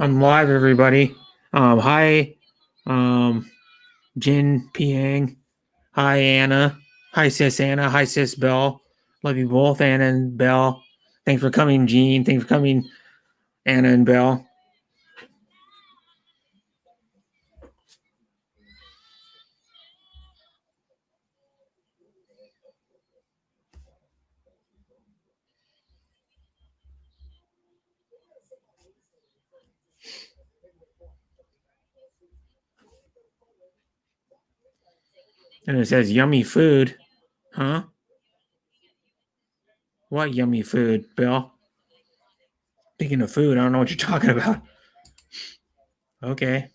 I'm live, everybody. Hi, um, Jin Piang. Hi, Anna. Hi, sis Anna. Hi, sis Bell. Love you both, Anna and Bell. Thanks for coming, Jean. Thanks for coming, Anna and Bell. And it says yummy food. Huh? What yummy food, Bell? Speaking of food, I don't know what you're talking about. Okay.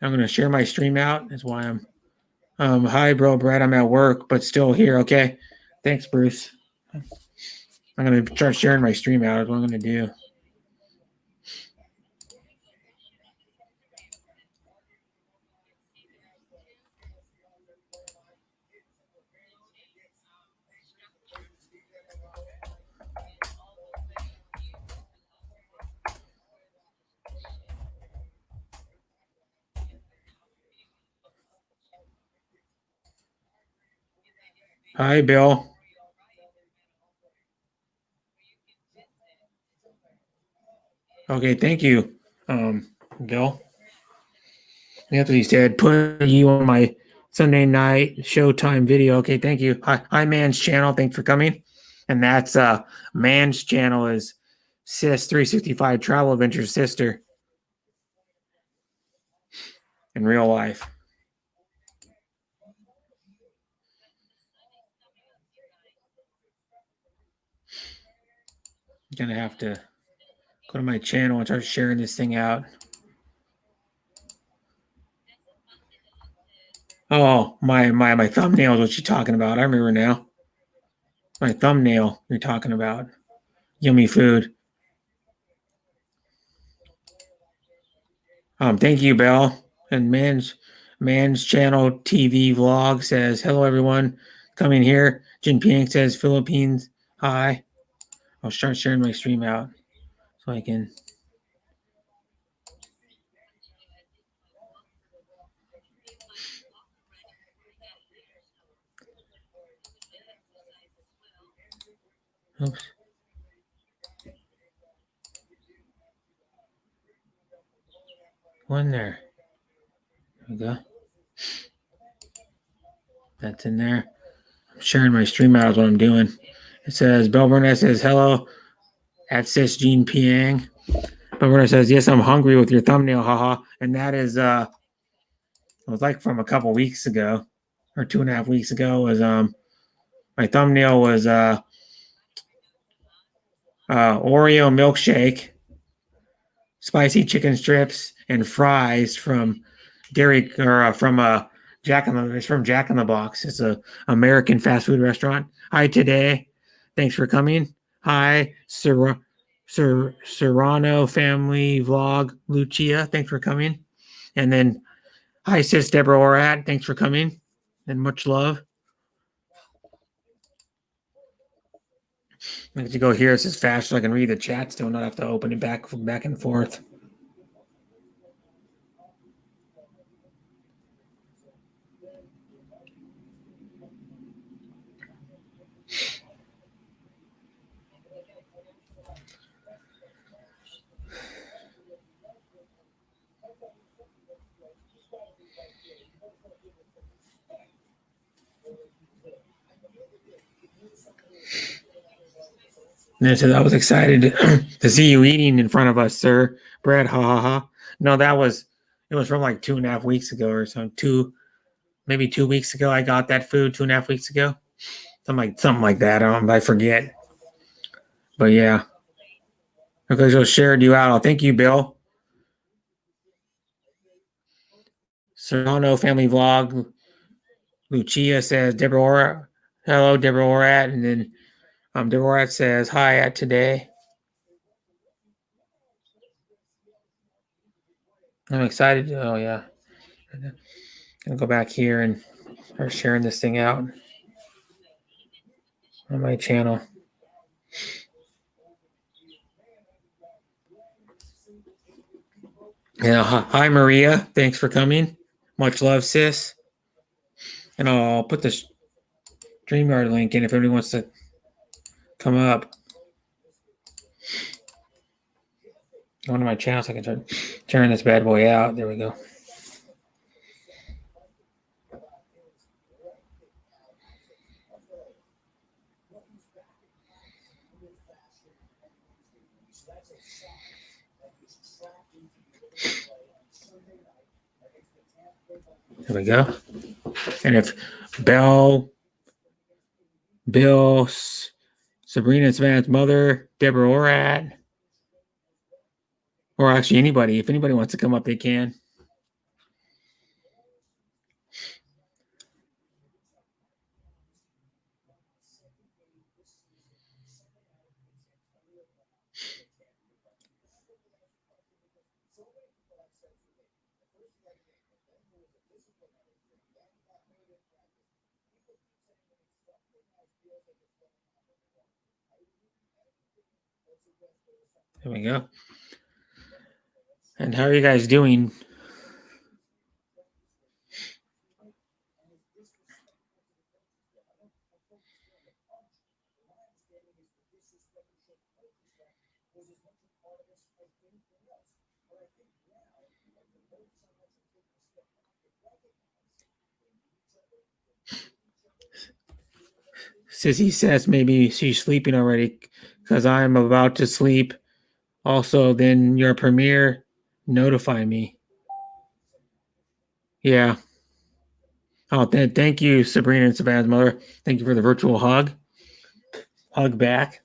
I'm going to share my stream out. That's why I'm. Hi, bro, Brad. I'm at work, but still here. Okay. Thanks, Bruce. I'm going to start sharing my stream out. Is what I'm going to do. Hi, Bill. Okay, thank you, Bill. Anthony said, put you on my Sunday night Showtime video. Okay, thank you. Hi, Man's channel. Thanks for coming. And that's Man's channel is Sis 365 Travel Adventures sister in real life. I'm gonna have to go to my channel and start sharing this thing out. Oh, my thumbnail is what you're talking about. I remember now. My thumbnail you're talking about. Yummy food. Thank you, Bell. And Man's channel TV vlog says, hello, everyone. Coming here. Jinping says, Philippines. Hi. I'll start sharing my stream out so I can. Oops. One there. There we go. That's in there. I'm sharing my stream out is what I'm doing. It says, Bell Burnett says, hello at Sis Jean Piang. Bell Burnett says, yes, I'm hungry with your thumbnail, haha. And that is, it was like from a couple weeks ago or 2.5 weeks ago was, my thumbnail was, Oreo milkshake, spicy chicken strips, and fries from Dairy or from Jack in the. It's from Jack in the Box. It's a American fast food restaurant. Hi today, thanks for coming. Hi Serrano family vlog Lucia, thanks for coming. And then hi sis Deborah Orat, thanks for coming, and much love. I have to go here. This is fast so I can read the chat still, not have to open it back and forth. And I said, I was excited to see you eating in front of us, sir. Brad, ha ha ha. No, it was from like 2.5 weeks ago or so. Maybe 2 weeks ago. I got that food 2.5 weeks ago. Something like that. I forget. But yeah. Because I shared you out. Thank you, Bill. Serrano family vlog. Lucia says Deborah, hello Deborah Orat, and then Deborah Orat says hi at today. I'm excited. Oh yeah, I'm gonna go back here and start sharing this thing out on my channel. Yeah, hi Maria, thanks for coming. Much love, sis. And I'll put the StreamYard link in if anybody wants to come up on my channel so I can start turn this bad boy out. There we go. There we go. And if Bill, Sabrina Savannah's mother, Deborah Orat, or actually anybody, if anybody wants to come up, they can. There we go. And how are you guys doing? Sissy says maybe she's sleeping already because I'm about to sleep. Also, then your premiere notify me. Yeah. Oh, thank you, Sabrina and Savannah's mother. Thank you for the virtual hug. Hug back.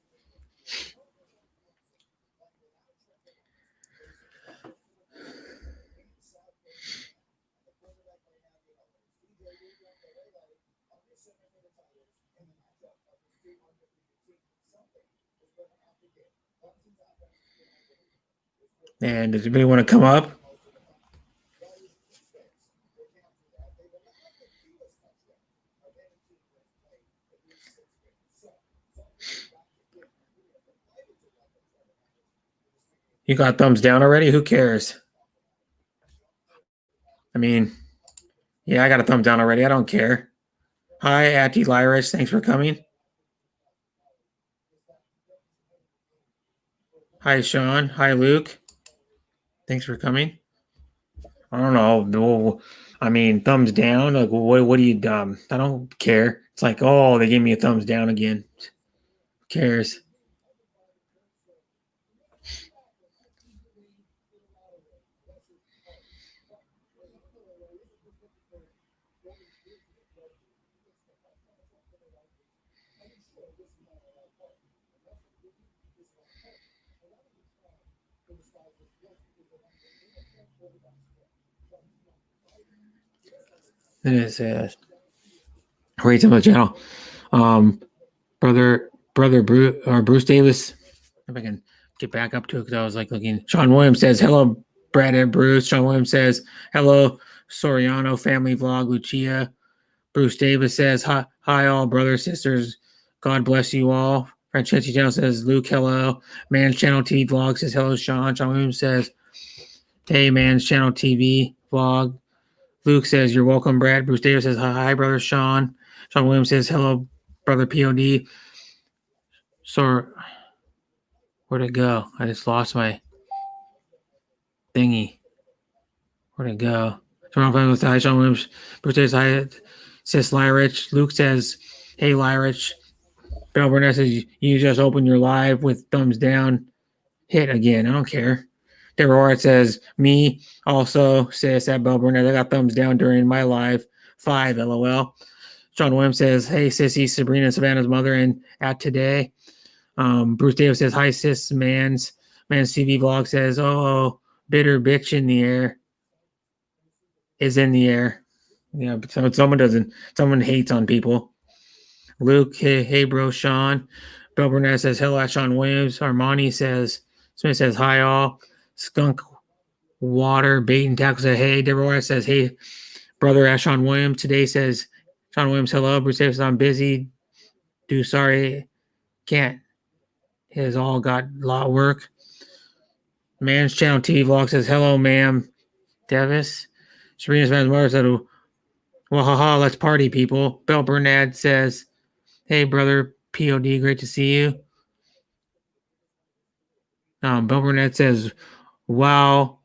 And does anybody want to come up? You got thumbs down already? Who cares? I mean, yeah, I got a thumbs down already. I don't care. Hi, Ati Lyris. Thanks for coming. Hi, Sean. Hi, Luke. Thanks for coming. I don't know. I mean, thumbs down. Like, what do you I don't care. It's like, oh, they gave me a thumbs down again. Who cares? It is rates on the channel. Brother Bruce Davis. If I can get back up to it because I was like looking. Sean Williams says hello, Brad and Bruce. Sean Williams says hello, Soriano family vlog. Lucia. Bruce Davis says hi all brothers sisters. God bless you all. Franceschi Channel says Luke hello. Man's Channel TV vlog says hello Sean. Sean Williams says hey Man's Channel TV vlog. Luke says, you're welcome, Brad. Bruce Davis says, hi, brother Sean. Sean Williams says, hello, brother POD. So, where'd it go? I just lost my thingy. Where'd it go? Sean Williams says, hi, Sean Williams. Bruce Davis, hi, says Lyrich. Luke says, hey, Lyrich. Bill Burnett says, you just open your live with thumbs down. Hit again. I don't care. Deborah says, me also says at Bell Burnett. I got thumbs down during my live 5, LOL. Sean Williams says, hey, sissy, Sabrina and Savannah's mother, and at today. Bruce Davis says, hi, sis, Man's TV vlog says, oh, bitter bitch in the air. is in the air. But someone hates on people. Luke, hey bro, Sean. Bill Burnett says hello at Sean Williams. Armani says, Smith says hi all. Skunk Water, Bait and Tackle says hey. Deborah says hey, brother at Sean Williams. Today says Sean Williams, hello. Bruce Davis, I'm busy. Sorry, can't. Has all got a lot of work. Man's Channel TV vlog says hello, ma'am. Davis. Serena's mother said, well, haha, let's party, people. Bill Burnett says, hey, brother, POD, great to see you. Bill Burnett says, wow,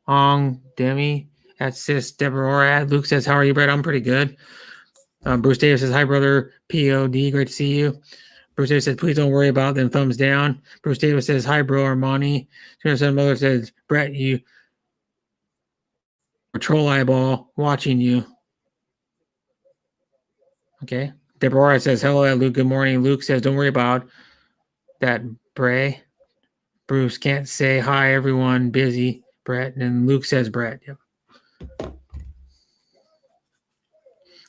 Demi, at Sis, Deborah, Luke says, how are you, Brett? I'm pretty good. Bruce Davis says, hi, brother, POD, great to see you. Bruce Davis says, please don't worry about them, thumbs down. Bruce Davis says, hi, bro, Armani. Serena's mother says, Brett, you troll eyeball watching you. Okay. Deborah says, hello, Luke, good morning. Luke says, don't worry about that, Bray. Bruce can't say hi, everyone, busy, Brett. And Luke says, Brett. Yep.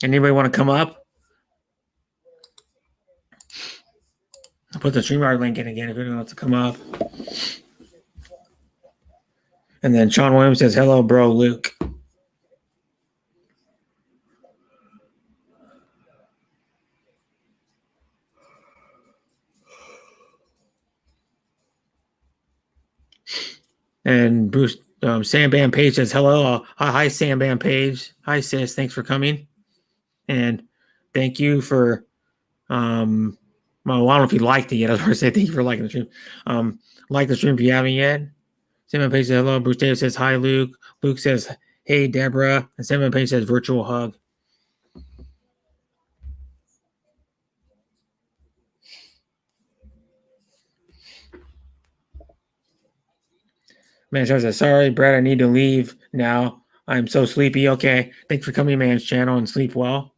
Anybody want to come up? I'll put the StreamYard link in again if anyone wants to come up. And then Sean Williams says, hello, bro, Luke. And Bruce, Sam Bam Page says, hello. Hi, Sam Bam Page. Hi, sis. Thanks for coming. And thank you for, well, I don't know if you liked it yet. I was going to say thank you for liking the stream. Like the stream if you haven't yet. Sam Bam Page says, hello. Bruce Davis says, hi, Luke. Luke says, hey, Deborah. And Sam Bam Page says, virtual hug. Man says, sorry, Brad, I need to leave now. I'm so sleepy. Okay. Thanks for coming, Man's channel, and sleep well.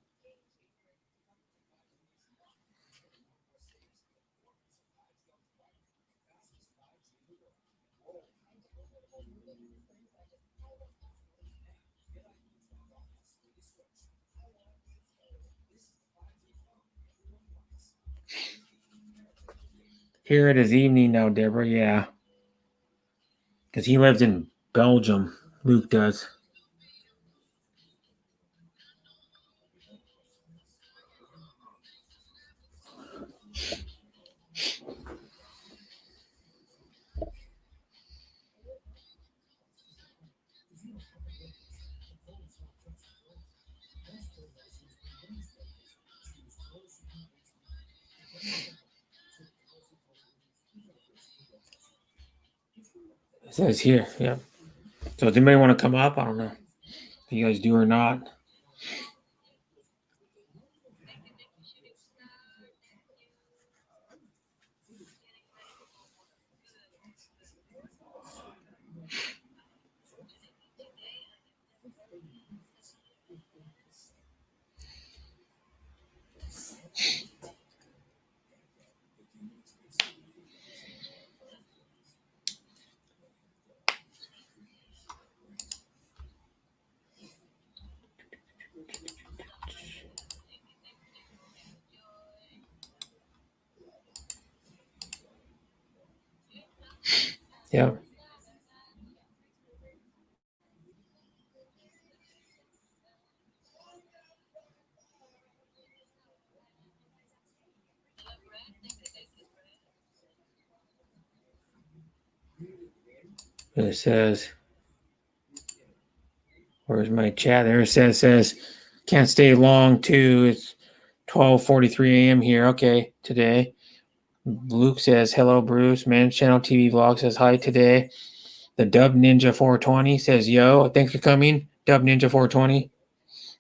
Here it is evening now, Deborah. Yeah. Because he lives in Belgium. Luke does. It says here. Yeah. So does anybody want to come up? I don't know if you guys do or not. Yeah. It says, where's my chat? There it says, can't stay long too. It's 12:43 a.m. here. Okay, today. Luke says, hello, Bruce. Man's Channel TV vlog says hi today. The Dub Ninja 420 says, yo, thanks for coming. Dub Ninja 420.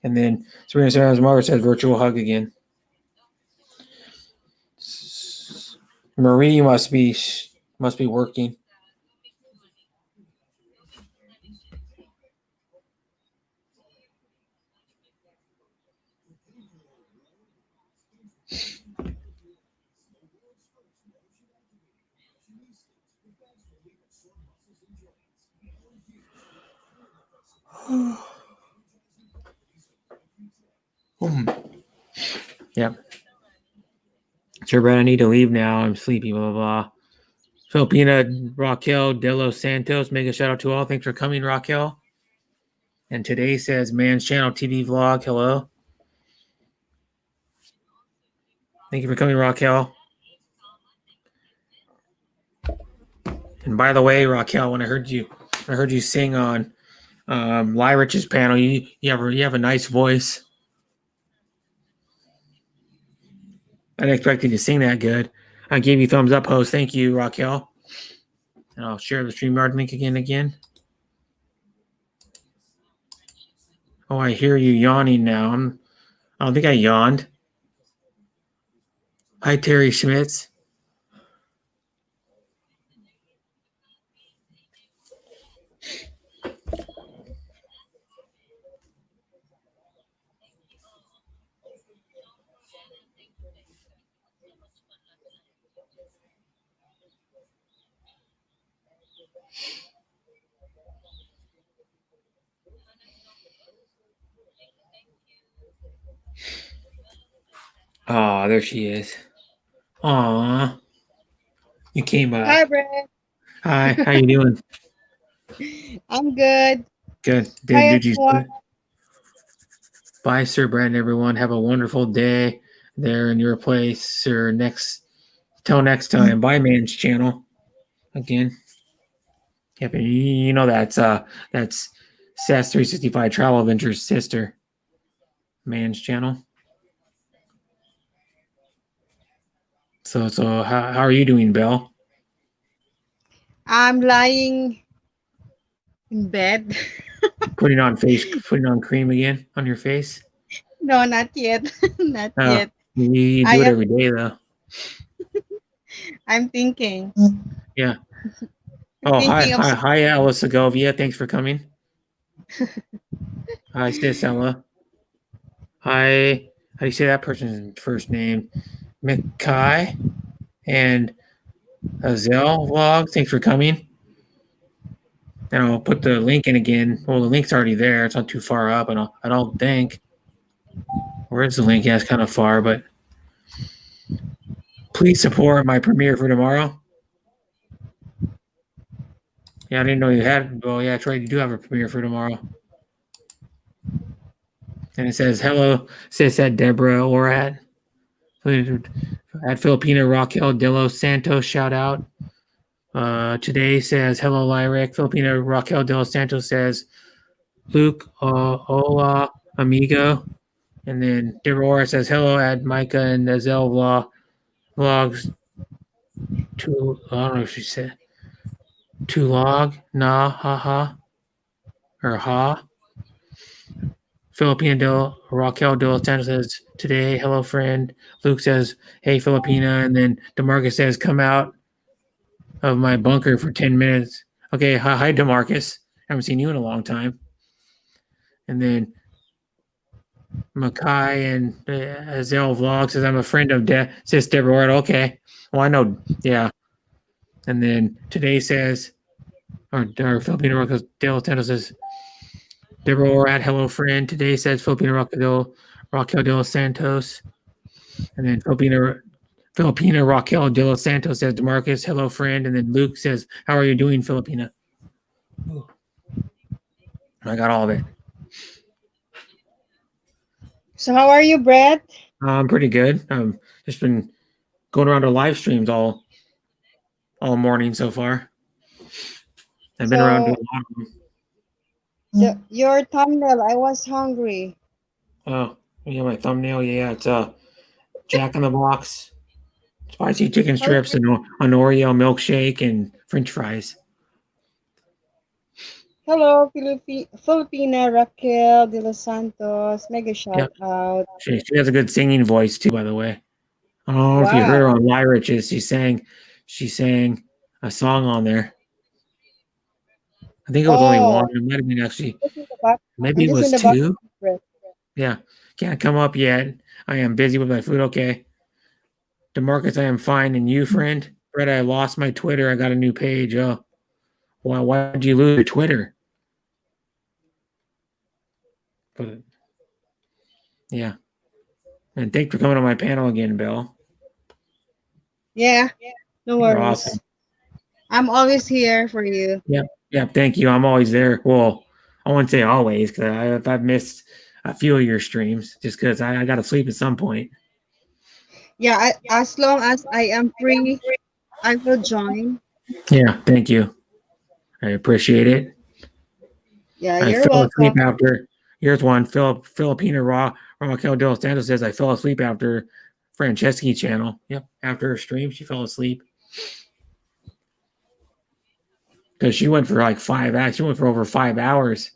And then Serena Sarah's mother says, virtual hug again. Marie must be working. Yep. Sure, Brad, I need to leave now. I'm sleepy, blah, blah, blah. Filipina Raquel de los Santos, mega shout out to all. Thanks for coming, Raquel. And today says Man's Channel TV vlog. Hello. Thank you for coming, Raquel. And by the way, Raquel, when I heard you sing on Lyrich's panel, you have a nice voice. I didn't expect you to sing that good. I gave you thumbs up, host. Thank you, Raquel. And I'll share the StreamYard link again. Oh, I hear you yawning now. I don't think I yawned. Hi, Terry Schmitz. Oh, there she is. Aw. You came up. Hi, Brad. Hi, how you doing? I'm good. Good. Hi, Did you? everyone. Bye, Sir Brandon, everyone. Have a wonderful day there in your place. Or till next time. Bye, Man's Channel. Again. Yep, you know that's SAS 365 Travel Adventures sister. Man's Channel. So how are you doing, Belle? I'm lying in bed. Putting on cream again on your face? No, not yet. Not Oh, yet. you I do it am. every day though. I'm thinking. Yeah. I'm Oh, thinking of. hi, Alice Segovia. Thanks for coming. Hi, sis Ella. Hi, how do you say that person's first name? Mikai and Azel Vlog. Thanks for coming. And I'll put the link in again. Well, the link's already there. It's not too far up, and I don't think. Where is the link? Yeah, it's kind of far, but please support my premiere for tomorrow. Yeah, I didn't know you had. Well, yeah, that's right. You do have a premiere for tomorrow. And it says, hello, sis at Deborah or at Filipina Raquel de los Santos. Shout out. Today says, hello, Lyric. Filipina Raquel de los Santos says, Luke, hola, amigo. And then Deborah says, hello, at Micah and Azel vlogs. I don't know if she said, to log, nah, haha, or ha. Filipina Raquel de los Santos says, today, hello, friend. Luke says, hey, Filipina. And then DeMarcus says, come out of my bunker for 10 minutes. Okay, hi, DeMarcus. Haven't seen you in a long time. And then Makai and Azel Vlog says, I'm a friend of Sis Deborah. Okay. Well, I know. Yeah. And then today says, or Filipino Raquel de los Santos says, Deborah at hello, friend. Today says Filipino Raquel de los Santos. And then Filipina Raquel de los Santos says, DeMarcus, hello, friend. And then Luke says, how are you doing, Filipina? Ooh. I got all of it. So, how are you, Brad? I'm pretty good. Just been going around to live streams all morning so far. I've been around doing a lot of them. Your thumbnail. I was hungry. Oh, yeah, my thumbnail. Yeah, it's Jack in the Box, spicy chicken strips, and an Oreo milkshake and French fries. Hello, Filipina Raquel de los Santos. Mega shout out. She has a good singing voice too, by the way. I don't know if you heard her on Lyrich's. She sang a song on there. I think it was only one. It might have been actually. Maybe it was two. Yeah, can't come up yet. I am busy with my food. Okay. DeMarcus, I am fine. And you, friend? Brett, I lost my Twitter. I got a new page. Oh, why did you lose your Twitter? But yeah. And thanks for coming on my panel again, Bill. Yeah, no You're worries. awesome. I'm always here for you. Yep. Thank you. I'm always there. Well, I wouldn't say always because I've missed a few of your streams just because I got to sleep at some point. Yeah, as long as I am free, I will join. Yeah. Thank you. I appreciate it. Yeah, I you're fell asleep welcome. after. Here's one. Filipina Raquel Del Santos says I fell asleep after Franceschi channel. Yep. After her stream, she fell asleep because she went for like 5 hours. She went for over 5 hours.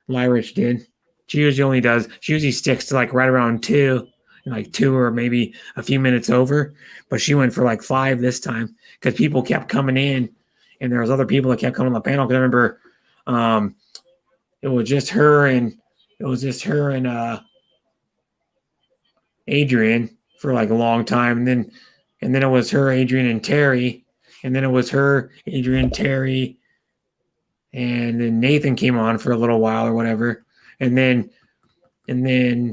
Lyrich did. She usually sticks to like right around 2, like 2 or maybe a few minutes over. But she went for like 5 this time because people kept coming in, and there was other people that kept coming on the panel. Because I remember, it was just her and Adrian for like a long time, and then it was her, Adrian, and Terry, and then it was her, Adrian, Terry, and then Nathan came on for a little while or whatever, and then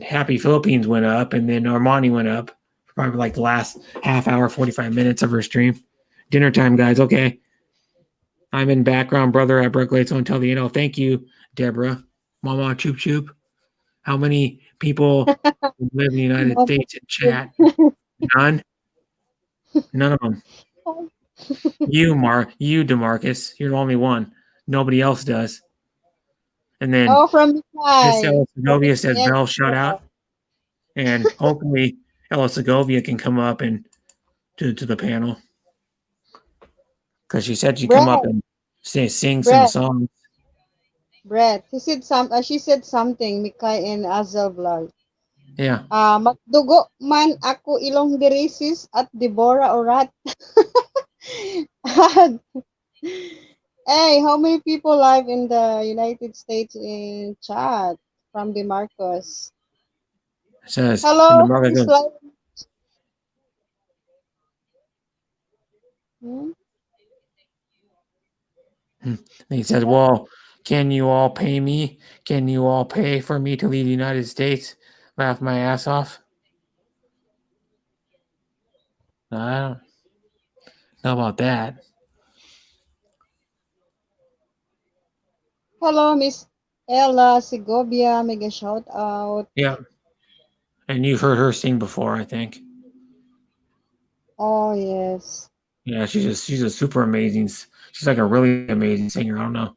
Happy Philippines went up, and then Armani went up for probably like the last half hour, 45 minutes of her stream. Dinner time, guys. Okay. I'm in background, brother at Berkeley. So until the end. Thank you, Deborah. Mama Choop Choop. How many people live in the United States in chat? None. None of them. You, DeMarcus. You're the only one. Nobody else does. And then Oh, from Miss Dubai. Ella Segovia says, Yes. Bell, shout out. And hopefully Ella Segovia can come up and to the panel. Because she said she'd come up and sing some Brett, songs. Brett. She said something, Mikay and Azel vlog. Yeah. Magdugo man ako ilong dirisis at Deborah Orat. Hey, how many people live in the United States in chat from DeMarcus? It says, Hello, and the who's goes, live? Hmm? and he says, well, can you all pay me? Can you all pay for me to leave the United States? Laugh my ass off. No, I don't know about that. Hello, Miss Ella Segovia. Mega shout out. Yeah. And you've heard her sing before, I think. Oh, yes. Yeah, she's a super amazing. She's like a really amazing singer. I don't know.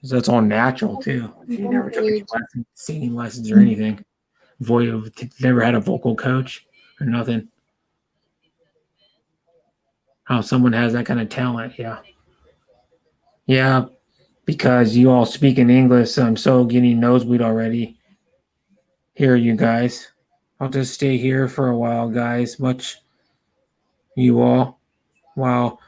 That's all natural too. She never took any lessons, singing lessons or anything. Never had a vocal coach or nothing. How someone has that kind of talent, yeah. Yeah, because you all speak in English, I'm so getting nosebleed already. Here, you guys. I'll just stay here for a while, guys. Much you all. Wow.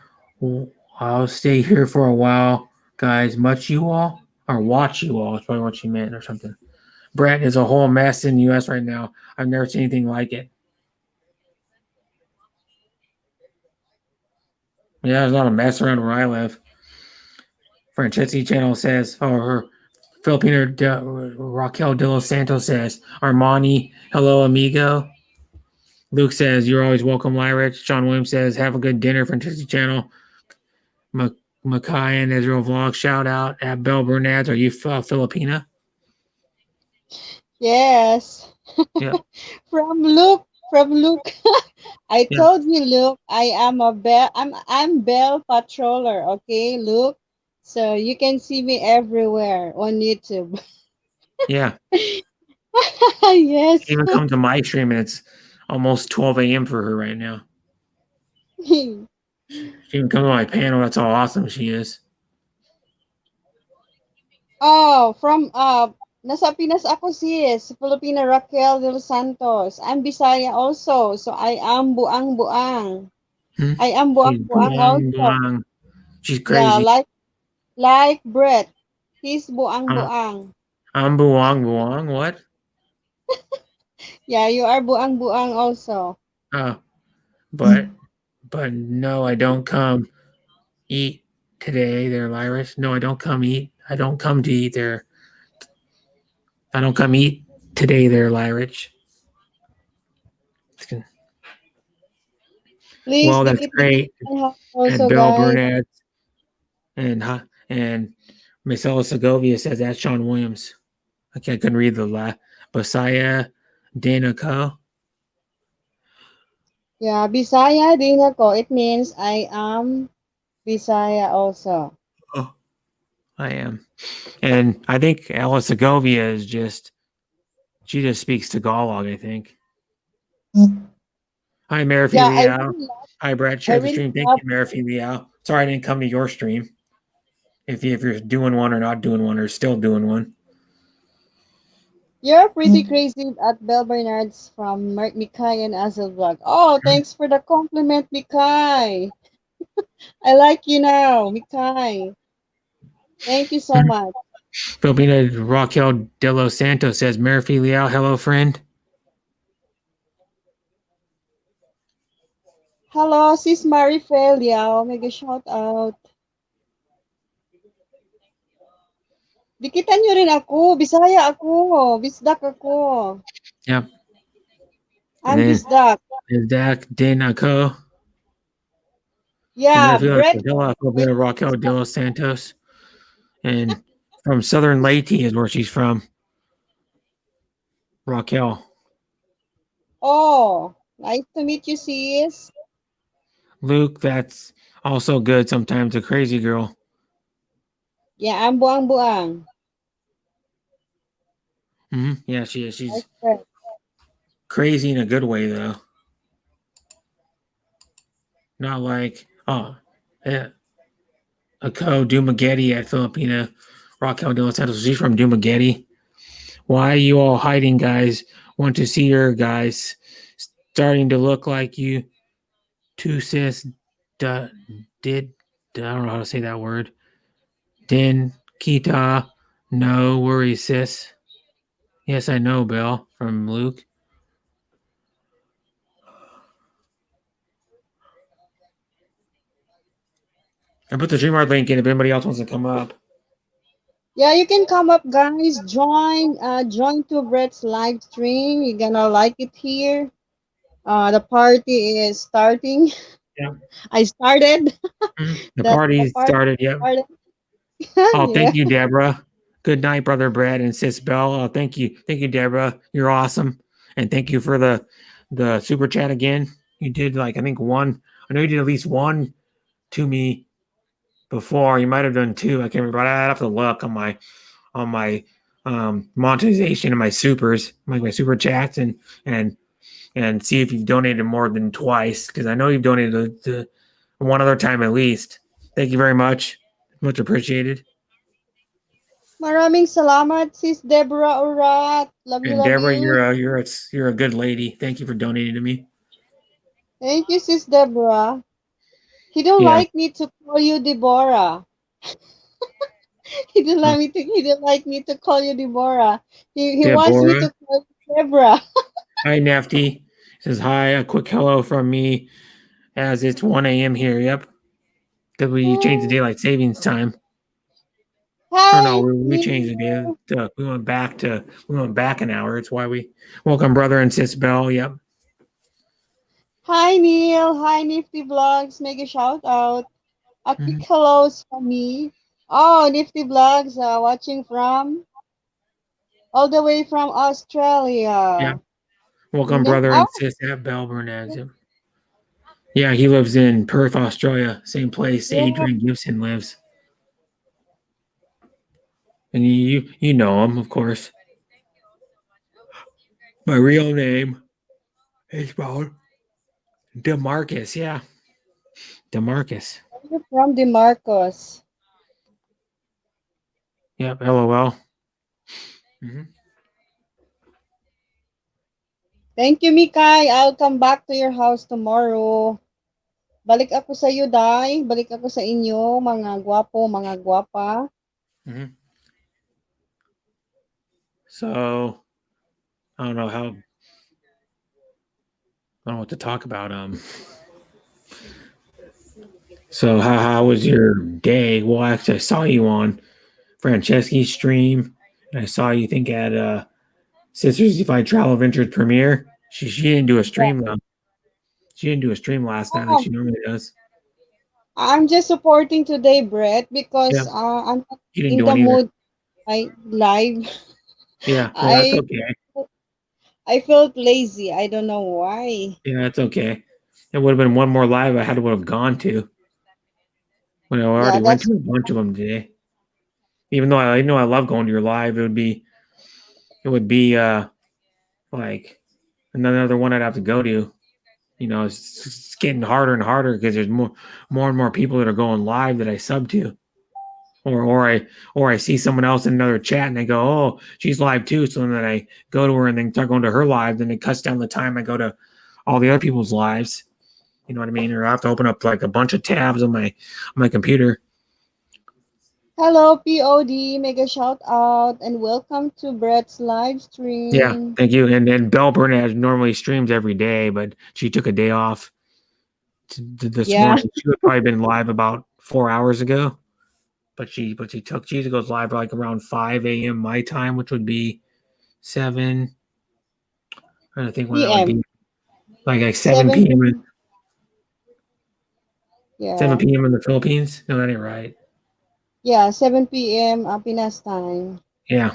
I'll stay here for a while, guys. Much you all. Or watch you all. That's probably what she meant or something. Brett is a whole mess in the US right now. I've never seen anything like it. Yeah, there's not a mess around where I live. Franceschi channel says, her Raquel de los Santos says, Armani, hello, amigo. Luke says, you're always welcome, Lyrich. Sean Williams says, have a good dinner, Franceschi channel. Makai and Israel Vlog, shout out. At Bell Burnett, are you Filipina? Yes. Yeah. From Luke. I told you, Luke, I'm Bell Patroller, okay, Luke? So you can see me everywhere on YouTube. Yeah. Yes. She even come to my stream and it's almost 12 a.m. for her right now. She even comes to my panel. That's how awesome she is. Oh, from nasa Pinas ako sis, Filipina Raquel de los Santos. I'm Bisaya also, so I am buang-buang. I am She's buang-buang also. buang. She's Yeah, crazy. like Brett. He's buang-buang. I'm buang. What? Yeah, you are buang-buang also. But no, I don't come eat today there, Lyris. No, I don't come eat. I don't come to eat there. I don't come eat today there, Lyrich. Please Well, that's visit great. my house And also, Bell guys. Burnett and Marcelo Segovia says that's Sean Williams. Okay, I couldn't read the last. Basiah Dana Co. Yeah, Bisaya din ako. It means I am Bisaya also. Oh, I am. And I think Alice Segovia is just, she just speaks Tagalog, I think. Hi, Marafi Yeah, Liao. Hi, Brad. I Share the really stream. Thank love. you, Marafi Liao. Sorry I didn't come to your stream. If you're doing one or not doing one or still doing one. You're pretty crazy at Bell Bernard's from Mikay and Azelvlog. Oh, thanks for the compliment, Mikay. I like you now, Mikay. Thank you so much. Filipina Raquel De Los Santos says, Marafi Liao, hello, friend. Hello, sis Marifel Yao. Mega shout out. Dikitan nyo rin ako. Bisaya ako. Bisdak ako. Yep. And I'm then Bisdak. Zach Dinaco. And Yeah, Marafi Brett. Filipina Raquel De Los Santos. And from Southern Leyte is where she's from. Raquel. Oh, nice to meet you, sis. Luke, that's also good sometimes, a crazy girl. Yeah, I'm Buang Buang. Yeah, she is. She's Nice friend. crazy in a good way, though. Not like, yeah, a Dumagetti at Filipina Raquel De Los Santos. She's from Dumagetti. Why are you all hiding, guys? Want to see your guys starting to look like you two, sis. I don't know how to say that word. Din Kita. No worries, sis. Yes, I know, Bill, from Luke. I put the Dreamart link in if anybody else wants to come up. Yeah, you can come up, guys. Join to Brett's live stream. You're gonna like it here. The party is starting. Yeah. I started. The The party party started. Yep. started. Oh, Yeah. thank you, Deborah. Good night, brother Brad and sis Bell. Oh, thank you, Deborah. You're awesome, and thank you for the super chat again. You did like I think one. I know you did at least one to me before. You might have done two. I can't remember. I have to look on my monetization and my supers, like my super chats, and see if you've donated more than twice because I know you've donated to one other time at least. Thank you very much. Much appreciated. Maraming salamat, sis Deborah Urat. Love you, And love Deborah, you. you're a good lady. Thank you for donating to me. Thank you, sis Deborah. He don't Yeah, like me to call you Deborah. He don't like me to call you Deborah. He wants me Deborah. to call you Deborah. Hi, Nefty. Says hi. A quick hello from me as it's 1 a.m. here. Yep. Did we change the daylight savings time? Or no, Hi, we changed the day. We went back an hour. It's why we welcome brother and sis Bell. Yep. Hi Neil. Hi Nifty Vlogs. Make a shout out. A quick hellos from me. Oh, Nifty Vlogs, watching from all the way from Australia. Yeah. Welcome brother Oh, and sis at Bell Bernaz. Yep. Yeah, he lives in Perth, Australia. Same place yeah. Adrian Gibson lives. And you know him, of course. My real name is spelled DeMarcus. Yeah, DeMarcus. You're from DeMarcos. Yep. LOL. Thank you, Mikay. I'll come back to your house tomorrow. Balik ako sa iyo, Day. Balik ako sa inyo, mga gwapo, mga gwapa. So I don't know how. I don't know what to talk about. So how was your day? Well, actually, I saw you on Franceschi's stream, and I saw you think at Sisters Defy Travel Adventures premiere. She didn't do a stream though. She didn't do a stream last night like Oh, she normally does. I'm just supporting today, Brett, because Yeah, I'm not she didn't in do the one either. mood. I live. Yeah, well, that's I okay. I felt lazy. I don't know why. Yeah, that's okay. It would have been one more live I had would have gone to. When I Yeah, already went that's to a bunch of them today. Even though I know I love going to your live, it would be like another one I'd have to go to. It's getting harder and harder because there's more and more people that are going live that I sub to. Or I see someone else in another chat and I go, oh, she's live too. So then I go to her and then start going to her live. Then it cuts down the time I go to all the other people's lives. You know what I mean? Or I have to open up like a bunch of tabs on my computer. hello POD. Mega shout out and welcome to Brett's live Yeah, stream. thank you. And then Belle Burnett normally streams every day, but she took a day off this Yeah, morning. She would probably been live about 4 hours ago, but she goes live like around 5 a.m. my time, which would be 7. I think when that would PM. be like 7 7 p.m. in yeah. 7 p.m. in the Philippines. No, that ain't right. Yeah, 7 p.m. Pinas time. Yeah,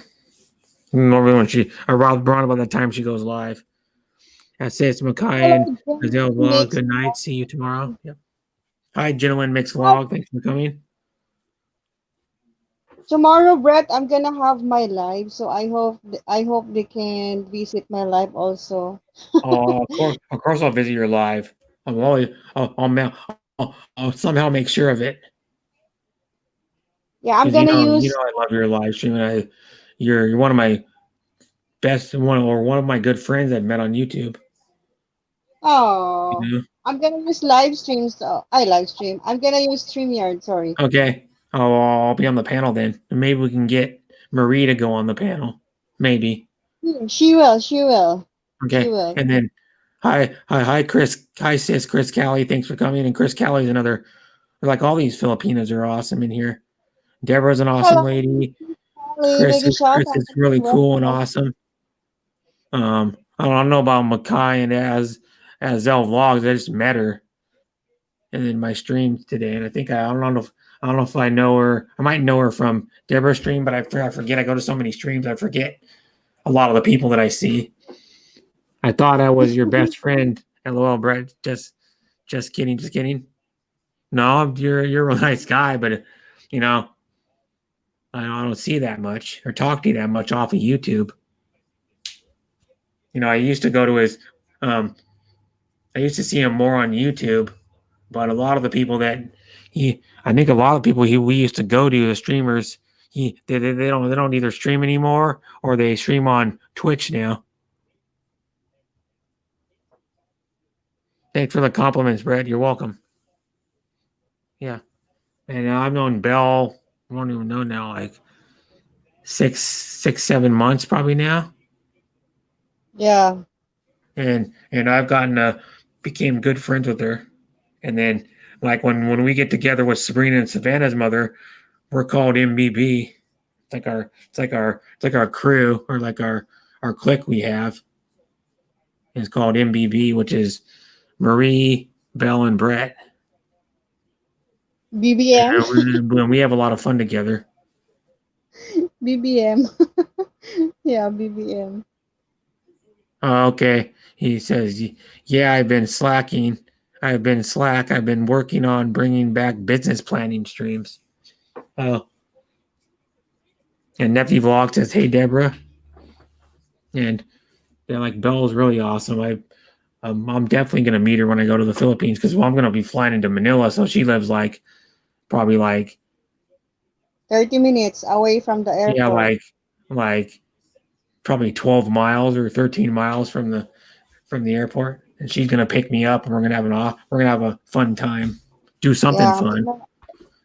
normally when she around about that time she goes live. That's it. It's Makai and Hello, Azale gentlemen Vlog. mix. Good night. See you tomorrow. Yep. Hi, Gentleman Mix Oh, Vlog. Thanks for coming. tomorrow, Brett, I'm gonna have my live, so I hope they can visit my live also. Oh, of course, I'll visit your live. I'm always, I'll somehow make sure of it Yeah, I'm because you gonna know, you use. know, I love your live stream, and you're one of my one of my good friends I've met on YouTube. Oh, You know? I'm gonna use live streams. I live stream. I'm gonna use StreamYard. Sorry. Okay, I'll be on the panel then. And maybe we can get Marie to go on the panel. Maybe. She will. She will. She Okay, will. and then hi, Chris, hi, sis, Chris Callie. Thanks for coming. And Chris Callie's another. Like all these Filipinos are awesome in here. Deborah's an awesome Hello, lady. Kelly. Make a shout Chris out. is really cool and Welcome. awesome. I don't know about Makai and as Zell Vlogs. I just met her and in my stream today, and I don't know if I know her. I might know her from Deborah's stream, but I forget. I go to so many streams, I forget a lot of the people that I see. I thought I was your best friend. LOL, Brett. Just kidding, just kidding. No, you're a nice guy, but you know, I don't see that much or talk to you that much off of YouTube. I used to go to his um I used to see him more on YouTube, but a lot of the people that I think a lot of people we used to go to, the streamers, they don't either stream anymore or they stream on Twitch now. Thanks for the compliments, Brett. You're welcome. Yeah, and I've known Bell. I don't even know now, like 7 months probably now, Yeah. and I've became good friends with her, and then like when we get together with Sabrina and Savannah's mother, we're called MBB. It's like our crew or like our clique we have. It's called MBB, which is Marie, Belle, and Brett. BBM. And we have a lot of fun together. BBM. Yeah, BBM. Okay, he says, yeah, I've been slacking. I've been slack. I've been working on bringing back business planning streams. Oh, and Nephi Vlog says, hey, Deborah. And they're like, Belle's really awesome. I'm definitely going to meet her when I go to the Philippines because I'm going to be flying into Manila. So she lives probably 30 minutes away from the yeah, airport. like probably 12 miles or 13 miles from the airport. And she's going to pick me up and we're going to have a fun time. Do something Yeah, fun.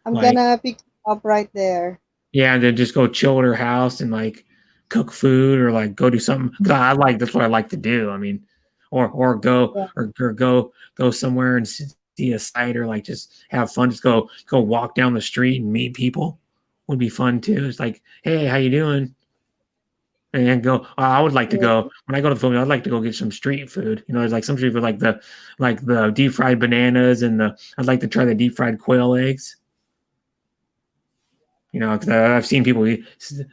I'm Like, gonna pick up right there. yeah, and then just go chill at her house and like cook food or like go do something. That's what I like to do. I mean, or go Yeah. or go somewhere and see a site or like just have fun. Just go walk down the street and meet people would be fun too. It's like, hey, how you doing? and then go. I would like to Yeah. go when I go to the Philippines. I'd like to go get some street food. There's like some street food, like the deep fried bananas and the. I'd like to try the deep fried quail eggs. Because I've seen people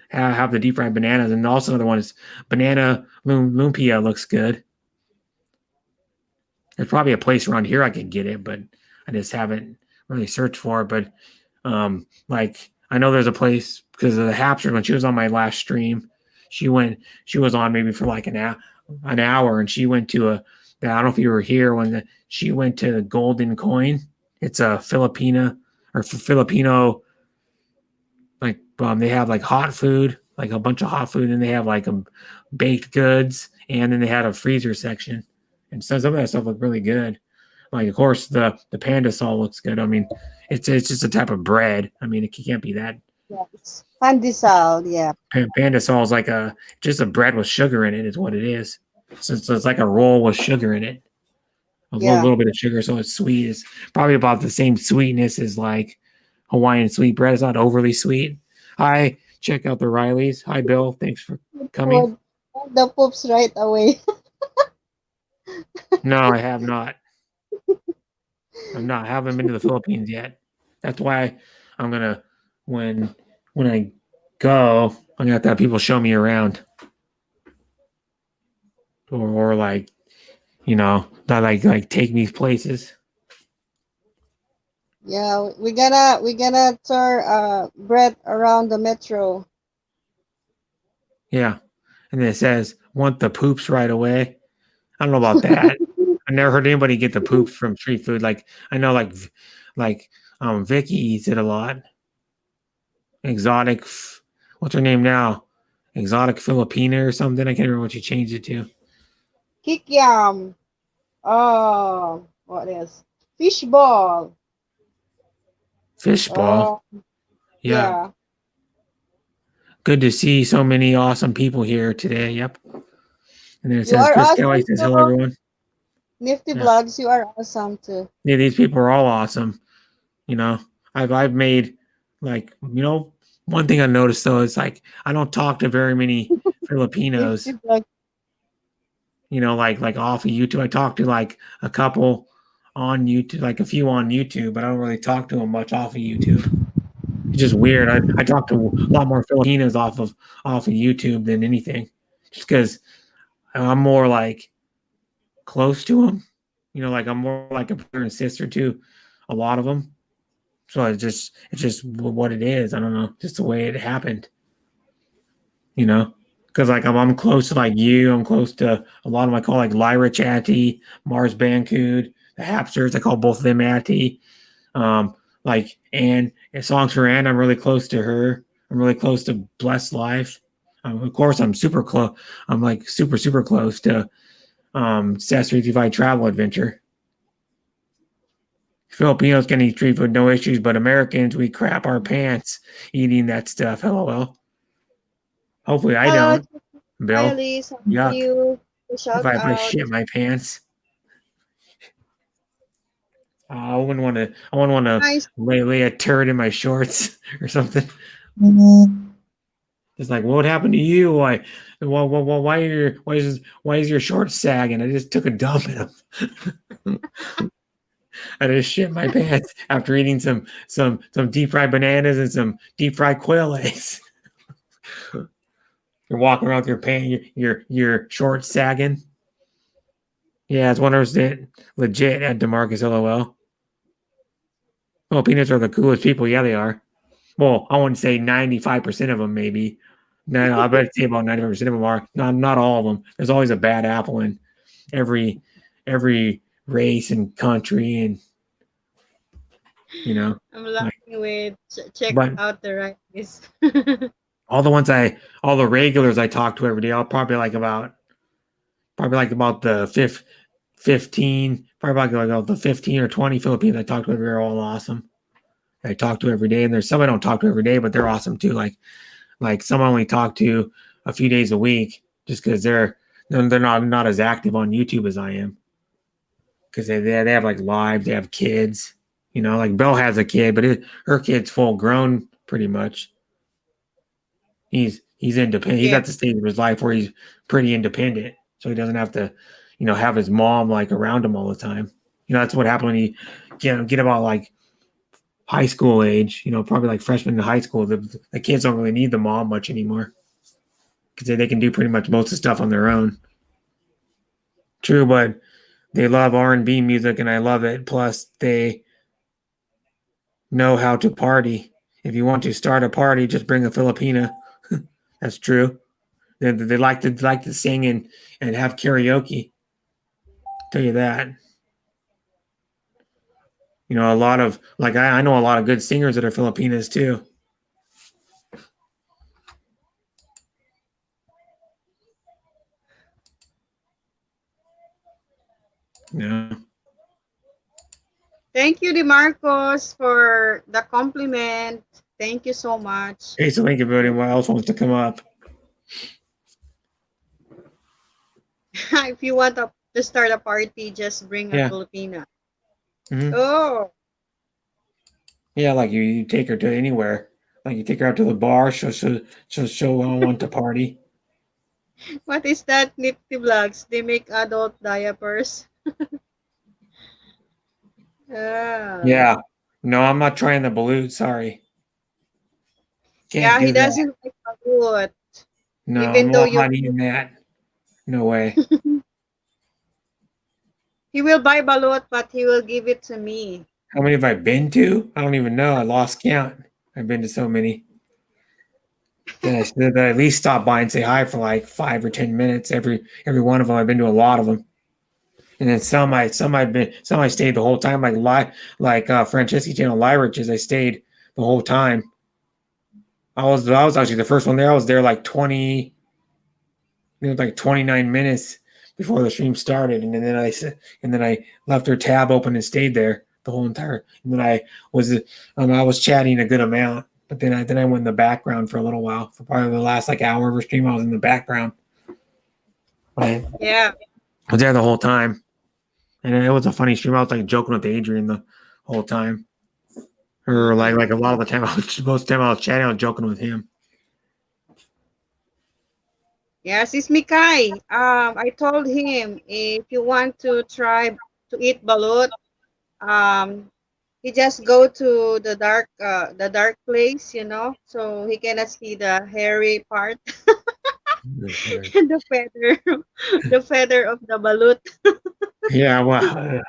have the deep fried bananas, and also another one is banana lumpia. Looks good. There's probably a place around here I could get it, but I just haven't really searched for it. But like I know there's a place because of the Hapster when she was on my last stream. She was on maybe for like an hour, and she went to I don't know if you were here when she went to Golden Coin. It's a Filipina or Filipino, like they have like hot food, like a bunch of hot food, and they have like baked goods, and then they had a freezer section, and so some of that stuff looked really good. Like of course the panda salt looks good. I mean, it's just a type of bread. I mean, it can't be that. Yes. Pandesal, yeah. Panda salt is like just a bread with sugar in it is what it is. So it's like a roll with sugar in it, a Yeah. little bit of sugar, so it's sweet. It's probably about the same sweetness as like Hawaiian sweet bread. It's not overly sweet. Hi, check out the Rileys. Hi, Bill. Thanks for coming. Food. The poops right away. No, I have not. I haven't been to the Philippines yet. That's why I'm gonna when I go, I'm gonna have to have people show me around, or like not like take me places. Yeah, we gonna tour Brett around the metro. Yeah, and then it says want the poops right away. I don't know about that. I never heard anybody get the poops from street food. Like I know, like Vicky eats it a lot. Exotic, what's her name now? Exotic Filipina or something. I can't remember what she changed it to. Kikiam. Oh, what else? Fishball. Fishball. Oh, Yeah. yeah. Good to see so many awesome people here today. Yep. And then it You says are Chris Kelly awesome says hello too. everyone. Nifty Yeah. Vlogs, you are awesome too. Yeah, these people are all awesome. I've made one thing I noticed though is like I don't talk to very many Filipinos. Nifty Vlogs. Like off of YouTube. I talk to like a couple on YouTube, like a few on YouTube, but I don't really talk to them much off of YouTube. It's just weird. I talk to a lot more Filipinos off of YouTube than anything, just because I'm more like close to them. Like I'm more like a brother and sister to a lot of them. So it's just what it is. I don't know, just the way it happened. Because like I'm close to like you. I'm close to a lot of them. I call like Lyra Chatty, Mars Bancood, the Hapsters. I call both of them Atty. Like Anne, songs for Anne. I'm really close to her. I'm really close to Blessed Life. Of course, I'm super close. I'm like super close to Sesame Divide Travel Adventure. Filipinos can eat street food, no issues, but Americans, we crap our pants eating that stuff. LOL. Hopefully I Hello, don't, Bill. Riley. Thank Yuck. you. Shout If I out. shit my pants. I wouldn't want to Nice. lay a turd in my shorts or something. It's like, what happened to you? Why is your shorts sagging? I just took a dump in them. I just shit my pants after eating some deep fried bananas and some deep fried quail eggs. You're walking around with your pants, your shorts sagging. Yeah, it's wonders that legit at DeMarcus LOL. Filipinos are the coolest people. Yeah, they are. Well, I wouldn't say 95% of them, maybe. No, I bet say about 95% of them are. Not all of them. There's always a bad apple in every race and country, and I'm laughing with check but out the rice. all the regulars I talk to every day, I'll probably like about the 15, probably like about the 15 or 20 Filipinos I talk to every day are all awesome. I talk to every day, and there's some I don't talk to every day, but they're awesome too. Like some I only talk to a few days a week, just because they're not as active on YouTube as I am. Because they have like lives, they have kids. Like Belle has a kid, but her kid's full grown pretty much. He's independent. He's Yeah. at the stage of his life where he's pretty independent, so he doesn't have to, have his mom like around him all the time. That's what happened when he get about like high school age. Probably like freshman in high school. The kids don't really need the mom much anymore because they can do pretty much most of the stuff on their own. True, but they love R&B music, and I love it. Plus, they know how to party. If you want to start a party, just bring a Filipina. That's true. They like to sing and have karaoke. Tell you that. A lot of like I know a lot of good singers that are Filipinas too. Yeah. Thank you, DeMarcos, for the compliment. Thank you so much. Hey, so think of anyone else wants to come up. If you want to start a party, just bring a Yeah. Filipina. Mm-hmm. Oh, Yeah, like you take her to anywhere. Like you take her out to the bar. She'll want to party. what is that, Nifty Vlogs? They make adult diapers. Ah. Yeah. No, I'm not trying the balut. Sorry. Can't Yeah, he do that. doesn't like balut. No, Even though I'm you, not eating that. No way. he will buy balut, but he will give it to me. How many have I been to? I don't even know. I lost count. I've been to so many. Then I should at least stop by and say hi for like 5 or 10 minutes. Every one of them. I've been to a lot of them. And then some I stayed the whole time, like Franceschi Channel Lyriches. I stayed the whole time. I was actually the first one there. I was there like 29 minutes before the stream started, and then I left her tab open and stayed there the whole entire. And then I was chatting a good amount, but then I went in the background for a little while. For probably the last like hour of her stream, I was in the background. I Yeah. was there the whole time. And it was a funny stream. I was like joking with Adrian the whole time. Or like a lot of the time most of the time I was chatting, I was joking with him. Yes, it's Mikay. I told him if you want to try to eat balut, um, he just go to the dark place, so he cannot see the hairy part and the feather, the feather of the balut. Yeah, well,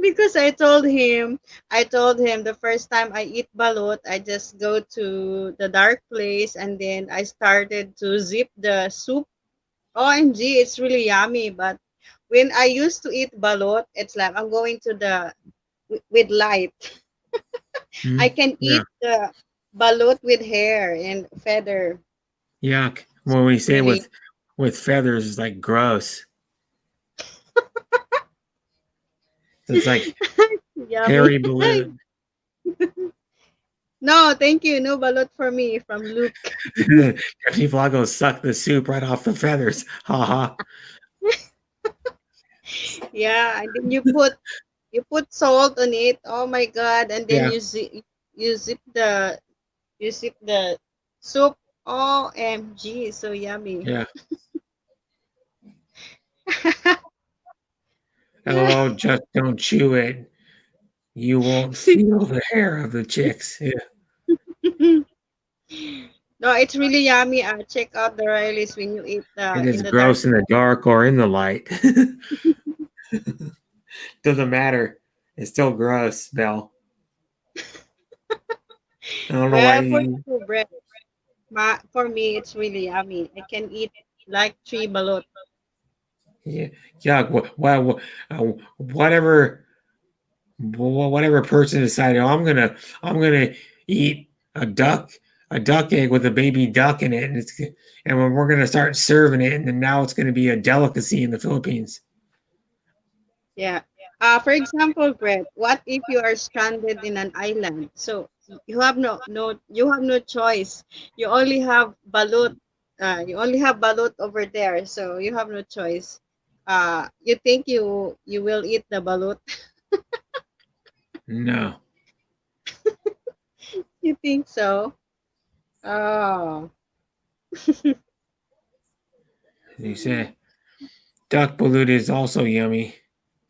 Because I told him the first time I eat balut, I just go to the dark place and then I started to zip the soup. OMG, it's really yummy. But when I used to eat balut, it's like I'm going to the with light. I can yeah, eat the balut with hair and feather. yuck. When we say Really with feathers, it's like gross. It's like yummy. hairy balloon. No, thank you. No balut for me from Luke. Jeffy Vloggo suck the soup right off the feathers. Ha ha. Yeah, and then you put salt on it. Oh my god! And then Yeah, you zip the you zip the soup. OMG, so yummy. yeah. LOL, just don't chew it. You won't feel the hair of the chicks. Yeah. No, it's really yummy. Check out the Rileys when you eat It in is the dark. gross in the dark or in the light. Doesn't matter. It's still gross, Belle. I don't know why Well, for you. you, bread. For me, it's really yummy. I can eat like 3 balut. Yeah, yeah. Whatever, whatever person decided, oh, I'm gonna eat a duck egg with a baby duck in it, and we're gonna start serving it, and then now it's gonna be a delicacy in the Philippines. Yeah. For example, Brett, what if you are stranded in an island? So you have no choice. You only have balut. You only have balut over there, so you have no choice. You think you will eat the balut? No. You think so? Oh. You say duck balut is also yummy.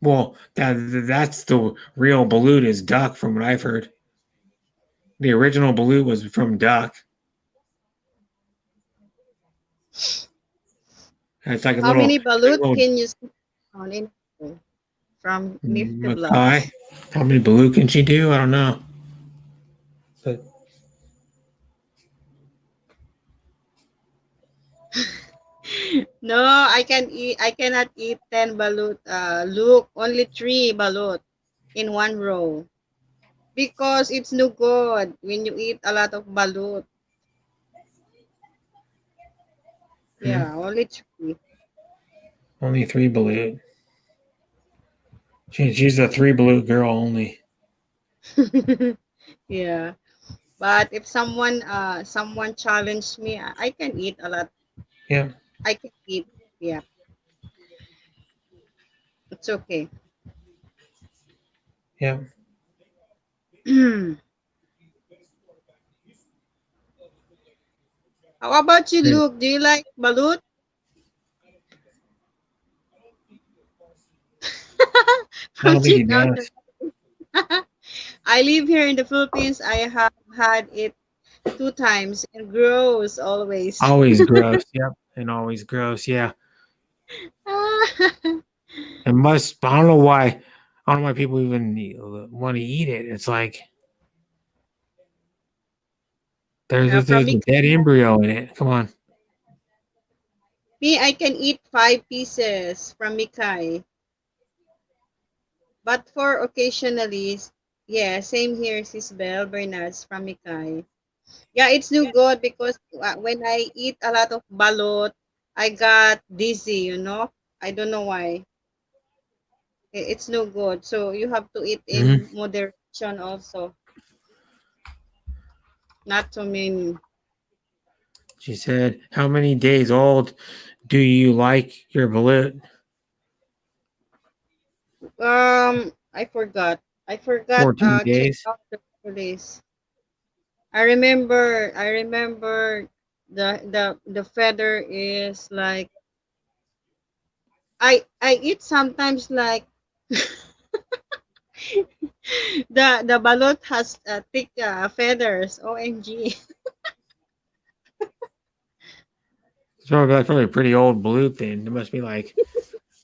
Well, that's the real balut is duck from what I've heard. The original balut was from duck. It's like a How many like balut a little can you see on in from Nifty Mackay. Vlogs? How many balut can she do? I don't know. But No, I can eat. I cannot eat 10 balut. Look, only 3 balut in one row because it's no good when you eat a lot of balut. hmm, Yeah, only 3. only three balut. She's a three balut girl only. Yeah, but if someone challenged me, I can eat a lot. Yeah, I can eat. Yeah, it's okay. yeah. How about you, Great. Luke? Do you like balut? I don't think he Project out. does. I live here in the Philippines. I have had it 2 times and gross always. Always gross. Yep, and always gross. Yeah, it must. I don't know why. I don't know why people even want to eat it. It's like From there's me, a dead embryo in it. Come on. I can eat 5 pieces from Mikay. But for occasionally, yeah, same here, Sis Bell Bernards from Mikay. Yeah, it's no good because when I eat a lot of balot, I got dizzy. I don't know why. It's no good. So you have to eat Hmm. in moderation also, not too many. She said, "How many days old do you like your balut?" I forgot. I forgot check14 days. out the release. I remember the feather is like I eat sometimes like the balot has thick feathers. OMG. So that's probably a pretty old balut then. It must be like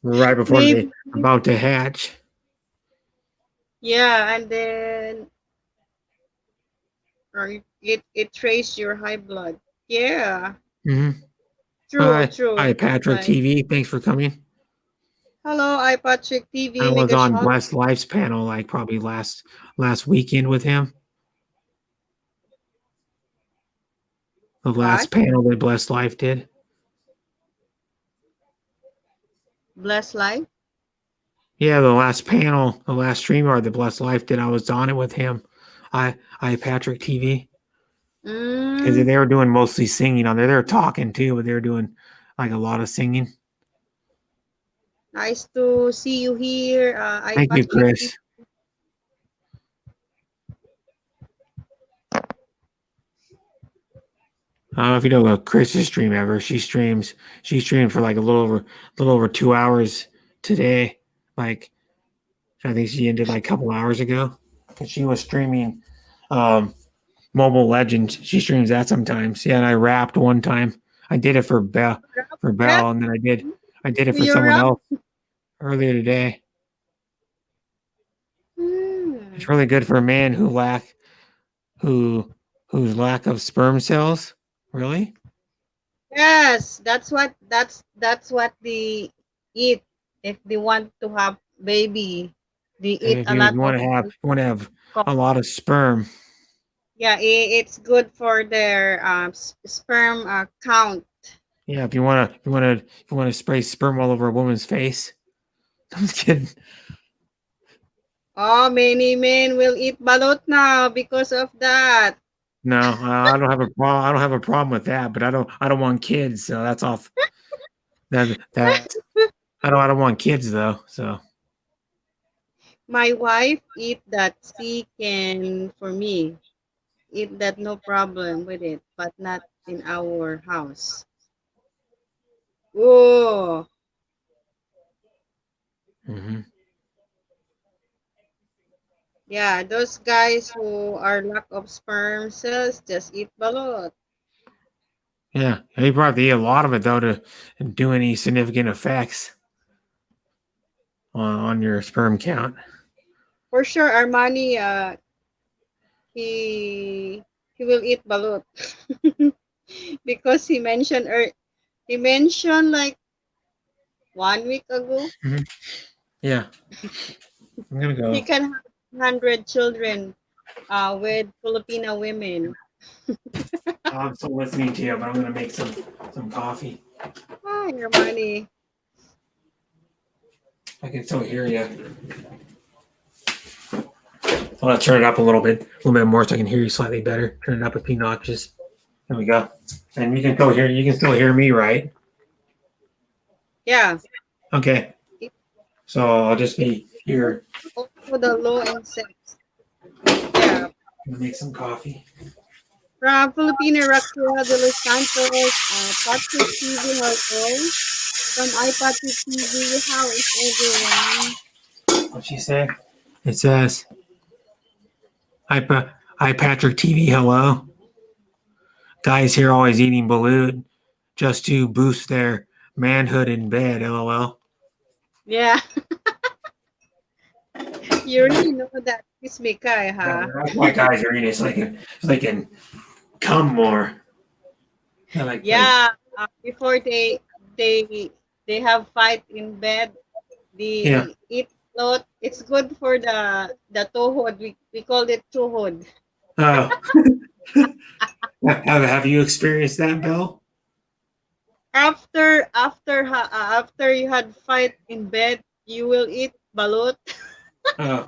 right before they Maybe about to hatch. yeah, and then it trace your high blood. Yeah, Hmm. true, Hi, true. That's Patrick right. TV. Thanks for coming. Hello, iPatrick I TV, was mega on shot. Blessed Life's panel like probably last weekend with him. The What? last panel that Blessed Life did. Bless life. Yeah, the last panel, the last streamer that Blessed Life did. I was on it with him. I Patrick TV because Mm, they were doing mostly singing on there. They were talking too, but they were doing like a lot of singing. nice to see you here. Thank you, iPatrick TV. Chris. I don't know if you know about Chris's stream ever. She streamed for like a little over 2 hours today. Like I think she ended like a couple hours ago. But she was streaming um Mobile Legends. She streams that sometimes. Yeah, and I rapped one time. I did it for Rap Bell, and then I did it to for your someone rap. else earlier today. It's Hmm. really good for a man who whose lack of sperm cells. Really? Yes, that's what they eat if they want to have baby. They And eat a lot if you of want to have you want to have co- a lot of sperm. yeah, it's good for their sperm count. Yeah, if you want to spray sperm all over a woman's face. I'm just kidding. Oh, many men will eat balot now because of that. No, I don't have a problem. I don't have a problem with that, but I don't want kids, so that's off. That I don't want kids though. So My wife eat that chicken for me. eat that, no problem with it, but not in our house. Oh, Hmm. yeah, those guys who are lack of sperm cells just eat balot. Yeah, you probably eat a lot of it though to do any significant effects on your sperm count. For sure, Armani, he he will eat balot because he mentioned like 1 week ago Hmm. Yeah, I'm gonna he go. can have 100 children with Filipino women. I'm still listening to you, but I'm gonna make some coffee. Hi, Armani. I can still hear you. I'm gonna turn it up a little bit more, so I can hear you slightly better. Turn it up a few notches. There we go. And you can still hear. You can still hear me, right? Yeah, Okay. it's So I'll just be here. also the low insects. Yeah, I'm gonna make some coffee. from Filipino Raquel de los Santos, Patrick TV, hello. From iPatrick TV, how is everyone? What she say? It says, "Hi, Patrick TV. Hello, guys here always eating balut just to boost their manhood in bed. LOL." Yeah, you really know that it's Mikay, Yeah, huh? that's why guys are eating it so they can come more. Yeah, Yeah, before they have fight in bed, yeah. they eat a lot. It's good for the tuhod. We call it tuhod. Oh, have you experienced that, Bill? After you had fight in bed, you will eat balut. Oh,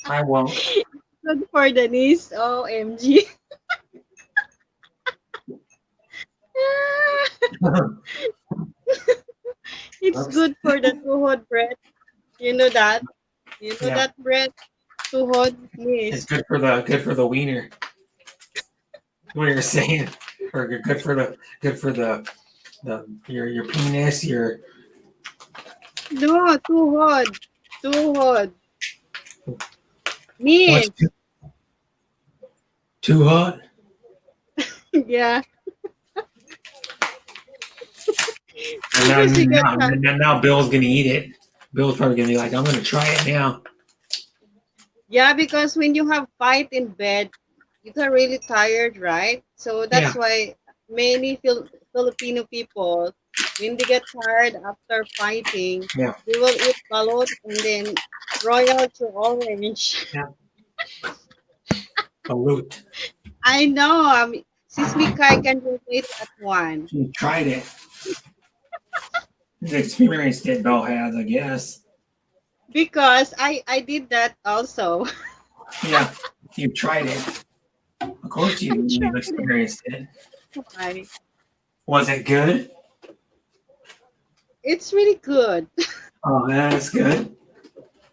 I won't. Good for the knees. OMG. It's Oops. good for the tuhod bread. You know that? You know Yeah, that bread? Tuhod it's knees. good for the wiener. What you're saying, or good for the your penis, your No, tuhod. Tuhod. what's Knees. too hot. Yeah. And Because you get tired. now Bill's gonna eat it. Bill's probably gonna be like, I'm gonna try it now. Yeah, because when you have fight in bed, you are really tired, right? So Yeah, that's why many Filipino people, when they get tired after fighting, yeah, they will eat balot and then royal to orange. yeah. Balut. I know. Sis Mikay can relate that one She tried it. The experience that Bill has, I guess. because I did that also. Yeah, you tried it. Of course I you've tried it. experienced it. Why? Was it good? It's really good. Oh, that's good.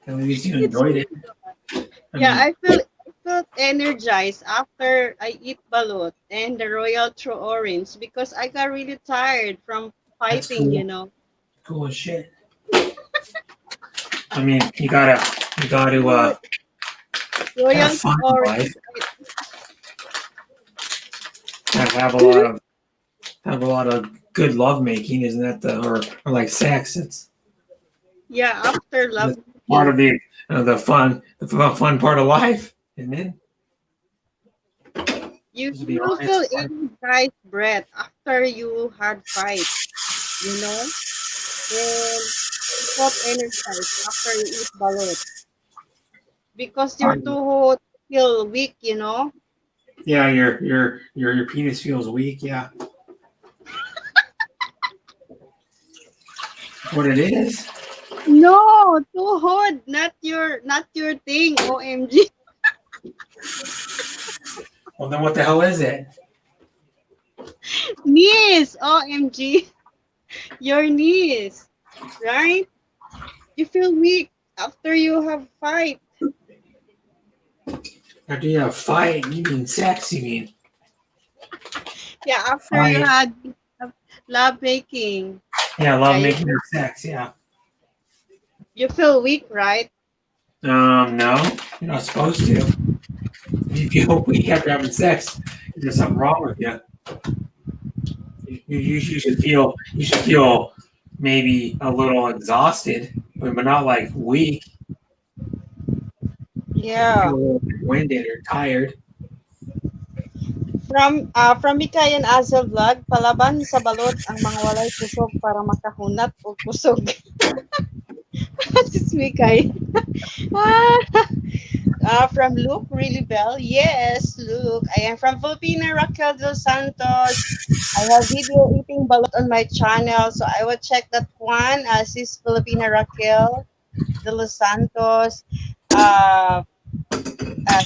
At least you It's enjoyed it. really good. I Yeah, mean, I felt energized after I eat balut and the Royal True Orange because I got really tired from that's fighting, you cool. know. Cool as shit. I mean, you gotta Good. have Royal True fun in Orange. life. Have a lot of good love making, isn't that or like sex? It's Yeah, after that's love part making. of the fun part of life, isn't it? To be You will honest, feel energized breath after you had fight, you know? And you felt energized after you eat balut because your um, tuhod feel weak, you know? yeah, your penis feels weak. Yeah, what it is. No, tuhod, not your thing, OMG. Well, then what the hell is it? Knees, OMG. Your knees, right? You feel weak after you have fight. After you have fight, you mean sex, you mean Yeah, after you fight. had love making. Yeah, Yeah, love you making feel, or sex, yeah. you feel weak, right? No, you're not supposed to. If you feel weak after having sex, there's something wrong with you. You should feel maybe a little exhausted, but not like weak. You should feel Yeah. a little bit winded or tired. From Mikayan Asa Vlog, palaban sa balot ang mga walay kusog para makahunat o kusog. This is Mikay. Ah, from Luke, really Bell. Yes, Luke. I am from Filipina, Raquel dos Santos. I have video eating balot on my channel, so I will check that one. This is Filipina Raquel de los Santos. Uh,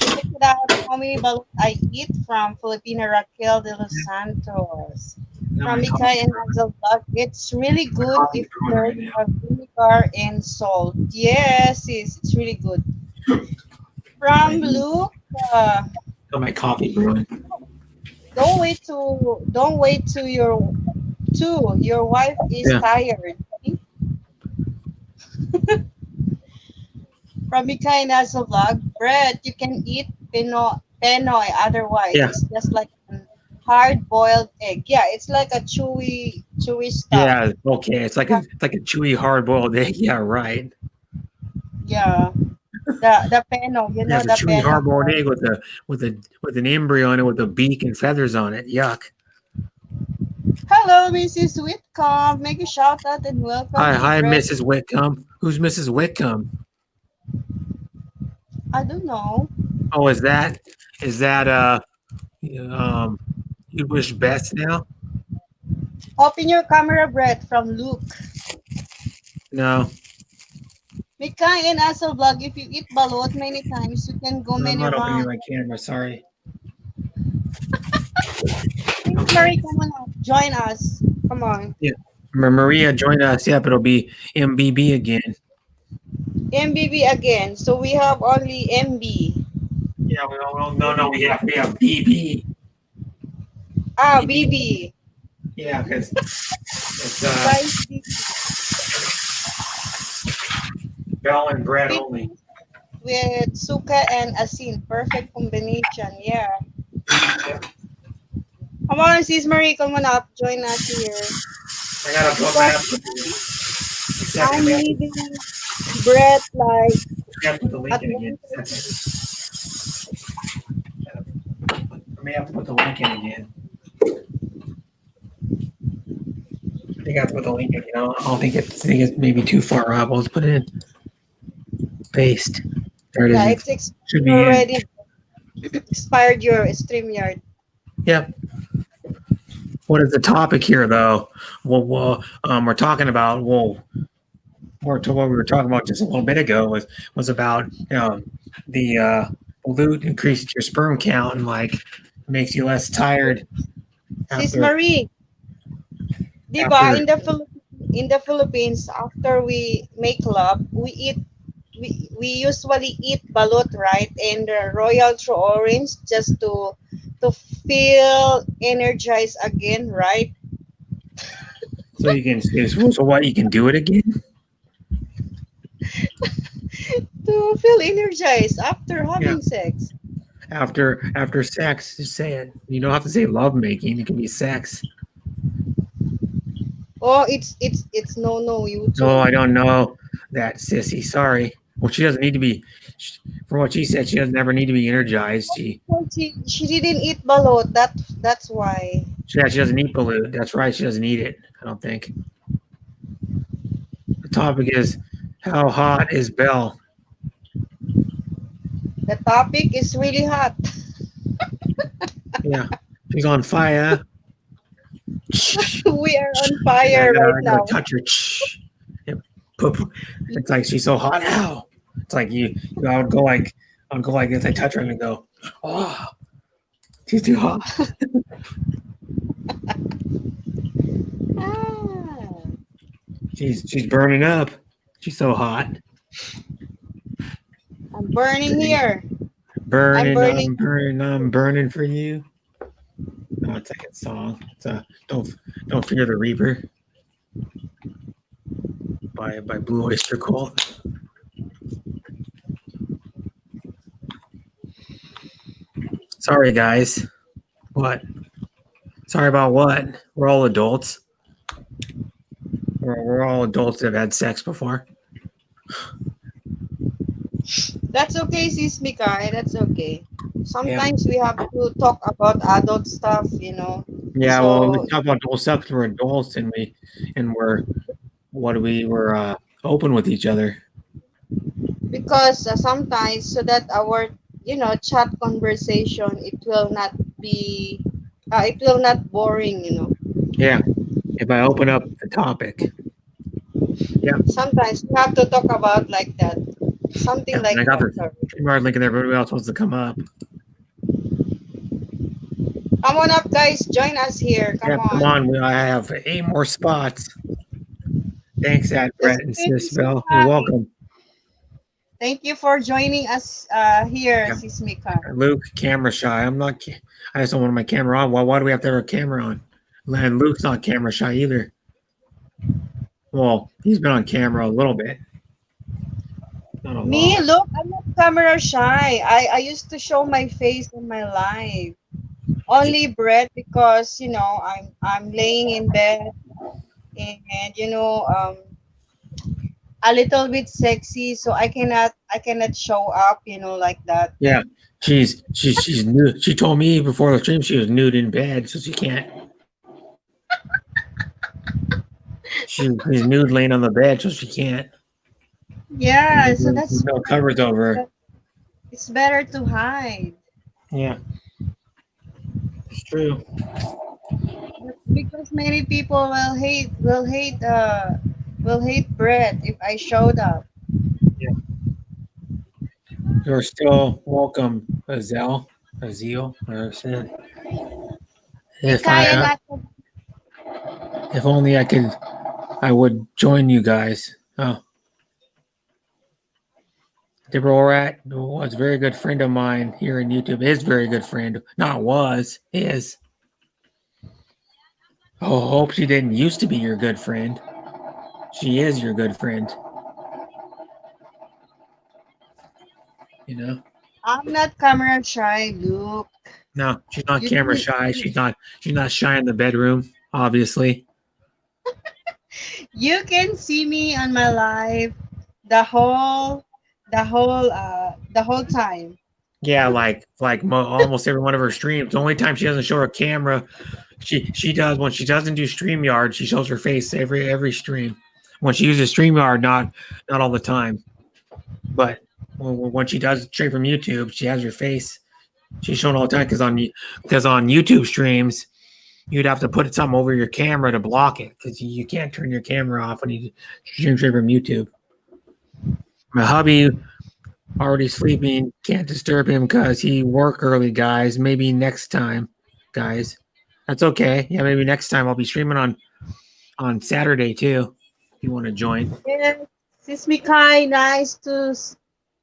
check it out. How many balot I eat from Filipina Raquel de los Santos. Now From my Mikay coffee's and brewing. Hazel Vlog. It's really My good coffee's if brewing there's right now. a vinegar and salt. Yes, it's really good. From Luke, uh, Got my coffee brewing. don't wait to your wife is Yeah. tired. From Mikay and Hazel Vlog, bread you can eat penoy otherwise. Yeah. It's just like a hard boiled egg. Yeah, it's like a chewy stuff. Yeah. Okay. It's like a chewy, hard boiled egg. Yeah. Right. Yeah. The peno, you Yeah. know It's a the chewy, peno, hard boiled right? egg with an embryo on it with a beak and feathers on it. Yuck. Hello, Mrs. Whitcomb. Make a shout out and welcome to Hi, Bread. Mrs. Whitcomb. Who's Mrs. Whitcomb? I don't know. Oh, is that um you wish best now? Open your camera, Brett, from Luke. No, Mikay and Asel Vlog, if you eat balot many times, you can go I'm many not opening rounds. my camera. Sorry. Please, Okay. Mary, come on up. Join us. Come on. Yeah. Maria, join us. Yep, it'll be MBB again. MBB again. So we have only MB. Yeah, no, we have BB. BB. BB. Yeah, because it's Guys, BB. bell and bread Fit only. with suka and asin. Perfect combination. Yeah. Come on, sis Marie, come on up. Join us here. I gotta put my Because second. I'm We leaving Brett like have to put the link at in again. 1:30. I may have to put the link in again. I think I have to put the link in. I don't think it's maybe too far up. Let's put it in. Paste. There it is. Yeah, It should be in. already expired your StreamYard. Yep. What is the topic here, though? Well, we're talking about more to what we were talking about just a little bit ago was about the loot increases your sperm count and like makes you less tired Sis after Marie, di ba, after in the Philippines, after we make love, we usually eat balot, right? And royal true orange just to feel energized again, right? so you can so what you can do it again. To feel energized after having sex. After sex, just say it. You don't have to say love making. It can be sex. Oh, it's no you too. No, I don't know that, sissy. Sorry. Well, she doesn't need to be. From what she said, she doesn't ever need to be energized. She didn't eat balot. That's why. She doesn't eat balut. That's right. She doesn't eat it. I don't think. The topic is how hot is Belle? The topic is really hot. Yeah, she's on fire. We are on fire I right gotta now. touch her. Yep. It's like she's so hot now. It's like I would go like this. I touch her and I go, oh, she's too hot. Ah, She's burning up. She's so hot. I'm burning here. I'm Burning, burning. I'm burning, I'm burning for you. No, it's like a song. It's don't fear the Reaper by Blue Oyster Cult. Sorry guys. What? Sorry about what? We're all adults. We're all adults that have had sex before. That's okay, sis Mikay. That's okay. Yeah. Sometimes we have to talk about adult stuff, you know. Yeah, well, we So talk about adult stuff 'cause we're adults and we're what we were open with each other. because sometimes so that our chat conversation it will not boring, you know. Yeah. If I open up the topic. Yeah. Sometimes we have to talk about like that, Yeah. something And like I got that. the Sorry. StreamYard link in there. Everybody else wants to come up. Come on up, guys. Join us here. Yeah, Come come on. on. I have 8 more spots. Thanks, at That's Brett and okay, Sis Sis Bell. You're Mikay. welcome. Thank you for joining us here, Yeah. Sis Mikay. Luke, camera shy. I'm not. I just don't want my camera on. Why do we have to have our camera on? And Luke's not camera shy either. Well, he's been on camera a little bit, not a Me, lot. look, I'm not camera shy. I used to show my face in my life. Only Brett because I'm laying in bed and a little bit sexy, so I cannot show up, like that. Yeah, she's nude. She told me before the stream she was nude in bed, so she can't. She's nude laying on the bed, so she can't. Yeah, so There's that's no why covers over her. it's better to hide. Yeah, it's true. Because many people will hate Brett if I showed up. Yeah, you're still welcome, Azeel. Or said. If I, Mikay and if only I would join you guys. Oh, Deborah Orat was a very good friend of mine here in YouTube. Is very good friend. Not was, is. Oh, hope she didn't used to be your good friend. She is your good friend. You know? I'm not camera shy, Luke. No, she's not You camera can shy. She's not shy in the bedroom, obviously. you can see me on my live the whole time. Yeah, almost every one of her streams. The only time she doesn't show her camera, she does when she doesn't do StreamYard, she shows her face every stream. When she uses StreamYard, not all the time. But when she does straight from YouTube, she has her face. She's shown all the time because on YouTube streams, you'd have to put something over your camera to block it because you can't turn your camera off when you stream straight from YouTube. My hubby already sleeping. Can't disturb him because he work early, guys. Maybe next time, guys. That's okay. Yeah, maybe next time I'll be streaming on Saturday too. If you want to join. Yes, Sis Mikay,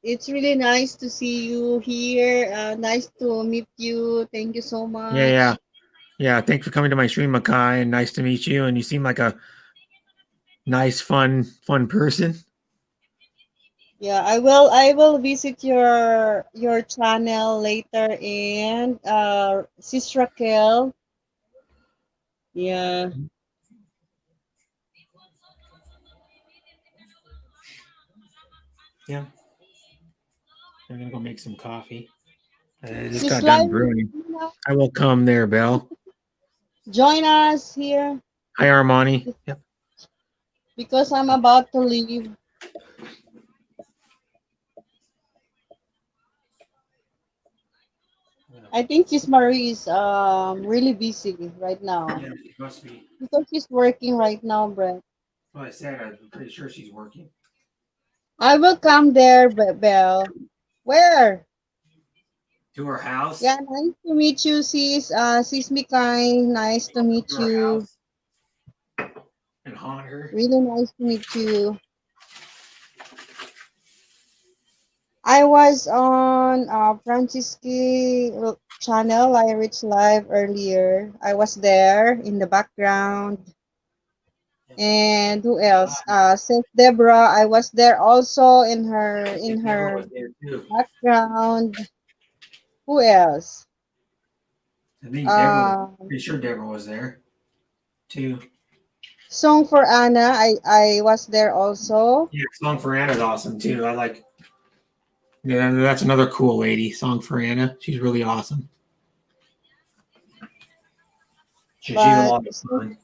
it's really nice to see you here. Nice to meet you. Thank you so Yeah, yeah, much. yeah. Thanks for coming to my stream, Makai, and nice to meet you. And you seem like a nice, fun person. Yeah, I will visit your channel later, and Sis Raquel. Yeah. Yeah, I'm gonna go make some coffee. I just Sis got done Live, brewing. I will come there, Belle. join us here Hi, Armani. Yep. because I'm about to leave. I think Sis Marie is really busy right now Yeah, she must be. because she's working right now, Brett. Well, I said I'm pretty sure she's working. I will come there, Belle. Where? To her house. Yeah, nice to meet you, Sis Mikay. Nice to meet To her you. house and haunt her. Really nice to meet you. I was on Franciski channel. I reached live earlier. I was there in the background. And who else? Sis Deborah. I was there also in Deborah her was there too. background. Who else? I think Deborah. Um, Pretty sure Deborah was there too. Song for Anna. I was there also. Yeah, Song for Anna's awesome too. I like. Yeah, that's another cool lady. Song for Anna. She's really awesome. She's a But lot of fun.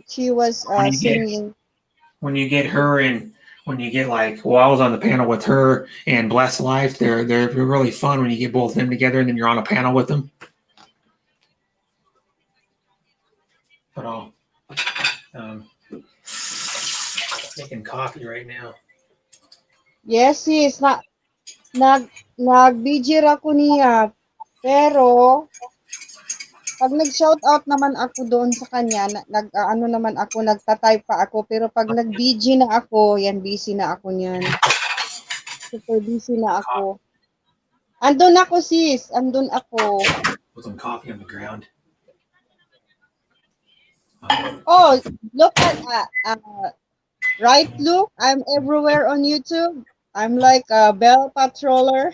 she was When you get singing. when you get her and when you get like, well, I was on the panel with her and Blessed Life. They're really fun when you get both of them together and then you're on a panel with them. But um, making coffee right now. Yes, sis. Nag-BG ako niya. Pero pag nag-shoutout naman ako doon sa kanya, ano naman ako, nagta-type pa ako. Pero pag nag-BG na ako, yan, busy na ako niyan. Super busy na ako. Coffee Andun ako, sis. Andun ako. with some coffee on the ground. Oh, look at, right, look. I'm everywhere on YouTube. I'm like a bell patroller.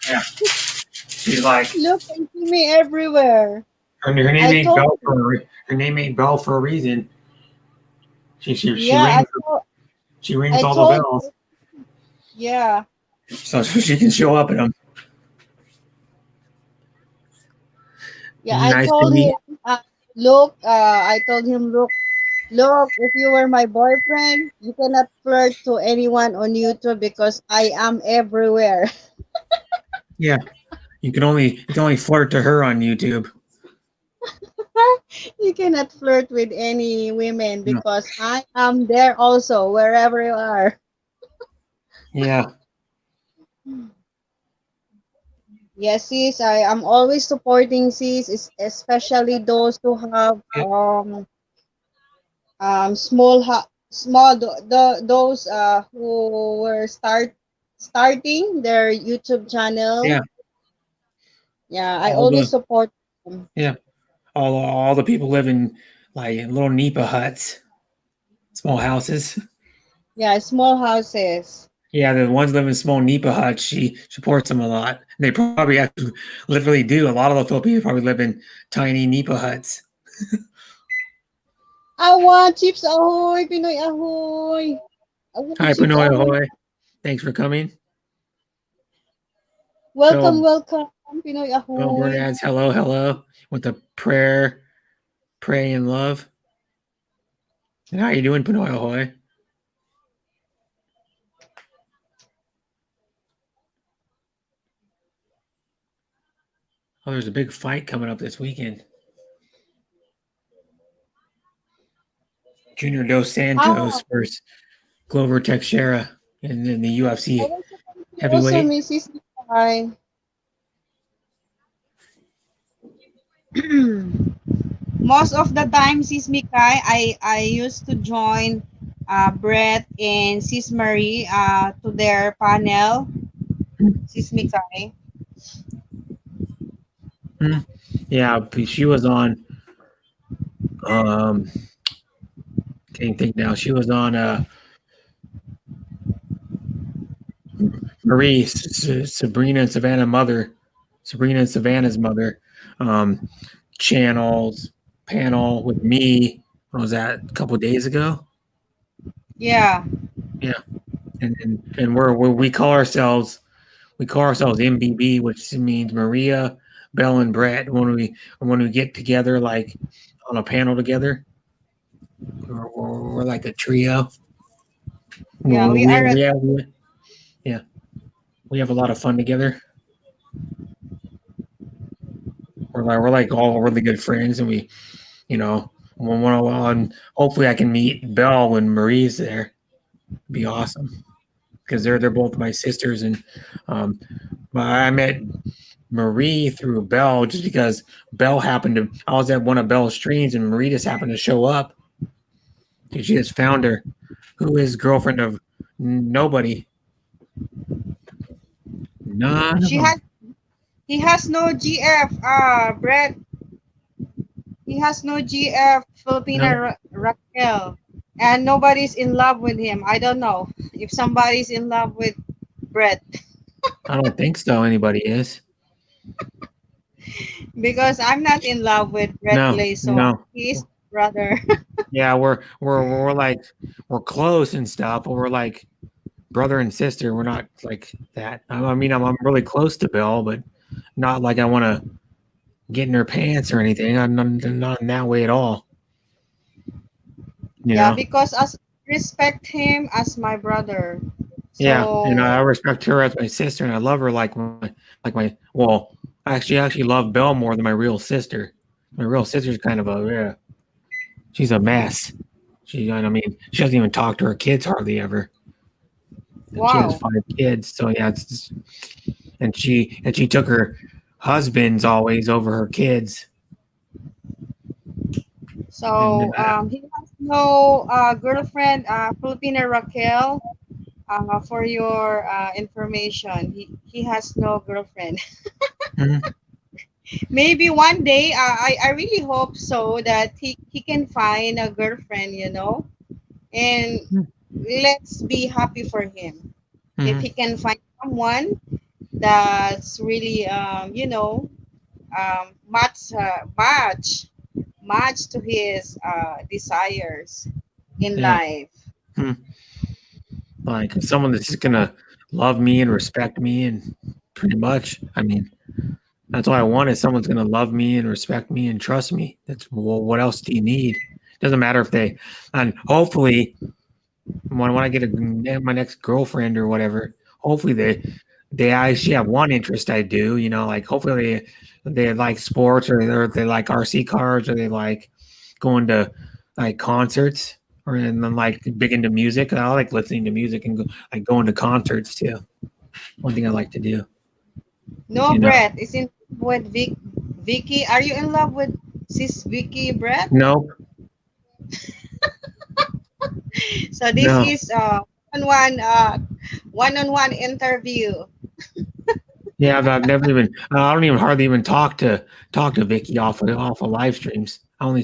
Yeah, she's like Look, and see me everywhere. her name I ain't told Bell for her name ain't Bell for a reason. She Yeah, rings she rings I all the told bells yeah. so she can show up at them. Yeah, I Nice to told meet. him, look, I told him, look, if you were my boyfriend, you cannot flirt to anyone on YouTube because I am everywhere. Yeah, you can only flirt to her on YouTube. You cannot flirt with any women No. because I am there also, wherever you are. Yeah, Yes, sis, I am always supporting sis, especially those who have those who were starting their YouTube channel. yeah, Yeah, I all always the support them. yeah, all the people live in like little Nipa huts, small houses. Yeah, small houses. Yeah, the ones live in small Nipa huts. She supports them a lot. They probably actually literally do. A lot of the Filipinos probably live in tiny Nipa huts. Awan, Chips Ahoy, Pinoy Ahoy. Awan, Hi, Chips Pinoy Ahoy. Ahoy. Thanks for coming. Welcome, Bill, welcome, Pinoy Bill Ahoy. Burnaz, hello, hello, with the prayer, pray and love. And how you doing, Pinoy Ahoy? Oh, there's a big fight coming up this weekend. Junior Dos Ah, Santos versus Glover Teixeira in the I UFC was supposed to also heavyweight. Mrs. Hi. Most of the time, Sis Mikay, I used to join Brett and Sis Marie to their panel. Sis Mikay. Yeah, she was on. Can't think now. She was on Marie, Sabrina and Sabrina and Savannah's mother, um, channels panel with me. What was that? A couple of days ago. Yeah. Yeah, and we call ourselves MBB, which means Maria, Bell, and Brett. When we get together like on a panel together, we're like a trio. Yeah, we are a Yeah, we have a lot of fun together. We're like all really good friends, and we, one on one. Hopefully, I can meet Belle when Marie's there. It'd be awesome because they're both my sisters, and I met Marie through Belle just because Belle happened to. I was at one of Belle's streams, and Marie just happened to show up. She just found her, who is girlfriend of nobody. None of She them. has he has no GF, Brett. He has no GF, No, Filipina Raquel. And nobody's in love with him. I don't know if somebody's in love with Brett I don't think so. Anybody is. because I'm not in love with Brett No, Gleason. no. He's brother. Yeah, we're like we're close and stuff, but we're like brother and sister. We're not like that. I mean, I'm really close to Bill, but not like I want to get in her pants or anything. I'm not in that way at all. You Yeah, know. because as respect him as my brother. Yeah, and I So respect her as my sister, and I love her like my. Well, I actually love Belle more than my real sister. My real sister's kind of a yeah, she's a mess. I mean, she doesn't even talk to her kids hardly ever, and she has wow. 5 kids. So yeah, and she took her husbands always over her kids, and So he has no girlfriend, Filipina Raquel. For your information, he has no girlfriend. mhm, Maybe one day, I really hope so that he can find a girlfriend, and let's be happy for him. If he mhm, can find someone that's really, match to his desires in yeah, life. mhm. Like someone that's just gonna love me and respect me, and pretty much, I mean, that's all I want is someone's gonna love me and respect me and trust me. That's well, what else do you need? Doesn't matter if they, and hopefully when I get my next girlfriend or whatever, hopefully they actually have one interest I do. Like hopefully they like sports or they like RC cars or they like going to like concerts or and then like big into music. I like listening to music and like going to concerts too. One thing I like to do. No, You know. Brett is in love with Vicky. Are you in love with sis Vicky, Brett? Nope. So this No. is one-on-one one-on-one interview. Yeah, I've never even. I don't even hardly even talk to Vicky off of live streams. I've only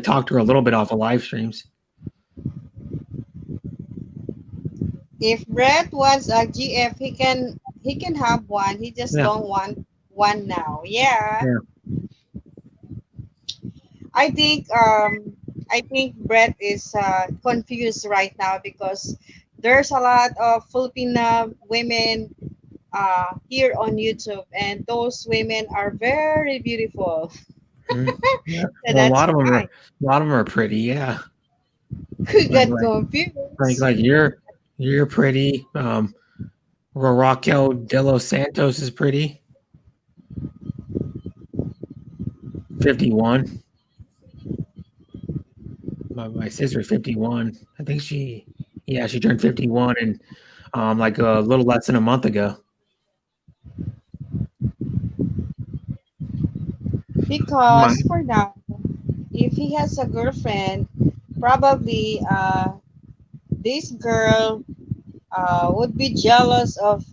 talked to her a little bit off of live streams. If Brett wants a GF, he can have one. He just Yeah, don't want one now. Yeah, yeah. I think Brett is confused right now because there's a lot of Filipina women here on YouTube, and those women are very beautiful. Mhm. Yeah. So Well, that's why a lot of them are pretty. Yeah, we like got like confused. like you're pretty. Raquel de los Santos is pretty. 51. My sister's 51. I think yeah, she turned 51 and like a little less than a month ago. My Because for now, if he has a girlfriend, probably this girl would be jealous of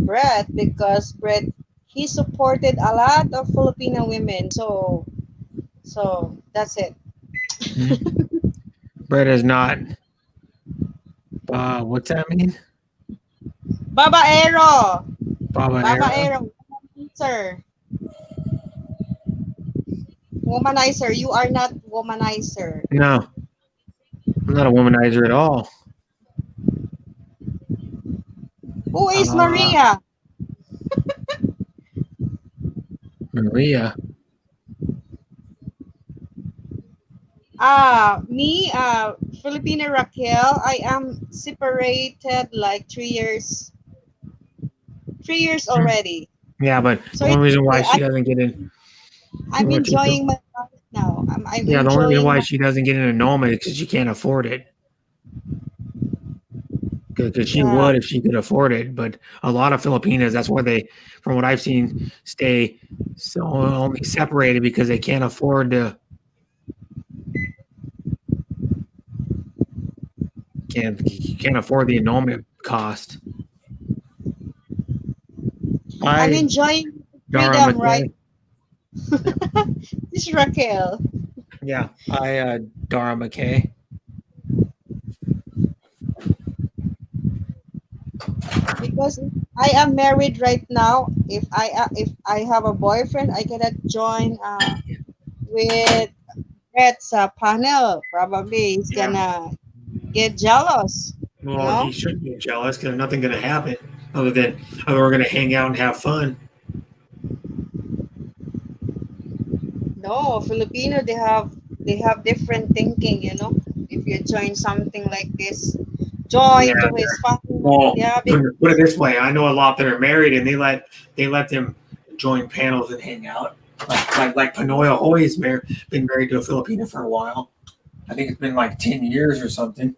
Brett because Brett he supported a lot of Filipino women. So that's it. mhm. Brett is not. What's that mean? Babaero, Baba Era? Babaero, womanizer, womanizer. You are not womanizer. No, I'm not a womanizer at all. Who is Uh, Maria? Maria. Me, Filipina Raquel. I am separated like 3 years. 3 years Hmm. already. Yeah, but So the only it's reason why okay. she doesn't get in, I'm what you do? enjoying my life now. I'm Yeah, the only reason enjoying why my. she doesn't get an annulment is because she can't afford it. Because she Yeah. would if she could afford it, but a lot of Filipinas, that's why they, from what I've seen, stay so only separated because they can't afford can't afford the annulment cost. I'm Hi, enjoying Dara freedom right. McKay. This is Raquel. Yeah, Dara McKay. Because I am married right now. If I have a boyfriend, I cannot join with Brett's panel. Probably he's Yeah. gonna get jealous. You Well, he know? shouldn't be jealous because nothing going to happen other than we're going to hang out and have fun. No, Filipino they have different thinking. You know, if you join something like this, Yeah. join to his family. Well, Yeah, put it because this way: I know a lot that are married, and they let them join panels and hang out. Like Panoya Hoy's been married to a Filipino for a while. I think it's been like 10 years or something.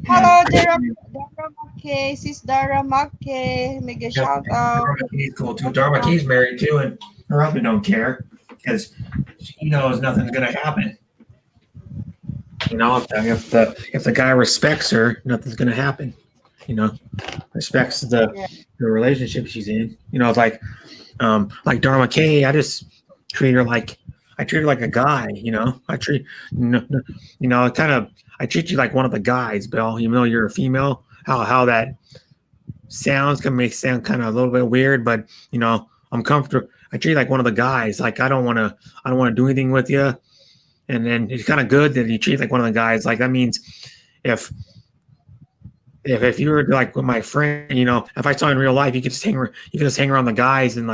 And hello, Dara Mackey, sis Dara Mackey, mega yep, shout out. Dharma Key's cool too. Dharma Key's married too, and her husband don't care because she knows nothing's gonna happen. You know, if the guy respects her, nothing's gonna happen. You know, respects Yeah. the relationship she's in. You know, it's like Dharma K. Treat her like I treat her like a guy. You know, kind of I treat you like one of the guys, Bill. Even though you're a female, how that sounds can make sound kind of a little bit weird, but I'm comfortable. I treat you like one of the guys. Like I don't want to do anything with you. And then it's kind of good that you treat like one of the guys. Like that means if if you were like with my friend, if I saw in real life, you could just hang around the guys and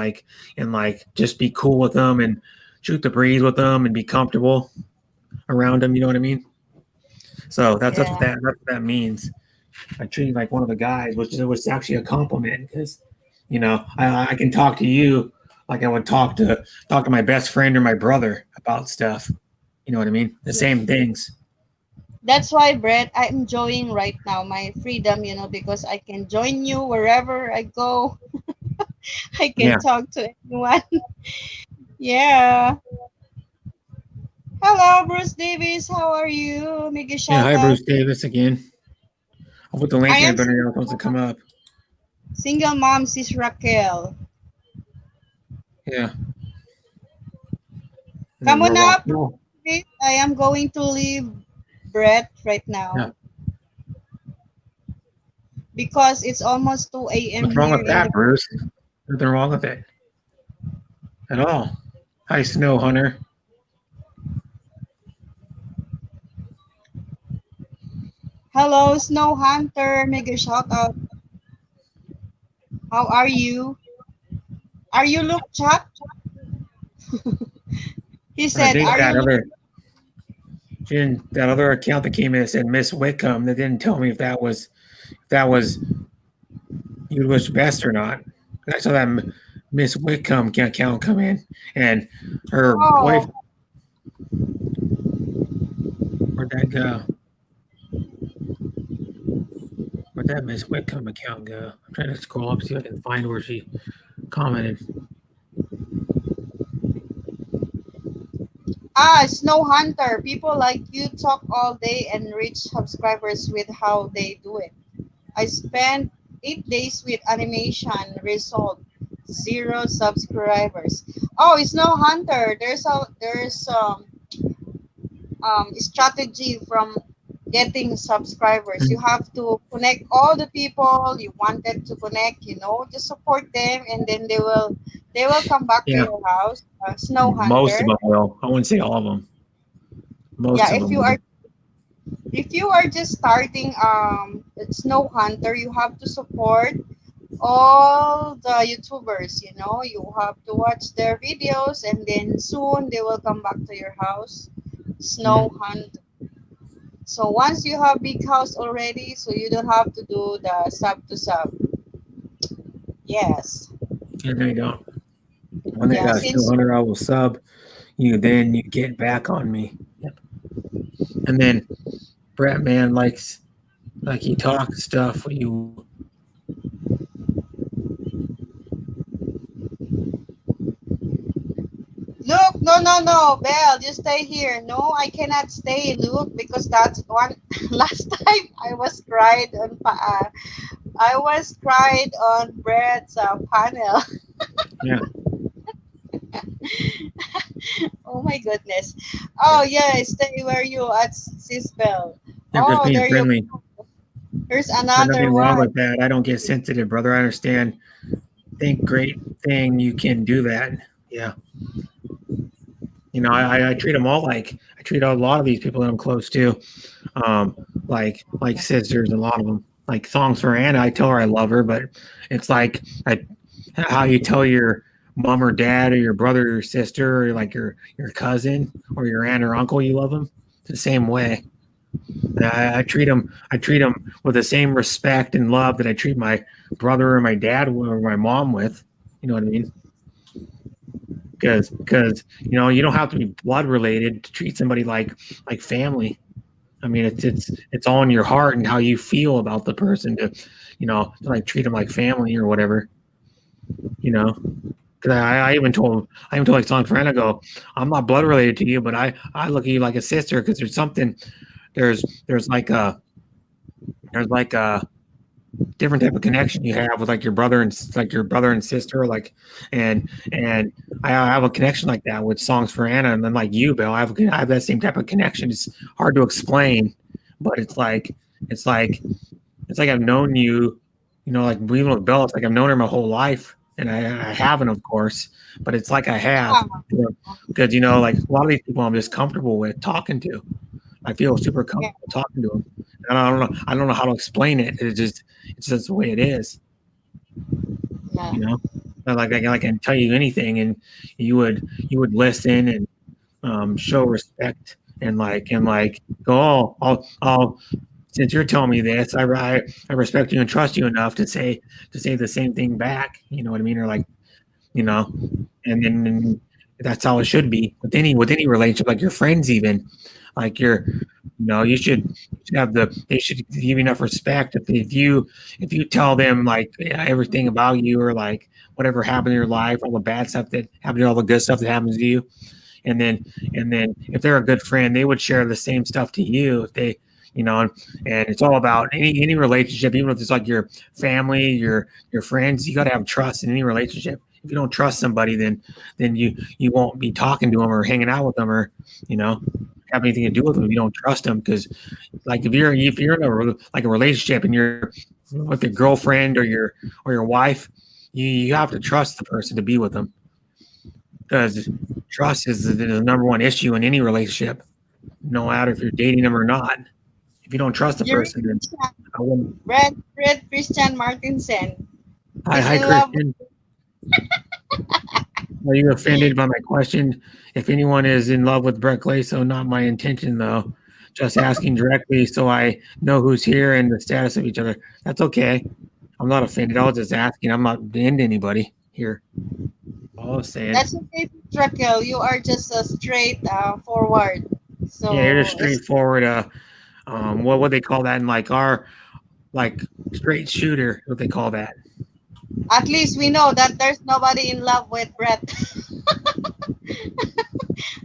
just be cool with them and shoot the breeze with them and be comfortable around them. You know what I mean? So Yeah. that's what that means. I treat you like one of the guys, which was actually a compliment because I can talk to you like I would talk to my best friend or my brother about stuff. You know what I mean? The Yeah. same things. That's why, Brett, I'm enjoying right now my freedom, because I can join you wherever I go. I can Yeah. talk to anyone. Yeah. Hello, Bruce Davis. How are you? Make a Yeah. shout Hi, out. Bruce Davis again. I'll put the I link if am anybody else wants to come up. single mom, sis Raquel. Yeah. And then Come on we're up, walking. Oh, Bruce. I am going to leave Brett right yeah. now because it's almost 2 a.m. What's wrong here with in the. that, Bruce? Nothing wrong with it at all. Hi, Snow Hunter. Hello, Snow Hunter. Mega shout out. How are you? Are you look chat? He And I said, think "Are you look?" that other account that came in that said Miss Wickham. That didn't tell me if that was you wish best or not. I saw that Miss Wickham account come in, and her Oh, boyfriend. Where'd that go? Where'd that Miss Wickham account go? I'm trying to scroll up see if I can find where she commented. Snow Hunter. People like you talk all day and reach subscribers with how they do it. I spent 8 days with animation. Result zero subscribers. Oh, Snow Hunter. There's strategy from getting subscribers. You have to connect all the people you wanted to connect. Just support them, and then they will come back to Yeah, your house. Snow most of Hunter. them will. I wouldn't say all of them. Most Yeah, of if them you will. are if you are just starting Snow Hunter, you have to support all the YouTubers. You have to watch their videos, and then soon they will come back to your house. Snow Mhm. Hunt. So once you have big house already, so you don't have to do the sub to sub. Yes. And they don't. When they Yeah, got still since 100, I will sub you. Then you get back on me. Yep. And then Brett man likes like he talks stuff. You look, No, no, no, Belle, you stay here. No, I cannot stay, Luke, because that's one. Last time I was cried on Brett's panel. Yeah, Oh my goodness. Oh yeah, stay where you at, Sis Belle. they're just Oh, being there you friendly. go. Here's There's another nothing wrong one. with that. I don't get sensitive, brother. I understand. Think great thing you can do that. Yeah. I treat them all like I treat a lot of these people that I'm close to, like sisters. A lot of them, like songs for Anna. I tell her I love her, but it's like how you tell your mom or dad or your brother or your sister or like your cousin or your aunt or uncle you love them. It's the same way. I treat them. I treat them with the same respect and love that I treat my brother or my dad or my mom with. You know what I mean? Because you don't have to be blood related to treat somebody like family. I mean, it's all in your heart and how you feel about the person to like treat them like family or whatever. You know, because I even told like Song Friend, I go, I'm not blood related to you, but I look at you like a sister because there's there's like a different type of connection you have with like your brother and sister, like and I have a connection like that with Songs for Anna, and then like you, Bill, I have that same type of connection. It's hard to explain, but it's like it's like I've known you, like even with Bill, it's like I've known her my whole life, and I haven't, of course, but it's like I have, Yeah, because like a lot of these people I'm just comfortable with talking to. I feel super yeah, comfortable talking to them. And I don't know how to explain it. It's just the way it is, yeah. you know. I can tell you anything, and you would listen and show respect and go. Oh, I'll since you're telling me this, I respect you and trust you enough to say the same thing back. You know what I mean? Or like you know, and that's how it should be with any relationship, like your friends even, like you should have they should give you enough respect if you tell them like everything about you or like whatever happened in your life, all the bad stuff that happened, all the good stuff that happens to you, and then if they're a good friend, they would share the same stuff to you if they and it's all about any relationship, even if it's like your family, your friends. You got to have trust in any relationship. If you don't trust somebody, then you won't be talking to them or hanging out with them or you know have anything to do with them if you don't trust them. Because like if you're in a relationship and you're with your girlfriend or your wife, you have to trust the person to be with them, because trust is the number one issue in any relationship, no matter if you're dating them or not. If you don't trust the You read person, then Christian, I wouldn't. read Christian Martinsen. He's Hi, in love. Christian. Are you offended by my question? If anyone is in love with Brett Clay, so not my intention though. Just asking directly so I know who's here and the status of each other. That's okay. I'm not offended. I was just asking. I'm not into anybody here. All I was saying. That's okay, Raquel. You are just a straight forward. Yeah, you're just So it's straightforward. What would they call that in like our like straight shooter? What they call that? at least we know that there's nobody in love with Brett.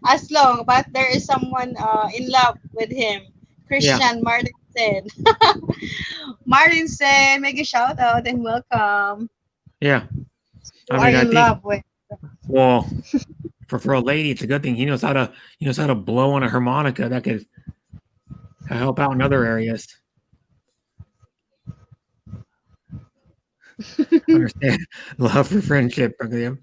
As long, but there is someone in love with him. Yeah, Christian Martinsen. Martinsen, make a shout out and welcome. yeah. I You are mean, I in think love with. well, for a lady, it's a good thing. He knows how to blow on a harmonica. That could help out in other areas. Understand love for friendship. You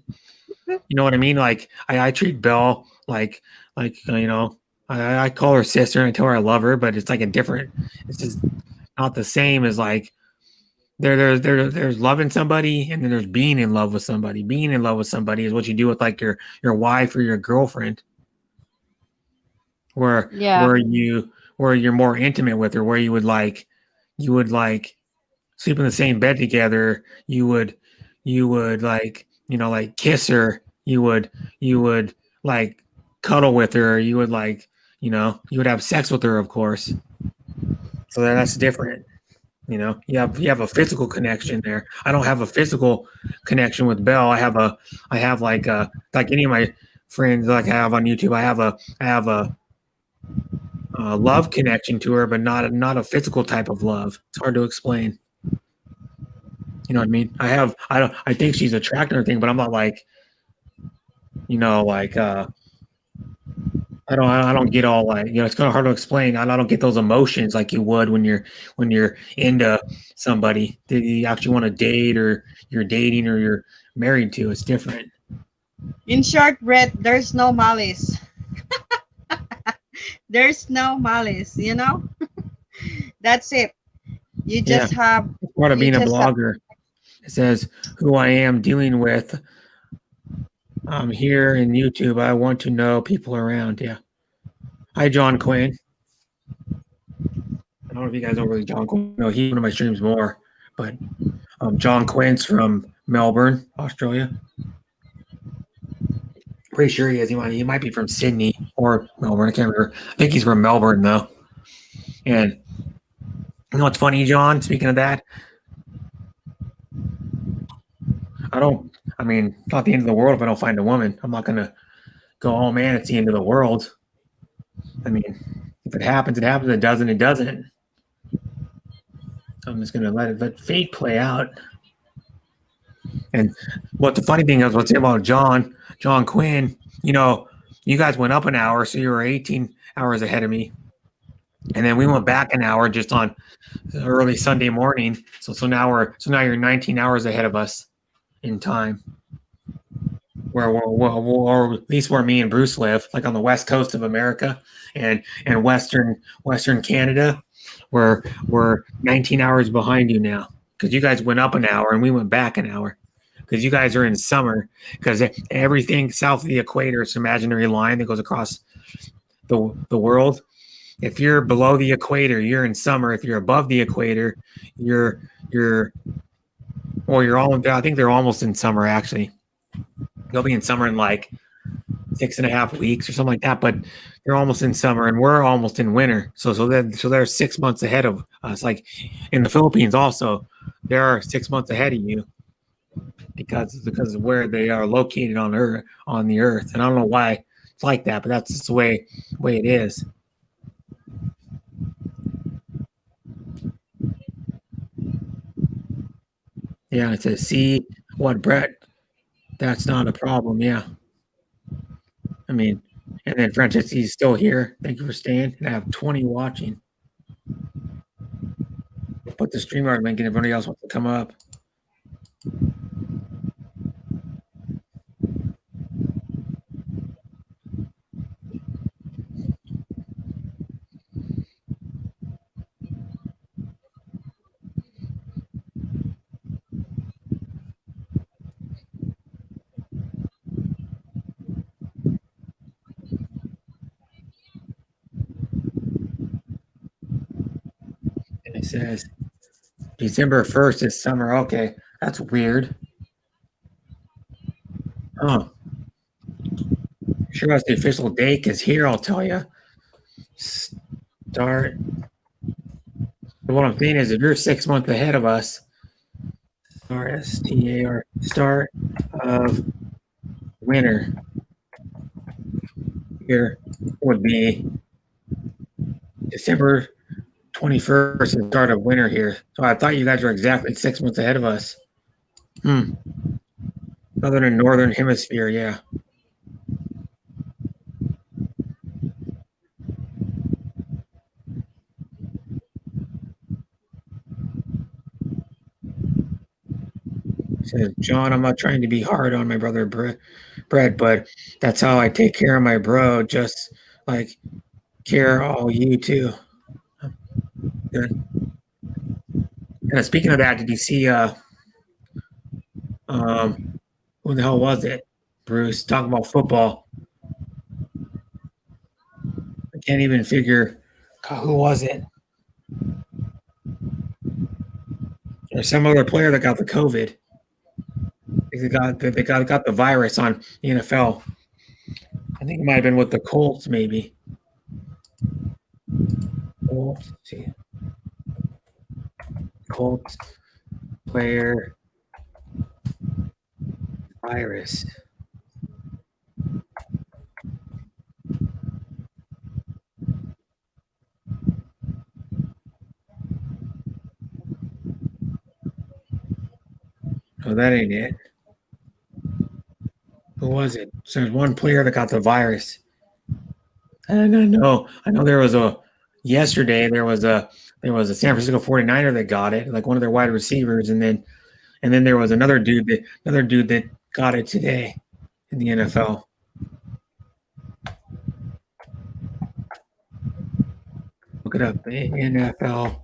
know what I mean? Like I treat Belle like I call her sister and I tell her I love her, but it's like a different. It's just not the same as like there's loving somebody and then there's being in love with somebody. Being in love with somebody is what you do with like your wife or your girlfriend, where Yeah. where you where you're more intimate with her, where you would like sleep in the same bed together. You would like kiss her. You would like cuddle with her. You would have sex with her, of course. So that's different. You have a physical connection there. I don't have a physical connection with Belle. I have like any of friends like I have on YouTube. I have a love connection to her, but not a physical type of love. It's hard to explain. You know what I mean? I think she's attractive or thing, but I'm not like, like I don't get all like, it's kind of hard to explain. I don't get those emotions like you would when you're into somebody that you actually want to date or you're dating or you're married to. It's different. In short, Brett, there's no malice. There's no malice, you know? That's it. You Yeah, just have it's part of you being a just have blogger. It says who I am dealing with. I'm here in YouTube. I want to know people around. Yeah. Hi, John Quinn. I don't know if you guys know really John Quinn. No, he's one of my streams more, but John Quinn's from Melbourne, Australia. Pretty sure he is. He might be from Sydney or Melbourne. I can't remember. I think he's from Melbourne though. And you know what's funny, John? Speaking of that, I don't. I mean, it's not the end of the world if I don't find a woman. I'm not gonna go, oh man, it's the end of the world. I mean, if it happens, it happens. If it doesn't, it doesn't. I'm just gonna let fate play out. And what the funny thing is, what's about John Quinn, you guys went up an hour, so you were 18 hours ahead of me. And then we went back an hour just on early Sunday morning. So now you're 19 hours ahead of us in time. Or at least where me and Bruce live, like on the west coast of America and western Canada, we're 19 hours behind you now because you guys went up an hour and we went back an hour because you guys are in summer because everything south of the equator is an imaginary line that goes across the world. If you're below the equator, you're in summer. If you're above the equator, you're all. I think they're almost in summer actually. They'll be in summer in like 6.5 weeks or something like that, but they're almost in summer and we're almost in winter. So they're 6 months ahead of us. Like in the Philippines also, they're 6 months ahead of you because of where they are located on the earth. And I don't know why it's like that, but that's just the way it is. Yeah, it says, see what, Brett? That's not a problem. Yeah. I mean, and then Francis, he's still here. Thank you for staying. And I have 20 watching. Put the StreamYard link in if anybody else wants to come up. And it says December 1st is summer. Okay, that's weird. Oh, sure that's the official date because here I'll tell you. Start. What I'm saying is, if you're 6 months ahead of us, STAR, start of winter here would be December 21st is the start of winter here. So I thought you guys were exactly 6 months ahead of us. Southern and northern hemisphere, yeah. Says John, I'm not trying to be hard on my brother Brett, but that's how I take care of my bro. Just like care all you too. Good. Speaking of that, did you see who the hell was it? Bruce talking about football. I can't even figure who was it. There's some other player that got the COVID. They got the virus on the NFL. I think it might have been with the Colts, maybe. Colts, see. Colts player virus. Oh, that ain't it. Who was it? So there's one player that got the virus. And I know there was a yesterday there was a San Francisco 49er that got it, like one of their wide receivers, and then there was another dude that got it today in the NFL. Look it up. The NFL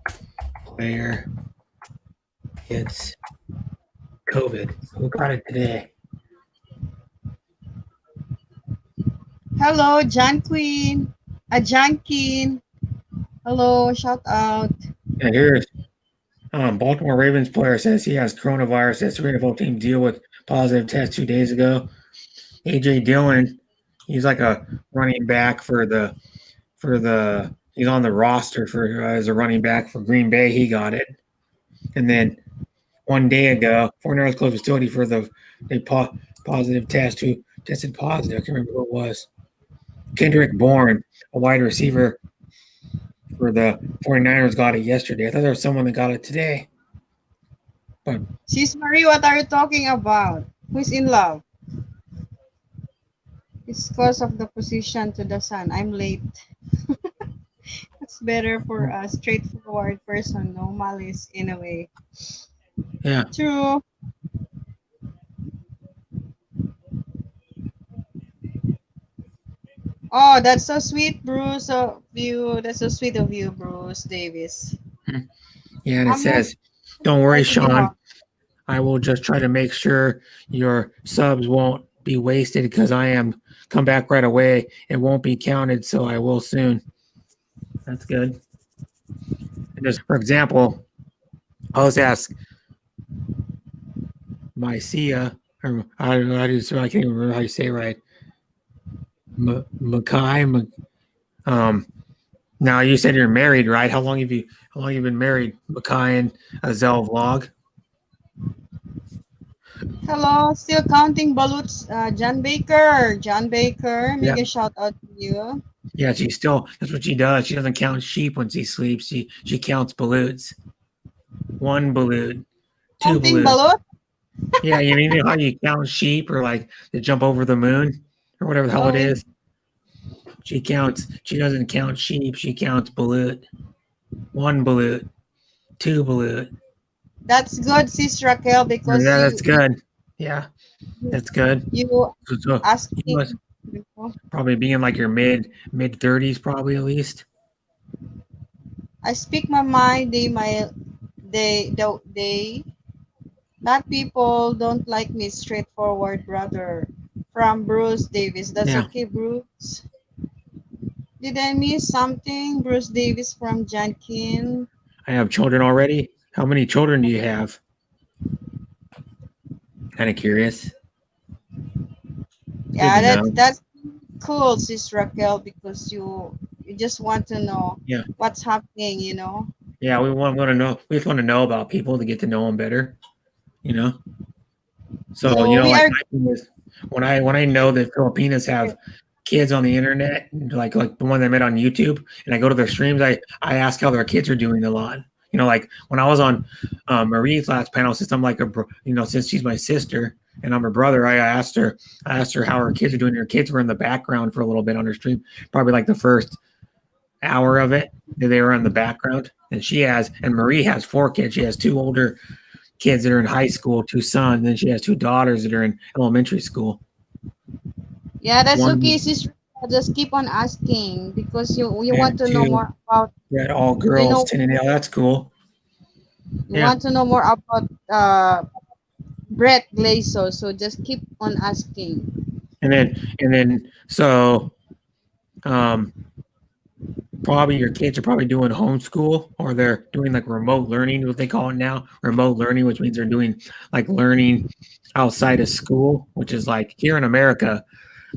player gets COVID. Who got it today? Hello, John Queen. John Keen. Hello, shout out. Yeah, here's Baltimore Ravens player says he has coronavirus as three NFL team deal with positive test 2 days ago. AJ Dillon, he's like a running back for the he's on the roster for as a running back for Green Bay. He got it, and then 1 day ago, 49ers closed facility for the positive test who tested positive. I can't remember who it was. Kendrick Bourne, a wide receiver for the 49ers, got it yesterday. I thought there was someone that got it today. But Sis Marie, what are you talking about? Who's in love? It's because of the position to the sun. I'm late. It's better for a straightforward person, no malice in a way. yeah, True. Oh, that's so sweet, Bruce. Of you. That's so sweet of you, Bruce Davis. yeah, and it I'm not says, "Don't worry, going to be Sean. hot. I will just try to make sure your subs won't be wasted because I am come back right away. It won't be counted, so I will soon." That's good. And just for example, I'll just ask Mycia, or I don't know how to I can't even remember how you say it right. Makai. Now you said you're married, right? How long you been married, Makai and Azel Vlog? Hello, still counting ballots. John Baker. John Baker, Yeah. make a shout out to you. Yeah, she still that's what she does. She doesn't count sheep when she sleeps. She counts balloons. One balloon, two Counting balloons. balloon? Yeah, you know how you count sheep or like they jump over the moon or whatever the hell Oh, it is. She doesn't count sheep, she counts balut. One balut, two balut. that's good, Sis Raquel, because Yeah, that's good. Yeah, that's good. you So you asking. must probably be in like your mid 30s probably at least. I speak my mind. They not people don't like me. Straightforward, brother. From Bruce Davis. That's Yeah. okay, Bruce. Did I miss something? Bruce Davis from Jankin. I have children already. How many children do you have? Kind of curious. It's good Yeah, to know. that's cool, Sis Raquel, because you just want to know Yeah. what's happening, you know. Yeah, want to know. We just want to know about people to get to know them better. You know. So So we like are my thing is when I know that Filipinos have kids on the internet, like the one that I met on YouTube, and I go to their streams, I ask how their kids are doing a lot. You know, like when I was on Marie's last panel, since I'm like since she's my sister and I'm her brother, I asked her how her kids are doing. Her kids were in the background for a little bit on her stream, probably like the first hour of it. They were in the background, and Marie has 4 kids. She has 2 older kids that are in high school, 2 sons, and then she has 2 daughters that are in elementary school. yeah, that's One, okay, Sis Raquel. Just keep on asking because you want and to know 2 more about that all you girls, know 10 and 8. That's cool. you Yeah, want to know more about Brett Glazo, so just keep on asking. and then so um, probably your kids are probably doing homeschool or they're doing like remote learning, what they call it now, remote learning, which means they're doing like learning outside of school, which is like here in America.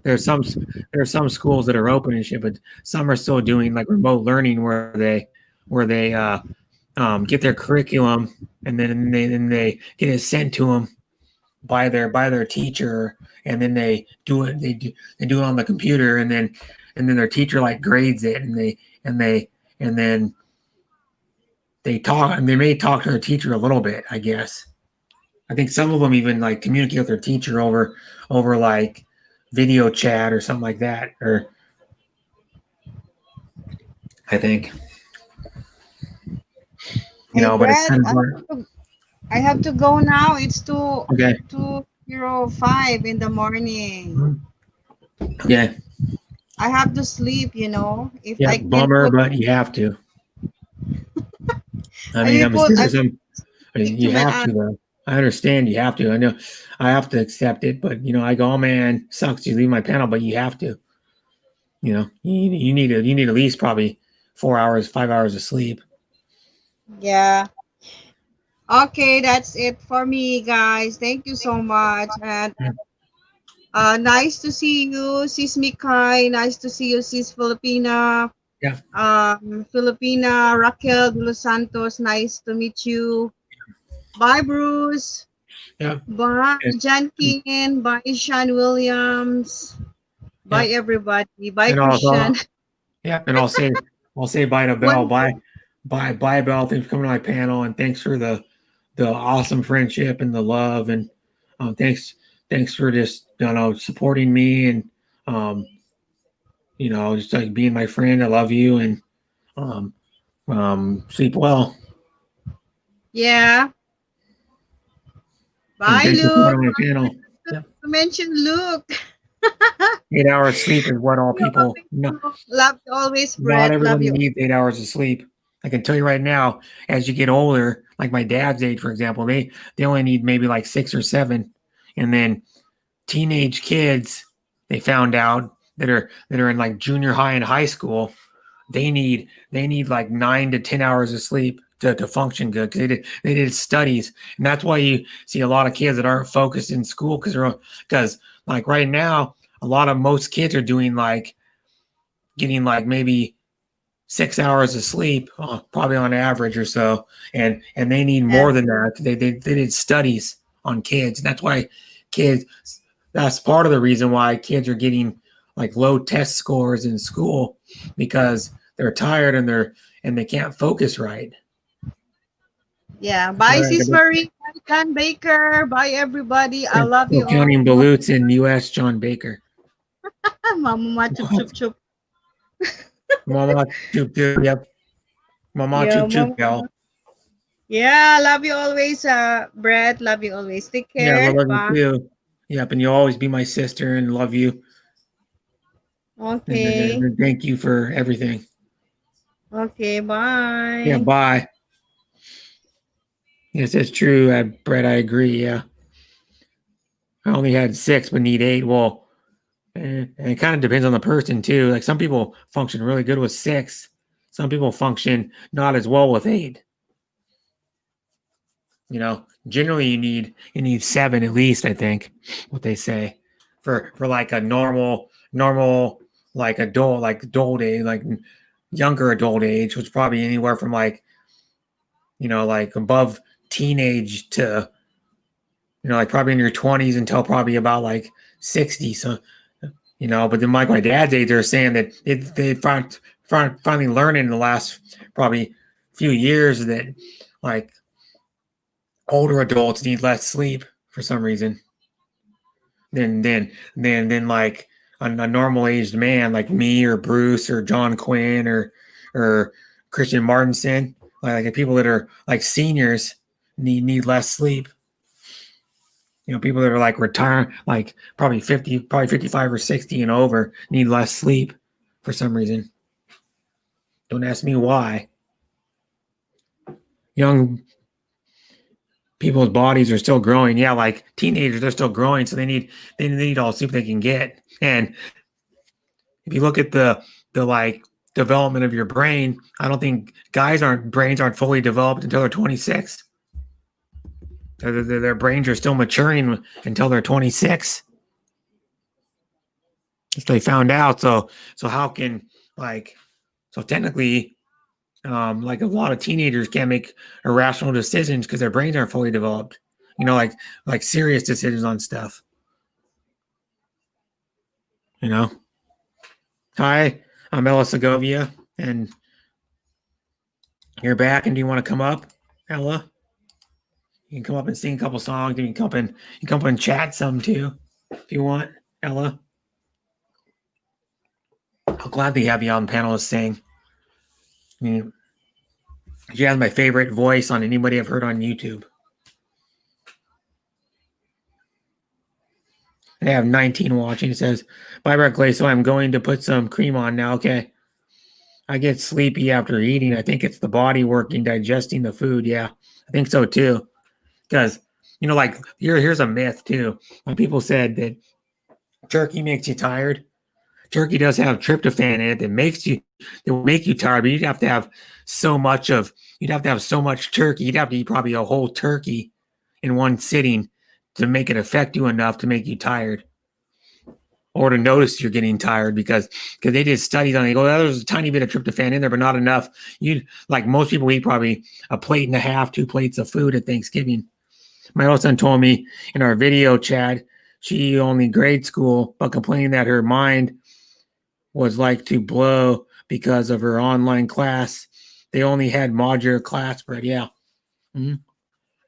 There's some schools that are open and shit, but some are still doing like remote learning where they get their curriculum and then they get it sent to them by their teacher, and then they do it on the computer, and then their teacher like grades it, and then they talk and they may talk to the teacher a little bit, I guess. I think some of them even like communicate with their teacher over like video chat or something like that. Or I think, Hey, but it's Brad, kind of hard. I have to go now. It's Okay. 2:05 in the morning. Yeah. I have to sleep, you know. If Yeah. I can Bummer, put but you have to. I I mean, will I'm put I serious. will I mean, speak to you my have aunt. to though. I understand you have to. I know I have to accept it, but I go, oh man, sucks you leave my panel, but you have to. You need at least probably 4 hours, 5 hours of sleep. Yeah. Okay, that's it for me, guys. Thank you so much. And nice to see you, Sis Mikay. Nice to see you, Sis Filipina. Yeah. Filipina Raquel de los Santos. Nice to meet you. Bye, Bruce. Yeah. Bye, And, John King. Bye, Sean Williams. yeah. Bye, everybody. Bye, And also, Christian. yeah. And I'll say bye to Bell. One, Bye, Bell. Thanks for coming to my panel, and thanks for the awesome friendship and the love, and thanks for just supporting me and um just like being my friend. I love you, and um sleep well. yeah. And Bye, thanks for coming Luke. on my panel. Yeah. You mentioned Luke. 8 hours sleep is what all You people always no, know. Love you always, not Brett. Love everybody you. needs 8 hours of sleep. I can tell you right now, as you get older, like my dad's age, for example, they only need maybe like 6 or 7. And then teenage kids, they found out that are in like junior high and high school, they need like 9 to 10 hours of sleep to function good because they did studies, and that's why you see a lot of kids that aren't focused in school because like right now most kids are doing like getting like maybe 6 hours of sleep, probably on average or so, and they need Yeah. more than that. They did studies on kids, and that's why kids. That's part of the reason why kids are getting like low test scores in school because they're tired and they can't focus right. Yeah. That's Bye, why Sis Marie. Bye, John Baker. Bye, everybody. I love still you all. counting balloons in U.S. John Baker. Mama, chup, chup, chup. Mama choop choop. Yep. Mama Yeah, choop Mama. choop. Gal. Yeah, love you always, Brett. Love you always. Take Yeah, care. love you Bye. too. Yep, and you'll always be my sister and love you. Okay. And thank you for everything. Okay, Yeah, bye. bye. Yes, it's true, Brett. I agree. Yeah, I only had 6, but need 8. Well, and it kind of depends on the person too. Like some people function really good with 6. Some people function not as well with 8. Generally you need 7 at least. I think what they say for like a normal like adult age, like younger adult age, which probably anywhere from like above teenage to like probably in your 20s until probably about like 60. So but then like my dad's age, they're saying that they finally learning in the last probably few years that like older adults need less sleep for some reason than like a normal aged man like me or Bruce or John Quinn or Christian Martinson. Like people that are like seniors need less sleep. People that are like retire, like probably 50, probably 55 or 60 and over need less sleep for some reason. Don't ask me why. Young people's bodies are still growing. Yeah, like teenagers, they're still growing, so they need all the sleep they can get. And if you look at the like development of your brain, I don't think brains aren't fully developed until they're 26. Their brains are still maturing until they're 26. If they found out, so how can like so technically like a lot of teenagers can't make irrational decisions because their brains aren't fully developed. Like serious decisions on stuff. You know. Hi, I'm Ella Segovia, and you're back. And do you want to come up, Ella? You can come up and sing a couple songs. You can come up and chat some too, if you want, Ella. I'll gladly have you on the panel to sing. I mean, she has my favorite voice on anybody I've heard on YouTube. And I have 19 watching. It says, bye, Berkeley. So I'm going to put some cream on now. Okay. I get sleepy after eating. I think it's the body working, digesting the food. Yeah, I think so too. Because, like here's a myth too. When people said that turkey makes you tired, turkey does have tryptophan in it that will make you tired, but you'd have to have so much turkey. You'd have to eat probably a whole turkey in one sitting to make it affect you enough to make you tired. Or to notice you're getting tired because they did studies on it. They go, there's a tiny bit of tryptophan in there, but not enough. Like most people eat probably a plate and a half, 2 plates of food at Thanksgiving. My old son told me in our video chat, she only grade school, but complaining that her mind was like to blow because of her online class. They only had modular class spread. Yeah. Mm-hmm.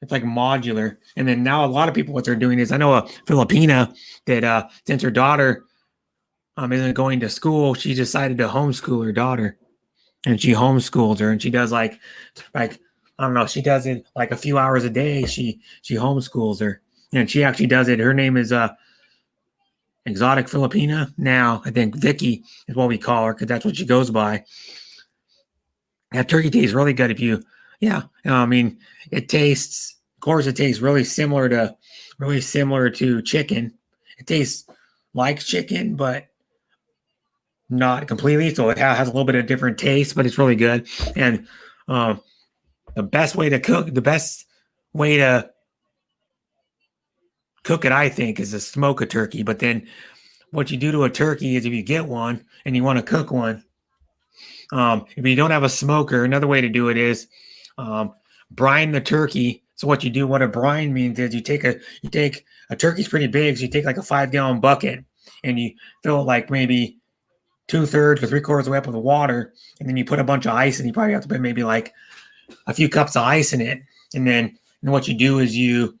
It's like modular. And then now a lot of people, what they're doing is, I know a Filipina that since her daughter isn't going to school, she decided to homeschool her daughter. And she homeschools her, and she does like I don't know, she does it like a few hours a day. She homeschools her. And she actually does it. Her name is Exotic Filipina. Now, I think Vicky is what we call her because that's what she goes by. That turkey tastes really good it tastes, of course, it tastes really similar to chicken. It tastes like chicken, but not completely. So it has a little bit of different taste, but it's really good. And the best way to cook it, I think, is to smoke a turkey. But then what you do to a turkey is if you get one and you want to cook one, if you don't have a smoker, another way to do it is brine the turkey. So what a brine means is you take a turkey's pretty big, so you take like a 5-gallon bucket and you fill it like maybe 2/3 or 3/4 of the way up with water, and then you put a bunch of ice, and you probably have to put maybe like a few cups of ice in it. And what you do is you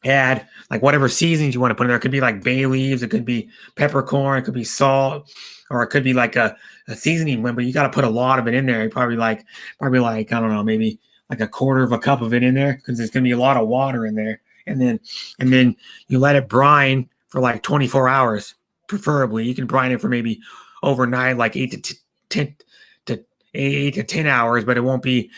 add like whatever seasonings you want to put in there. It could be like bay leaves, it could be peppercorn, it could be salt, or it could be like a seasoning blend, but you got to put a lot of it in there. Probably like, I don't know, maybe like a 1/4 of a cup of it in there, because there's going to be a lot of water in there. And then you let it brine for like 24 hours, preferably. You can brine it for maybe overnight, like 8 to 10 hours, but it won't be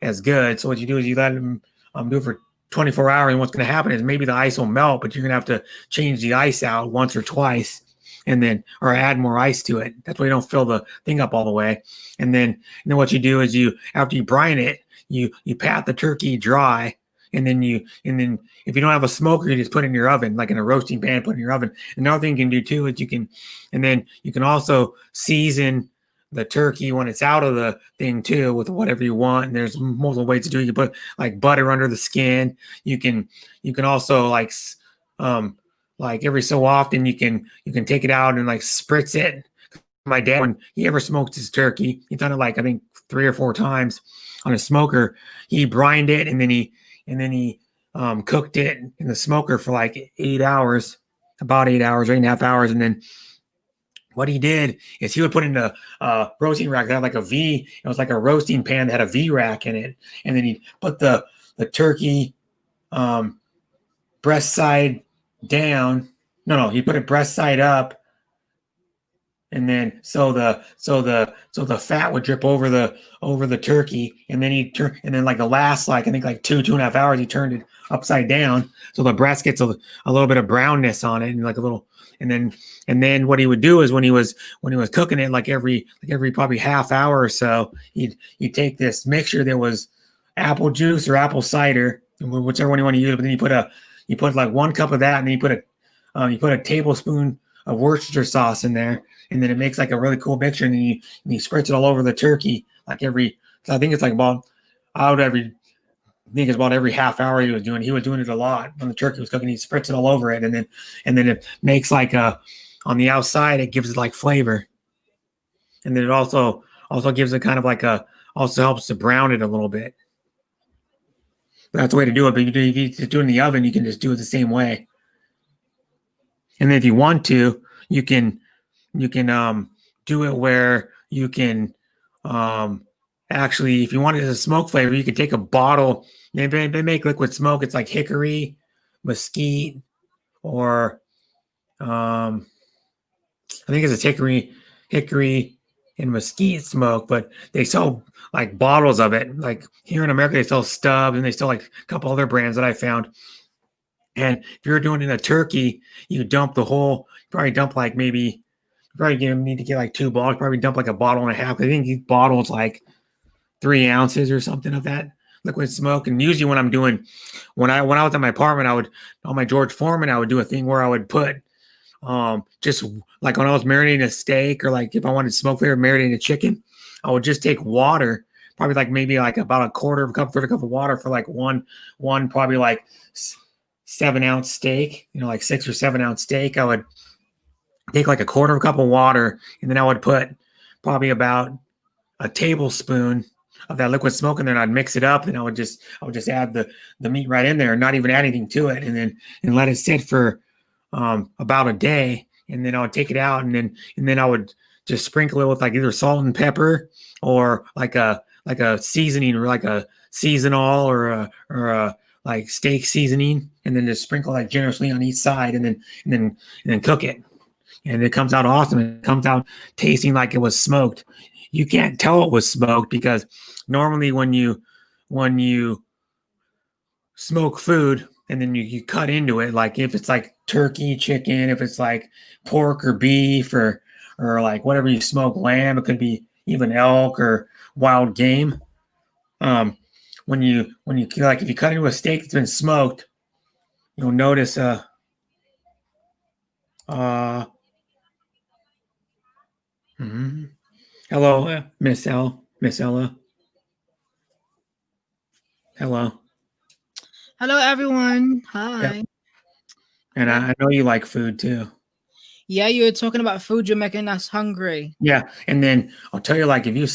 as good. So what you do is you let them do it for 24 hours, and what's going to happen is maybe the ice will melt, but you're going to have to change the ice out once or twice, or add more ice to it. That's why you don't fill the thing up all the way. And then what you do is after you brine it, you pat the turkey dry, and then if you don't have a smoker, you just put it in your oven, like in a roasting pan, put it in your oven. Another thing you can do too is you can also season the turkey when it's out of the thing too with whatever you want. And there's multiple ways to do it. You can put like butter under the skin. You can also like every so often you can take it out and like spritz it. My dad, when he ever smoked his turkey, he's done it like I think 3 or 4 times on a smoker. He brined it and then he cooked it in the smoker for like 8 hours, about 8 hours, 8.5 hours, and then what he did is he would put in a roasting rack that had like a V. It was like a roasting pan that had a V rack in it. And then he'd put the turkey breast side down. No, he put it breast side up. And then so the fat would drip over the turkey. And then like the last I think like 2.5 hours, he turned it upside down. So the breast gets a little bit of brownness on it, and like a little. And then what he would do is when he was cooking it, like every probably half hour or so, he'd take this mixture that was apple juice or apple cider, whichever one you want to use. But then you put like 1 cup of that, and then you put a tablespoon of Worcestershire sauce in there, and then it makes like a really cool mixture. And then you spritz it all over the turkey, like I think it's like about every half hour he was doing it a lot when the turkey was cooking. He spritz it all over it, and then it makes like on the outside, it gives it like flavor. And then it also gives it kind of like also helps to brown it a little bit. That's the way to do it. But if you just do it in the oven, you can just do it the same way. And then if you want to, you can do it where you can actually, if you want it as a smoke flavor, you can take a bottle. They make liquid smoke. It's like hickory, mesquite, or I think it's a hickory and mesquite smoke, but they sell like bottles of it. Like here in America, they sell Stubbs and they sell like a couple other brands that I found. And if you're doing it in a turkey, you dump the whole, you probably dump like maybe, you probably need to get like 2 bottles, probably dump like a bottle and a half. I think each bottle's like 3 ounces or something of that liquid smoke. And usually when I was at my apartment, I would, on my George Foreman, I would do a thing where I would put just like when I was marinating a steak, or like if I wanted smoke flavor marinating a chicken, I would just take water, probably like maybe like about a quarter of a cup, third of a cup of water for like one probably like 7-ounce steak, like 6 or 7-ounce steak. I would take like a quarter of a cup of water, and then I would put probably about a tablespoon of that liquid smoke in there, and I'd mix it up, and I would just add the meat right in there, not even add anything to it, and let it sit for about a day, and then I would take it out, and then I would just sprinkle it with like either salt and pepper, or like a seasoning, or like a seasonal, or a like steak seasoning, and then just sprinkle like generously on each side, and then cook it, and it comes out awesome. It comes out tasting like it was smoked. You can't tell it was smoked because normally when you smoke food and then you cut into it, like if it's like turkey, chicken, if it's like pork or beef, or like whatever you smoke, lamb, it could be even elk or wild game. When you like, if you cut into a steak that's been smoked, you'll notice hello, Miss Ella. Hello. Hello, everyone. Yep. Hi. And I know you like food too. Yeah, you were talking about food. You're making us hungry. Yeah, and then I'll tell you, like, if you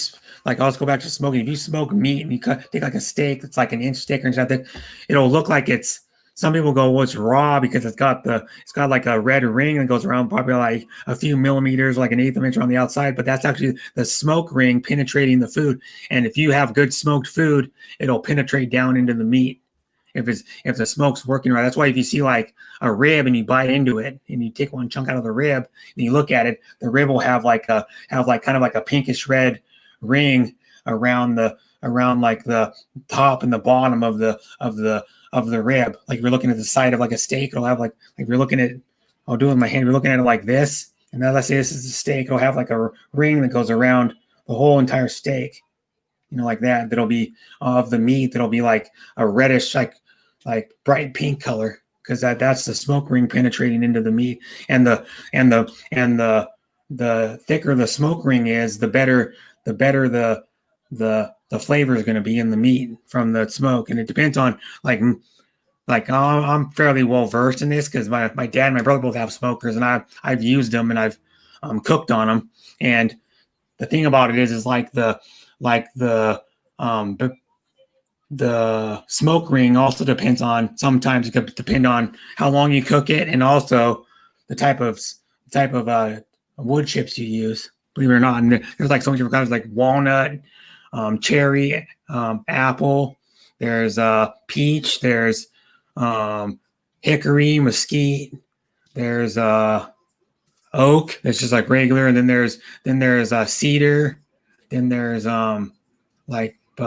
like, I'll just go back to smoking. If you smoke meat and you take like a steak that's like an inch thick or something, it'll look like it's. Some people go, well, it's raw because it's got like a red ring that goes around probably like a few millimeters, like an eighth of an inch on the outside. But that's actually the smoke ring penetrating the food. And if you have good smoked food, it'll penetrate down into the meat. If the smoke's working right. That's why if you see like a rib and you bite into it and you take one chunk out of the rib and you look at it, the rib will have like kind of like a pinkish red ring around like the top and the bottom of the rib. Like if you're looking at the side of like a steak, it'll have like if you're looking at, I'll do it with my hand, you're looking at it like this, and now let's say this is a steak, it'll have like a ring that goes around the whole entire steak, like that. That'll be of the meat, that'll be like a reddish, like bright pink color, because that's the smoke ring penetrating into the meat. And the thicker the smoke ring is, the better the flavor is going to be in the meat from the smoke. And it depends on like I'm fairly well versed in this because my dad and my brother both have smokers, and I've used them, and I've cooked on them. And the thing about it is like the smoke ring also depends on, sometimes it could depend on how long you cook it, and also the type of wood chips you use, believe it or not. And there's like so many different kinds, like walnut, cherry, apple, there's peach, there's hickory, mesquite, there's oak that's just like regular, and then there's cedar, then there's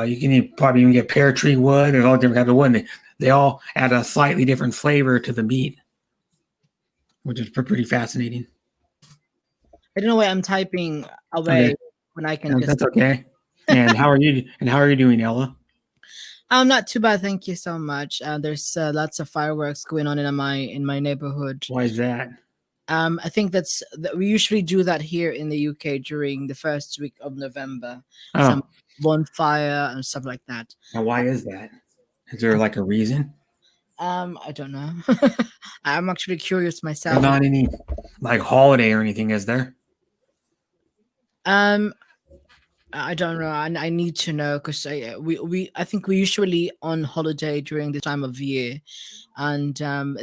you can probably even get pear tree wood. There's all different kinds of wood, and they all add a slightly different flavor to the meat, which is pretty fascinating. I don't know why I'm typing away when I can. That's okay. And how are you? And how are you doing, Ella? Not too bad, thank you so much. There's lots of fireworks going on in my neighborhood. Why is that? I think we usually do that here in the UK during the first week of November. Oh. Some bonfire and stuff like that. Now, why is that? Is there like a reason? I don't know. I'm actually curious myself. There's not any like holiday or anything, is there? I don't know. I need to know because I think we usually on holiday during this time of year, and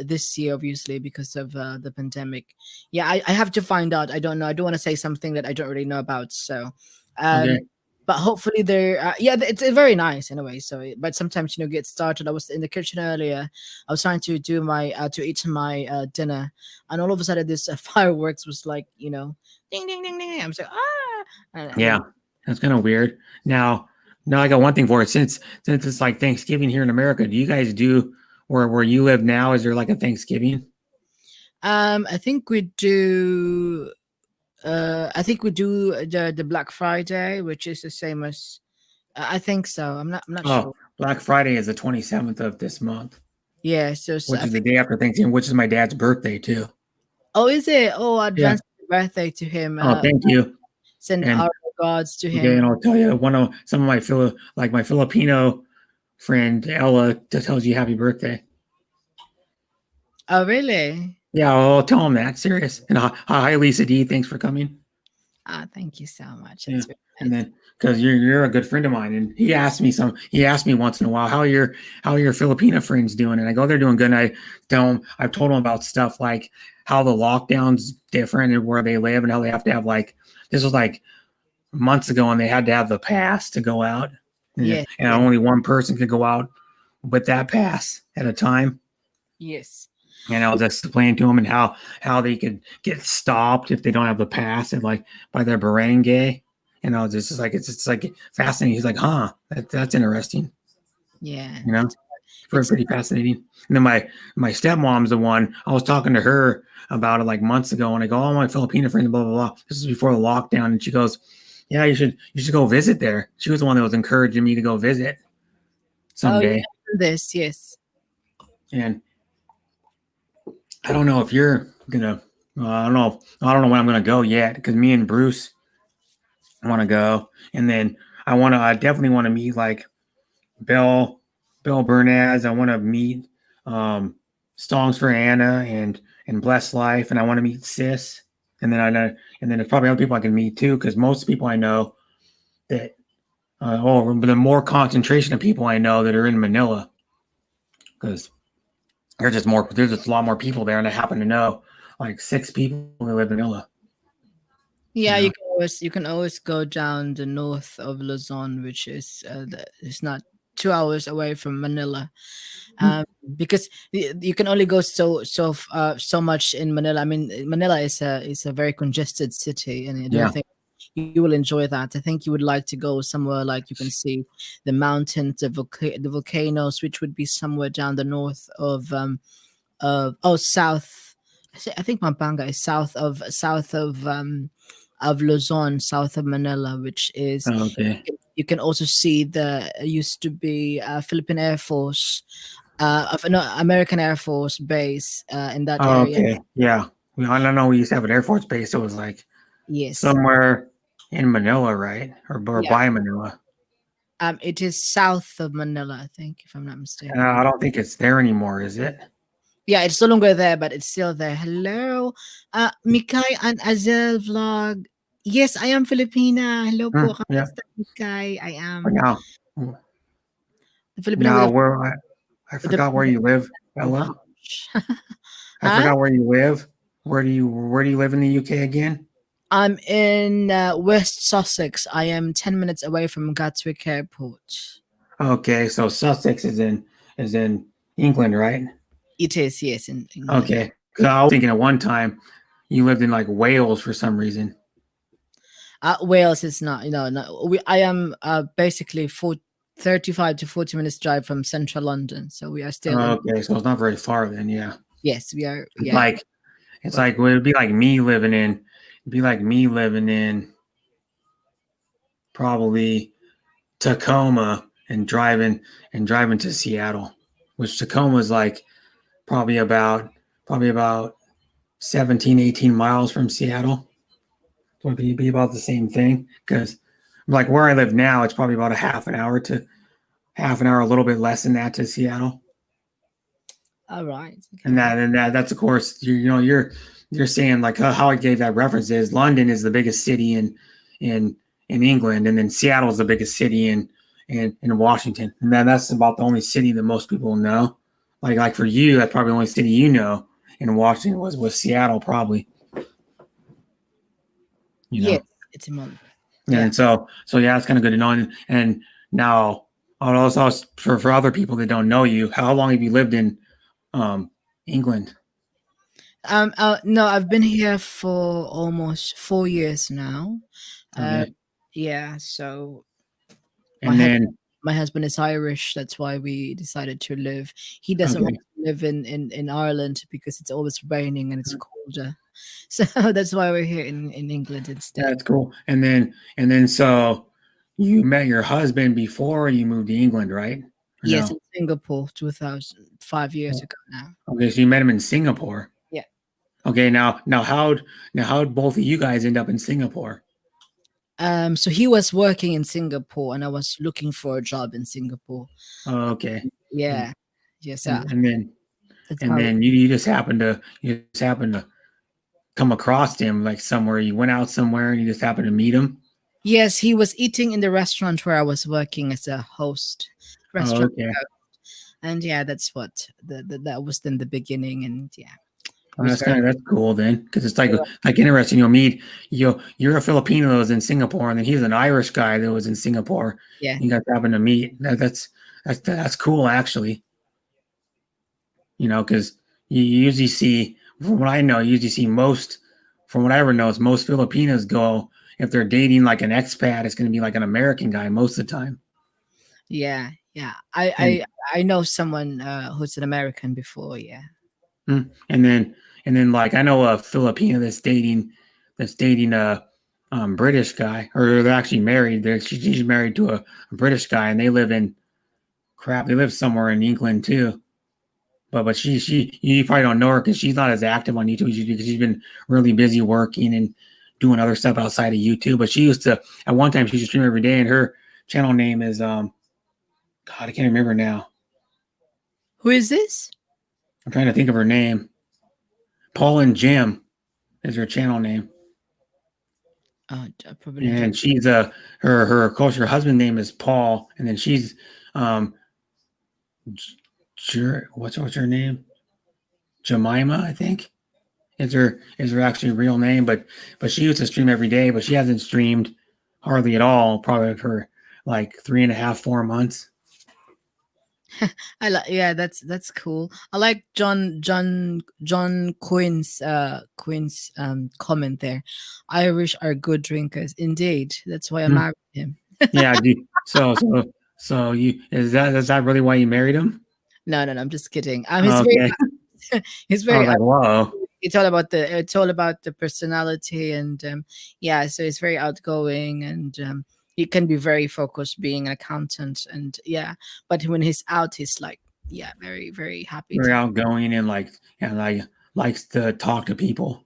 this year obviously because of the pandemic. Yeah, I have to find out. I don't know. I don't want to say something that I don't really know about. So, Okay. um, but hopefully they're yeah, it's very nice anyway. So, but sometimes get started. I was in the kitchen earlier. I was trying to do my to eat my dinner, and all of a sudden this fireworks was like ding ding ding ding. I'm just like and Yeah, then that's kind of weird. Now I got one thing for it. Since it's like Thanksgiving here in America, do you guys do where you live now? Is there like a Thanksgiving? I think we do. I think we do the Black Friday, which is the same as. I think so. I'm not Oh, sure. Black Friday is the 27th of this month, Yeah. So which I is the think. day after Thanksgiving, which is my dad's birthday too. Oh, is it? Oh, Yeah. advance birthday to him. Oh, thank you. Send And our regards to okay, him. and I'll tell you some of my my Filipino friend Ella that tells you happy birthday. Oh, really? Yeah, I'll tell him that. Serious. And hi, Lisa D. Thanks for coming. Ah, thank you so much. Yeah. That's very And nice. then because you're a good friend of mine, and he asked me once in a while how are your Filipino friends doing, and I go they're doing good. And I've told them about stuff like how the lockdown's different and where they live and how they have to have like this was like months ago and they had to have the pass to go out, Yes. and Yes. only one person could go out with that pass at a time. Yes. And I was explaining to them and how they could get stopped if they don't have the pass and like by their barangay. And I was just like it's like fascinating. He's like, huh, that's interesting. Yeah. You know, It's pretty fascinating. And then my stepmom's the one I was talking to her about it like months ago, and I go, oh, my Filipino friends, blah blah blah. This is before the lockdown, and she goes, yeah, you should go visit there. She was the one that was encouraging me to go visit oh yeah. someday. This yes. And I don't know if you're gonna. I don't know when I'm gonna go yet because me and Bruce want to go, and then I definitely want to meet like Bill, Bill Burnaz. I want to meet Songs for Anna and Blessed Life, and I want to meet Sis, and then and then there's probably other people I can meet too because most people I know that the more concentration of people I know that are in Manila because there's just a lot more people there, and I happen to know like 6 people who live in Manila. Yeah, You know? you can always go down the north of Luzon, which is it's not 2 hours away from Manila, um, because you can only go so much in Manila. I mean, Manila is a very congested city, and I don't Yeah. think you will enjoy that. I think you would like to go somewhere like you can see the mountains, the volcanoes, which would be somewhere down the north of south. I think Pampanga is south of Luzon, south of Manila, which is Okay. you can also see the used to be Philippine Air Force, no, American Air Force base in that Oh, area. okay. Yeah. Well, I don't know. We used to have an Air Force base. So it was like Yes, somewhere in Manila, right? Or yeah. by Manila. It is south of Manila, I think, if I'm not And mistaken. I don't think it's there anymore, is it? Yeah, it's no longer there, but it's still there. Hello, Mikay and Azel vlog. Yes, I am Filipina. Hello po, Yeah. kamusta Mikay? I But am now, the Filipino now where I with a forgot where you live, Ella. I huh? forgot where you live. Where do you live in the UK again? I'm in West Sussex. I am 10 minutes away from Gatwick Airport. Okay, so Sussex is in England, right? It is, yes, in England. Okay. Because I was thinking at one time you lived in like Wales for some reason. Wales is not, no. I am basically 35 to 40 minutes drive from central London. So we are still in, Okay, so it's not very far then, yeah. yes, we are, It's yeah. like well, it'd be like me living in probably Tacoma and driving to Seattle, which Tacoma is like probably about 17, 18 miles from Seattle. Would be about the same thing because like where I live now, it's probably about a half an hour, a little bit less than that to Seattle. All right. Okay. And that's of course you're saying like how I gave that reference is London is the biggest city in in England, and then Seattle is the biggest city in Washington, and then that's about the only city that most people know. Like for you, that's probably the only city you know in Washington was Seattle, probably. You Yes, know, it's a month. yeah. Yeah. And so yeah, it's kind of good to know. And now, also for other people that don't know you, how long have you lived in England? No, I've been here for almost 4 years now. Uh, Okay, yeah. So my and hus- then my husband is Irish. That's why we decided to live. He doesn't want okay, to live in Ireland because it's always raining and it's colder. So that's why we're here in England instead. that's cool. And then so you met your husband before you moved to England, right? Or Yes, no? in Singapore, 2005 years ago now. Okay, so you met him in Singapore. Yeah. Okay, how'd both of you guys end up in Singapore? So he was working in Singapore, and I was looking for a job in Singapore. Oh, okay. Yeah. Yes. And That's and how. then you just happened to come across him like somewhere. You went out somewhere and you just happened to meet him. Yes, he was eating in the restaurant where I was working as a host. Oh, Restaurant. okay. And yeah, that's what that was then the beginning. And yeah, it Well, was very. that's cool then, because it's like interesting. You'll meet you're a Filipino that was in Singapore, and then he's an Irish guy that was in Singapore. Yeah. You guys happen to meet. That's cool actually. Because you usually see, from what I know, you usually see from what I ever know, is most Filipinos go, if they're dating like an expat, it's going to be like an American guy most of the time. Yeah. And I know someone who's an American before. Yeah. and then like I know a Filipino that's dating a British guy, or they're actually married. She's married to a British guy, and they live somewhere in England too. But she you probably don't know her because she's not as active on YouTube because she's been really busy working and doing other stuff outside of YouTube. But she used to, at one time, she used to stream every day, and her channel name is God, I can't remember now. Who is this? I'm trying to think of her name. Paul and Jim is her channel name, I probably don't. and she's her of course her husband name is Paul, and then she's what's her name? Jemima, I think. Is her actually real name, but she used to stream every day, but she hasn't streamed hardly at all, probably for like 3.5, 4 months. I like. Yeah, that's cool. I like John Quinn's comment there. Irish are good drinkers, indeed. That's why I Hmm. married him. Yeah, dude. So you is that really why you married him? No, I'm just kidding. Okay. He's I very. was like, whoa. It's all about the personality, and yeah, so he's very outgoing, and he can be very focused being an accountant, and yeah, but when he's out, he's like, yeah, very very happy Very to. outgoing and likes to talk to people.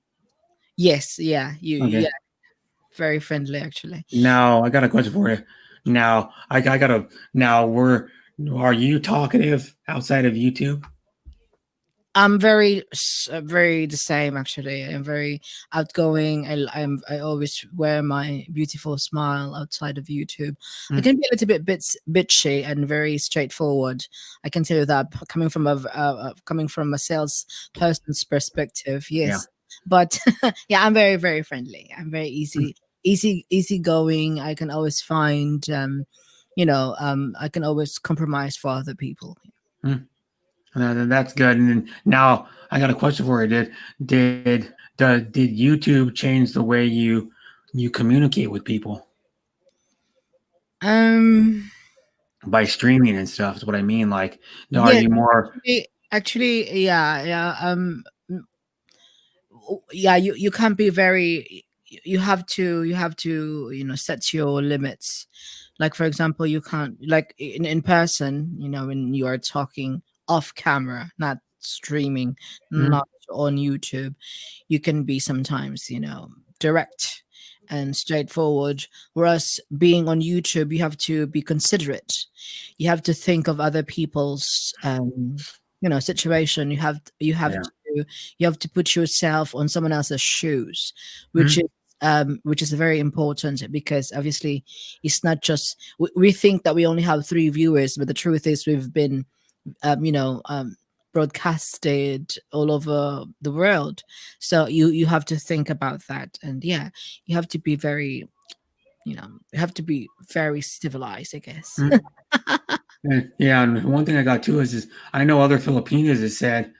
Yes, yeah, Okay. yeah, very friendly actually. Now I got a question for you. Now I gotta now are you talkative outside of YouTube? I'm very the same actually. I'm very outgoing. I always wear my beautiful smile outside of YouTube. I Mm. can be a little bit bitchy and very straightforward. I can tell you that coming from a sales person's perspective. Yeah. Yes, but yeah, I'm very very friendly. I'm very easy going. I can always find I can always compromise for other people. Mm. That's good. And then now I got a question for you. Did YouTube change the way you communicate with people Um. by streaming and stuff? Is what I mean. Like, are Yes, you more? actually, yeah. Yeah. You can't be very. You have to set your limits. Like for example, you can't like in person. When you are talking off camera, not streaming, Mm, not on YouTube, you can be sometimes direct and straightforward. Whereas being on YouTube, you have to be considerate. You have to think of other people's situation. You have yeah. to put yourself on someone else's shoes, which Mm, is which is very important because obviously it's not just we think that we only have 3 viewers, but the truth is we've been you know broadcasted all over the world. So you have to think about that, and yeah, you have to be very, you have to be very civilized, I guess. Mhm. Yeah, and one thing I got too is I know other Filipinos that said,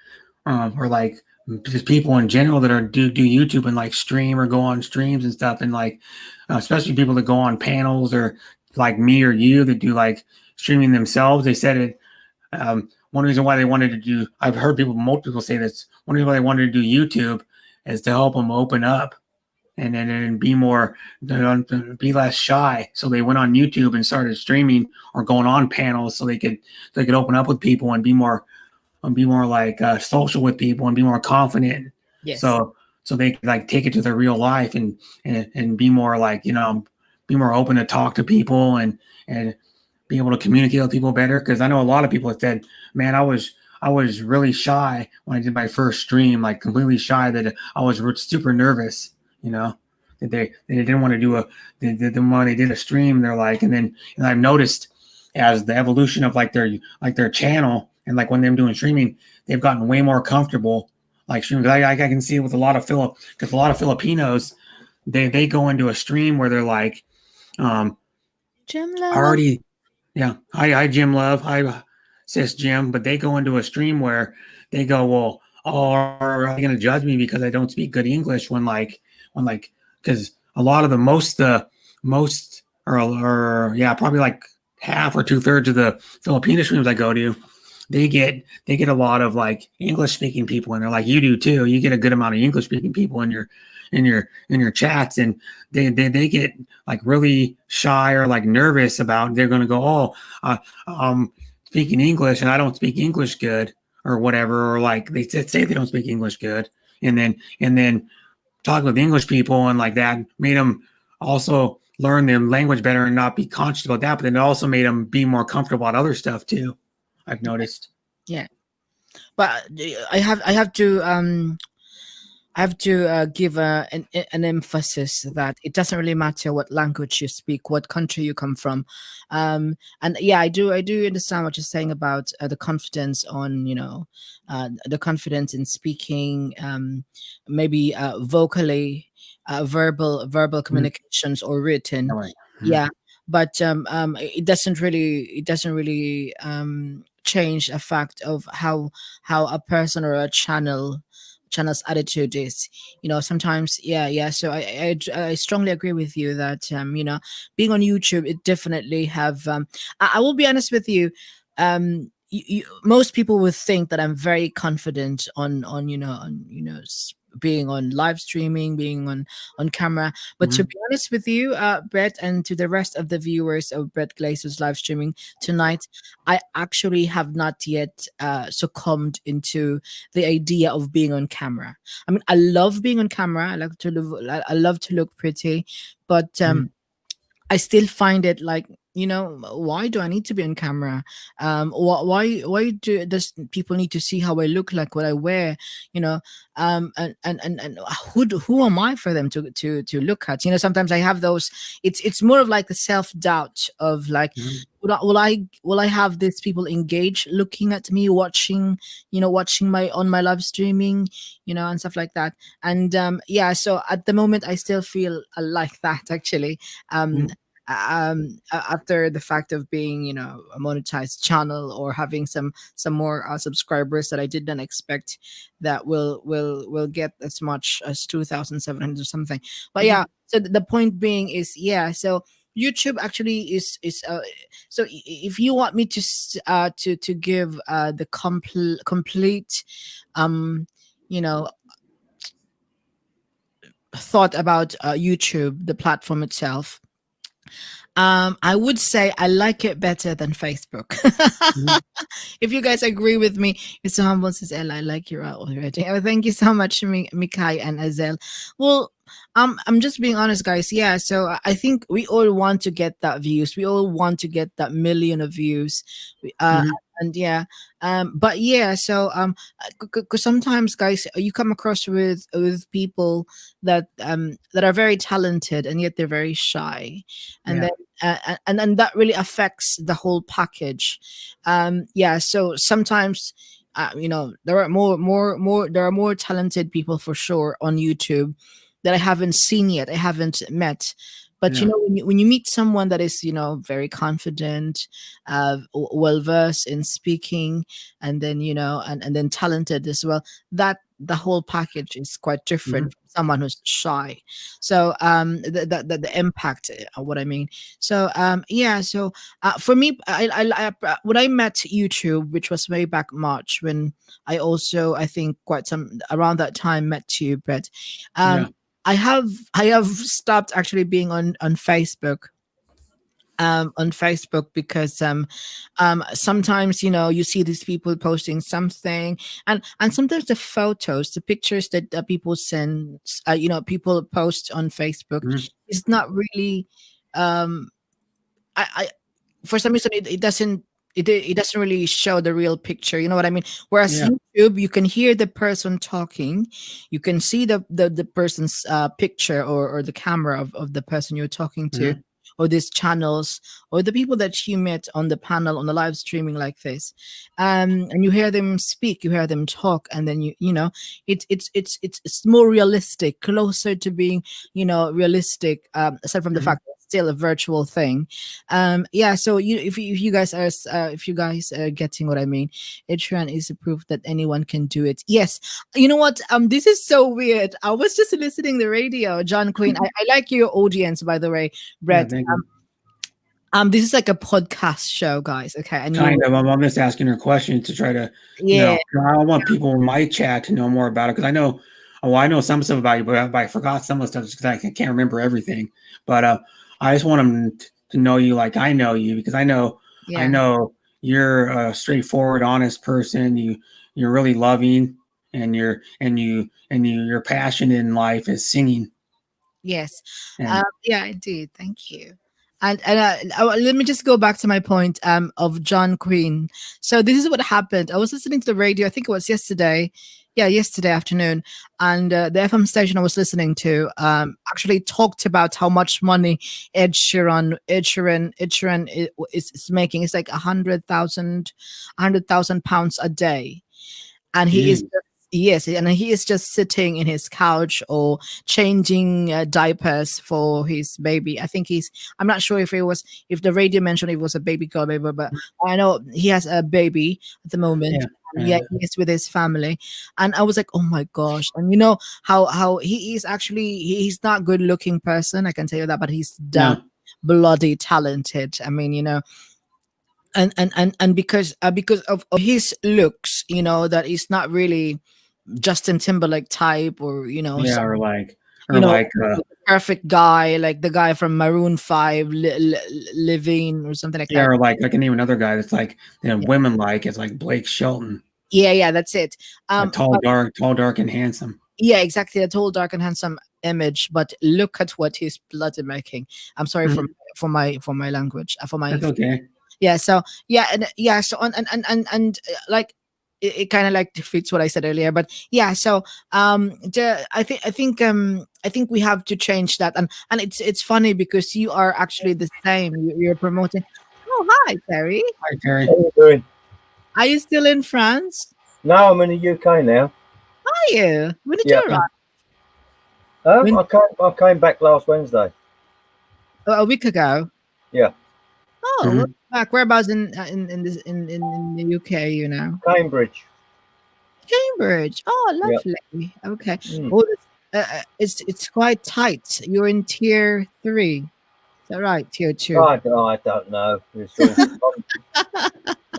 or like just people in general that are do YouTube and like stream or go on streams and stuff, and like especially people that go on panels or like me or you that do like streaming themselves. They said it. One reason why they wanted to do, I've heard multiple people say this. One reason why they wanted to do YouTube is to help them open up and be more, be less shy. So they went on YouTube and started streaming or going on panels so they could open up with people and be more like social with people and be more confident. Yes. So they could like take it to their real life and be more like, be more open to talk to people and be able to communicate with people better. Cause I know a lot of people have said, man, I was really shy when I did my first stream, like completely shy, that I was super nervous, that they didn't want to do when they did a stream, they're like, and I've noticed as the evolution of like their channel and like when they're doing streaming, they've gotten way more comfortable like streaming. I can see it with a lot of Filipinos, they go into a stream where they're like, Jim Love. already, yeah. Hi, Jim Love. Hi, sis Jim. But they go into a stream where they go, well, are they going to judge me because I don't speak good English because a lot of the most probably like half or 2/3 of the Filipino streams I go to, they get a lot of like English speaking people, and they're like, you do too. You get a good amount of English speaking people in your chats, and they get like really shy or like nervous about, they're going to go, speaking English and I don't speak English good or whatever, or like they say they don't speak English good, and then talking with English people and like that made them also learn their language better and not be conscious about that, but then it also made them be more comfortable about other stuff too, I've noticed. Yeah, but I have to give an emphasis that it doesn't really matter what language you speak, what country you come from, and yeah, I do understand what you're saying about the confidence on the confidence in speaking, maybe vocally, verbal communications or written. Right. Yeah, but it doesn't really change a fact of how a person or a channel's attitude is. Sometimes, yeah, so I strongly agree with you that being on YouTube, it definitely have I will be honest with you, most people would think that I'm very confident on being on live streaming, being on camera. But to be honest with you, Brett, and to the rest of the viewers of Brett Glazer's live streaming tonight, I actually have not yet succumbed into the idea of being on camera. I mean, I love being on camera. I love to look pretty, but I still find it like, why do I need to be on camera? Why does people need to see how I look, like what I wear? And who am I for them to look at? Sometimes I have those. It's more of like the self-doubt of like, will I have these people engage looking at me, watching my live streaming, and stuff like that. And yeah, so at the moment I still feel like that actually. After the fact of being a monetized channel or having some more subscribers that I did not expect that will get as much as 2,700 or something. But yeah, so the point being is, yeah, so YouTube actually is so if you want me to give the complete thought about YouTube, the platform itself, I would say I like it better than Facebook. If you guys agree with me, if someone says, "Ella, I like you already." Oh, thank you so much, Mikai and Azel. Well, I'm just being honest, guys. Yeah, so I think we all want to get that views. We all want to get that million of views. and yeah, but yeah, so because sometimes, guys, you come across with people that are very talented and yet they're very shy, and Yeah. then and that really affects the whole package. Yeah, so sometimes there are there are more talented people for sure on YouTube that I haven't seen yet, I haven't met. But Yeah. when you meet someone that is very confident, well versed in speaking, and then and then talented as well, that the whole package is quite Mhm. different from someone who's shy. So the impact, what I mean. So yeah, so for me, when I met YouTube, which was way back March, when I think quite some around that time met you, Brett. Yeah. I have stopped actually being on Facebook, because sometimes you see these people posting something, and sometimes the pictures that people send, people post on Facebook, Mhm. is not really, um I for some reason it doesn't really show the real picture, you know what I mean? Whereas Yeah. YouTube, you can hear the person talking, you can see the person's picture, or the camera of the person you're talking to, Mhm. or these channels, or the people that you met on the panel, on the live streaming like this. And you hear them speak, you hear them talk, and then it's more realistic, closer to being realistic, aside from the Mhm. fact that it's still a virtual thing. Yeah, so if you guys are if you guys are getting what I mean, Itran is a proof that anyone can do it. Yes. You know what, this is so weird. I was just listening the radio, John Queen. I like your audience, by the way, Yeah. Brett. Thank you. This is like a podcast show, guys, okay? And you Kind of. I'm just asking her questions to try to, yeah, I don't want people in my chat to know more about it because I know, well, I know some stuff about you, but I forgot some of the stuff just because I can't remember everything. But I just want them to know you like I know you because I yeah. know you're a straightforward, honest person. You're really loving, and your passion in life is singing. Yes. And Yeah, I do. Thank you. And let me just go back to my point of John Queen. So this is what happened. I was listening to the radio. I think it was yesterday. Yeah, yesterday afternoon, and the FM station I was listening to actually talked about how much money Ed Sheeran is making. It's like £100,000 a day, and he is geez, just, yes, and he is just sitting in his couch or changing diapers for his baby. I think I'm not sure if the radio mentioned it was a baby girl, baby, but I know he has a baby at the moment. yeah, And yeah, he is with his family, and I was like, oh my gosh! And you know how he is actually, he's not good looking person, I can tell you that, but he's damn no, bloody talented. I mean, and because of his looks, that he's not really Justin Timberlake type, or yeah, or you know like, perfect guy like the guy from Maroon 5, Levine, or something like yeah, that. or like I can name another guy that's like women like it's like Blake Shelton, Yeah, that's it. a But tall, dark, and handsome. yeah, exactly, a tall, dark, and handsome image. But look at what he's bloody making. I'm sorry Mhm. for my language, for my That's okay. yeah. So yeah, and yeah, so and like it kind of like defeats what I said earlier, but yeah. So I think we have to change that, and it's funny because you are actually the same. You're promoting. Oh, hi, Terry. Hi, Terry. How you doing? Are you still in France? No, I'm in the UK now. Are you? When did Yeah. you arrive? When, I came back last Wednesday. a week ago. Yeah. Oh, Mhm. welcome back. Whereabouts in the UK? Cambridge. Cambridge. Oh, Yeah. lovely. Okay. Mm. Well, it's quite tight. You're in tier 3. Is that right? Tier 2. I don't know.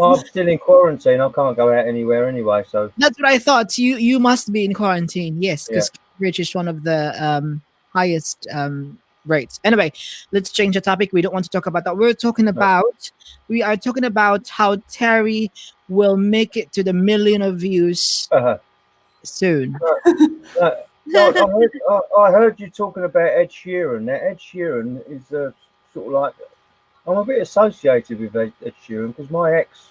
I'm still in quarantine. I can't go out anywhere anyway. So That's what I thought. You must be in quarantine. Yes, yeah. because Cambridge is one of the highest rates. Anyway, let's change the topic. We don't want to talk about that. We are talking about how Terry will make it to the million of views soon. I heard you talking about Ed Sheeran. Now, Ed Sheeran is sort of like, I'm a bit associated with Ed Sheeran because my ex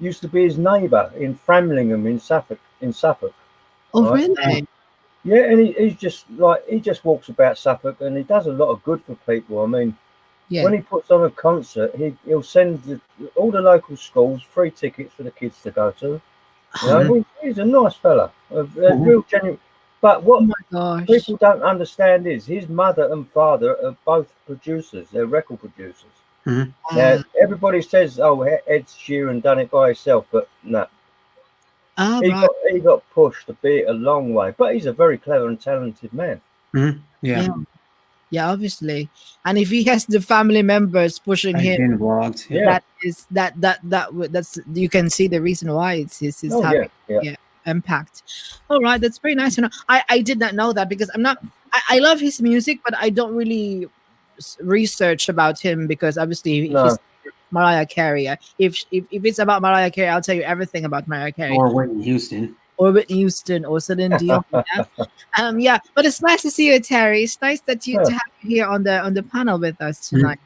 used to be his neighbour in Framlingham in Suffolk. Oh, Right. really? Yeah, and he's just like he just walks about Suffolk, and he does a lot of good for people. I mean, Yeah. when he puts on a concert, he'll send all the local schools free tickets for the kids to go to. You know, he's a nice fella, a real genuine. But Oh what my gosh. people don't understand is his mother and father are both producers. They're record producers. Now, everybody says, "Oh, Ed Sheeran done it by himself," but no, Right. he got pushed a bit a long way. But he's a very clever and talented man. Yeah. Yeah, obviously. And if he has the family members pushing I him, did vlogs. Yeah. that is that's you can see the reason why it's Oh, having yeah. impact. All right, that's very nice to know. I did not know that because I love his music, but I don't really research about him because obviously No. he's Mariah Carey. If it's about Mariah Carey, I'll tell you everything about Mariah Carey. Or Whitney Houston. Or Whitney Houston or Celine Dion. Yeah. But it's nice to see you, Terry. It's nice that to have you here on the panel with us tonight.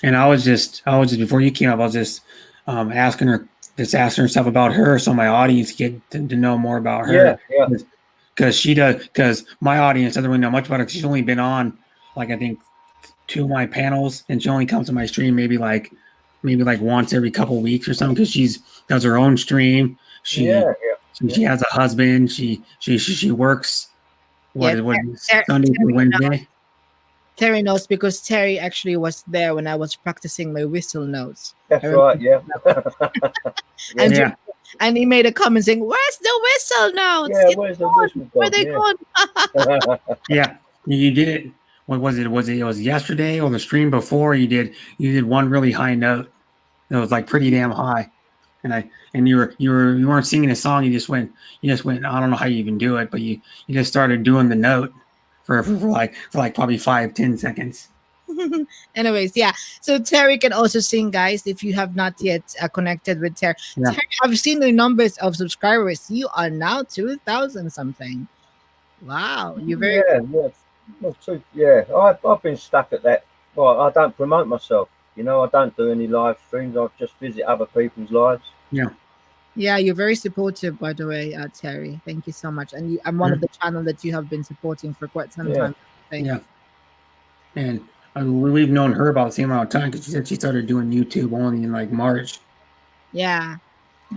And I was just before you came up, I was just asking her stuff about her, so my audience get to know more about her. Yeah. Because my audience doesn't really know much about her. She's only been on like I think 2 of my panels, and she only comes to my stream maybe like once every couple of weeks or something. Because she does her own stream. She has a husband. She works. Sunday through Wednesday. Terry knows because Terry actually was there when I was practicing my whistle notes. That's right, yeah. And he made a comment saying, "Where's the whistle notes? Yeah, where's the whistle? Where are they gone?" Yeah, you did it. What was it? It was yesterday or the stream before? You did one really high note. It was like pretty damn high, and you weren't singing a song. You just went. I don't know how you even do it, but you just started doing the note for like probably 5-10 seconds. Anyways, yeah. So Terry can also sing, guys. If you have not yet connected with Terry, Terry, I've seen the numbers of subscribers. You are now 2,000 something. Wow, you're very I've been stuck at that. Well, I don't promote myself. You know, I don't do any live streams. I just visit other people's lives. Yeah, you're very supportive, by the way, Terry. Thank you so much. And I'm one of the channel that you have been supporting for quite some time. And we've known her about the same amount of time because she said she started doing YouTube only in like March. Yeah.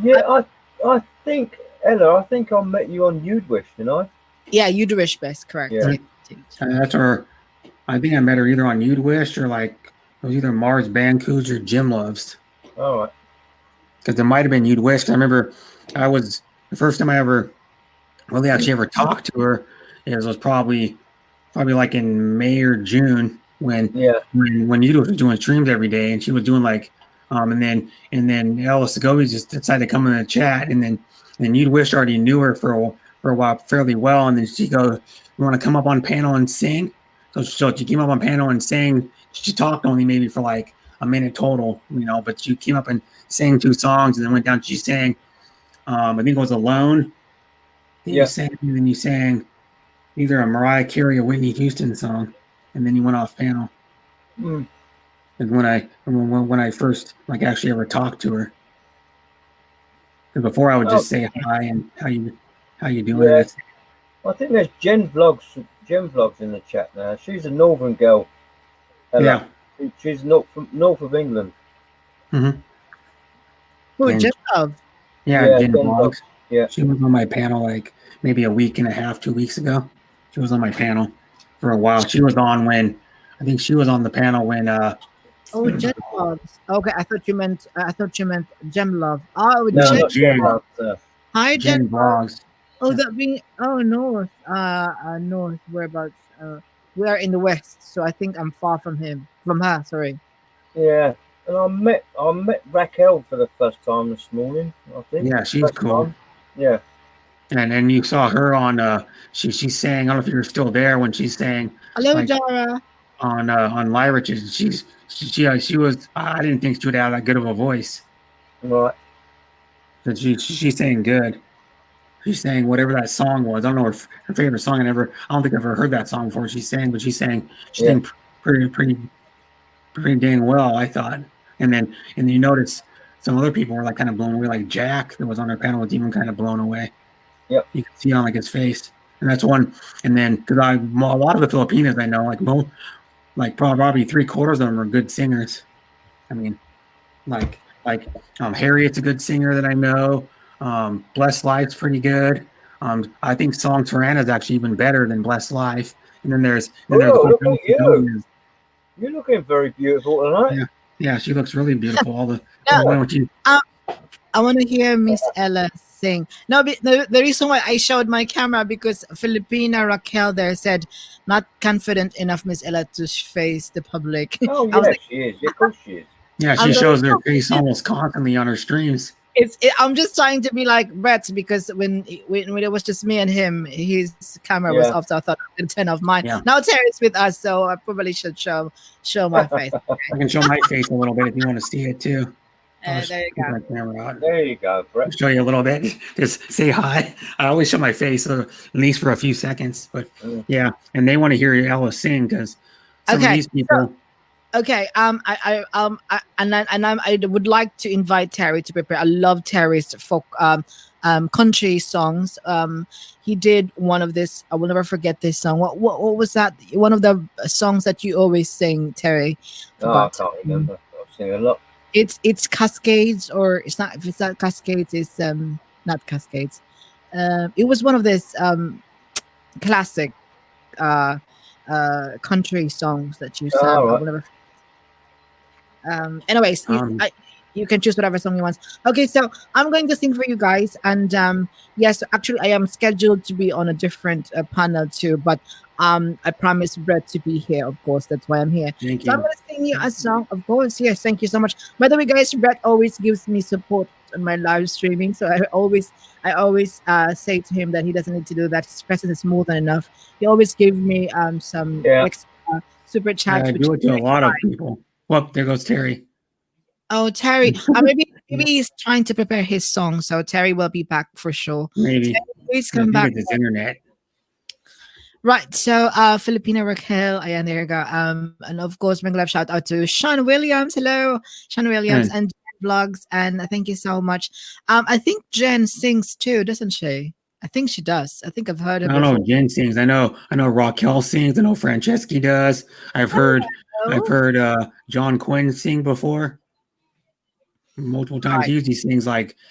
Yeah, I think, Ella, I think I met you on Udwish, didn't I? Yeah, Udwish Best, correct. Yeah. That's her. I think I met her either on Udwish or like it was either Mars Bankus or Jim Loves. All right. Because it might have been Udwish. I remember the first time I ever really actually ever talked to her was probably like in May or June when Udwish was doing streams every day, and she was doing like and then Ella Segovia just decided to come in the chat, and then Udwish already knew her for a while fairly well, and then she goes, "You want to come up on panel and sing?" So she came up on panel and sang. She talked only maybe for like a minute total, but she came up and sang 2 songs and then went down. She sang, I think it was Alone. You sang either a Mariah Carey or Whitney Houston song, and then you went off panel. And when I first like actually ever talked to her, because before I would just say hi and how you doing. Yeah. I think there's Jen Vlogs in the chat now. She's a northern girl. Yeah. She's north of England. Mm-hmm. Who, Jen Love? Yeah, Jen Vlogs. Yeah. She was on my panel like maybe a week and a half, 2 weeks ago. She was on my panel for a while. She was on she was on the panel when Jen Vlogs. Okay, I thought you meant Jem Love. Oh, no, Jen. Hi, Jen Vlogs. Oh, that being north. North. Whereabouts? We are in the west, so I think I'm far from her. Sorry. Yeah, and I met Raquel for the first time this morning. I think. Yeah, she's cool. Time. Yeah. And then you saw her on she sang. I don't know if you're still there when she sang. Hello, Jara. On Lyra. She was. I didn't think she would have that good of a voice. Right. But she sang good. She sang whatever that song was. I don't know her favorite song. I don't think I've ever heard that song before. She sang pretty dang well, I thought. And then you notice some other people were like kind of blown away. Like Jack, that was on our panel, was even kind of blown away. Yep. You can see on like his face, and that's one. And then because a lot of the Filipinos I know, like probably 3/4 of them are good singers. I mean, like Harriet's a good singer that I know. Blessed Life's pretty good. I think Songs for Anna is actually even better than Blessed Life. And then there's look at you. You're looking very beautiful tonight. Yeah, she looks really beautiful. All the I want to hear Miss Ella sing. No, the reason why I showed my camera because Filipina Raquel there said not confident enough Miss Ella to face the public. Oh yeah, she is. Yeah, of course she is. Yeah, she shows her face almost constantly on her streams. I'm just trying to be like Brett because when it was just me and him, his camera was off, so I thought I could turn off mine. Yeah. Now Terry's with us, so I probably should show my face. I can show my face a little bit if you want to see it too. There you Keep go. my camera out. There you go, Brett. I'll show you a little bit. Just say hi. I always show my face, at least for a few seconds. But yeah, and they want to hear Ella sing because some of these people. Okay. I would like to invite Terry to prepare. I love Terry's folk country songs. He did one of this. I will never forget this song. What was that? One of the songs that you always sing, Terry. I can't remember. I've seen a lot. It's Cascades, or it's not. If it's not Cascades, it's not Cascades. It was one of this classic country songs that you sang. Right. I will never. Anyways, you can choose whatever song you want. Okay, so I'm going to sing for you guys, and yes, actually, I am scheduled to be on a different panel too, but I promised Brett to be here. Of course, that's why I'm here. Thank so I'm going to sing you a song. Of course, yes. Thank you so much. By the way, guys, Brett always gives me support on my live streaming, so I always say to him that he doesn't need to do that. His presence is more than enough. He always gives me some extra super chats. I do it to a lot of people. Well, there goes Terry. Oh, Terry. Maybe he's trying to prepare his song, so Terry will be back for sure. Maybe. Terry, please come back. This internet. Right. So, Filipina Raquel, and there you go. And of course, big love shout out to Sean Williams. Hello, Sean Williams, and Jen Vlogs. And thank you so much. I think Jen sings too, doesn't she? I think she does. I think I've heard her. I don't know. Jen sings. I know Raquel sings. I know Franceschi does. I've heard John Quinn sing before multiple times. Right. He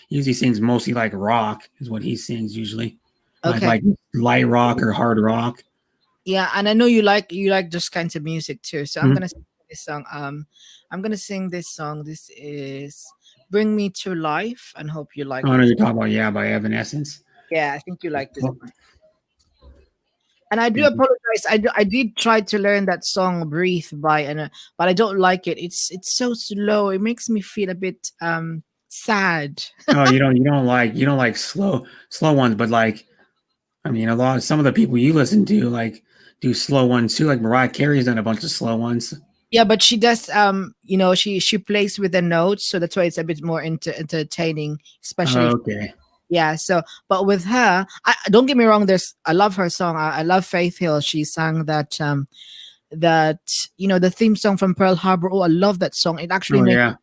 usually sings mostly like rock is what he sings usually. Okay. Like light rock or hard rock. Yeah, and I know you like those kinds of music too. So I'm gonna sing this song. I'm gonna sing this song. This is "Bring Me to Life," and hope you like. Oh no, you're talking about by Evanescence. Yeah, I think you like this one. And I do apologize. I did try to learn that song "Breathe" but I don't like it. It's so slow. It makes me feel a bit sad. Oh, you don't like slow ones, but like, I mean, some of the people you listen to like do slow ones too. Like Mariah Carey's done a bunch of slow ones. Yeah, but she does. She plays with the notes, so that's why it's a bit more entertaining, especially. Okay. Yeah. So, but with her, don't get me wrong. I love her song. I love Faith Hill. She sang that the theme song from Pearl Harbor. Oh, I love that song. It actually. Yeah.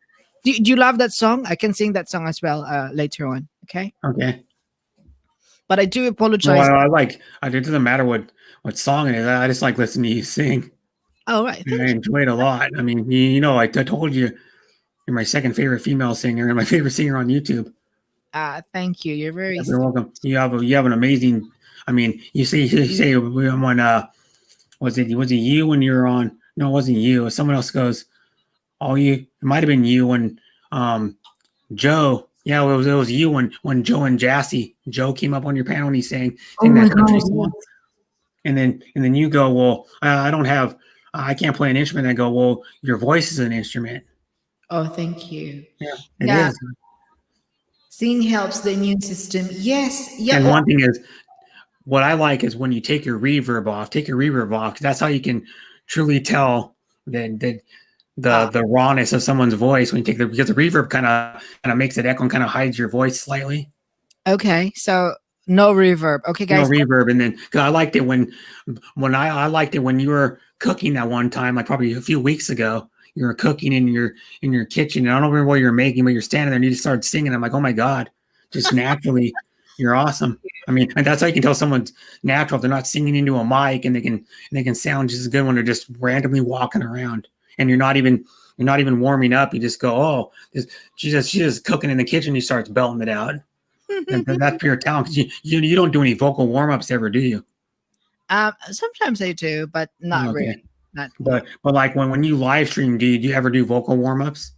Do you love that song? I can sing that song as well later on. Okay. Okay. But I do apologize. Well, it doesn't matter what song it is. I just like listening to you sing. Oh, right. I enjoy it a lot. I mean, I told you, you're my second favorite female singer and my favorite singer on YouTube. Thank you. You're very. You're welcome. You have an amazing. I mean, you say when was it you when you were on? No, it wasn't you. Someone else goes. Oh, it might have been you when Joe. Yeah, it was you when Joe and Jassy. Joe came up on your panel and he sang that country song. And then you go, well, I can't play an instrument. I go, well, your voice is an instrument. Oh, thank you. Yeah, it is. Singing helps the immune system. Yes. Yeah. And one thing is, what I like is when you take your reverb off. That's how you can truly tell the rawness of someone's voice when you take because the reverb kind of makes it echo and kind of hides your voice slightly. Okay, so no reverb. Okay, guys. No reverb, and then I liked it when I liked it when you were cooking that one time, like probably a few weeks ago. you're cooking in your kitchen. And I don't remember what you're making, but you're standing there and you just start singing. I'm like, oh my God, just naturally, you're awesome. I mean, and that's how you can tell someone's natural if they're not singing into a mic, and they can sound just as good when they're just randomly walking around and you're not even warming up. You just go, oh, she's just cooking in the kitchen. You start belting it out. And that's pure talent. 'Cause you don't do any vocal warm ups ever, do you? Sometimes I do, but not really. Not. But like when you live stream, do you ever do vocal warm ups?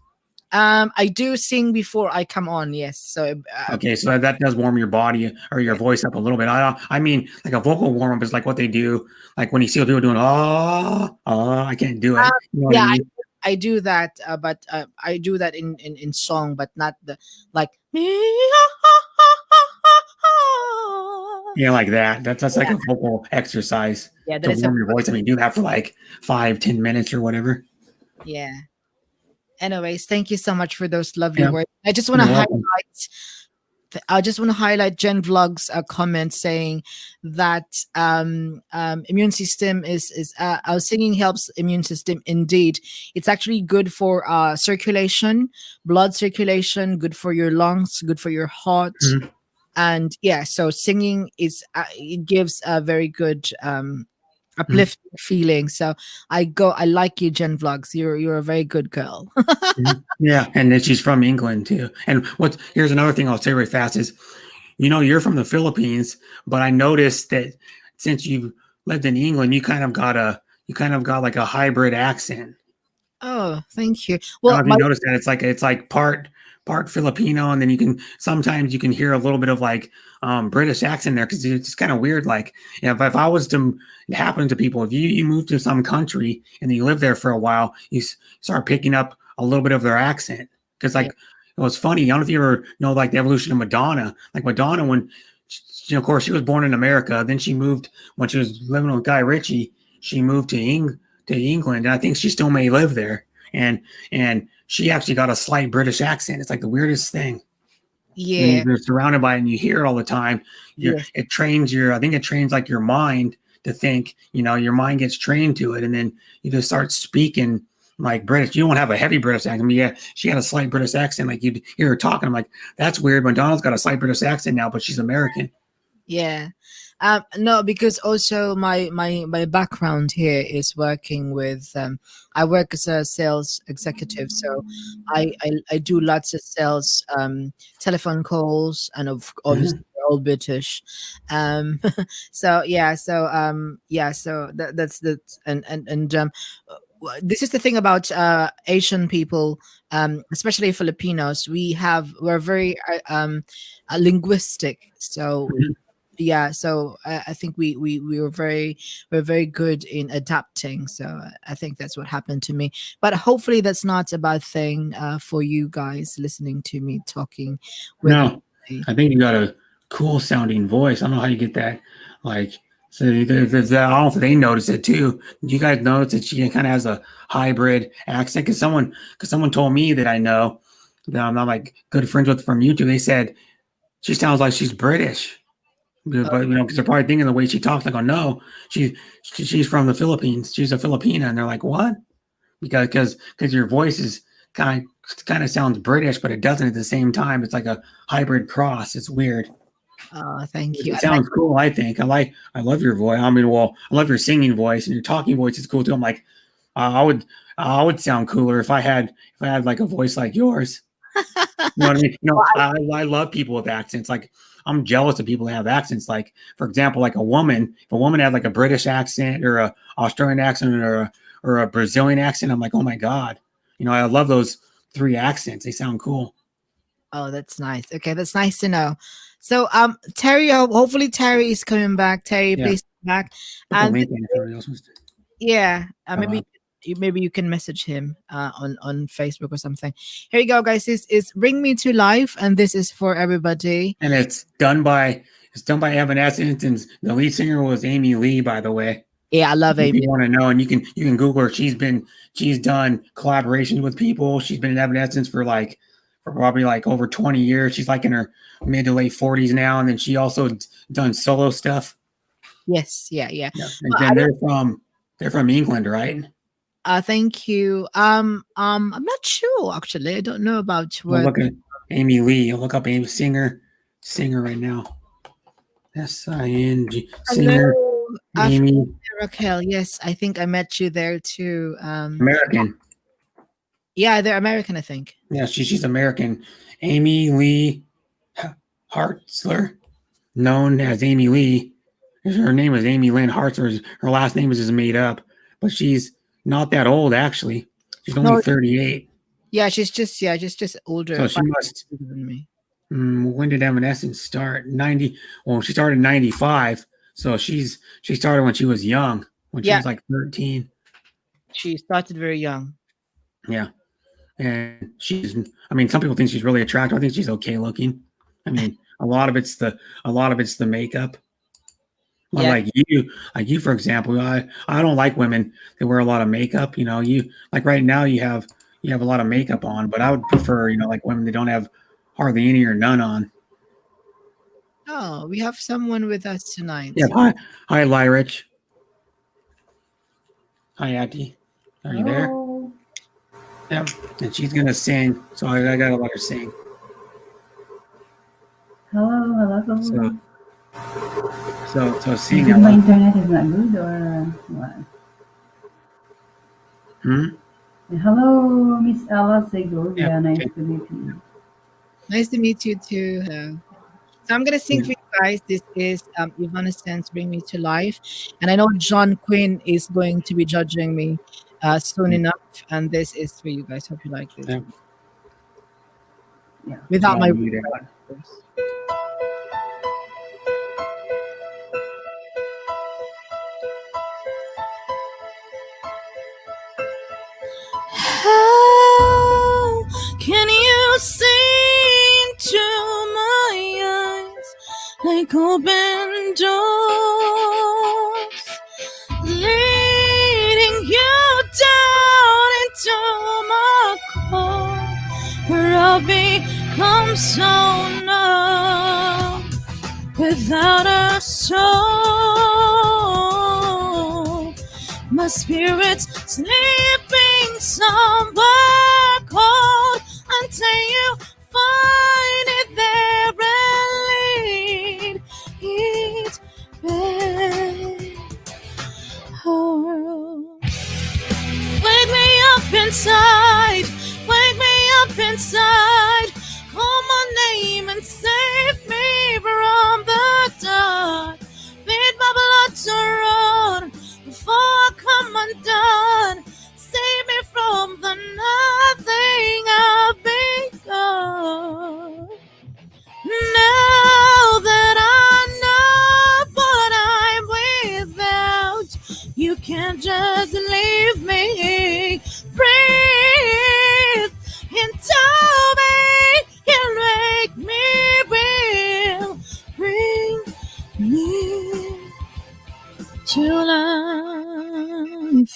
I do sing before I come on. Yes. So. Okay, so that does warm your body or your voice up a little bit. I mean, like a vocal warm up is like what they do, like when you see people doing I can't do it. You know what I mean? I do that, but I do that in song, but not the like. Yeah, like that. That's like a vocal exercise Yeah, to warm your voice. I mean, do that for like 5-10 minutes or whatever. Yeah. Anyways, thank you so much for those lovely words. I just want to You're welcome. highlight Jen Vlog's comment saying that immune system is our singing helps immune system. Indeed, it's actually good for circulation, blood circulation, good for your lungs, good for your heart. Mhm. And yeah, so singing is it gives a very good uplifting feeling. So I like you, Jen Vlogs. You're a very good girl. Yeah, and then she's from England too. And here's another thing I'll say really fast is, you're from the Philippines, but I noticed that since you've lived in England, you kind of got like a hybrid accent. Oh, thank you. I Well, don't know if you noticed that it's like part Filipino, and then sometimes you can hear a little bit of like British accent there, because it's kind of weird. Like, if I was to, it happen to people, if you move to some country and then you live there for a while, you start picking up a little bit of their accent. Because like, it was funny. I don't know if you ever know like the evolution of Madonna. Like Madonna, when of course she was born in America, then she moved when she was living with Guy Ritchie. She moved to England, and I think she still may live there. And she actually got a slight British accent. It's like the weirdest thing. yeah. And you're surrounded by it and you hear it all the time. It trains I think it trains like your mind to think, your mind gets trained to it. And then you just start speaking like British. You don't have a heavy British accent. I mean, yeah, she had a slight British accent. Like you'd hear her talking. I'm like, that's weird. Madonna's got a slight British accent now, but she's American. Yeah. No, because also my background here is working with I work as a sales executive, so I do lots of sales telephone calls, and obviously they're all British. So that's this is the thing about Asian people, especially Filipinos. We're very linguistic, so. Yeah, so I think we were very good in adapting. So I think that's what happened to me. But hopefully that's not a bad thing for you guys listening to me talking. No, I think you got a cool sounding voice. I don't know how you get that. Like, so I don't know if they notice it too. You guys notice that she kind of has a hybrid accent? Because someone told me that I know that I'm not like good friends with from YouTube. They said she sounds like she's British. But because they're probably thinking the way she talks, like, oh no, she's from the Philippines. She's a Filipina, and they're like, what? Because your voice is kind of sounds British, but it doesn't at the same time. It's like a hybrid cross. It's weird. Oh, thank you. It sounds cool. I think I love your voice. I mean, well, I love your singing voice, and your talking voice is cool too. I'm like, I would sound cooler if I had like a voice like yours. You know what I mean? I love people with accents. Like, I'm jealous of people that have accents. Like, for example, like if a woman had like a British accent or a Australian accent or a Brazilian accent, I'm like, oh my God. I love those 3 accents. They sound cool. Oh, that's nice. Okay, that's nice to know. So Terry, hopefully Terry is coming back. Terry, please come back. And maybe you can message him on Facebook or something. Here you go, guys. This is Bring Me to Life, and this is for everybody. And it's done by Evanescence, and the lead singer was Amy Lee, by the way. Yeah, I love Amy. If you want to know, and you can Google her. She's done collaborations with people. She's been in Evanescence for probably like over 20 years. She's like in her mid to late 40s now, and then she also done solo stuff. Yes, yeah. And then they're from England, right? Thank you. I'm not sure actually. I don't know about Well, what. look at Amy Lee. You'll look up Amy Singer right now. SING Singer Hello, Amy Raquel. Yes, I think I met you there too. American. Yeah, they're American, I think. Yeah, she's American. Amy Lee Hartzler, known as Amy Lee. Her name is Amy Lynn Hartzler. Her last name is just made up, but she's not that old actually. She's only No. 38. Yeah, she's just older. So she 5 must. years older than me. When did Evanescence start? 90. Well, she started in 95. So she started when she was young, when she Yeah. was like 13. She started very young. Yeah. And some people think she's really attractive. I think she's okay looking. I mean, a lot of it's the makeup. Yeah. Like you, for example, I don't like women that wear a lot of makeup. You know, you like right now you have a lot of makeup on, but I would prefer, like women that don't have hardly any or none on. Oh, we have someone with us tonight. Yeah. Hi, Lyrich. Hi, Abby. Are you there? Yeah. And she's gonna sing, so I gotta let her sing. Hello. So sing. Is my internet is not good or what? Hello, Miss Ella Segovia. Yeah, Nice okay. to meet you. Nice to meet you too. So I'm gonna sing for you guys. This is Evanescence, Bring Me to Life, and I know John Quinn is going to be judging me soon enough, and this is for you guys. Hope you like this. Yeah. Without my Yeah, of course. How can you see into my eyes like open doors, leading you down into my core, where I've become so numb without a soul. My spirit's sleeping somewhere cold until you find it there and lead it back home. Wake me up inside, wake me up inside. Call my name and save me from the dark. Beat my blood to run before I come undone. Save me from the nothing I've become. Now that I know what I'm without, you can't just leave me. Breathe into me and make me real. Bring me to life.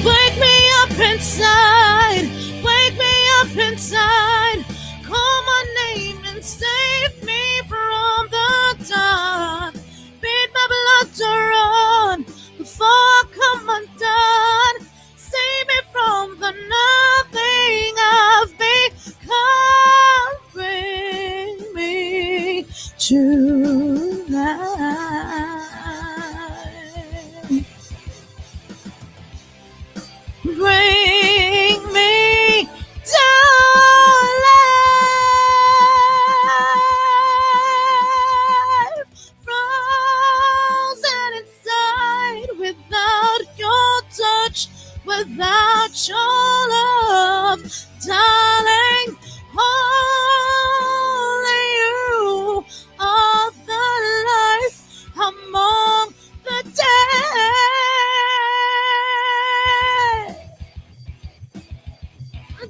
Wake me up inside, wake me up inside. Call my name and save me from the dark. Beat my blood to run before I come undone. Save me from the nothing I've become. Bring me to life. Bring me to life. Frozen inside without your touch, without your love, darling. Only you are the life among the dead.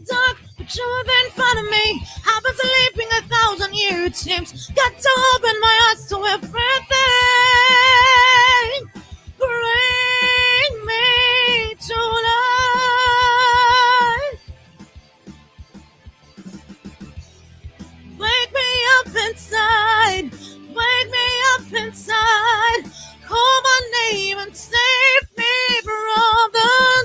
Dark, but you're in front of me. I've been sleeping 1,000 years, it seems. Got to open my eyes to everything. Bring me to life. Wake me up inside. Wake me up inside. Call my name and save me from the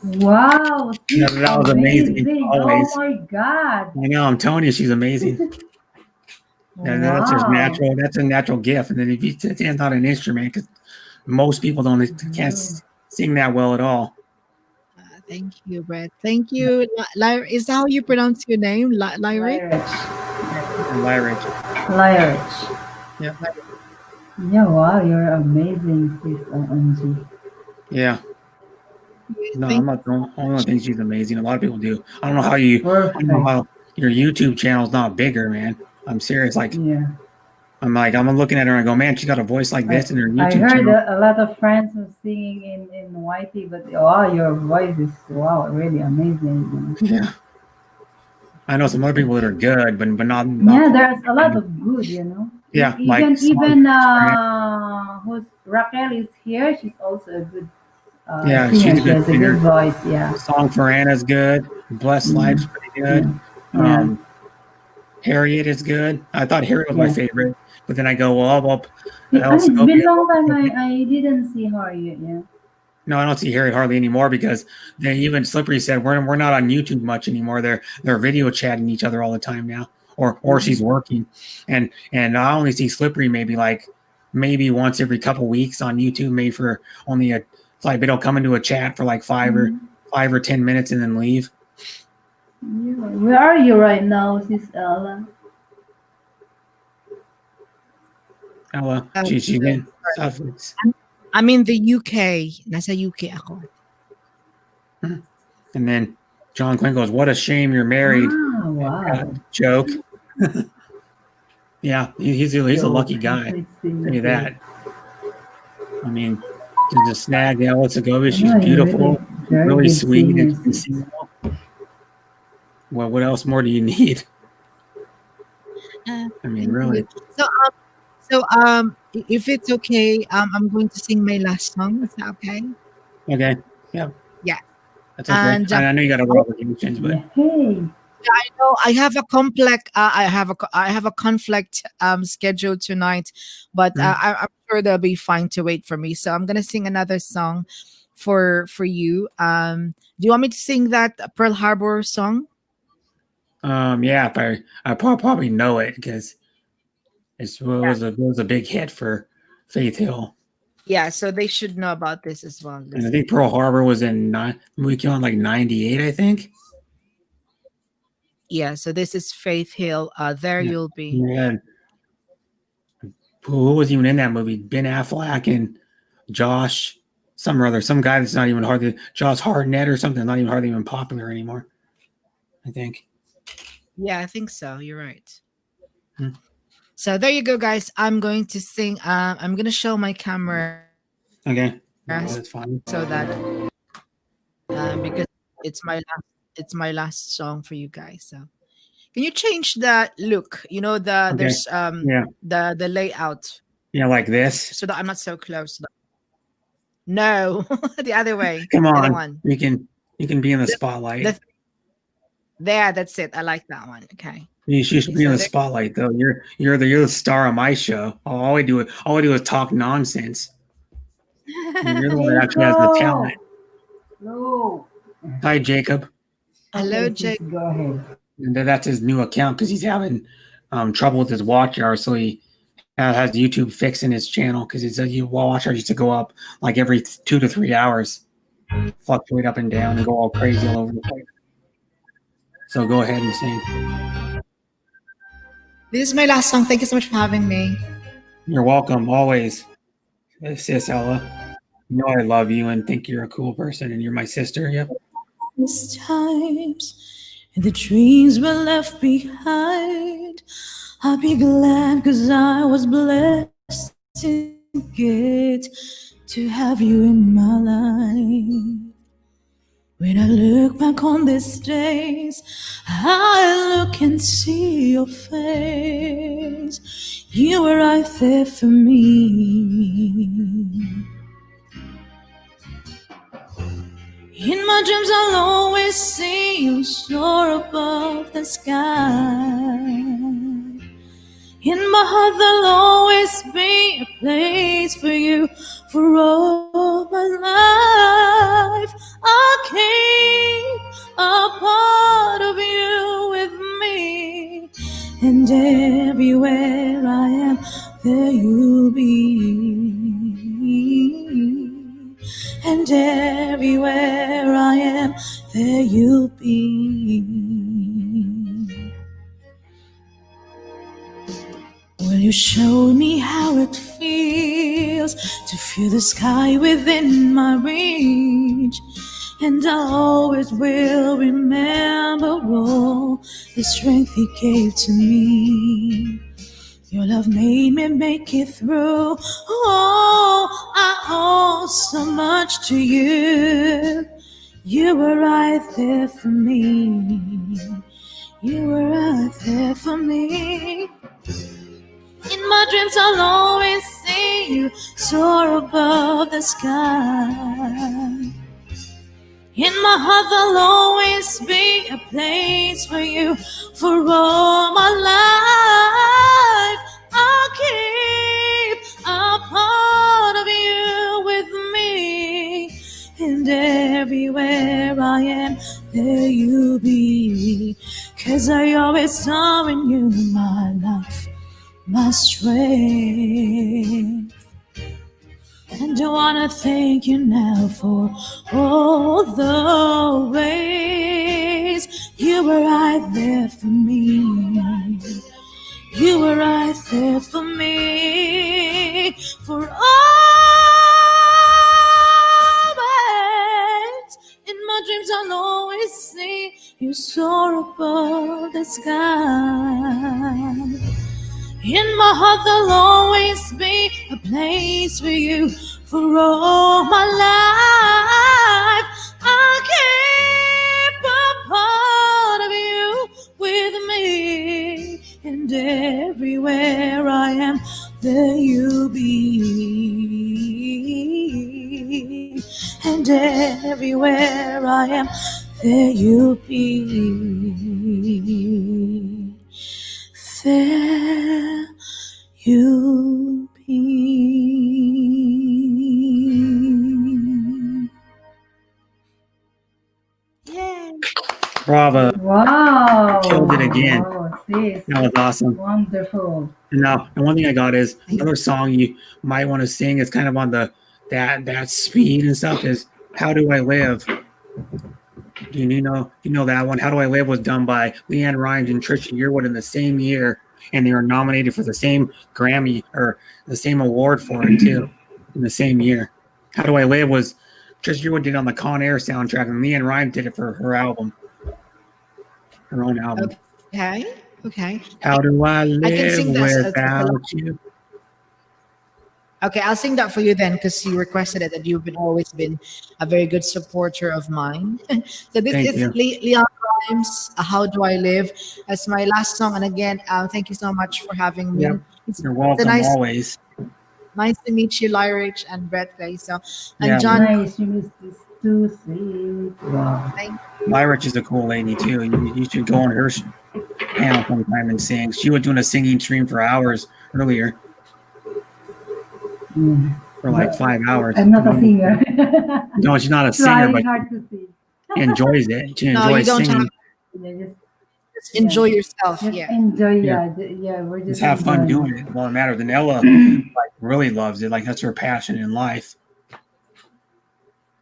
Wow, she's That was amazing. amazing. Always. Oh my God. I know. I'm telling you, she's amazing. That's just Wow. natural. That's a natural gift. And then if you it's not an instrument, because most people can't sing that well at all. Thank you, Brett. Thank you. Is that how you pronounce your name? Lyric? Lyric. Lyric. Yeah. Yeah, wow, you're amazing, sis, OMG. Yeah. No, I'm not the only one thinks she's amazing. A lot of people do. I don't know how you. I don't know Perfect. how your YouTube channel's not bigger, man. I'm serious. Like Yeah. I'm looking at her and I go, man, she got a voice like this in her I YouTube heard channel. a lot of friends were singing in YT, but wow, your voice is wow, really amazing. Yeah. I know some other people that are good, but not. Yeah, there's a lot of good, you know. Yeah, Even like who's Raquel is here. She's also a good yeah, singer. she's a She good has a singer. good voice. Yeah. Song for Anna's good. Blessed Life's pretty good. Yeah. Harriet is good. I thought Harriet was my Yeah. favorite, but then I go, well, It's been a long time. I didn't see her yet. Yeah. No, I don't see Harriet hardly anymore because they even Slippery said we're not on YouTube much anymore. They're video chatting each other all the time now, or she's working, and I only see Slippery maybe once every couple weeks on YouTube, maybe for only but they'll come into a chat for like 5 or 10 minutes and then leave. Yeah. Where are you right now, Sis Ella? Ella, she's in stuff. I'm in the UK. Nasa UK ako. And then John Quinn goes, "What a shame you're married." Ah, wow. Joke. Yeah, he's a lucky guy. Tell you that. I mean, to just snag Ella Segovia, she's beautiful, really sweet, and well, what else more do you need? I mean, really. So if it's okay, I'm going to sing my last song. Is that okay? Okay. Yeah. Yeah. That's okay. And, I know you got other obligations, but Hey. I know I have a conflict. I have a conflict scheduled tonight, but I'm sure they'll be fine to wait for me. So I'm gonna sing another song for you. Do you want me to sing that Pearl Harbor song? yeah, if I probably know it because it was a big hit for Faith Hill. Yeah, so they should know about this as well. And I think Pearl Harbor was in we came on like 98, I think. Yeah, so this is Faith Hill. There you'll be. Yeah. Who was even in that movie? Ben Affleck and Josh, some guy that's not even hardly Josh Hartnett or something, not even hardly even popular anymore. I think. Yeah, I think so. You're right. So there you go, guys. I'm going to sing. I'm gonna show my camera. Okay. That's fine. So that because it's my last song for you guys. So can you change the look? You know there's the layout. Yeah, like this. So that I'm not so close. No, the other way. Come The on. other one. You can be in the spotlight. There, that's it. I like that one. Okay. You should be in the spotlight though. You're the star of my show. All I do is talk nonsense. And you're the one that actually has the talent. Hello. Hi, Jacob. Hello, Jacob. Go ahead. And that's his new account because he's having trouble with his watch hours. So he has YouTube fixing his channel because his watch hours used to go up like every 2 to 3 hours, fluctuate up and down and go all crazy all over the place. So go ahead and sing. This is my last song. Thank you so much for having me. You're welcome, always. Sis Ella. You know I love you and think you're a cool person and you're my sister. Yep. These times and the dreams were left behind. I'll be glad because I was blessed to get to have you in my life. When I look back on these days, I look and see your face. You were right there for me. In my dreams, I'll always see you soar above the sky. In my heart, there'll always be a place for you for all my life. I can't and everywhere I am, there you'll be. Well, you showed me how it feels to feel the sky within my reach, and I always will remember all the strength you gave to me. Your love made me make it through. Oh, I owe so much to you. You were right there for me. You were right there for me. In my dreams I'll always see you soar above the sky. In my heart there'll always be a place for you. For all my life I'll keep a part of you with me. And everywhere I am, there you'll be. 'Cause I always saw in you my life, my strength. And I wanna thank you now for all the ways you were right there for me. You were right there for me. For always in my dreams I'll always see you soar above the sky. In my heart there'll always be a place for you. For all my life I'll keep a part of you with me. And everywhere I am, there you'll be. And everywhere I am, there you'll be. There you'll be. Yay! Bravo. Wow. Killed it again. Wow, sis. That was awesome. Wonderful. And now, the one thing I got is another song you might want to sing. It's kind of on the that speed and stuff. Is "How Do I Live." Do you know that one? "How Do I Live" was done by Leanne Rimes and Trisha Yearwood in the same year, and they were nominated for the same Grammy or the same award for it too in the same year. "How Do I Live" was Trisha Yearwood did on the Con Air soundtrack, and Leanne Rimes did it for her album, her own album. Okay. How do I live sing that without you? Okay, I'll sing that for you then, because you requested it, and you've always been a very good supporter of mine. So this Thank is you. Leon Rimes, "How Do I Live," as my last song. And again, thank you so much for having me. Yep. It's You're welcome always. nice to meet you, Lyrich and Brett Clay. So, and Yeah, John, Nice. You missed this too sweet. Wow. Lyrich is a cool lady too. You should go on her panel sometime and sing. She was doing a singing stream for hours earlier, for like 5 hours. I'm not a singer. No, she's not a singer, Trying but hard to sing. she enjoys it. She No, you enjoys don't singing. Yeah, just enjoy yourself. just Yeah. enjoy. Yeah. We're just Just have fun enjoying. doing it. Well, it matters. And Ella like really loves it. Like that's her passion in life.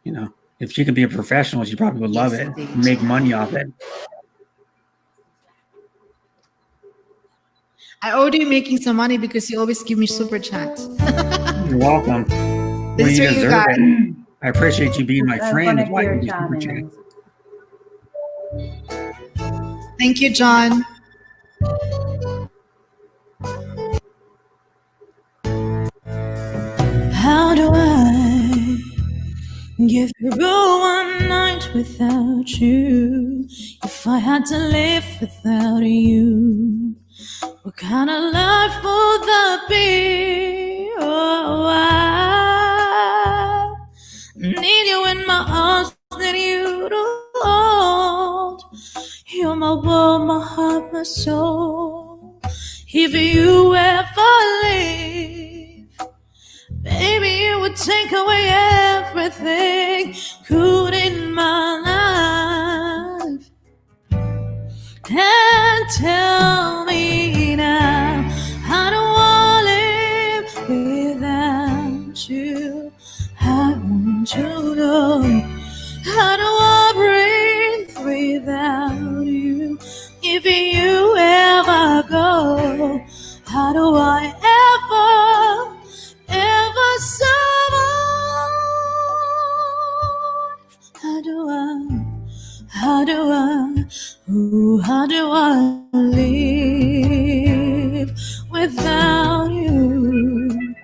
You know, if she could be a professional, she probably would love Yes, it. indeed. Make money off it. I already making some money because you always give me super chat. You're welcome. This is you for you deserve guys. it. I appreciate you being my friend. That's Connect why your you do super channel. chat. Thank you, John. How do I get through one night without you? If I had to live without you, what kind of life would that be? Oh, I need you in my arms, need you to hold. You're my world, my heart, my soul. If you ever leave, baby, you would take away everything good in my life. And tell me now, how do I live without you? I won't want to know, how do I breathe without you? If you ever go, how do I ever survive? How do I live without you?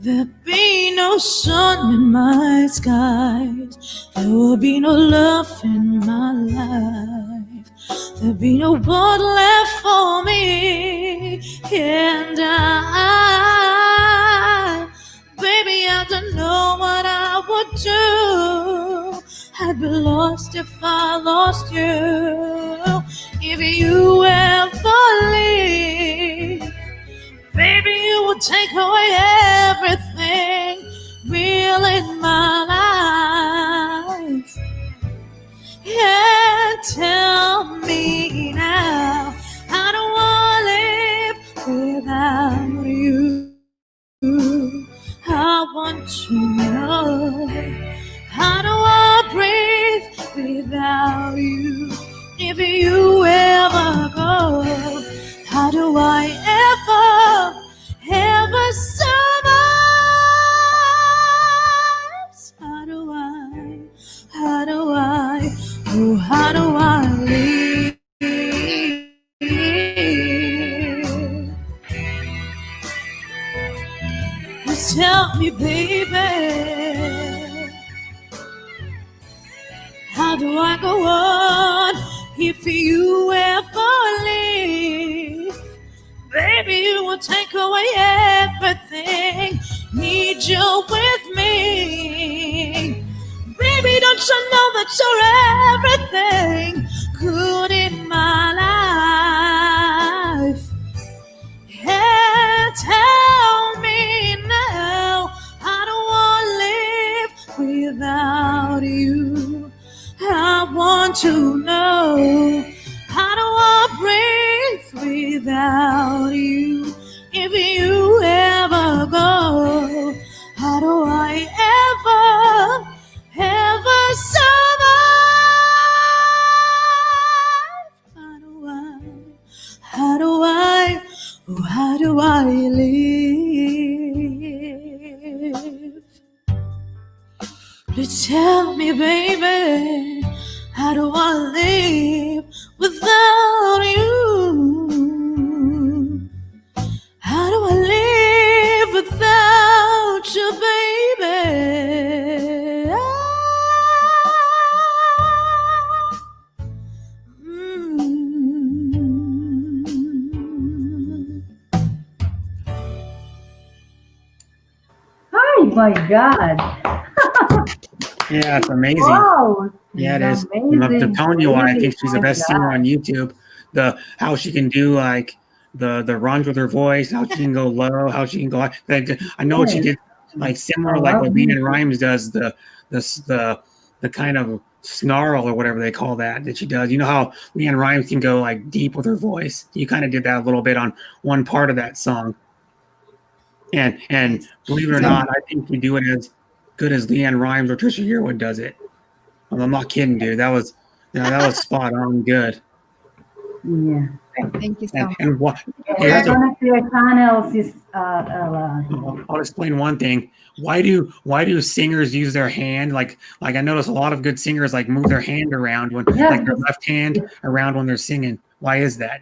There'll be no sun in my skies. There will be no love in my life. There'll be no one left for me. And baby, I don't know what I would do. I'd be lost if I lost you. If you ever leave, baby, you will take away everything real in my life. Yeah, tell me now, how do I live without you? I want to know, how do I breathe without you? If you ever go, how do I ever survive? How do I live? Just tell me, baby, how do I go on if you ever leave? Baby, you will take away everything. Need you with me. Baby, don't you know that you're everything good in my life? Yeah, tell me now, how do I live without you? I want to know, how do I breathe without you? If you ever go, how do I ever survive? How do I live? Please tell me, baby, how do I live without you? How do I live without you, baby? Oh my God. Yeah, it's amazing. Wow. Yeah, it is. Amazing. I'm telling you why I think she's the Oh best my singer God. on YouTube. How she can do like the runs with her voice, how she can go low, how she can go. Like, I know she did like similar, I like love what music. Leanne Rhymes does, the kind of snarl or whatever they call that she does. You know how Leanne Rhymes can go like deep with her voice. You kind of did that a little bit on one part of that song. And believe it or not, I think we do it as good as Leanne Rhymes or Trisha Yearwood does it. I'm not kidding, dude. That was spot on good. Yeah. Thank you so much. And what? Yeah, one of your channels is I'll explain one thing. Why do singers use their hand? Like I notice a lot of good singers like move their hand around when like their left hand around when they're singing. Why is that?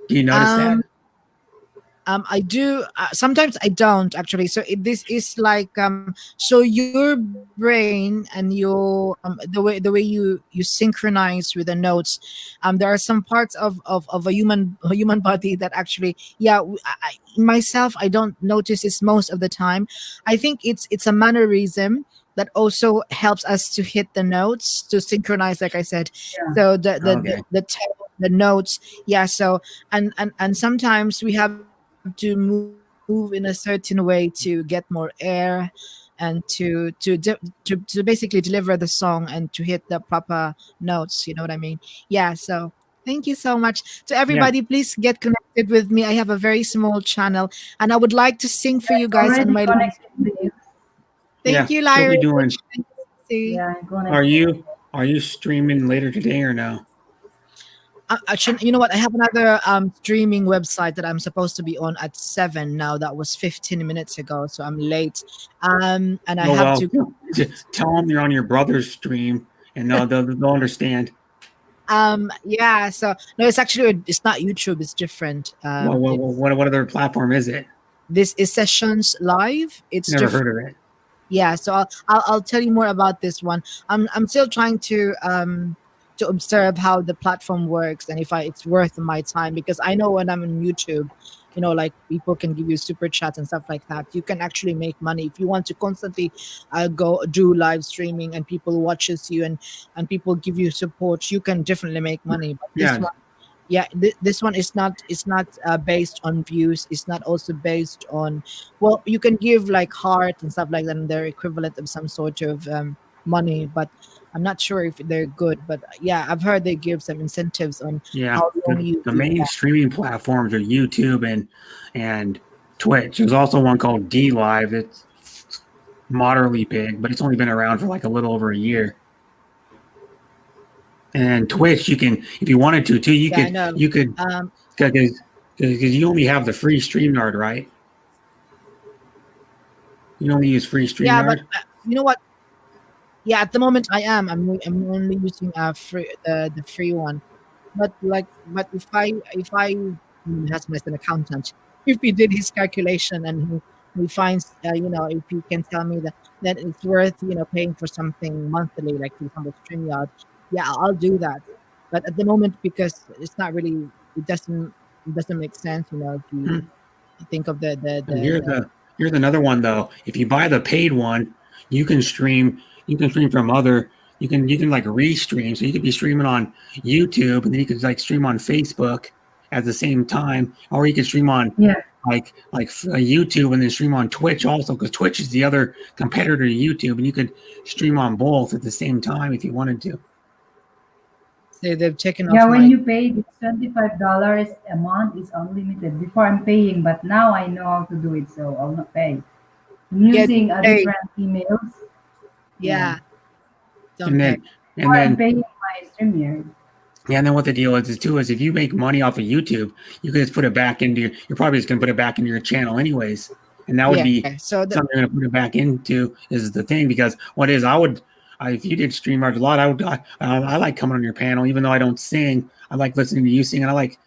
Do you notice that? I do. Sometimes I don't actually. So this is like so your brain and your the way you synchronize with the notes. There are some parts of a human body that actually myself I don't notice this most of the time. I think it's a mannerism that also helps us to hit the notes to synchronize, like I said. So the notes, yeah. So and sometimes we have to move in a certain way to get more air and to basically deliver the song and to hit the proper notes, you know what I mean? Yeah. So thank you so much to everybody. Please get connected with me. I have a very small channel and I would like to sing for you guys on my connected to you. Thank you, she'll be Lyra. doing. See. Yeah, I'm gonna. Are you streaming later today or no? You know what? I have another streaming website that I'm supposed to be on at 7 now. That was 15 minutes ago, so I'm late. And I Oh have well, to. just tell them you're on your brother's stream, and they'll understand. Yeah. So no, it's not YouTube. It's different. What other platform is it? This is Sessions Live. It's Never different. heard of it. Yeah. So I'll tell you more about this one. I'm still trying to observe how the platform works and if it's worth my time, because I know when I'm on YouTube, you know, like people can give you super chats and stuff like that. You can actually make money if you want to constantly go do live streaming and people watches you and people give you support. You can definitely make money. But this Yeah. one, yeah, this one is not. It's not based on views. It's not also based on. Well, you can give like heart and stuff like that, and they're equivalent of some sort of money, but I'm not sure if they're good. But yeah, I've heard they give some incentives on Yeah, how long you the do main that. streaming platforms are YouTube and Twitch. There's also one called D Live. It's moderately big, but it's only been around for like a little over a year. And Twitch, you can, if you wanted to, too, you Yeah, I know. could, because you only have the free StreamYard, right? You only use free StreamYard. Yeah, but you know what? Yeah, at the moment I'm only using free the free one. But if that's my an accountant, if he did his calculation and he finds you know, if he can tell me that it's worth, you know, paying for something monthly, like for example StreamYard, yeah, I'll do that. But at the moment, because it's not really, it doesn't make sense, you know, if you think of And here's another one though. If you buy the paid one, you can stream from other. You can like restream. So you could be streaming on YouTube, and then you could like stream on Facebook at the same time, or you could stream on like YouTube and then stream on Twitch also, because Twitch is the other competitor to YouTube, and you could stream on both at the same time if you wanted to. say they've taken Yeah, off when my you pay it's $25 a month is unlimited. Before I'm paying, but now I know how to do it, so I'll not pay. I'm Yeah, using pay. different emails. yeah. And then Before I'm paying my StreamYard. yeah, and then what the deal is too is if you make money off of YouTube, you can just put it back into you're probably just gonna put it back into your channel anyways. And that would be so something you're gonna put it back into is the thing, because what is if you did StreamYard a lot, I like coming on your panel, even though I don't sing. I like listening to you sing, and I like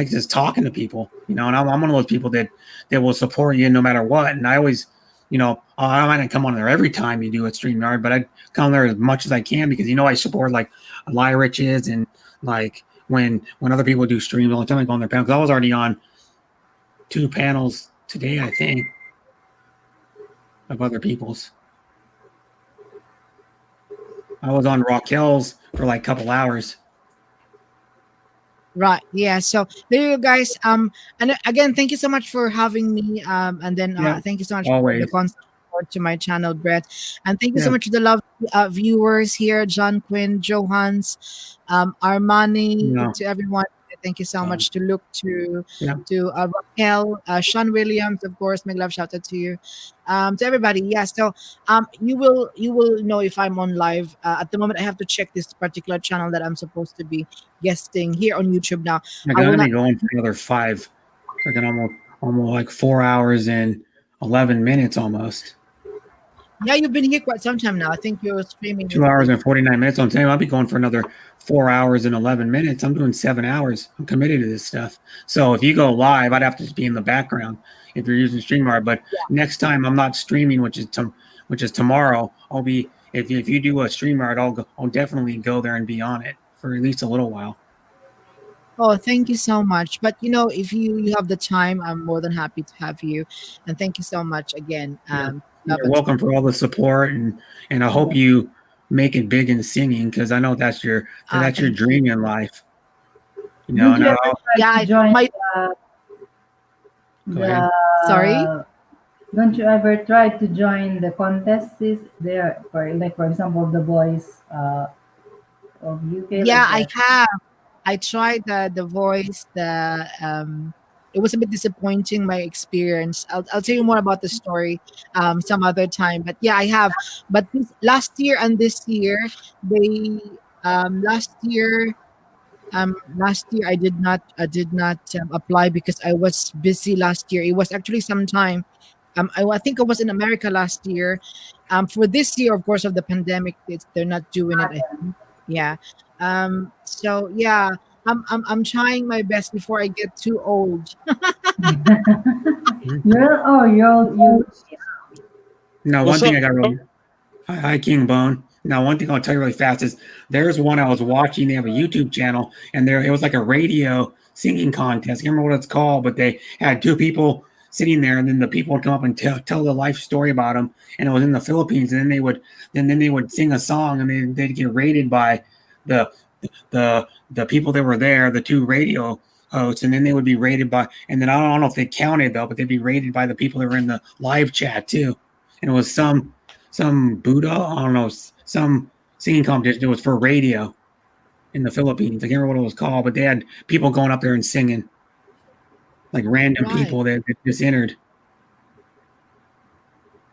just talking to people, you know. And I'm one of those people that will support you no matter what. And I always, you know, I might not come on there every time you do a StreamYard, but I come there as much as I can, because you know I support like Lie Riches and like when other people do streams all the time, I go on their panel, because I was already on 2 panels today, I think, of other people's. I was on Raquel's for like a couple hours. Right. Yeah. So there you go, guys. And again, thank you so much for having me. And then thank you so much for the constant support to my channel, Brett. And thank you so much to the love viewers here, John Quinn, Johans, Armani, to everyone. Thank you so much to Luke, to Raquel, Sean Williams, of course. Make love, shout out to you, to everybody. Yeah, so you will know if I'm on live. At the moment, I have to check this particular channel that I'm supposed to be guesting here on YouTube now. I'm gonna be going for another 5, freaking almost like 4 hours and 11 minutes almost. Yeah, you've been here quite some time now. I think you're streaming 2 hours and 49 minutes. I'm saying I'll be going for another 4 hours and 11 minutes. I'm doing 7 hours. I'm committed to this stuff. So if you go live, I'd have to just be in the background if you're using StreamYard. But next time I'm not streaming, which is tomorrow. I'll be if you do a StreamYard, I'll definitely go there and be on it for at least a little while. Oh, thank you so much. But you know, if you have the time, I'm more than happy to have you. And thank you so much again. You're welcome for all the support, and I hope you make it big in singing, because I know that's your dream in life. You know, sorry. Don't you ever try to join the contests there, for example, The Voice of UK? Yeah, I have. I tried the Voice, the it was a bit disappointing, my experience. I'll tell you more about the story some other time. But yeah, I have. But last year and this year, they last year I did not apply because I was busy last year. It was actually some time. I think I was in America last year. For this year, of course, of the pandemic, they're not doing it. I think. Yeah. So yeah, I'm trying my best before I get too old. you Now, one What's thing up? I got really. Hi, King Bone. Now, one thing I'll tell you really fast is there's one I was watching. They have a YouTube channel, and there it was like a radio singing contest. I can't remember what it's called, but they had two people sitting there, and then the people would come up and tell the life story about them. And it was in the Philippines, and then they would sing a song, and they'd get rated by the the people that were there, the two radio hosts, and then they would be rated by. And then I don't know if they counted though, but they'd be rated by the people that were in the live chat too. And it was some Buddha, I don't know, some singing competition. It was for radio in the Philippines. I can't remember what it was called, but they had people going up there and singing, like random Right. people that just entered.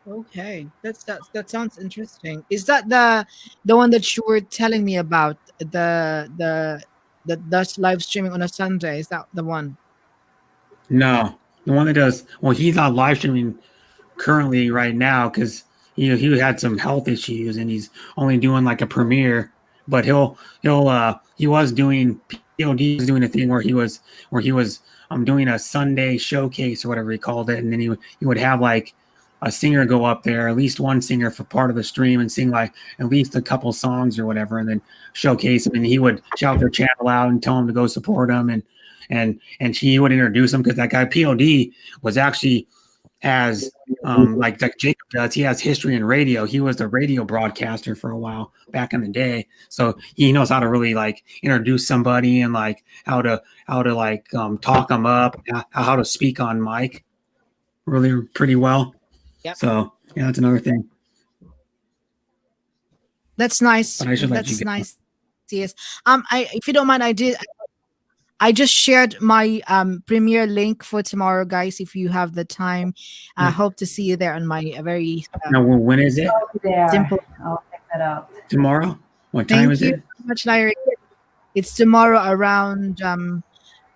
Okay, that sounds interesting. Is that the one that you were telling me about, that does live streaming on a Sunday? Is that the one? No, the one that does. Well, he's not live streaming currently right now because he had some health issues and he's only doing like a premiere. But he was doing POD was doing a thing where he was doing a Sunday showcase or whatever he called it, and then he would have like a singer go up there, at least one singer for part of the stream, and sing like at least a couple songs or whatever, and then showcase them. And he would shout their channel out and tell them to go support them, and he would introduce them because that guy POD was actually has like Jacob does. He has history in radio. He was a radio broadcaster for a while back in the day, so he knows how to really like introduce somebody and like how to like talk them up, how to speak on mic really pretty well. Yep. So yeah, that's another thing. That's nice. But I should let you That's go. nice. Yes. If you don't mind, I just shared my premiere link for tomorrow, guys. If you have the time, I Yeah. hope to see you there on my very Now, when is it? I'll be there. simple. I'll check that out. Tomorrow? What time Thank is you it? so much, Larry. It's tomorrow around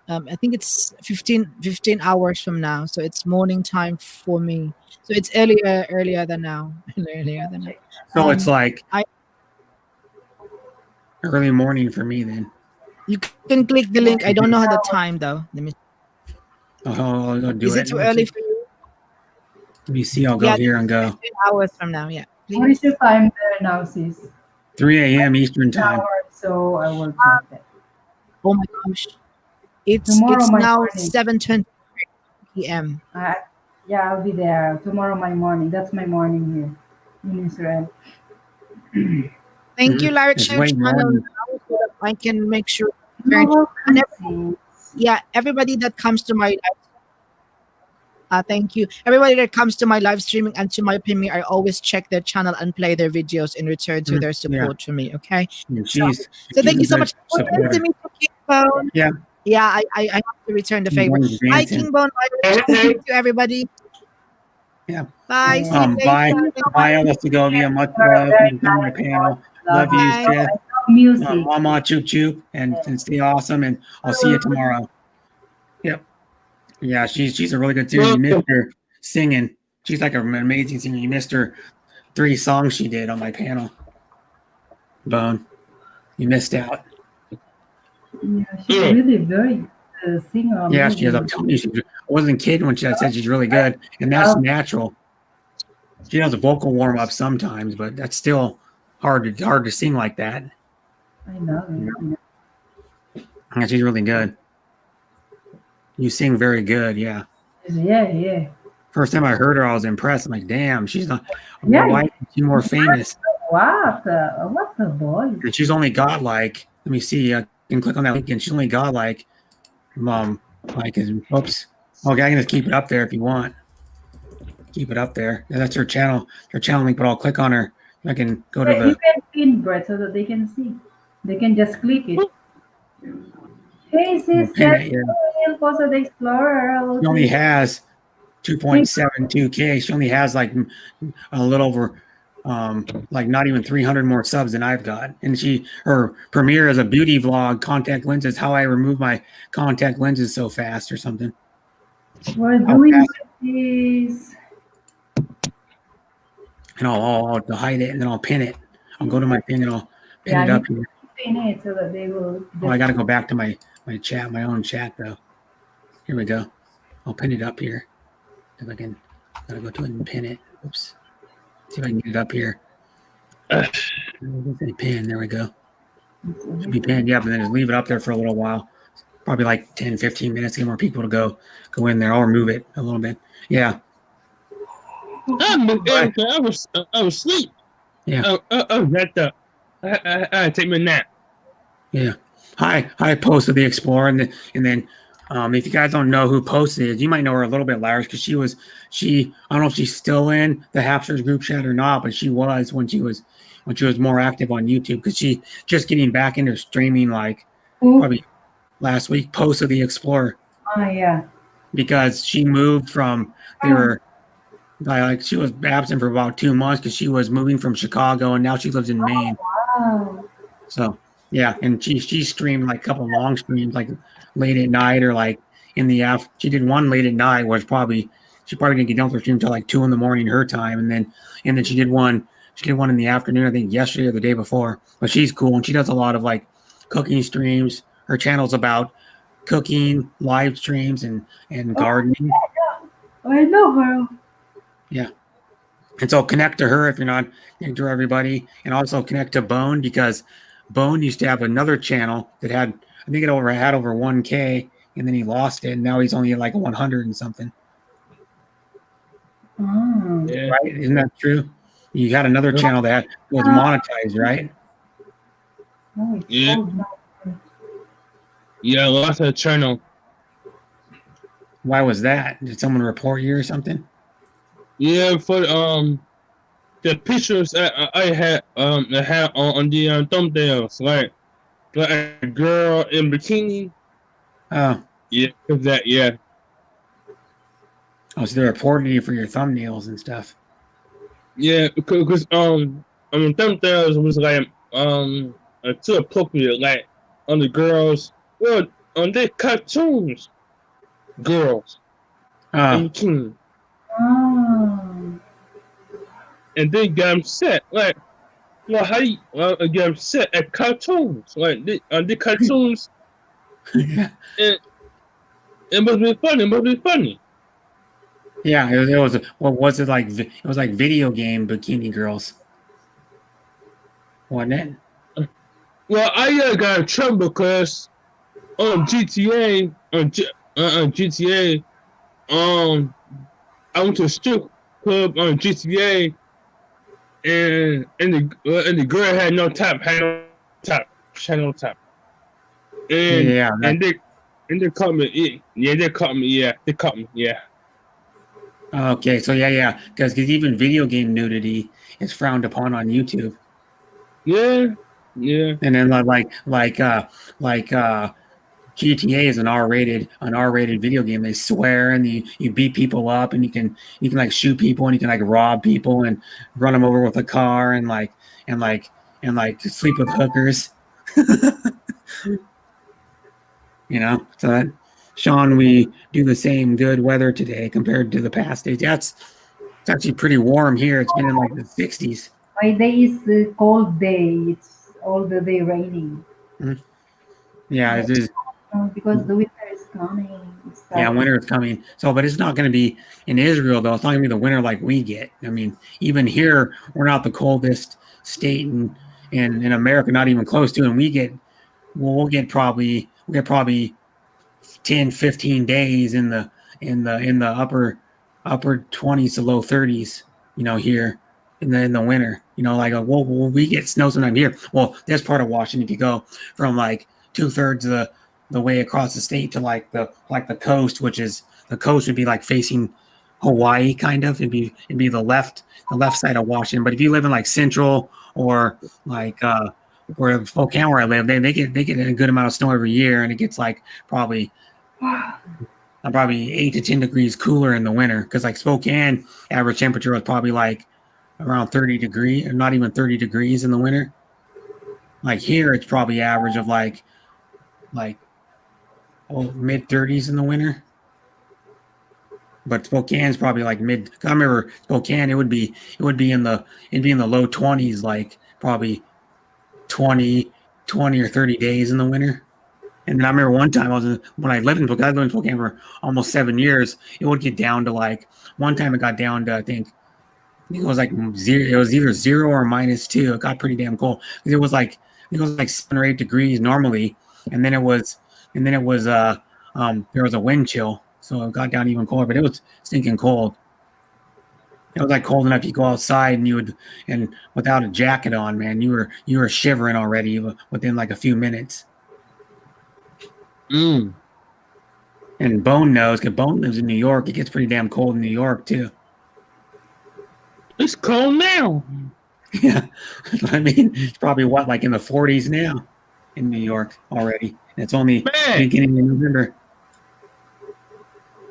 I think it's 15 hours from now. So it's morning time for me. So it's earlier than now. Earlier than now. So it's like I- early morning for me then. You can click the link. I don't know the time though. Let me. I'll go do Is it. it too early for you? Let me see. I'll go Yeah. here and go. 15 hours from now. Yeah. What Please. is your time there now, sis? 3 a.m. Eastern time. Hour, so I will check it. Oh my gosh. It's Tomorrow my now morning. 7:20 p.m. Yeah, I'll be there tomorrow my morning. That's my morning here in Israel. Thank you, Larry. It's Share way channel morning. now so that I can make sure. You're welcome, And sis. Yeah, everybody that comes to my live. Thank you. Everybody that comes to my live streaming and to my premiere, I always check their channel and play their videos in return to their support to me. Okay. And So she's thank you a so good much. Oh, nice supporter. to meet you, Kingbone. Yeah. Yeah, I have to return the favor. Kingbone is Hi, dancing. Kingbone. Thank you, everybody. Yeah. Bye. See you Bye. later. Bye, Ella Segovia. Much love. Thank you on my panel. Love you, Bye. Seth. Music. Mama Choop Choop. And stay awesome. And I'll see you tomorrow. Yep. Yeah, she's a really good singer. You missed her singing. She's like an amazing singer. You missed her 3 songs she did on my panel. Bone. You missed out. Yeah, she's really very good singer. Yeah, she is. I'm telling you, I wasn't kidding when I said she's really good, and that's natural. She does a vocal warm up sometimes, but that's still hard to sing like that. I know. And she's really good. You sing very good, yeah. Yeah. First time I heard her, I was impressed. I'm like, damn, she's not. Yeah. Why is she more famous? What the boy? And she's only got like, let me see. I can click on that link, and she's only got like, oops. Okay, I can just keep it up there if you want. Keep it up there. Yeah, that's her channel link, but I'll click on her. I can go to You the. can pin, Brett, so that they can see. They can just click it. Hey, sis. pin it here. still Pozo the Explorer. She only has 2.72K. She only has like a little over, like not even 300 more subs than I've got. And her premiere is a beauty vlog, contact lenses, how I remove my contact lenses so fast or something. We're How doing fast- this. And I'll hide it and then I'll pin it. I'll go to my pin and I'll pin Yeah, it up here. you pin it so that they will. Oh, I got to go back to my chat, my own chat though. Here we go. I'll pin it up here. If I can, gotta go to it and pin it. Oops. See if I can get it up here. Pin. There we go. Should be pinned. Yeah, but then just leave it up there for a little while. Probably like 10, 15 minutes. Get more people to go in there. I'll remove it a little bit. Yeah. I was asleep. Yeah. I got the. I take my nap. Yeah. I posted the Explorer and then if you guys don't know who posted it, you might know her a little bit, Larry, because I don't know if she's still in the Hapsters group chat or not, but she was when she was more active on YouTube, because she just getting back into streaming like probably last week, posted the Explorer. Oh yeah. Because she moved from she was absent for about 2 months because she was moving from Chicago and now she lives in Maine. Wow. So yeah, and she streamed like a couple long streams like late at night or like in the after. She did one late at night, she probably didn't get done with her stream until like 2 a.m. her time, and then she did one in the afternoon, I think yesterday or the day before. But she's cool and she does a lot of like cooking streams. Her channel's about cooking, live streams, and gardening. I know her. Yeah. And so connect to her if you're not connected to everybody, and also connect to Bone, because Bone used to have another channel that had, I think it had over 1K, and then he lost it, and now he's only at like 100 and something. Oh. Yeah. Right? Isn't that true? You had another channel that was monetized, right? Oh, it's Yeah. cold now. Yeah, lost her channel. Why was that? Did someone report you or something? Yeah, for the pictures I had on the thumbnails, like a girl in bikini. Oh, Yeah, cause that yeah. so they reported you for your thumbnails and stuff. Yeah, because thumbnails was like too appropriate, like on the girls. Well, on their cartoons, girls in Oh, bikini, Oh. and they got upset. Like, well, how you get upset at cartoons? Like the cartoons, yeah. it must be funny. It must be funny. Yeah, it was. What was it like? It was like video game bikini girls, wasn't it? Well, I got in trouble because on GTA, GTA, I went to a strip club on GTA, and the girl had no top, she had no top, and Yeah, they caught me. Yeah, they caught me. Yeah. Okay, so yeah, because even video game nudity is frowned upon on YouTube, Yeah. and then GTA is an R-rated video game. They swear and you beat people up, and you can like shoot people, and you can like rob people and run them over with a car and sleep with hookers. So that, Sean, we do the same good weather today compared to the past days. Yeah, it's actually pretty warm here. It's been in like the 60s. My day is a cold day. It's all the day raining. Yeah, it is. Because the winter is coming. It's Yeah, starting. winter is coming. So, but it's not going to be in Israel though. It's not going to be the winter like we get. I mean, even here, we're not the coldest state in America, not even close to. And we'll get probably 10, 15 days in the upper 20s to low 30s. Here in the winter. We get snow sometime here. Well, this part of Washington, if you go from like 2/3 of the way across the state to like the coast, which is the coast would be like facing Hawaii, kind of. It'd be the left side of Washington. But if you live in like Central or like where Spokane, where I live, they get a good amount of snow every year, and it gets like probably Probably 8 to 10 degrees cooler in the winter because like Spokane average temperature was probably like around 30 degrees, or not even 30 degrees in the winter. Like here, it's probably average of like mid 30s in the winter. But Spokane's probably like mid. I remember Spokane, it would be in the low 20s, like probably 20 or 30 days in the winter. And then I remember one time when I lived in Spokane for almost 7 years, it would get down to like, one time it got down to, I think it was like zero. It was either 0 or -2. It got pretty damn cold. It was like 7 or 8 degrees normally. And then it was there was a wind chill. So it got down even colder, but it was stinking cold. It was like cold enough you go outside and without a jacket on, man, you were shivering already within like a few minutes. Mm. And Bone knows, because Bone lives in New York. It gets pretty damn cold in New York too. It's cold now. Yeah, I mean, it's probably like in the 40s now in New York already. And it's only beginning of November.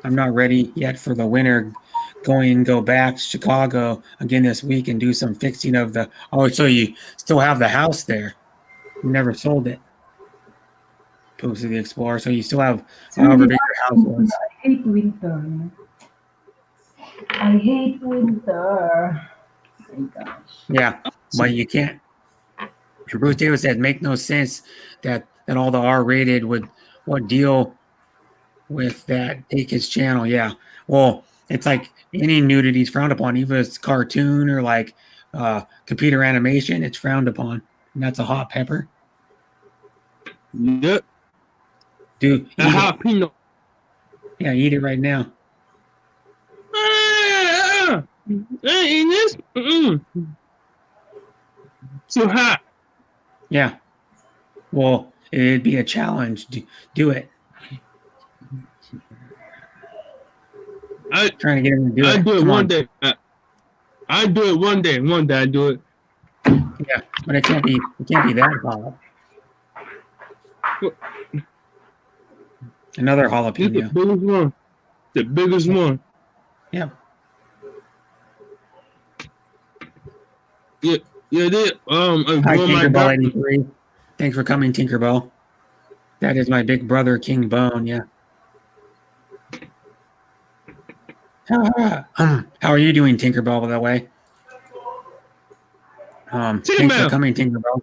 I'm not ready yet for the winter. Go back to Chicago again this week and do some fixing of the. Oh, so you still have the house there? You never sold it. Post of the Explorer. So you still have however big your house was. I hate winter. I hate winter. Oh my gosh. Yeah, but you can't. Bruce Davis said, "Make no sense that all the R-rated would deal with that. Take his channel." Yeah, well, it's like any nudity is frowned upon, even if it's cartoon or like computer animation. It's frowned upon, and that's a hot pepper. Yep. Dude, A jalapeno. Yeah, eat it right now. Ain't this? Too hot. Yeah. Well, it'd be a challenge. Do it. Trying to get him to do it. I'll do it Come one on. day. I'll do it one day. One day I do it. Yeah, but it can't be that hot. Another It's the jalapeno. biggest one. The biggest one. Yeah. Yeah, they Hi, grow my Tinkerbell garden. 83. Thanks for coming, Tinkerbell. That is my big brother, King Bone. Yeah. How are you doing, Tinkerbell, by the way? Thanks for Tinkerbell. coming, Tinkerbell.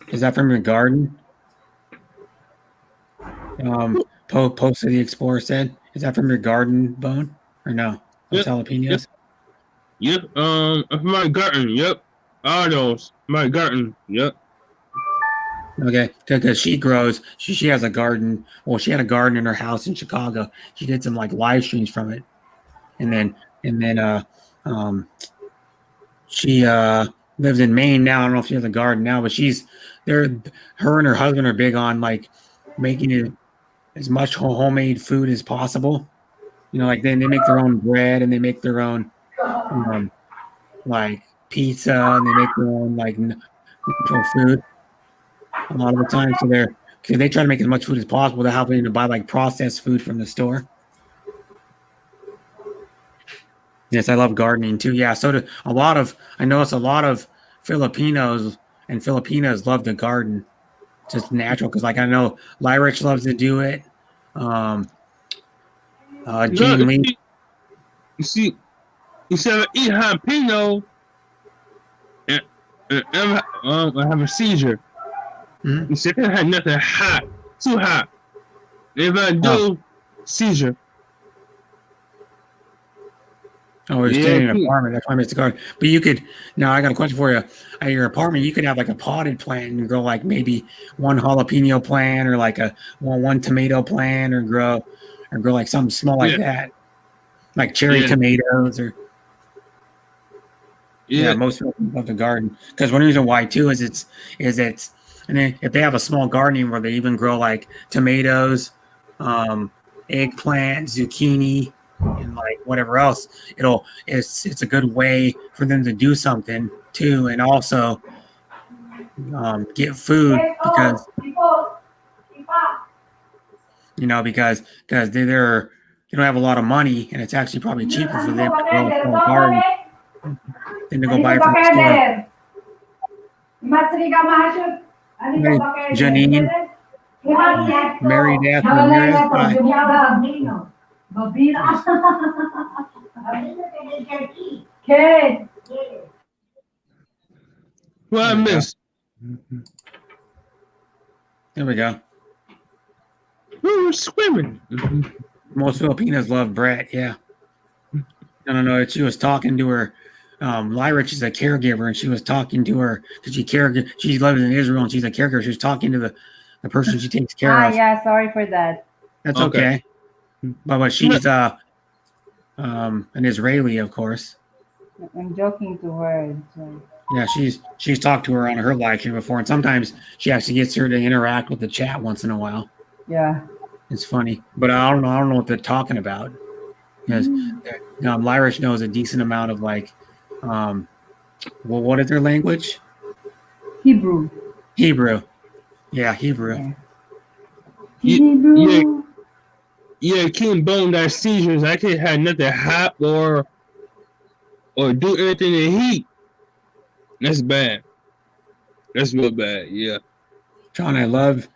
Is that from your garden? Post of the Explorer said. Is that from your garden, Bone? Or no? Those Yep, jalapenos? Yep. My garden. Yep. All those. My garden. Yep. Okay, because she grows. She has a garden. Well, she had a garden in her house in Chicago. She did some like live streams from it, and then she lives in Maine now. I don't know if she has a garden now, but her and her husband are big on like making it as much homemade food as possible. You know, like they make their own bread and they make their own like pizza and they make their own like natural food a lot of the time. So because they try to make as much food as possible without having to buy like processed food from the store. Yes, I love gardening too. Yeah, so do I notice a lot of Filipinos and Filipinas love to garden. Just natural, because like I know Lyrich loves to do it. Gene Lee. You see, I eat jalapeno and I have a seizure. Mhm. You see, I had nothing hot, too hot. If I do, seizure. Oh, you're Yeah, staying in an too. apartment. That's why I missed the garden. But you could. Now I got a question for you. At your apartment, you could have like a potted plant and grow like maybe one jalapeno plant or like one tomato plant or grow like something small like that, like cherry Yeah. tomatoes or. Yeah, Yeah. most people love the garden because one reason why too is it's and then if they have a small gardening where they even grow like tomatoes, eggplant, zucchini, and like whatever else, it's a good way for them to do something too, and also get food because You know, because they don't have a lot of money, and it's actually probably cheaper for them to grow a full garden than to go buy it from the store. Janine, Mary Beth Ramirez, Okay. What I missed? there we go. We were swimming. Most Filipinos love Brett. Yeah. No. She was talking to her. Lyrich is a caregiver, and she was talking to her because she lives in Israel, and she's a caregiver. She was talking to the person she takes care of. Yeah, sorry for that. That's Okay. okay. But she's an Israeli, of course. I'm joking to her. So. Yeah, she's talked to her on her live stream before, and sometimes she actually gets her to interact with the chat once in a while. Yeah. It's funny, but I don't know what they're talking about because Lyrish knows a decent amount of like, well, what is their language? Hebrew. Hebrew. Yeah, Hebrew. Hebrew. Yeah, King Bone that seizures. I can't have nothing hot or do anything in heat. That's bad. That's real bad. Yeah. John, I love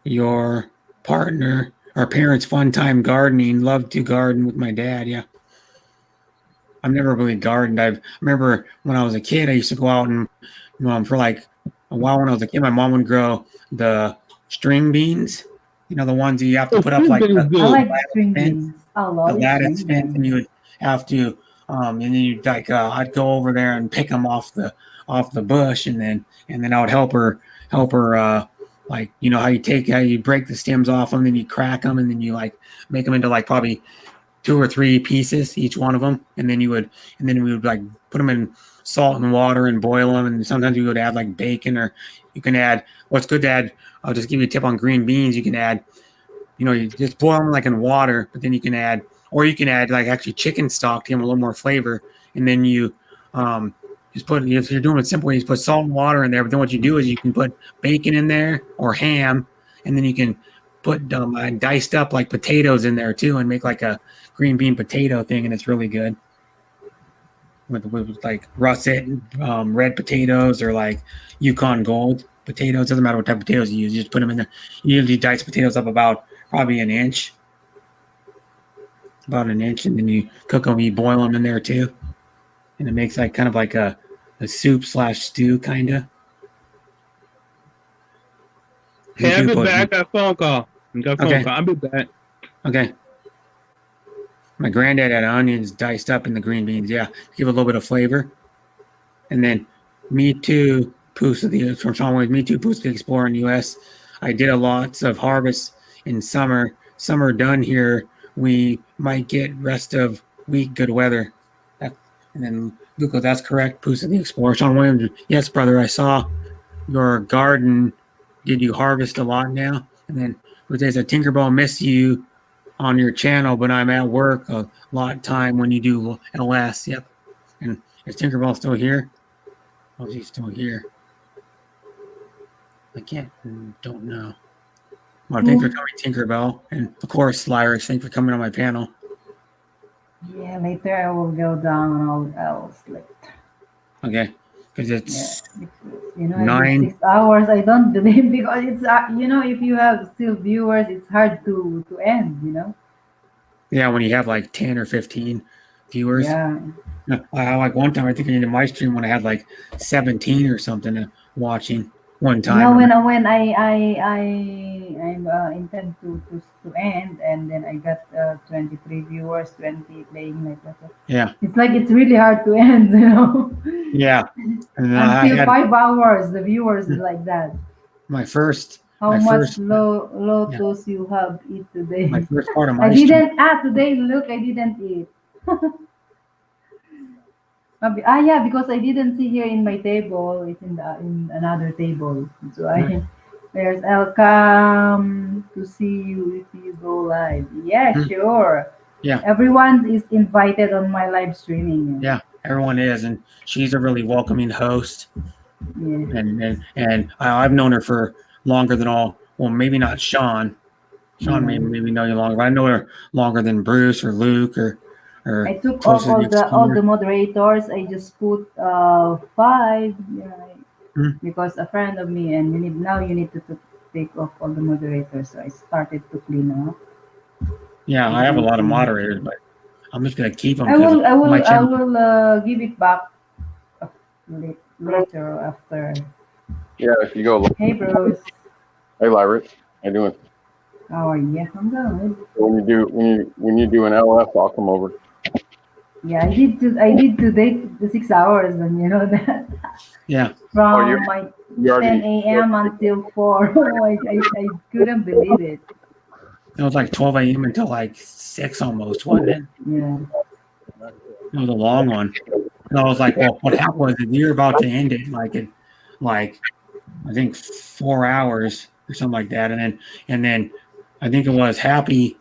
your partner. Our parents' fun time gardening. Love to garden with my dad. Yeah. I've never really gardened. I remember when I was a kid, I used to go out and for like a while when I was a kid, my mom would grow the string beans. You know, the ones you have to put up like I like string beans. the lattice fence, and you would have to and then you'd like I'd go over there and pick them off the bush, and then I would help her like, you know how you break the stems off them, then you crack them, and then you like make them into like probably 2 or 3 pieces, each one of them, and then we would like put them in salt and water and boil them, and sometimes you would add like bacon, or you can add, what's good to add, I'll just give you a tip on green beans, you can add, you just boil them like in water, but then you can add like actually chicken stock to give them a little more flavor, and then you just put, if you're doing it simple, you just put salt and water in there, but then what you do is you can put bacon in there or ham, and then you can put diced up like potatoes in there too, and make like a green bean potato thing, and it's really good with like russet red potatoes or like Yukon Gold potatoes. Doesn't matter what type of potatoes you use, you just put them in there. You usually dice potatoes up about probably an inch, and then you cook them, you boil them in there too, and it makes like kind of like a soup/stew kind of. Hey, I'll be back. I got a phone call. I'll be back. Okay. My granddad had onions diced up in the green beans. Yeah, give a little bit of flavor. And then Me Too, Pusa, from Sean Williams, Me Too, Pusa the Explorer in the U.S. I did a lots of harvests in summer. Summer done here. We might get rest of week good weather. And then Luke goes, that's correct, Pusa the Explorer. Sean Williams, yes, brother, I saw your garden. Did you harvest a lot now? And then Jose said, Tinkerbell, miss you on your channel, but I'm at work a lot of time when you do LS. Yep. And is Tinkerbell still here? Oh, she's still here. I don't know. Well, thanks for coming, Tinkerbell. And of course, Lyrics, thanks for coming on my panel. Yeah, later I will go down and I'll sleep. Okay. Because it's 9 6 hours. I don't believe, because it's if you have still viewers, it's hard to end. Yeah, when you have like 10 or 15 viewers. Yeah. Like one time, I think I did my stream when I had like 17 or something watching one time. When I intend to end, and then I got 23 viewers, 20 playing like that. Yeah. It's like it's really hard to end, Yeah. And until 5 hours, the viewers like that. How much lotus you have eat today? My first part of my I didn't today. Look, I didn't eat. Yeah, because I didn't see here in my table. It's in another table. So there's I'll come to see you if you go live. Yeah, sure. Yeah. Everyone is invited on my live streaming. Yeah, everyone is, and she's a really welcoming host. Yeah. And I've known her for longer than maybe not Sean, Sean maybe know you longer, but I know her longer than Bruce or Luke or I took closer all to the all Explorer. the moderators. I just put 5. Yeah, because a friend of me, and you need to take off all the moderators. So I started to clean up. Yeah, I have a lot of moderators, but I'm just gonna keep them I because will I my will I channel. will give it back later after. Yeah, if you go. Hey Bruce, Hey, Lyra, how you doing? how are you? I'm good. When you do an LF, I'll come over. Yeah, I did today the 6 hours, and you know that Yeah, from you my you 10 already. a.m. until 4. Oh, I couldn't believe it. it was like 12 a.m. until like 6 almost, wasn't it? Yeah. It was a long one. And I was like, well, what happened was that you're about to end it like I think 4 hours or something like that, and then I think it was Happy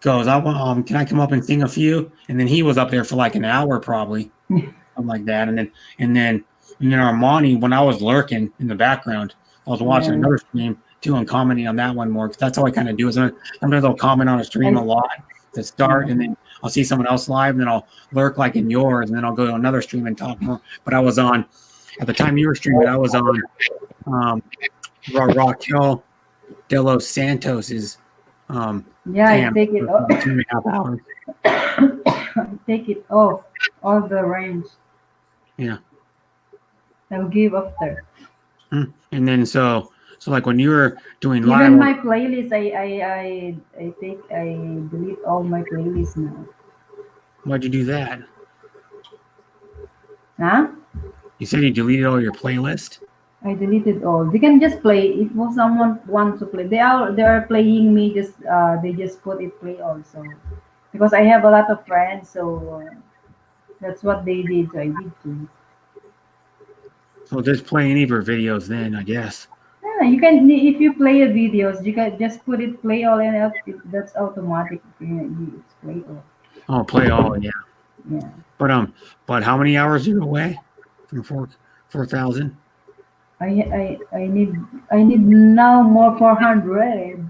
goes, I want can I come up and sing a few? And then he was up there for like an hour probably, something like that, and then Armani, when I was lurking in the background, I was watching Yeah. another stream too and commenting on that one more because that's all I kind of do. Is sometimes I'll comment on a stream a lot to start, and then I'll see someone else live, and then I'll lurk like in yours, and then I'll go to another stream and talk more. But I was on at the time you were streaming. I was on Raquel de los Santos's Yeah, I camp take it for off. 2.5 hours. Take it off all the range. Yeah. I'll give after. And then so like when you were doing live, Even my playlist, I delete all my playlists now. why'd you do that? Huh? You said you deleted all your playlist. I deleted all. They can just play if someone wants to play. They are playing me. Just they just put it play also, because I have a lot of friends. So that's what they did. So I did too. So just play any of your videos then, I guess. Yeah, you can if you play a videos, you can just put it play all and that's automatic. It's play all. Oh, play all, yeah. Yeah. But how many hours are you away from 4,000? I need now more 400.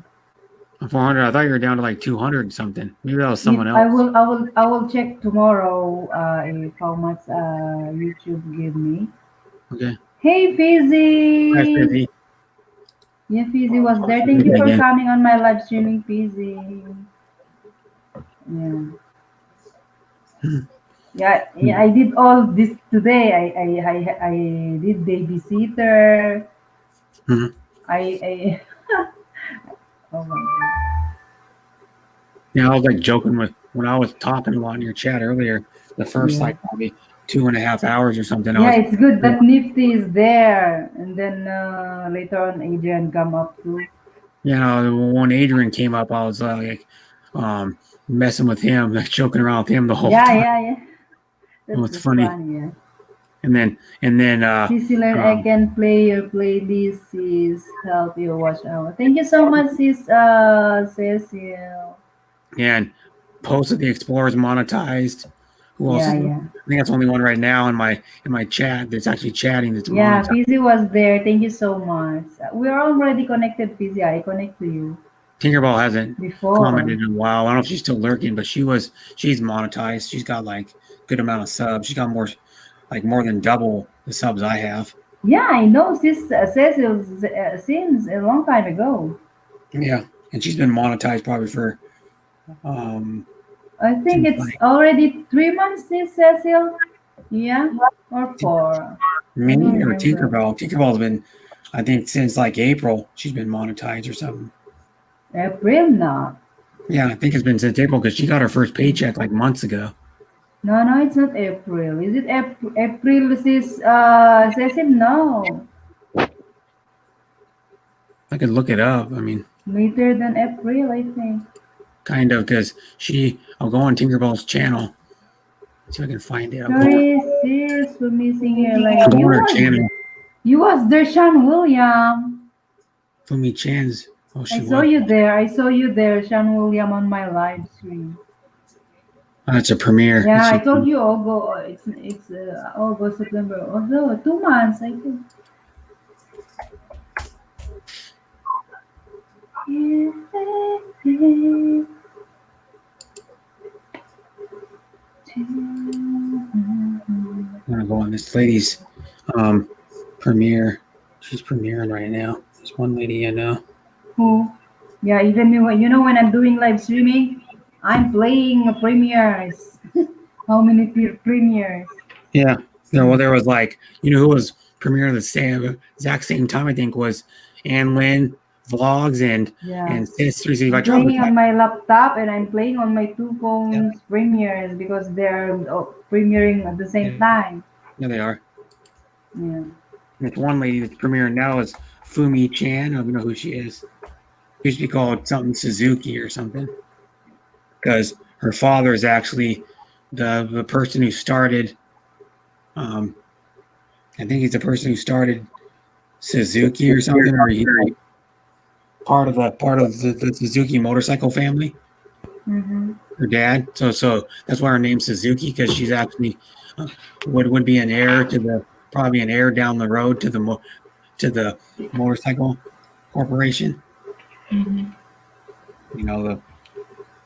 400. I thought you were down to like 200 something. Maybe that was someone else. I will check tomorrow if how much YouTube give me. Okay. Hey Fizzy. Nice, Fizzy. Yeah, Fizzy was there. Thank you for coming on my live streaming, Fizzy. Yeah. Yeah, I did all this today. I did babysitter. I oh my god. Yeah, I was like joking with when I was talking about in your chat earlier, the first like probably 2.5 hours or something. Yeah, it's good that Nifty is there, and then later on Adrian come up too. Yeah, when Adrian came up, I was like messing with him, like joking around with him the whole time. Yeah. It was funny. Yeah. And then Cecil, I can play your playlist. Sis, help you watch out. Thank you so much, sis. Cecil. And Post of the Explorers monetized. Who else? Yeah. I think that's the only one right now in my chat that's actually chatting. That's yeah. monetized. Fizzy was there. Thank you so much. We are already connected, Fizzy. I connect to you. Tinkerbell hasn't Before commented in a while. I don't know if she's still lurking, but she's monetized. She's got like good amount of subs. She's got more than double the subs I have. Yeah, I know sis Cecil since a long time ago. Yeah, and she's been monetized probably for I think it's already 3 months since Cecil. Yeah, or 4. Me or Tinkerbell. Tinkerbell's been, I think, since like April. She's been monetized or something. April now. Yeah, I think it's been since April because she got her first paycheck like months ago. No, it's not April. Is it April? Sis Cecil? No. I could look it up. I mean, later than April, I think. Kind of, because I'll go on Tinkerbell's channel. See if I can find it. Sorry, sis, we're missing here. Like you was there, Sean William. Fumi Chan's. Oh, I saw you there, Sean William, on my live stream. Oh, it's a premiere. Yeah, I told you August. It's August, September. Although 2 months, I think. I'm gonna go on this lady's premiere. She's premiering right now. There's one lady I know. Who? Yeah, even me, when I'm doing live streaming, I'm playing premieres. How many premieres? Yeah. No, well, there was like, who was premiering the same exact same time, I think, was Ann Lynn Vlogs and Yeah. Sis 365 I'm Travel. playing on my laptop and I'm playing on my two phones premieres because they're premiering at the same time. Yeah, they are. Yeah. There's one lady that's premiering now is Fumi Chan. I don't know who she is. She used to be called something Suzuki or something. Because her father is actually the person who started. I think he's the person who started Suzuki or something, or he's like part of the Suzuki motorcycle family. Mm-hmm. Her dad. So that's why her name's Suzuki, because she's actually would be an heir to probably an heir down the road to the motorcycle corporation. Mm-hmm.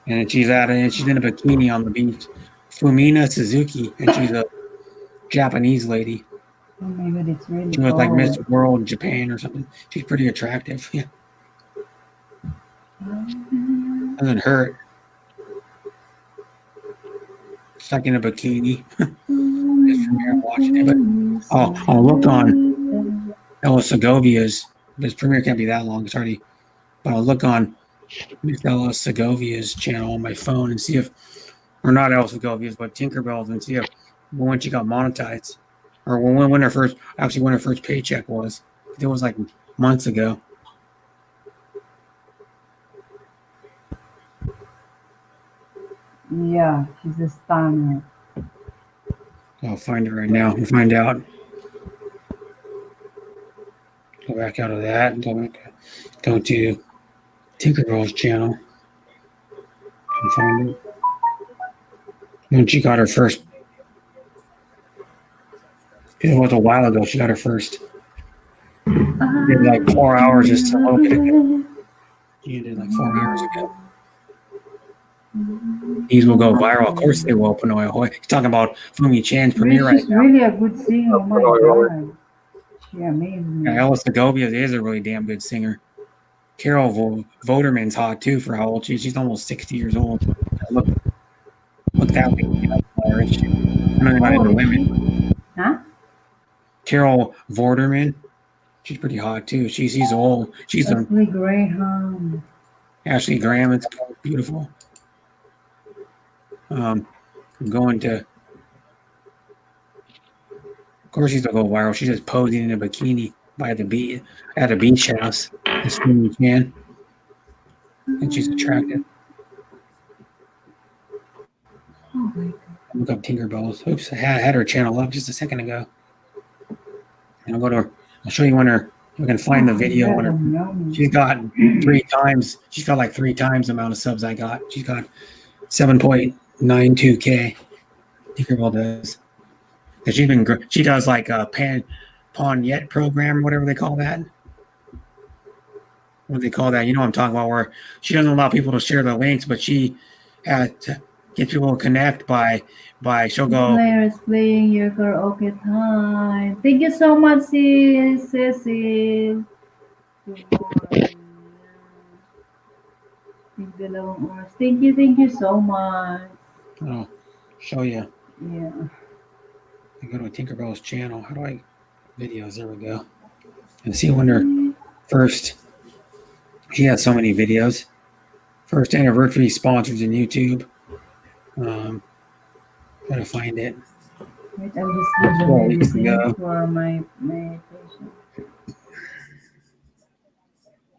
And she's in a bikini on the beach. Fumina Suzuki, and she's a Japanese lady. Oh my god, it's really She was like cold. Miss World Japan or something. She's pretty attractive. Yeah, doesn't hurt. Stuck in a bikini. Just from here watching it. But I'll look on Ella Segovia's. This premiere can't be that long. It's already. But I'll look on Miss Ella Segovia's channel on my phone and see if, or not Ella Segovia's, but Tinkerbell's, and see if when she got monetized, or when her first paycheck was. It was like months ago. Yeah, she's a stunner. I'll find it right now and find out. Go back out of that and go to Tinkerbell's channel and find it. When she got her first, it was a while ago. She got her first. Did like 4 hours just to open it. She did like 4 hours ago. These will go viral. Of course they will. Panoy Ahoy. He's talking about Fumi Chan's premiere right She's now. really a good singer. Oh my god. She amazed me. Yeah, Ella Segovia is a really damn good singer. Carol Voderman's hot too for how old she is. She's almost 60 years old. Look that way. I'm not even into women. Huh? Carol Vorderman. She's pretty hot too. She's old. She's a Ashley Graham. Ashley Graham. It's beautiful. I'm going to. Of course, she's gonna go viral. She's just posing in a bikini by the beach at a beach house as soon as you can, and she's attractive. Oh my god. Look up Tinkerbell's. Oops, I had her channel up just a second ago. And I'll show you when we can find the video when she's got 3 times. She's got like 3 times the amount of subs I got. She's got 7.92K. Tinkerbell does. She does like a Pawn Yet program, whatever they call that. What do they call that? You know what I'm talking about, where she doesn't allow people to share the links, but she had to get people to connect by she'll go. Players playing your karaoke time. Thank you so much, Cecil. Thank you so much. Oh, show you. Yeah. I go to Tinkerbell's channel. How do I videos? There we go. And see when her first. She has so many videos. First anniversary sponsors in YouTube. Gotta find it. Wait, I'll just give the medicine for my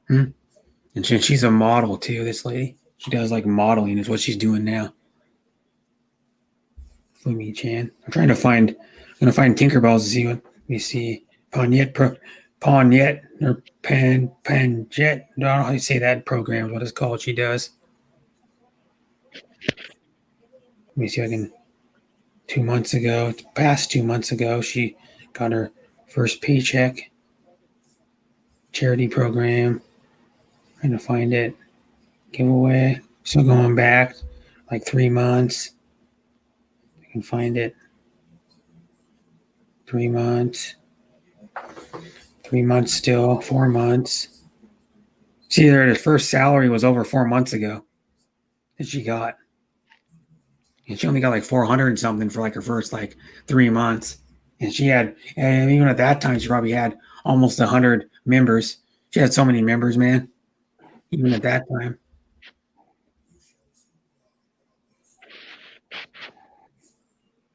patient. And she's a model too. This lady, she does like modeling. Is what she's doing now. Fumi Chan. I'm gonna find Tinkerbells to see what. Let me see. Pawn Yet or Panjet. I don't know how you say that program is what it's called. She does. Let me see if I can. 2 months ago, past 2 months ago, she got her first paycheck. Charity program. Trying to find it. Giveaway. Still going back like 3 months. I can find it. 3 months. 3 months still. 4 months. See there, his first salary was over 4 months ago that she got. And she only got like 400 and something for like her first like 3 months. And she had, and even at that time, she probably had almost 100 members. She had so many members, man. Even at that time.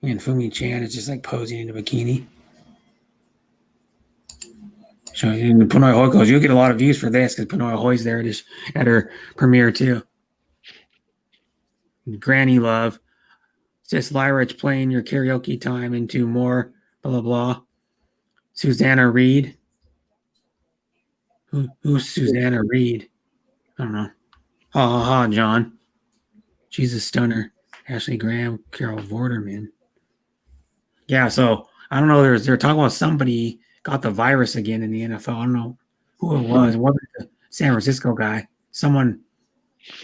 And Fumi Chan is just like posing in a bikini. So Pinoy Hoi goes, you'll get a lot of views for this because Pinoy Hoi's there at her premiere too. And Granny Love says Lyra, it's playing your karaoke time into more blah blah blah. Susanna Reed. Who's Susanna Reed? I don't know. Ha ha ha, John. She's a stunner. Ashley Graham, Carol Vorderman. Yeah, so I don't know. They're talking about somebody got the virus again in the NFL. I don't know who it was. It wasn't the San Francisco guy. Someone.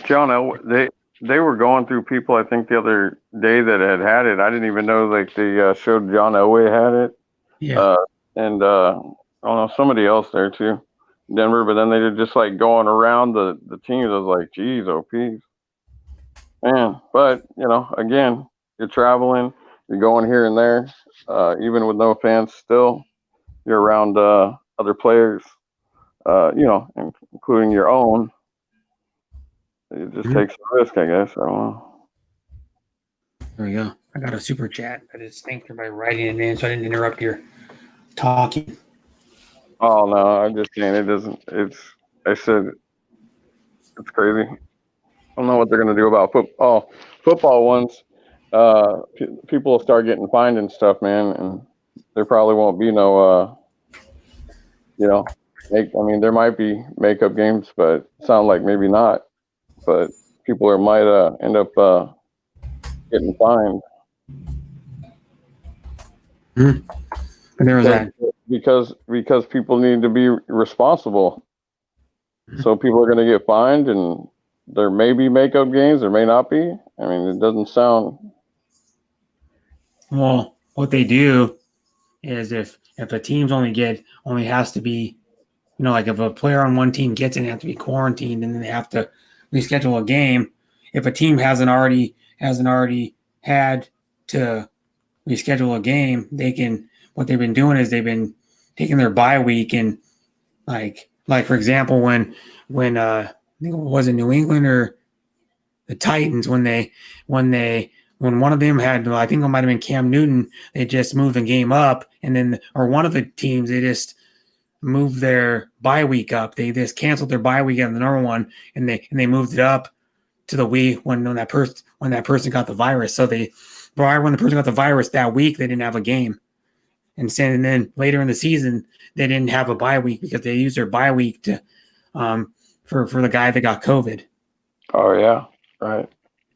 John, they were going through people. I think the other day that had it. I didn't even know like they showed John Elway had it. Yeah. And I don't know, somebody else there too, Denver. But then they were just like going around the teams. I was like, geez, oh, peace. Man, but again, you're traveling, you're going here and there, even with no fans. Still, you're around other players, including your own. It just takes a risk, I guess. I don't know. There we go. I got a super chat. I just thanked her by writing it in, so I didn't interrupt your talking. Oh no, I'm just saying it doesn't. I said it's crazy. I don't know what they're going to do about football. Football ones, people will start getting fined and stuff, man, and there probably won't be no, there might be makeup games, but it sounds like maybe not. But people might end up getting fined. And there was that. Because people need to be responsible. So people are going to get fined, and there may be makeup games, there may not be. I mean, it doesn't sound. Well, what they do is if a team's only has to be, like if a player on one team gets it, they have to be quarantined, and then they have to reschedule a game. If a team hasn't already had to reschedule a game, they can. What they've been doing is they've been taking their bye week, and like for example, when I think it was in New England or the Titans when one of them had, I think it might have been Cam Newton, they just moved the game up, and then or one of the teams they just moved their bye week up. They just canceled their bye week on the number one, and they moved it up to the week when that person got the virus. So when the person got the virus that week, they didn't have a game. And then later in the season, they didn't have a bye week because they used their bye week to for the guy that got COVID. Oh yeah, right.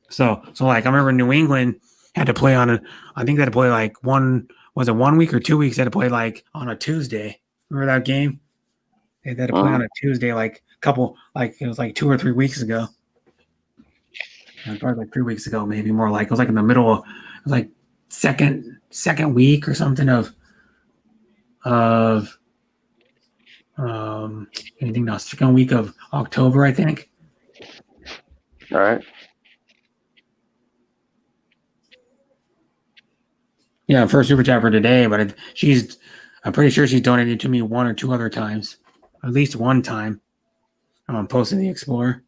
So like I remember New England had to play I think they had to play like 1 week or 2 weeks? They had to play like on a Tuesday. Remember that game? They had to play on a Tuesday, like it was like 2 or 3 weeks ago. Probably like 3 weeks ago, maybe more like it was like in the middle. It was like second week or something of anything now, second week of October, I think. All right. Yeah, first super chat for today, but I'm pretty sure she's donated to me 1 or 2 other times, at least one time. I'm posting the Explorer.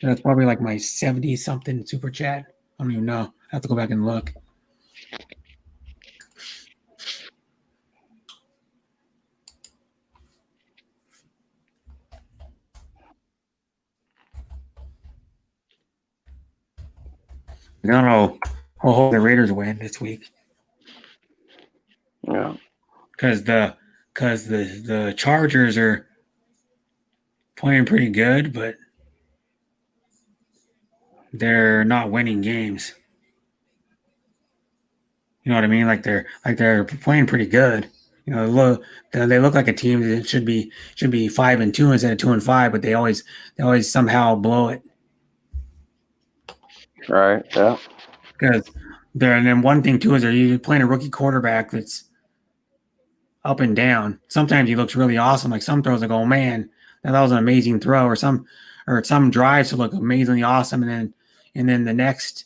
That's probably like my 70 something super chat. I don't even know. I have to go back and look. I don't know. I'll hope the Raiders win this week. Yeah. Because the Chargers are playing pretty good, but they're not winning games. You know what I mean? Like they're playing pretty good, they look like a team that should be 5-2 instead of 2-5, but they always somehow blow it. Right. Yeah. Because and then one thing too is you're playing a rookie quarterback that's up and down. Sometimes he looks really awesome. Like some throws, like, oh man, that was an amazing throw, or some drives to look amazingly awesome, and then the next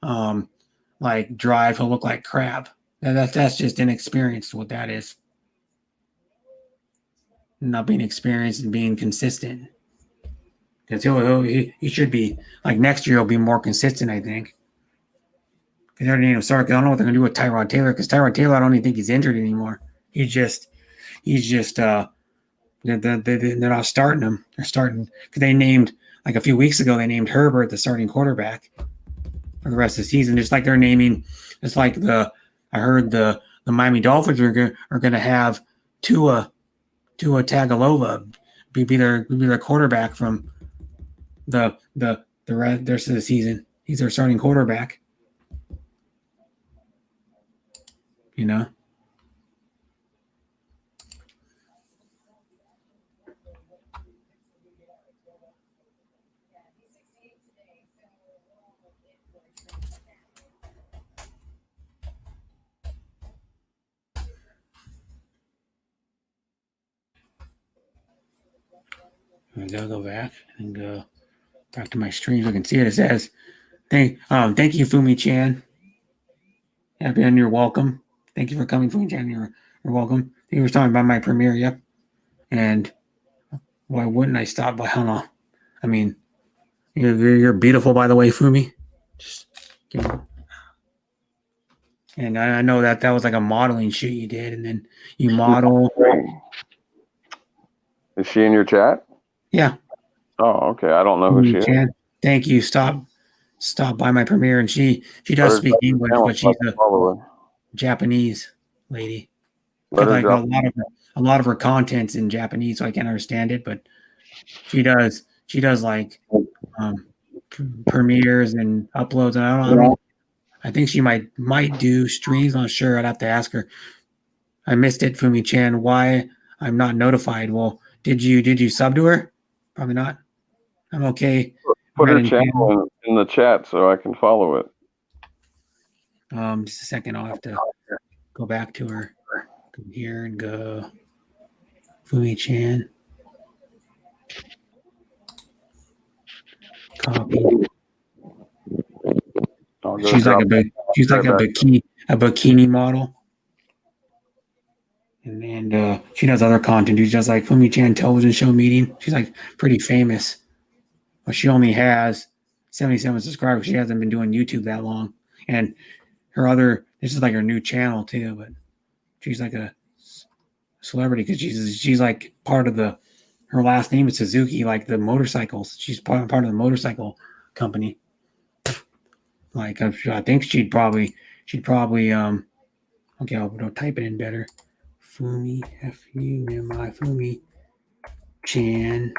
like drive will look like crap. That's just inexperienced. What that is, not being experienced and being consistent. Because he should be like next year he'll be more consistent, I think. Because I don't know what they're gonna do with Tyrod Taylor. Because Tyrod Taylor, I don't even think he's injured anymore. He's just they're not starting him. They're starting because they named, like a few weeks ago, they named Herbert the starting quarterback for the rest of the season. Just like they're naming, just like I heard the Miami Dolphins are going to have Tua Tagovailoa be their quarterback from the rest of the season. He's their starting quarterback. You know. I gotta go back and go back to my stream so I can see it. It says, thank you, Fumi Chan. Happy and you're welcome. Thank you for coming, Fumi Chan. You're welcome. He was talking about my premiere, yep. And why wouldn't I stop by? I don't know. I mean, you're beautiful, by the way, Fumi. Just give me. And I know that was like a modeling shoot you did, and then you model. Is she in your chat? Yeah. Oh, okay. I don't know who she is. Thank you. Stop by my premiere, and she does speak English, but she's a Japanese lady. Like a lot of her content's in Japanese, so I can't understand it. But she does like premieres and uploads, and I don't know. I think she might do streams. Not sure. I'd have to ask her. I missed it, Fumi Chan. Why I'm not notified? Well, did you sub to her? Probably not. I'm okay. Put her channel in the chat so I can follow it. Just a second. I'll have to go back to her. Come here and go. Fumi Chan. Copy. She's like a bikini model. And she does other content. She's just like Fumi Chan television show meeting. She's like pretty famous. But she only has 77 subscribers. She hasn't been doing YouTube that long. And this is like her new channel too, but she's like a celebrity because she's like part of her last name is Suzuki, like the motorcycles. She's part of the motorcycle company. Like I think she'd probably okay, I'll type it in better. Fumi F-U-M-I Fumi Chan.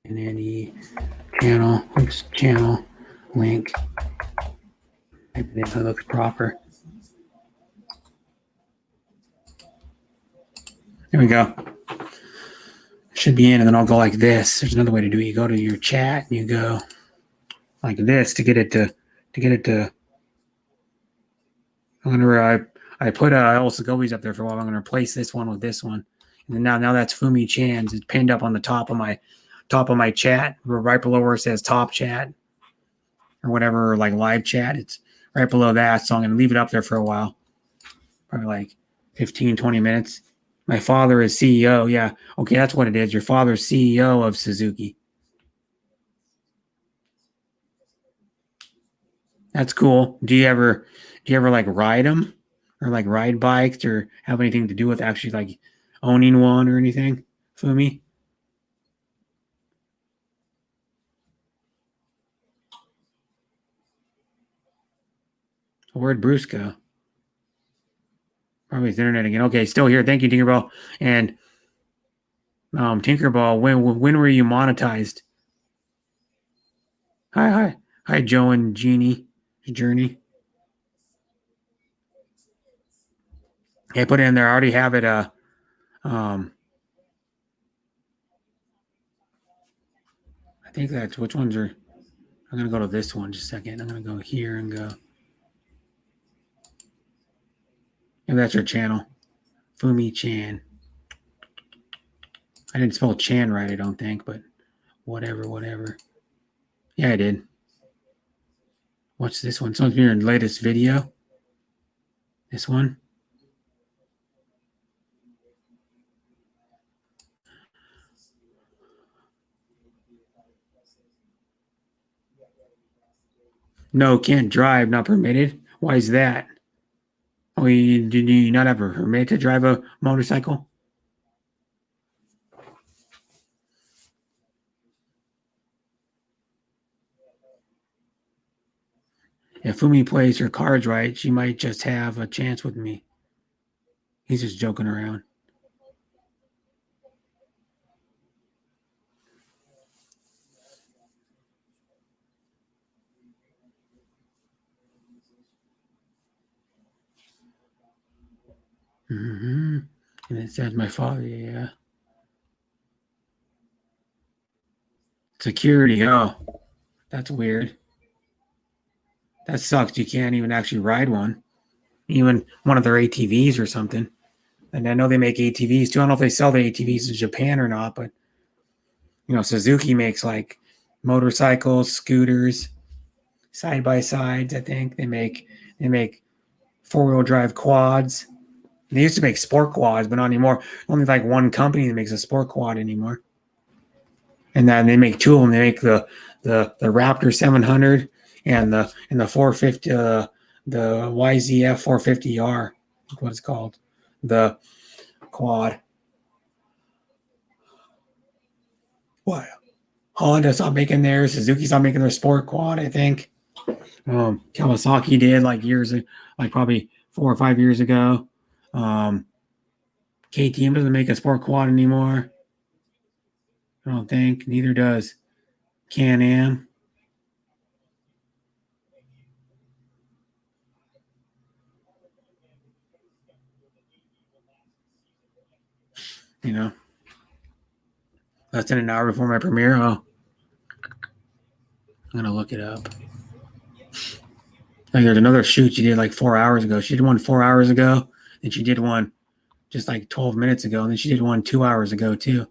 And any channel link. Maybe that looks proper. There we go. Should be in, and then I'll go like this. There's another way to do it. You go to your chat and you go like this to get it to I put El Segovi's up there for a while. I'm gonna replace this one with this one. And then now that's Fumi Chan's. It's pinned up on the top of my chat, right below where it says top chat or whatever, or like live chat. It's right below that. So I'm gonna leave it up there for a while. Probably like 15, 20 minutes. My father is CEO. Yeah. Okay, that's what it is. Your father's CEO of Suzuki. That's cool. Do you ever like ride them or like ride bikes or have anything to do with actually like owning one or anything? Fumi? Where'd Bruce go? Probably his internet again. Okay, still here. Thank you, Tinkerbell. And Tinkerbell, when were you monetized? Hi, Hi, Joe and Jeannie. Journey. Hey, put it in there. I already have it. I think that's which ones are. I'm gonna go to this one just a second. I'm gonna go here and go. And that's her channel, Fumi Chan. I didn't spell Chan right, I don't think, but whatever. Yeah, I did. What's this one? Someone's your latest video. This one. No, can't drive, not permitted. Why is that? Oh, do you not have a permit to drive a motorcycle? If Fumi plays her cards right, she might just have a chance with me. He's just joking around. Mm-hmm. And it says my father, yeah. Security, oh. That's weird. That sucks. You can't even actually ride one. Even one of their ATVs or something. And I know they make ATVs too. I don't know if they sell the ATVs in Japan or not, but Suzuki makes like motorcycles, scooters, side by sides. I think they make 4-wheel drive quads. They used to make sport quads, but not anymore. Only like one company that makes a sport quad anymore. And then they make two of them. They make the Raptor 700 and the 450, the YZF 450R. That's what it's called. The quad. What? Honda stopped making theirs. Suzuki stopped making their sport quad, I think. Kawasaki did like probably 4 or 5 years ago. KTM doesn't make a sport quad anymore. I don't think. Neither does Can-Am. Less than an hour before my premiere. Oh, I'm gonna look it up. Like there's another shoot she did like 4 hours ago. She did one 4 hours ago, and she did one just like 12 minutes ago, and then she did one 2 hours ago too.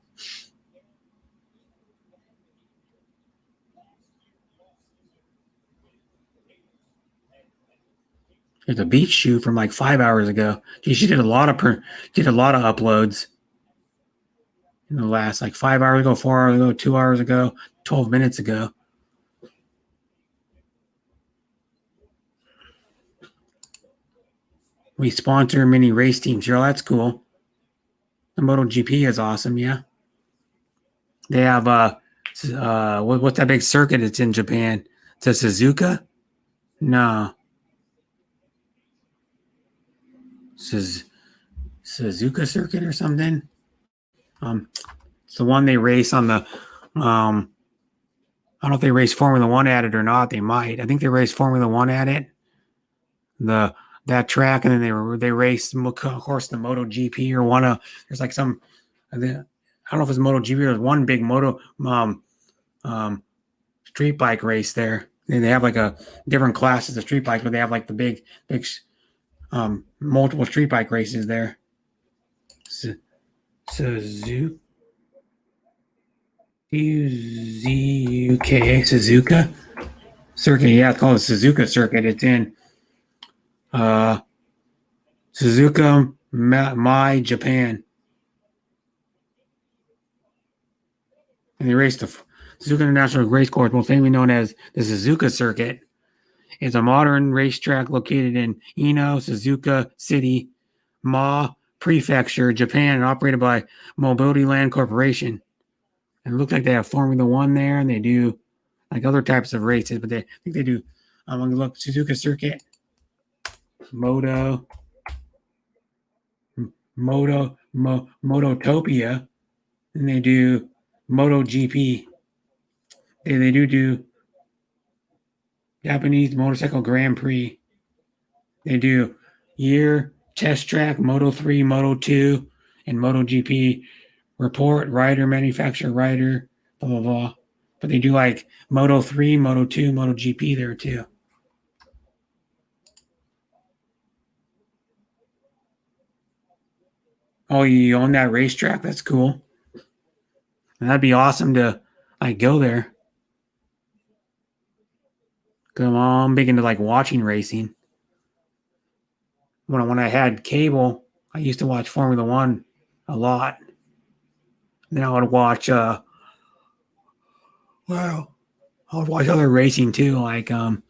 There's a beach shoot from like 5 hours ago. She did a lot of uploads in the last like 5 hours ago, 4 hours ago, 2 hours ago, 12 minutes ago. We sponsor many race teams here. Oh, that's cool. The MotoGP is awesome, yeah. They have what's that big circuit that's in Japan? The Suzuka? No. Suzuka circuit or something? It's the one they race on the I don't know if they race Formula One at it or not. They might. I think they race Formula One at it. That track, and then they race, of course, the MotoGP or one of. There's like some. I don't know if it's MotoGP or there's one big street bike race there. They have like a different classes of street bikes, but they have like the big multiple street bike races there. Suzuka circuit. Yeah, it's called the Suzuka circuit. It's in Suzuka Mai, Japan. And they raced the Suzuka International Race Course, most famously known as the Suzuka Circuit. It's a modern racetrack located in Ino, Suzuka City, Ma Prefecture, Japan, and operated by Mobility Land Corporation. And it looks like they have Formula One there, and they do like other types of races, but I think they do. I'm going to look Suzuka Circuit, Mototopia, and they do MotoGP. They do Japanese Motorcycle Grand Prix. They do year, test track, Moto 3, Moto 2, and Moto GP report, rider, manufacturer, rider, blah, blah, blah. But they do like Moto 3, Moto 2, Moto GP there too. Oh, you own that racetrack? That's cool. And that'd be awesome to like go there. Cause I'm big into like watching racing. When I had cable, I used to watch Formula One a lot. And then I would watch I would watch other racing too, like the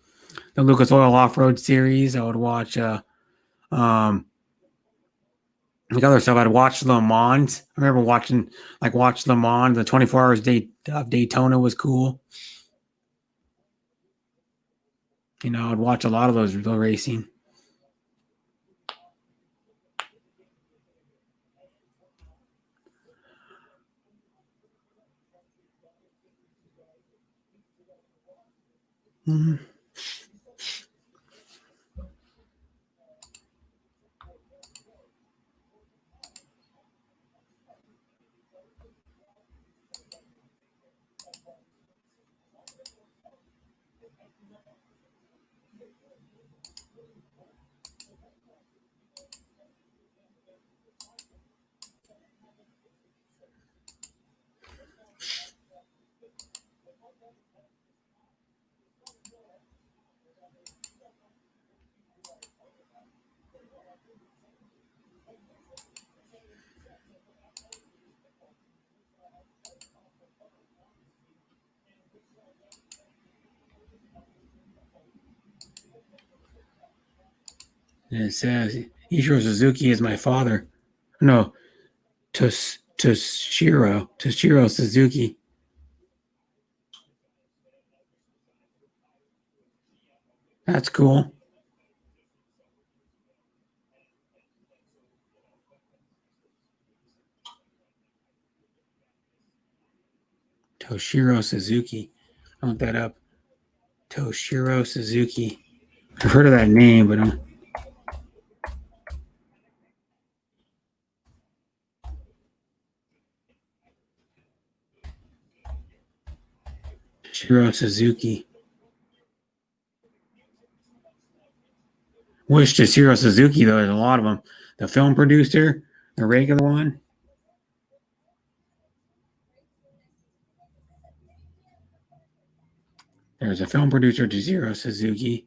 Lucas Oil Off-Road series. I would watch like other stuff. I'd watch Le Mans. I remember watch Le Mans. The 24 Hours of Daytona was cool. You know, I'd watch a lot of those racing. Mm-hmm. And it says Ichiro Suzuki is my father. No, Toshiro Suzuki. That's cool. Toshiro Suzuki. I looked that up. Toshiro Suzuki. I've heard of that name, but I'm. Toshiro Suzuki. Which Toshiro Suzuki, though, there's a lot of them. The film producer, the regular one. There's a film producer, Toshiro Suzuki.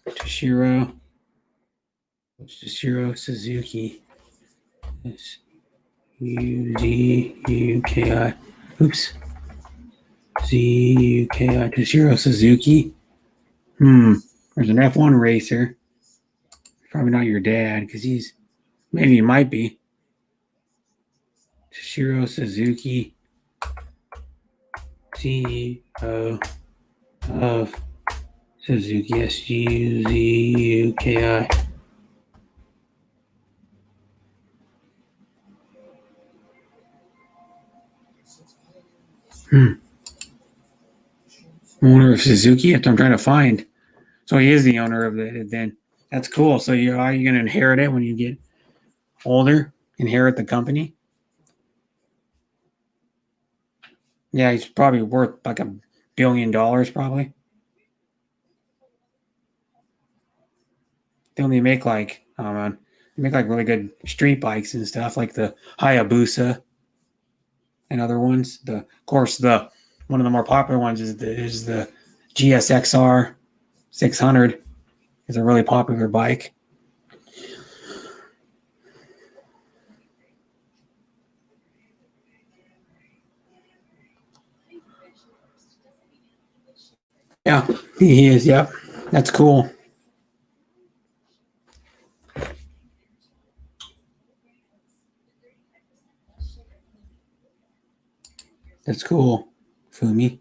Toshiro Suzuki. S-U-Z-U-K-I. Oops. Z-U-K-I. Toshiro Suzuki. There's an F1 racer. Probably not your dad, because maybe he might be. Toshiro Suzuki. CEO of Suzuki. S-U-Z-U-K-I. Owner of Suzuki? That's what I'm trying to find. So he is the owner of it then. That's cool. So are you going to inherit it when you get older? Inherit the company? Yeah, he's probably worth like $1 billion probably. They only make like, they make like really good street bikes and stuff, like the Hayabusa and other ones. Of course, one of the more popular ones is the GSXR 600. It's a really popular bike. Yeah, he is. Yep, that's cool. That's cool, Fumi.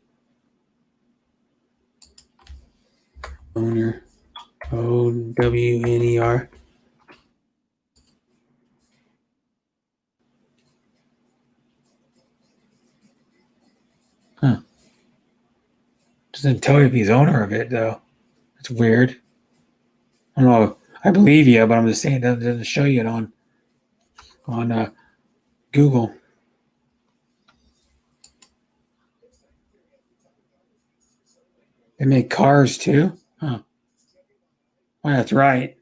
Owner, OWNER. Doesn't tell you if he's owner of it though. It's weird. I don't know. I believe you, but I'm just saying it doesn't show you it on Google. They make cars too? Huh. Well, that's right.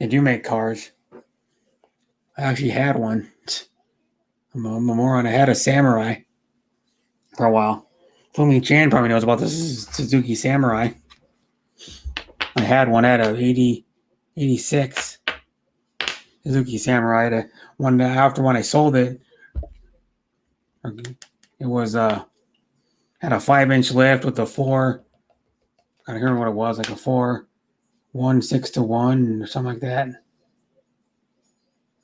They do make cars. I actually had one. I'm a moron. I had a Samurai for a while. Fumi Chan probably knows about this Suzuki Samurai. I had one at a 86 Suzuki Samurai. After when I sold it, it was had a 5-inch lift with a 4. I don't remember what it was, like a 4, 1 6-1 or something like that.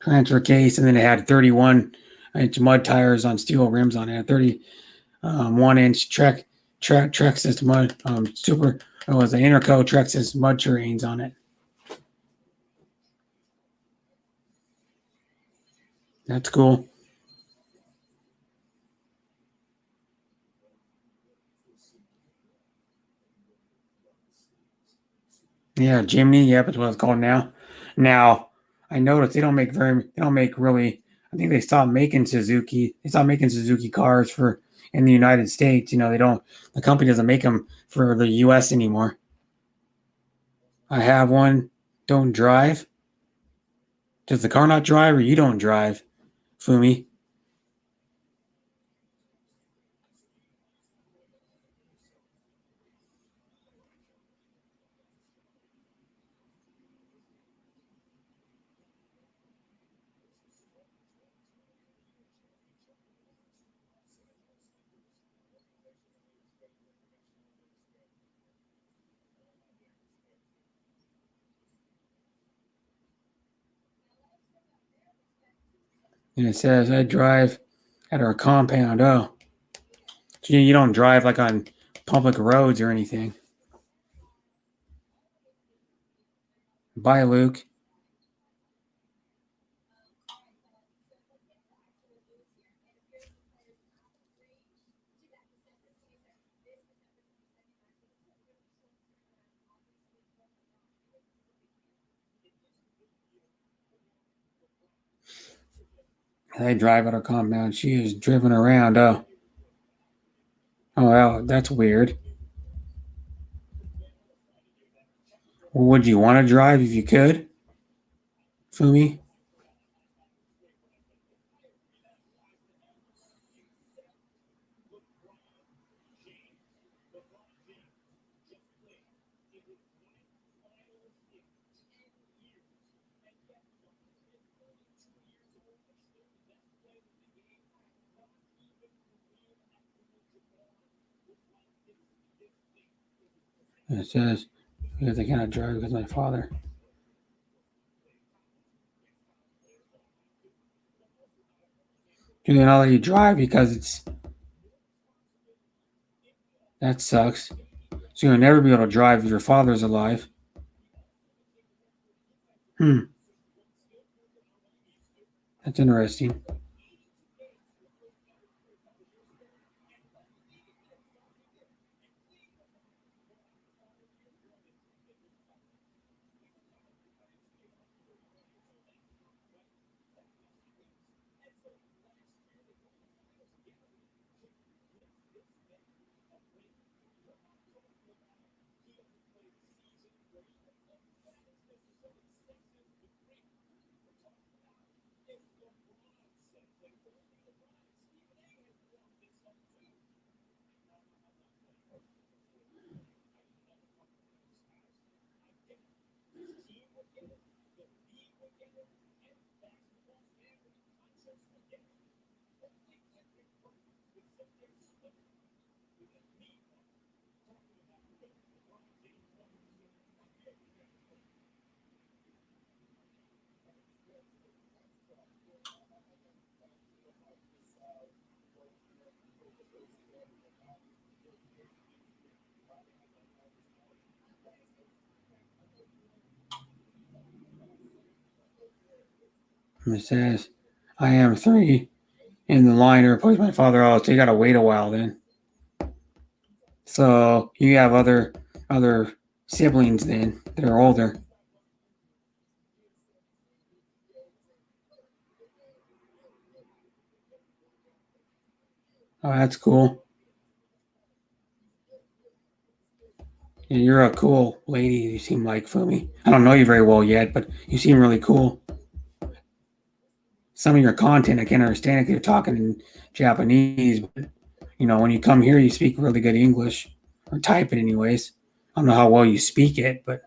Transfer case, and then it had 31-inch mud tires on steel rims on it. 31-inch Trexus mud super. It was an Interco Trexus mud terrains on it. That's cool. Yeah, Jimny. Yep, that's what it's called now. Now, I noticed they don't make really. I think they stopped making Suzuki. They stopped making Suzuki cars in the United States. You know, they don't. The company doesn't make them for the U.S. anymore. I have one. Don't drive. Does the car not drive, or you don't drive, Fumi? And it says I drive at our compound. Oh, so you don't drive like on public roads or anything. Bye, Luke. They drive at our compound. She is driven around. Oh, well, that's weird. Well, would you want to drive if you could, Fumi? And it says because I cannot drive because my father. Do they not let you drive because that sucks. So you'll never be able to drive if your father's alive. That's interesting. It says, I am 3 in the line to replace my father. Oh, so you got to wait a while then. So you have other siblings then that are older. Oh, that's cool. Yeah, you're a cool lady. You seem like, Fumi. I don't know you very well yet, but you seem really cool. Some of your content I can't understand if you're talking in Japanese, but when you come here, you speak really good English, or type it anyways. I don't know how well you speak it, but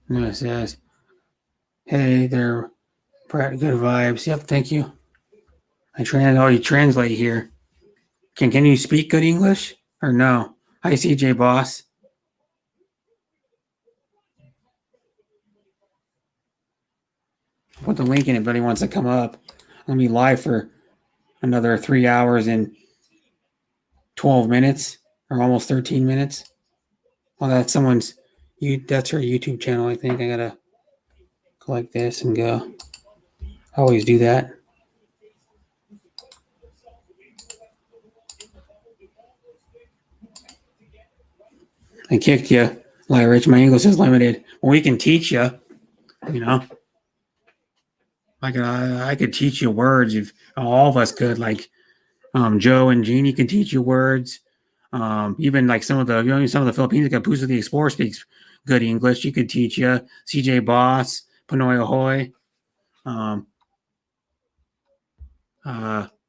it says, "Hey, they're good vibes." Yep, thank you. You translate here. Can you speak good English or no? Hi, CJ Boss. Put the link in if anybody wants to come up. I'll be live for another 3 hours and 12 minutes, or almost 13 minutes. Well, that's her YouTube channel, I think. I gotta go like this and go. I always do that. I kicked you, Rich. My English is limited. Well, we can teach you, I could teach you words if all of us could, like Joe and Jeannie can teach you words. Even like some of the Filipinos, like Puso the Explorer speaks good English. She could teach you. CJ Boss, Pinoy Ahoy.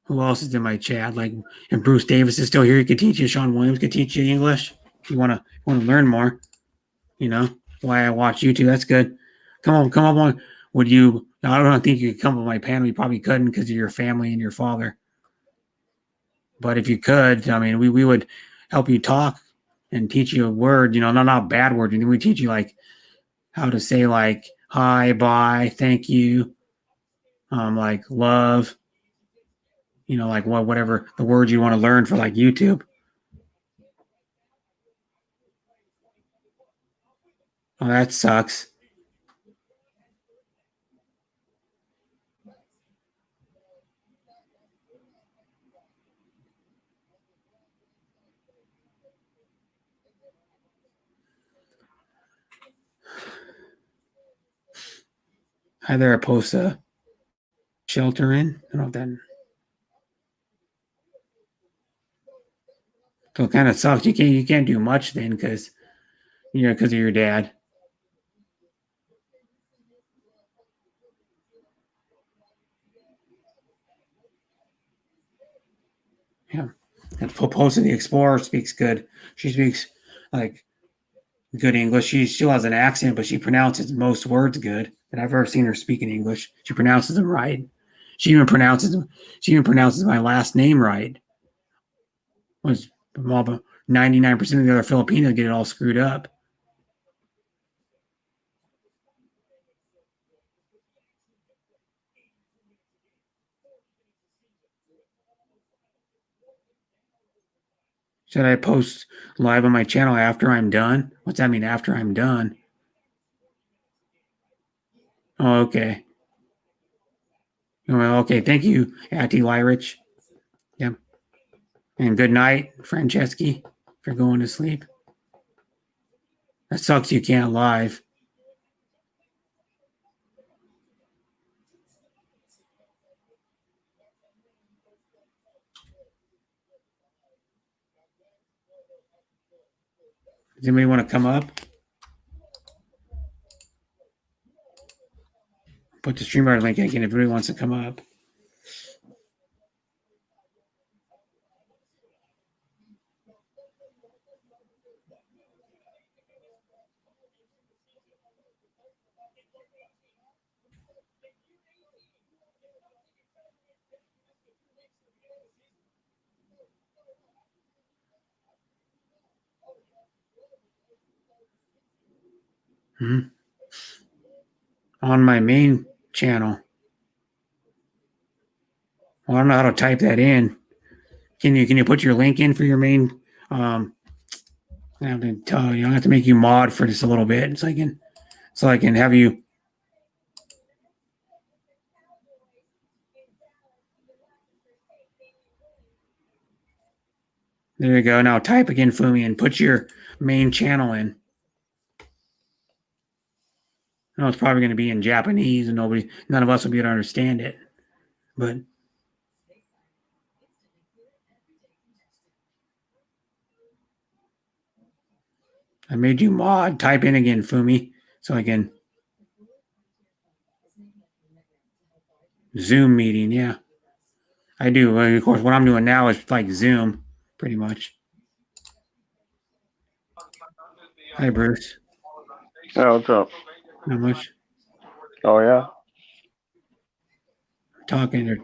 Who else is in my chat? Like, and Bruce Davis is still here. He could teach you. Sean Williams could teach you English if you want to learn more. Why I watch YouTube. That's good. Come on. Would you? I don't think you could come on my panel. You probably couldn't because of your family and your father. But if you could, I mean, we would help you talk and teach you a word. Not bad words. And we teach you like how to say like hi, bye, thank you, like love. Like whatever the words you want to learn for like YouTube. Oh, that sucks. Hi there, Aposa. Shelter in. I don't know if that. So it kind of sucks. You can't do much then because of your dad. Yeah. And Poposa the Explorer speaks good. She speaks like good English. She still has an accent, but she pronounces most words good that I've ever seen her speak in English. She pronounces them right. She even pronounces my last name right. Was 99% of the other Filipinos get it all screwed up. Should I post live on my channel after I'm done? What's that mean, after I'm done? Oh, okay. Well, okay. Thank you, Ati Lyrich. Yep. And good night, Franceschi, if you're going to sleep. That sucks you can't live. Does anybody want to come up? Put the StreamYard link again if everybody wants to come up. Mhm. On my main channel. Well, I don't know how to type that in. Can you put your link in for your main? I have to tell you. I have to make you mod for just a little bit, so I can have you. There you go. Now type again, Fumi, and put your main channel in. I know it's probably going to be in Japanese, and none of us will be able to understand it. But I made you mod. Type in again, Fumi, so I can. Zoom meeting, yeah. I do. Of course, what I'm doing now is like Zoom, pretty much. Hi, Bruce. Yeah, what's up? Not much. Oh yeah. Talking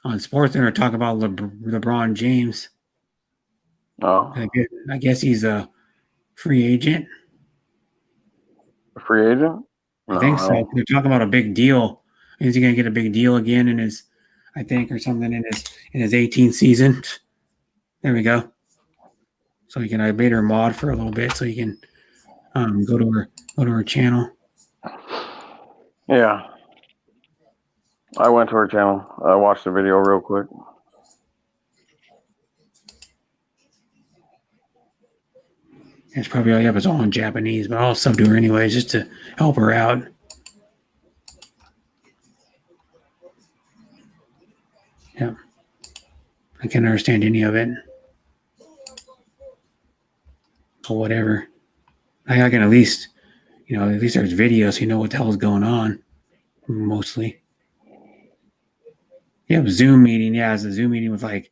on Sports Center, talk about LeBron James. Oh, I guess he's a free agent. a free agent? No, I think so. They're talking about a big deal. Is he going to get a big deal again in his, I think, or something in his 18th season? There we go. So I made her mod for a little bit, so you can go to her channel. Yeah. I went to her channel. I watched the video real quick. It's probably all, it's all in Japanese, but I'll sub to her anyways, just to help her out. Yeah. I can't understand any of it. Or whatever. I can at least there's videos, so you know what the hell is going on. Mostly. Yeah, Zoom meeting. Yeah, it's a Zoom meeting with like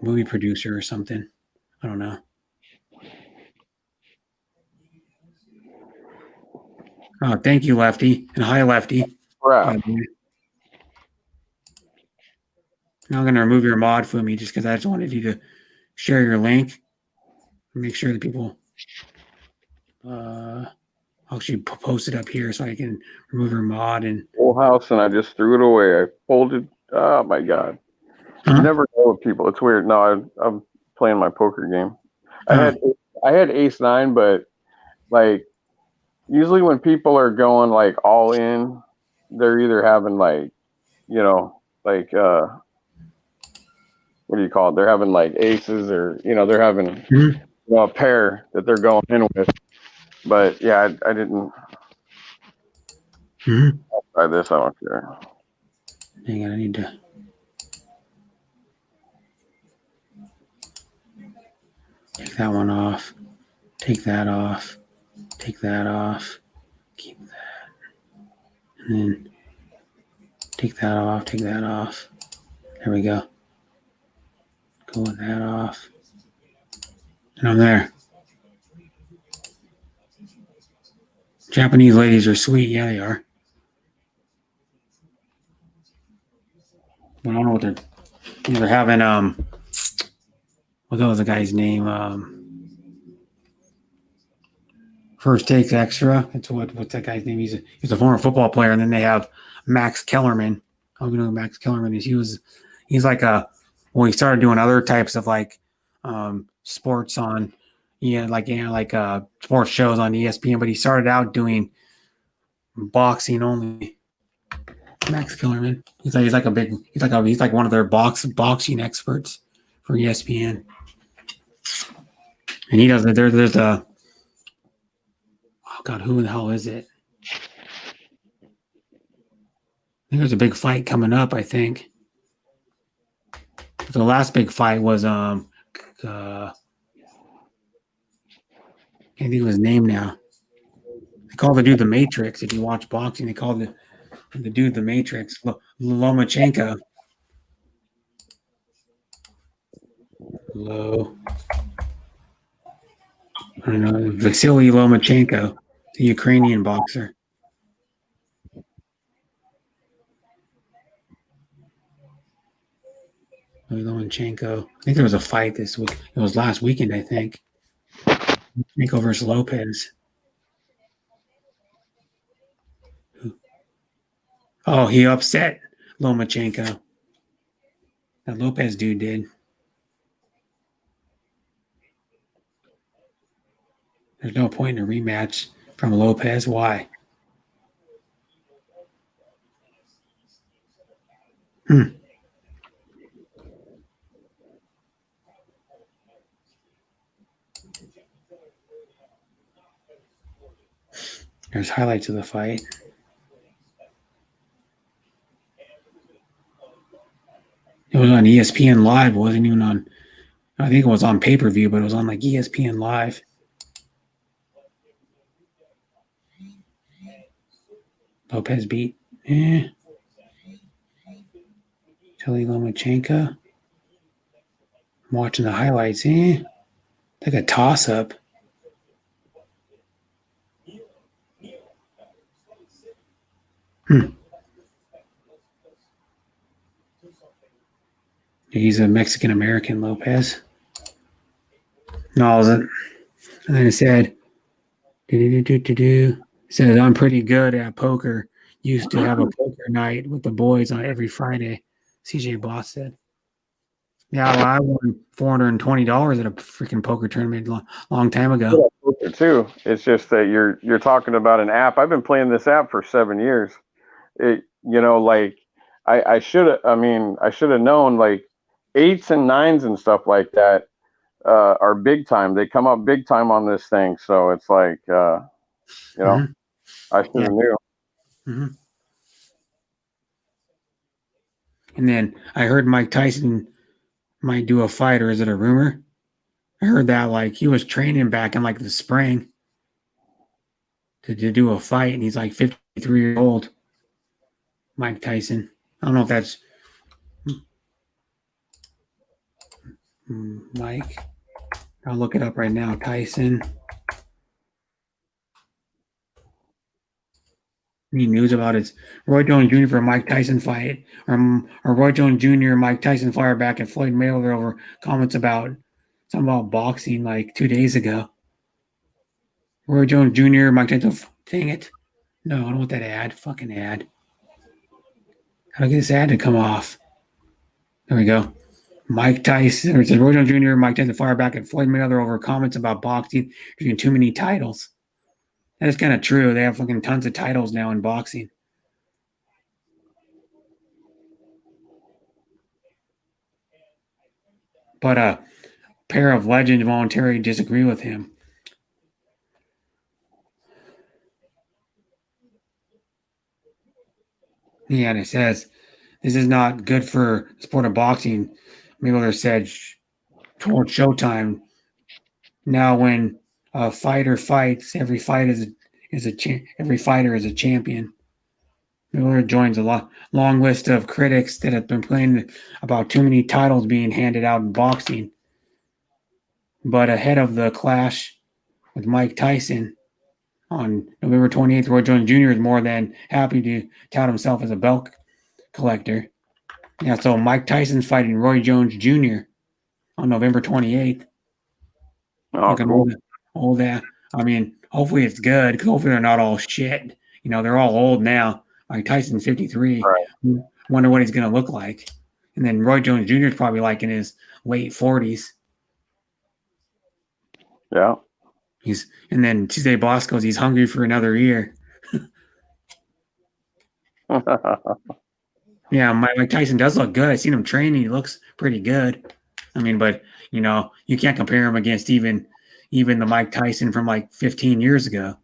a movie producer or something. I don't know. Oh, thank you, Lefty. And hi, Lefty. Right. Now I'm going to remove your mod for me just because I just wanted you to share your link. Make sure that people actually post it up here so I can remove your mod. And Full house, and I just threw it away. I folded. Oh my god! Huh? You never know with people. It's weird. No, I'm playing my poker game. I had ace nine, but like usually when people are going like all in, they're either having like what do you call it? They're having like aces, or they're having a pair that they're going in with. But yeah, I didn't. I'll try this. I don't care. Hang on, I need to. Take that one off. Take that off. Take that off. Keep that. And then take that off. Take that off. There we go. Go with that off. And I'm there. Japanese ladies are sweet. Yeah, they are. But I don't know what they're having. What was the guy's name? First Takes Extra. That's what's that guy's name? He's a former football player, and then they have Max Kellerman. I don't know who Max Kellerman is. He's like he started doing other types of like sports on sports shows on ESPN, but he started out doing boxing only. Max Kellerman. He's like one of their boxing experts for ESPN. And he does it. There's a God, who the hell is it? I think there's a big fight coming up, I think. The last big fight was I can't think of his name now. They call the dude the Matrix. If you watch boxing, they call the dude the Matrix. Lomachenko. I don't know, Vasily Lomachenko, the Ukrainian boxer. Lomachenko. I think there was a fight this week. It was last weekend, I think. Lomachenko versus Lopez. Oh, he upset Lomachenko. That Lopez dude did. There's no point in a rematch from Lopez. Why? There's highlights of the fight. It was on ESPN Live. It wasn't even on. I think it was on pay-per-view, but it was on like ESPN Live. Lopez beat Tilly Lomachenko. I'm watching the highlights. Like a toss-up. He's a Mexican-American, Lopez. No, and then it said, it says, I'm pretty good at poker. Used to have a poker night with the boys on every Friday, CJ Boss said. Yeah, well, I won $420 at a freaking poker tournament long time ago. Poker too. It's just that you're talking about an app. I've been playing this app for 7 years. Like I should have known, like 8s and 9s and stuff like that are big time. They come up big time on this thing. So it's like, I should have knew. Mm-hmm. And then I heard Mike Tyson might do a fight, or is it a rumor? I heard that like he was training back in like the spring to do a fight, and he's like 53 years old. Mike Tyson. I don't know if that's Mike. I'll look it up right now. Tyson. Any news about his Roy Jones Jr. for Mike Tyson fight, or Roy Jones Jr. Mike Tyson fire back at Floyd Mayweather over comments about something about boxing like 2 days ago. Roy Jones Jr. Mike Tyson. Dang it! No, I don't want that ad. Fucking ad. How do I get this ad to come off? There we go. Mike Tyson, it says Roy Jones Jr. Mike Tyson fire back at Floyd Mayweather over comments about boxing drinking too many titles. That is kind of true. They have fucking tons of titles now in boxing. But a pair of legends voluntarily disagree with him. Yeah, and it says, this is not good for the sport of boxing. Mayweather said, told Showtime, now when a fighter fights, every fighter is a champion. Mayweather joins a long list of critics that have been complaining about too many titles being handed out in boxing. But ahead of the clash with Mike Tyson on November 28th, Roy Jones Jr. is more than happy to tout himself as a belt collector. Yeah, so Mike Tyson's fighting Roy Jones Jr. on November 28th. Oh, cool. All that. I mean, hopefully it's good. Hopefully they're not all shit. They're all old now. Like Tyson's 53. Right. Wonder what he's going to look like. And then Roy Jones Jr. is probably like in his late 40s. Yeah. And then CJ Boss goes, he's hungry for another year. Yeah, Mike Tyson does look good. I've seen him training. He looks pretty good. I mean, but, you can't compare him against even the Mike Tyson from like 15 years ago.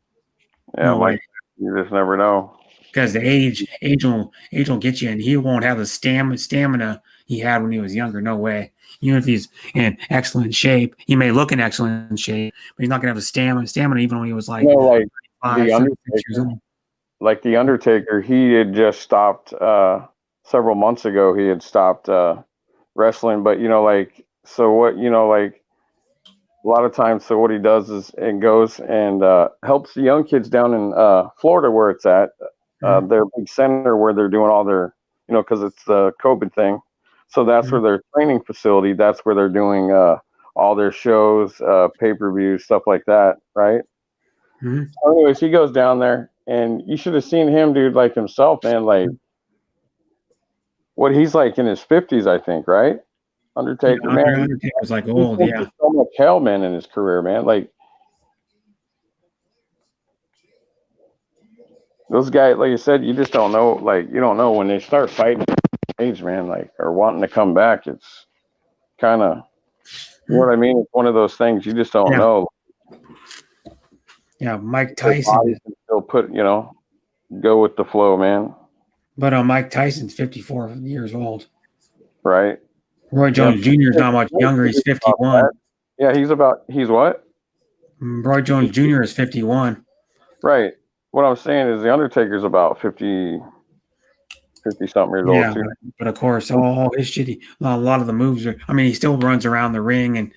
Yeah, no Mike, you just never know. Because the age will get you, and he won't have the stamina he had when he was younger. No way. Even if he's in excellent shape, he may look in excellent shape, but he's not gonna have the stamina even when he was like, like 5, the 6 years Undertaker. old. Like the Undertaker, he had just stopped several months ago. He had stopped wrestling, but so what? A lot of times, so what he does is and goes and helps the young kids down in Florida where it's at. Their big center where they're doing all their, because it's the COVID thing. So that's where their training facility, that's where they're doing all their shows, pay-per-views, stuff like that, right? Mhm. So anyways, he goes down there, and you should have seen him, dude, like himself, man. Like what he's like in his 50s, I think, right? Undertaker, Yeah, man. Undertaker's like He's old, been yeah. through so much hell, man, in his career, man. Like those guys, like you said, you just don't know. Like you don't know when they start fighting age, man. Like or wanting to come back. It's kind of, you know what I mean. It's one of those things you just don't Yeah. know. Yeah, Mike Their bodies Tyson. can still put, go with the flow, man. But Mike Tyson's 54 years old. Right? Roy Jones Jr. is not much younger. He's 51. Yeah, he's what? Roy Jones Jr. is 51. Right. What I'm saying is the Undertaker's about 50 something years Yeah, old too. but of course, all his shit, a lot of the moves are, I mean, he still runs around the ring and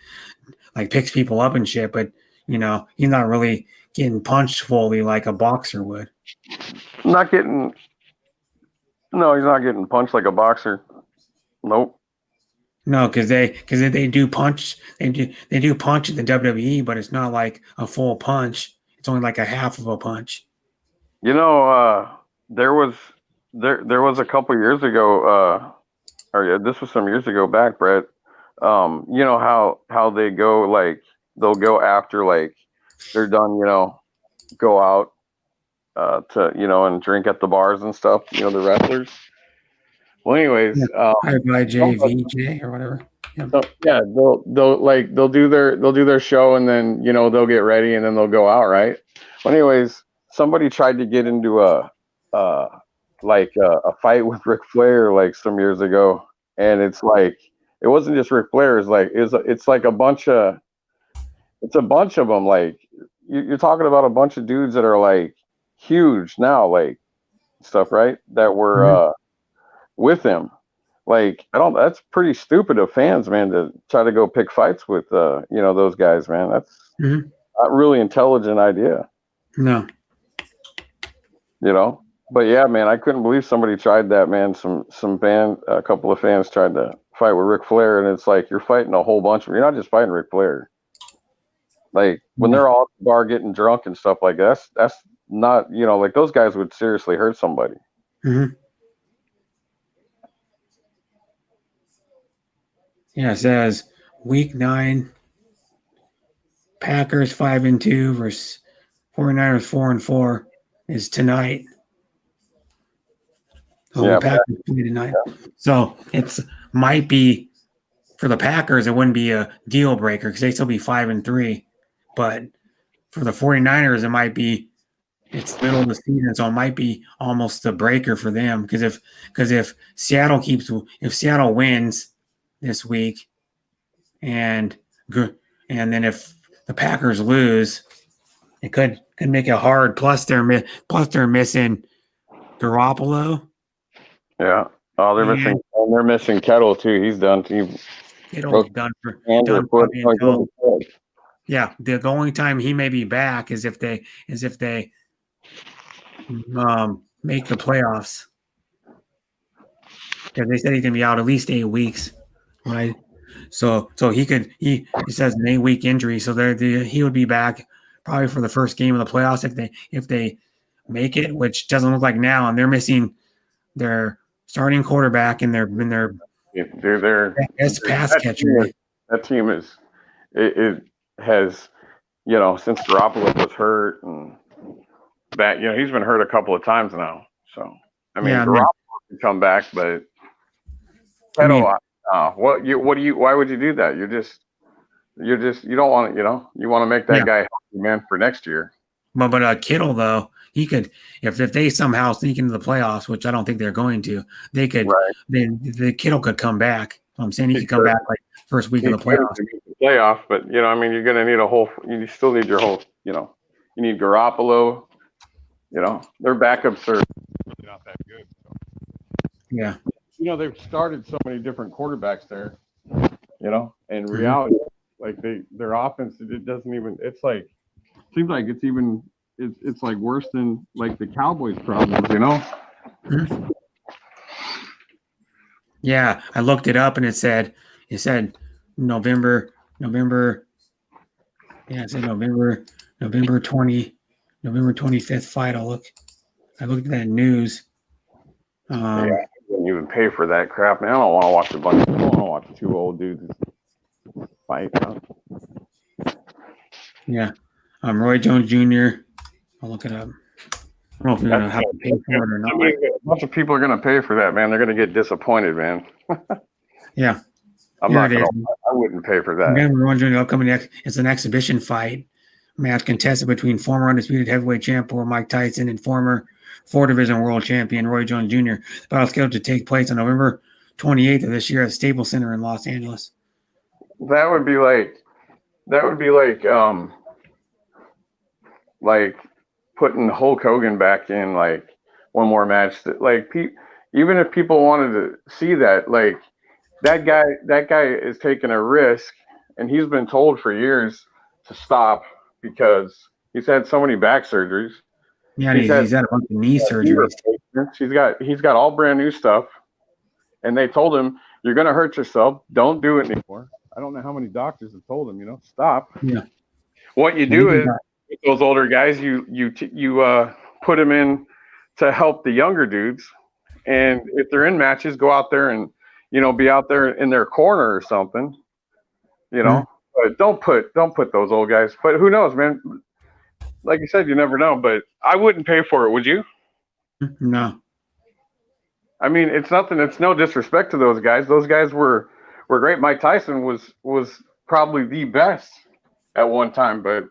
like picks people up and shit, but he's not really getting punched fully like a boxer would. No, he's not getting punched like a boxer. Nope. No, because they do punch, they do punch in the WWE, but it's not like a full punch. It's only like a half of a punch. There was a couple years ago, this was some years ago back, Brett. You know how they go, like they'll go after like they're done, go out to and drink at the bars and stuff. The wrestlers. Well, anyways, by JVJ or whatever. Yeah. So, yeah, they'll do their show and then they'll get ready and then they'll go out, right? Well, anyways, somebody tried to get into a fight with Ric Flair like some years ago, and it's like it wasn't just Ric Flair. It's like a bunch of them. Like you're talking about a bunch of dudes that are like huge now, like stuff, right? That were with him. Like that's pretty stupid of fans, man, to try to go pick fights with those guys, man. That's not really intelligent idea. No. But yeah, man, I couldn't believe somebody tried that, man. A couple of fans tried to fight with Ric Flair, and it's like you're fighting a whole bunch. You're not just fighting Ric Flair. Like when they're all at the bar getting drunk and stuff like that, that's not, like those guys would seriously hurt somebody. Mm-hmm. Yeah, it says week 9, Packers 5-2 versus 49ers 4-4 is tonight. So the Packers play tonight. Yeah. So it's might be for the Packers, it wouldn't be a deal breaker because they still be 5-3. But for the 49ers, it might be it's middle of the season, so it might be almost a breaker for them. Because if Seattle wins this week, and then if the Packers lose, it could make it hard. Plus they're missing Garoppolo. Yeah. Oh, they're missing Kettle too. He's done. Kittle's done for yeah. The only time he may be back is if they make the playoffs. Because they said he's gonna be out at least 8 weeks, right? So he says an 8-week injury, so he would be back probably for the first game of the playoffs if they make it, which doesn't look like now, and they're missing their starting quarterback and their best pass catcher. That team has since Garoppolo was hurt and that he's been hurt a couple of times now. So Garoppolo can come back, but why would you do that? You don't want to, you want to make that guy healthy, man, for next year. But Kittle, though, he could, if they somehow sneak into the playoffs, which I don't think they're going to, they could, the Kittle could come back. I'm saying he could come back like first week of the playoffs. But you're going to need you still need your whole, you need Garoppolo, their backups are not that good. So. Yeah. They've started so many different quarterbacks there, in reality, like their offense, it doesn't even, it's like, seems like it's like worse than like the Cowboys' problems, Yeah, I looked it up and it said November 25th fight. I looked at that news. wouldn't even pay for that crap, man. I don't want to watch I don't want to watch two old dudes fight. Yeah. Roy Jones Jr. I'll look it up. I don't know if you're gonna have to pay for it or not. A bunch of people are gonna pay for that, man. They're gonna get disappointed, man. Yeah. I'm not gonna. I wouldn't pay for that. Again, we're wondering upcoming. It's an exhibition fight match contested between former undisputed heavyweight champ Mike Tyson and former 4-division world champion Roy Jones Jr. The battle scheduled to take place on November 28th of this year at Staples Center in Los Angeles. That would be like putting Hulk Hogan back in like one more match. That like even if people wanted to see that, like that guy is taking a risk, and he's been told for years to stop because he's had so many back surgeries. Yeah, he's had a bunch of knee surgeries. He's got all brand new stuff, and they told him, "You're going to hurt yourself. Don't do it anymore." I don't know how many doctors have told him, stop. Yeah. What you do is with those older guys, you put them in to help the younger dudes, and if they're in matches, go out there and be out there in their corner or something. But don't put those old guys. But who knows, man? Like you said, you never know. But I wouldn't pay for it, would you? No. I mean, it's nothing. It's no disrespect to those guys. Those guys were great. Mike Tyson was probably the best at one time, but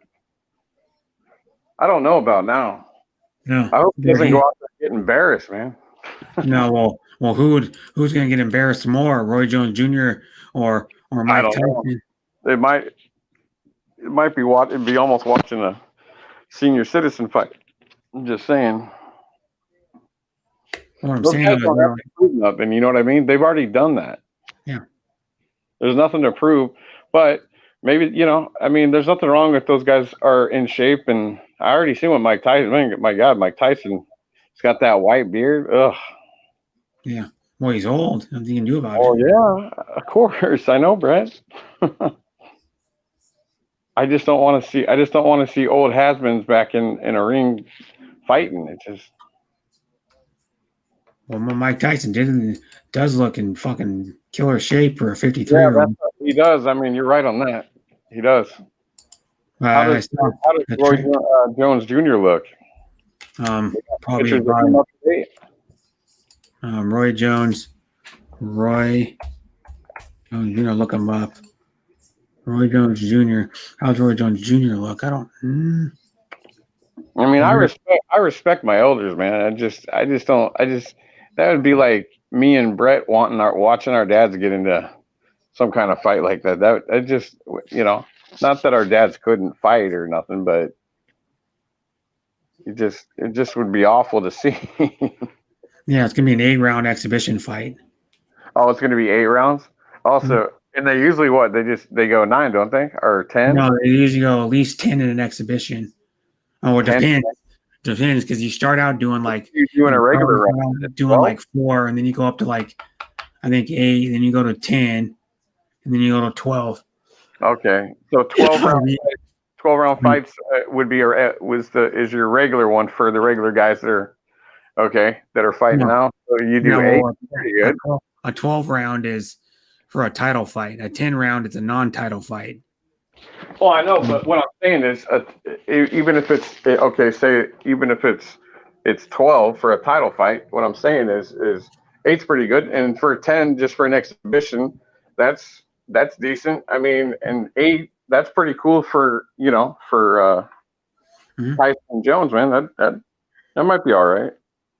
I don't know about now. No. I hope he doesn't go out there and get embarrassed, man. No. Well, who's going to get embarrassed more, Roy Jones Jr. or Mike Tyson? It might be it'd be almost watching a senior citizen fight. I'm just saying. What I'm saying is, and you know what I mean? They've already done that. Yeah. There's nothing to prove, but maybe, there's nothing wrong if those guys are in shape. And I already seen what Mike Tyson, my God, Mike Tyson, he's got that white beard. Ugh. Yeah. Well, he's old. Nothing you can do about it. Oh, yeah, of course. I know, Brett. I just don't want to see old has-beens back in a ring fighting. It's just. Well, Mike Tyson does look in fucking killer shape for a 53-year-old. Yeah, he does. I mean, you're right on that. He does. How does Roy Jones Jr. look? Probably Roy Jones. Look him up. Roy Jones Jr. How's Roy Jones Jr. look? I don't. I mean, I respect my elders, man. That would be like me and Brett watching our dads get into some kind of fight like that. That just, not that our dads couldn't fight or nothing, but it just would be awful to see. Yeah, it's gonna be an 8-round exhibition fight. Oh, it's gonna be 8 rounds. Also, and they usually they go 9, don't they, or 10? No, they usually go at least 10 in an exhibition. Oh, it depends. Depends, because you start out doing like you're doing a regular round, doing like 4, and then you go up to like I think 8, then you go to 10, and then you go to 12. Okay, so 12 round fights would be is your regular one for the regular guys that are fighting now. So you do 8. Pretty good. A 12 round is for a title fight. A 10 round is a non-title fight. Well, I know, but what I'm saying is, even if it's 12 for a title fight, what I'm saying is 8's pretty good, and for 10 just for an exhibition, that's decent. I mean, and 8, that's pretty cool for Tyson Jones, man. That might be all right.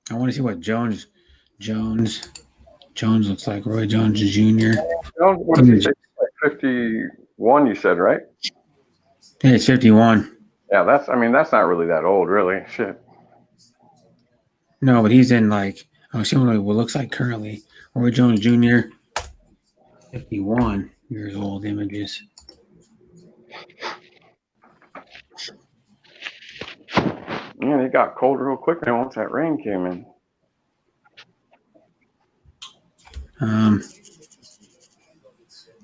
I want to see what Jones looks like. Roy Jones Jr. What did you say? Like 51, you said, right? Yeah, it's 51. Yeah, that's not really that old, really. Shit. No, but he's in like, I'll show you what it looks like currently. Roy Jones Jr., 51 years old images. Man, it got cold real quick now once that rain came in.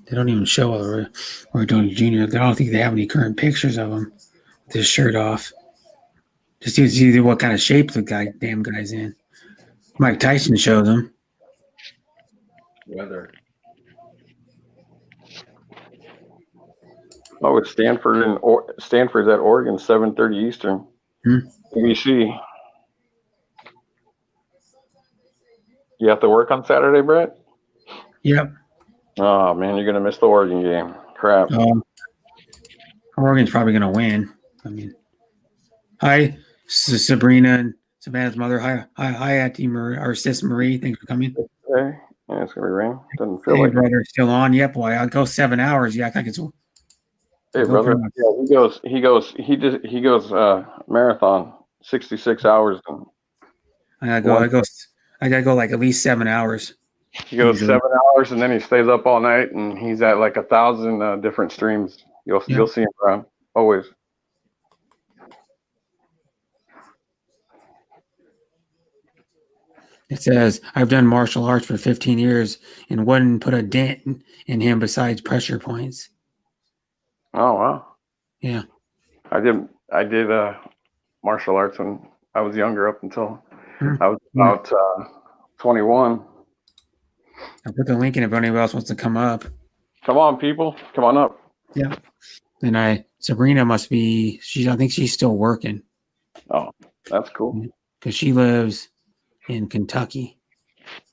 They don't even show Roy Jones Jr. I don't think they have any current pictures of him with his shirt off. Just to see what kind of shape the damn guy's in. Mike Tyson shows him. Weather. Oh, it's Stanford and Stanford's at Oregon, 7:30 Eastern. ABC. You have to work on Saturday, Brett? Yep. Oh man, you're gonna miss the Oregon game. Crap. Oregon's probably gonna win. I mean, hi, Sabrina and Savannah's mother. Hi, Auntie Marie, or Sis Marie. Thanks for coming. Okay. Yeah, it's gonna be rain. Doesn't feel Hey, like it. brother, still on? Yep, boy. I'll go 7 hours. Yeah, I think it's. Hey, brother. Yeah, he goes marathon 66 hours. I gotta go like at least 7 hours. He goes 7 hours and then he stays up all night and he's at like 1,000 different streams. You'll see him around always. It says, I've done martial arts for 15 years and wouldn't put a dent in him besides pressure points. Oh, wow. Yeah. I did martial arts when I was younger up until I was about 21. I'll put the link in if anybody else wants to come up. Come on, people. Come on up. Yeah. And Sabrina must be, I think she's still working. Oh, that's cool. Because she lives in Kentucky.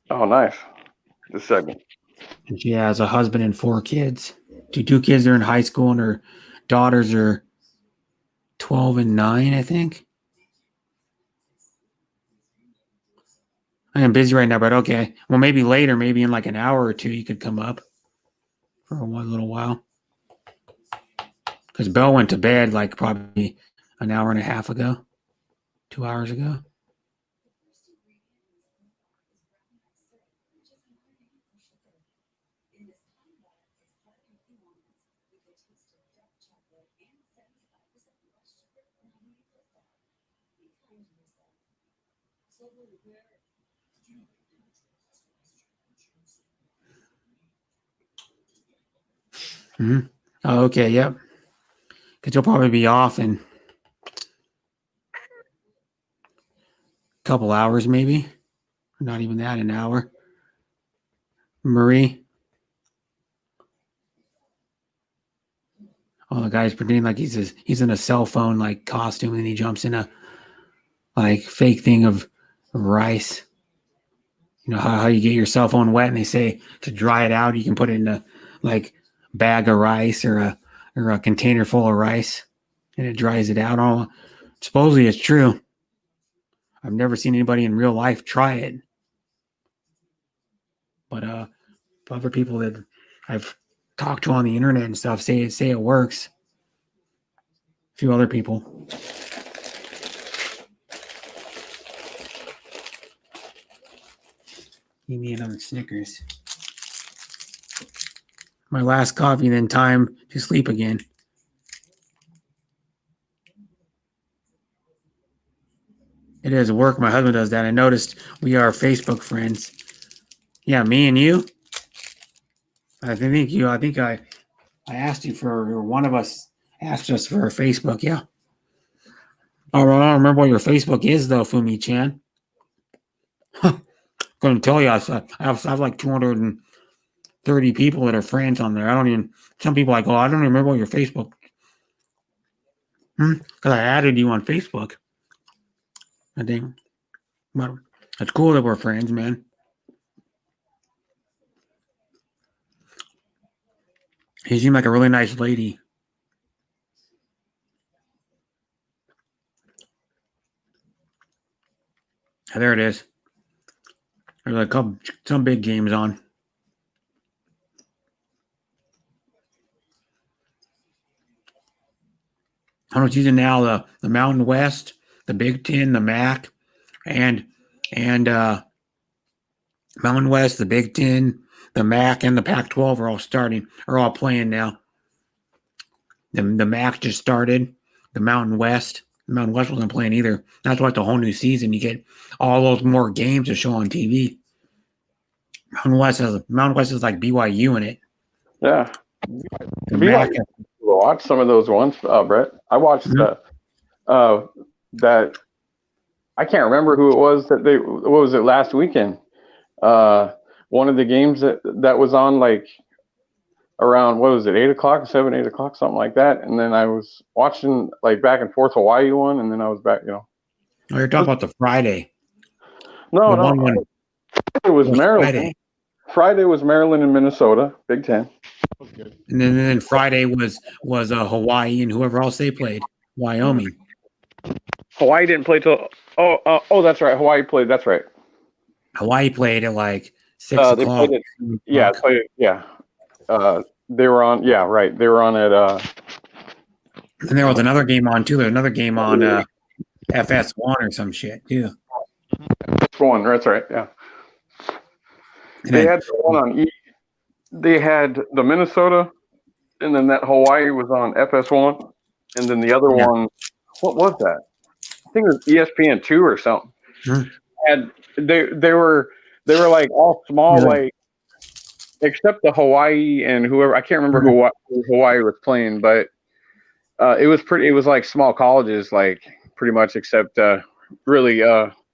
Oh, nice. Just a second. And she has a husband and 4 kids. Two kids are in high school and her daughters are 12 and 9, I think. I am busy right now, but okay. Well, maybe later, maybe in like an hour or two, you could come up for one little while. Because Belle went to bed like probably an hour and a half ago, 2 hours ago. Mm-hmm. Oh, okay, yep. Because you'll probably be off in a couple hours, maybe. Not even that, an hour. Marie. Oh, the guy's pretending like he's in a cell phone like costume, and he jumps in a like fake thing of rice. You know how you get your cell phone wet, and they say to dry it out, you can put it in a like bag of rice or a container full of rice, and it dries it out. All supposedly it's true. I've never seen anybody in real life try it, but other people that I've talked to on the internet and stuff say it works. A few other people. Give me another Snickers. My last coffee, then time to sleep again. It is work. My husband does that. I noticed we are Facebook friends. Yeah, me and you. I think I asked you for, or one of us asked us for a Facebook. Yeah. Oh, I don't remember what your Facebook is though, Fumi-chan. Couldn't tell you. I have like 230 people that are friends on there. I don't even. Some people like, oh, I don't remember what your Facebook. Because I added you on Facebook. I think. But it's cool that we're friends, man. You seem like a really nice lady. Oh, there it is. There's some big games on. I don't use it now. The Mountain West, the Big Ten, the MAC, and Mountain West, the Big Ten, the MAC, and the Pac-12 are all playing now. The MAC just started. The Mountain West wasn't playing either. That's like the whole new season. You get all those more games to show on TV. Mountain West is like BYU in it. Yeah. The MAC, Watch some of those ones, Brett. I watched that. I can't remember who it was what was it last weekend? one of the games that was on like around, what was it, 8 o'clock, 8 o'clock, something like that. And then I was watching like back and forth Hawaii one, and then I was back, Oh, you're talking about the Friday. No, The no, one when it was Maryland. Friday. Friday was Maryland and Minnesota, Big Ten. And then Friday was Hawaii and whoever else they played, Wyoming. Hawaii didn't play till that's right. Hawaii played. That's right. Hawaii played at like 6 They o'clock. played it. Yeah, played it, yeah. They were on. Yeah, right. They were on at. And there was another game on too. There was another game on FS1 or some shit too. One. That's right. Yeah. And They then- had the one on E. They had the Minnesota, and then that Hawaii was on FS1, and then the other Yeah. one. What was that? I think it was ESPN2 or something. Hmm. And they were like all small, Yeah. like except the Hawaii and whoever, I can't remember who Hawaii was playing, but it was like small colleges, like pretty much, except really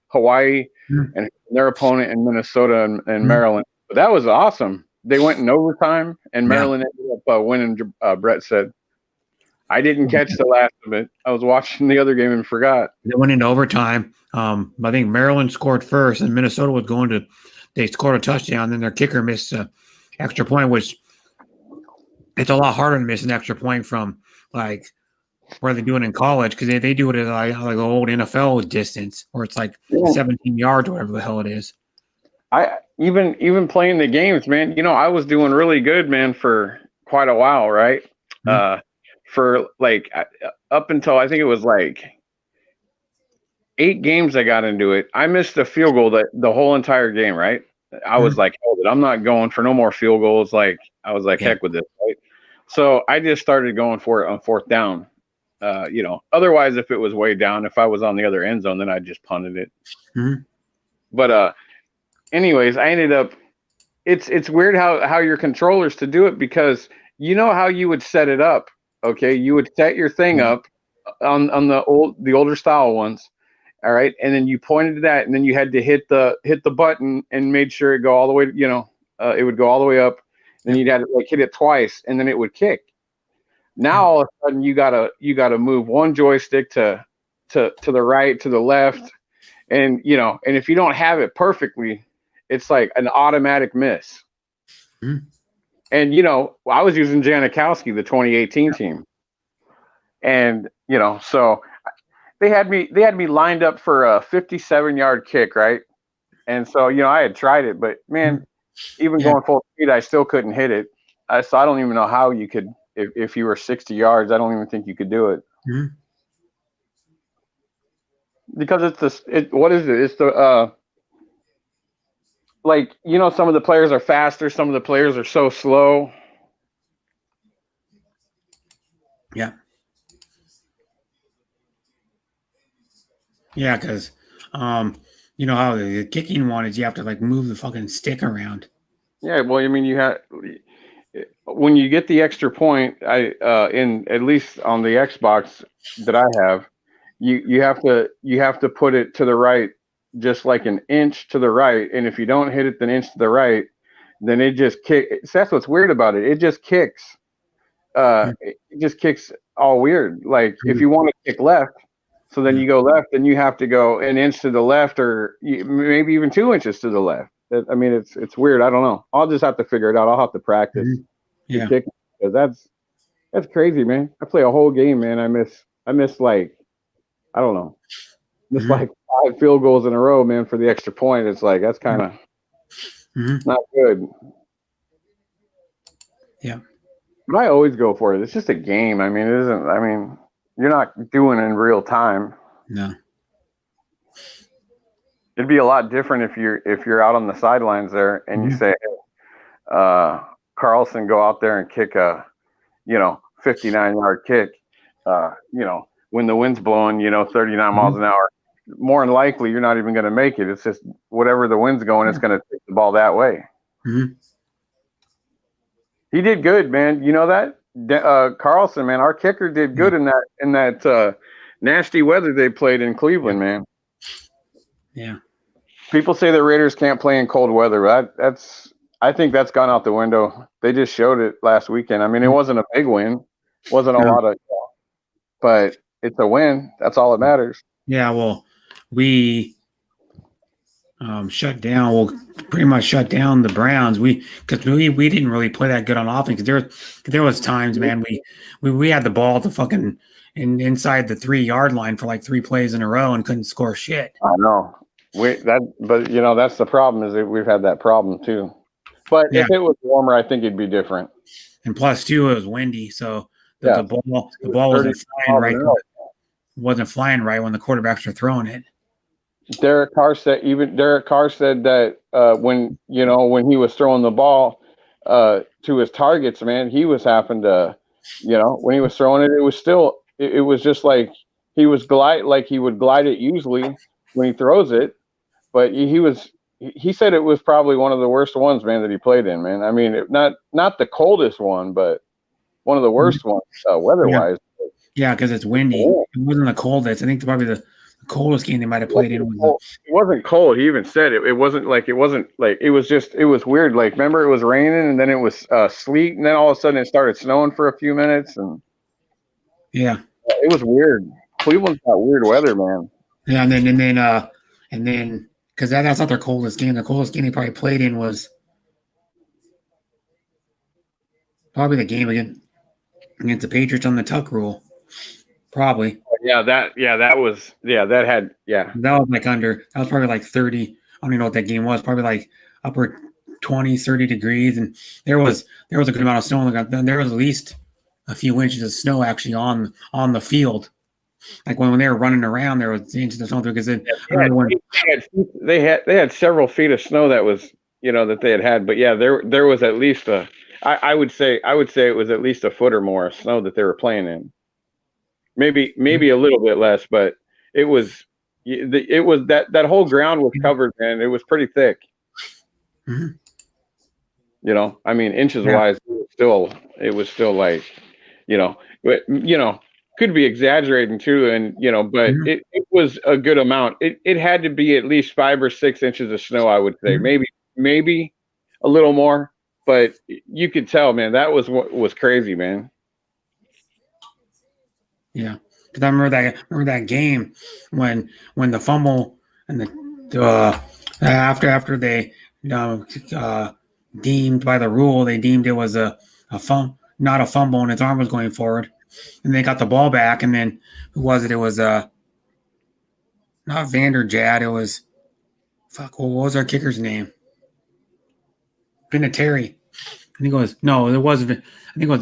Hawaii and their opponent in Minnesota and Maryland. But that was awesome. They went in overtime, and Maryland ended up winning. Brett said, "I didn't catch the last of it. I was watching the other game and forgot." They went into overtime. I think Maryland scored first, and Minnesota was going to. They scored a touchdown. Then their kicker missed an extra point, which it's a lot harder to miss an extra point from like where they do it in college, because they do it at like the old NFL distance, where it's like 17 yards or whatever the hell it is. I even playing the games, man. I was doing really good, man, for quite a while, right? For like up until I think it was like 8 games I got into it. I missed a field goal the whole entire game, right? I was like, hold it, I'm not going for no more field goals. Like I was like, heck with this, right? So I just started going for it on 4th down. Otherwise, if it was way down, if I was on the other end zone, then I just punted it. But anyways, I ended up. It's weird how your controllers to do it, because you know how you would set it up. Okay, you would set your thing up on the older style ones. All right, and then you pointed to that, and then you had to hit the button and made sure it go all the way. It would go all the way up. Then you'd have to like hit it twice, and then it would kick. Now all of a sudden you gotta move one joystick to the right, to the left, and and if you don't have it perfectly, it's like an automatic miss. And I was using Janikowski, the 2018 team, and so they had me lined up for a 57-yard kick, right? And so I had tried it, but man, even going full speed, I still couldn't hit it. So I don't even know how you could. If you were 60 yards, I don't even think you could do it. Because what is it? It's the like some of the players are faster, some of the players are so slow. Yeah. Yeah, because you know how the kicking one is, you have to like move the fucking stick around. Yeah, well, I mean, when you get the extra point, in at least on the Xbox that I have, you have to put it to the right, just like an inch to the right, and if you don't hit it an inch to the right, then it just kicks. That's what's weird about it. It just kicks. It just kicks all weird. Like if you want to kick left, so then you go left, and you have to go an inch to the left, or maybe even 2 inches to the left. I mean, it's weird. I don't know. I'll just have to figure it out. I'll have to practice. Yeah, because that's crazy, man. I play a whole game, man. I miss like, I don't know, like 5 field goals in a row, man, for the extra point. It's like that's kind of not good. Yeah, but I always go for it. It's just a game. I mean, it isn't. I mean, you're not doing it in real time. No. It'd be a lot different if you're out on the sidelines there and you say, Carlson, go out there and kick a 59-yard kick. When the wind's blowing 39 miles an hour, more than likely you're not even going to make it. It's just whatever the wind's going, it's going to take the ball that way. He did good, man. You know that Carlson, man, our kicker did good in that nasty weather they played in Cleveland, man. Yeah. People say the Raiders can't play in cold weather. I think that's gone out the window. They just showed it last weekend. I mean, it wasn't a big win, wasn't a lot of, but it's a win. That's all that matters. Yeah, well, we shut down. Well, pretty much shut down the Browns. Because we didn't really play that good on offense. There was times, man. We had the ball at the fucking inside the 3-yard line for like 3 plays in a row and couldn't score shit. I know. But you know, that's the problem, is that we've had that problem too. But if it was warmer, I think it'd be different. And plus, too, it was windy, so the ball wasn't flying right. Wasn't flying right when the quarterbacks were throwing it. Derek Carr said that when he was throwing the ball to his targets, man, he was having to, when he was throwing it, it was just like he was he would glide it usually when he throws it, but he said it was probably one of the worst ones, man, that he played in, man. I mean, not the coldest one, but one of the worst ones weather-wise. Yeah, because it's windy. It wasn't the coldest. I think probably the coldest game they might have played in was it wasn't cold. He even said it. It wasn't like it was weird. Like, remember, it was raining and then it was sleet, and then all of a sudden it started snowing for a few minutes, and it was weird. Cleveland's got weird weather, man. Yeah, and then because that's not their coldest game. The coldest game they probably played in was probably the game against the Patriots on the tuck rule. Probably. That was probably like 30. I don't even know what that game was. Probably like upper 20s, 30 degrees, and there was a good amount of snow. There was at least a few inches of snow actually on the field. Like when they were running around, there was inches of snow because they had several feet of snow that was that they had. But yeah, there was at least I would say it was at least a foot or more of snow that they were playing in. Maybe a little bit less, but it was that whole ground was covered, man. It was pretty thick. Mm-hmm. I mean, inches wise, it was still like, could be exaggerating too, and but it was a good amount. It had to be at least 5 or 6 inches of snow, I would say. Maybe a little more, but you could tell, man, that was what was crazy, man. Yeah, because I remember that game when the fumble and the after they deemed by the rule, they deemed it was not a fumble, and his arm was going forward, and they got the ball back, and then who was it? It was not Vanderjagt. It was what was our kicker's name? Vinatieri. I think it was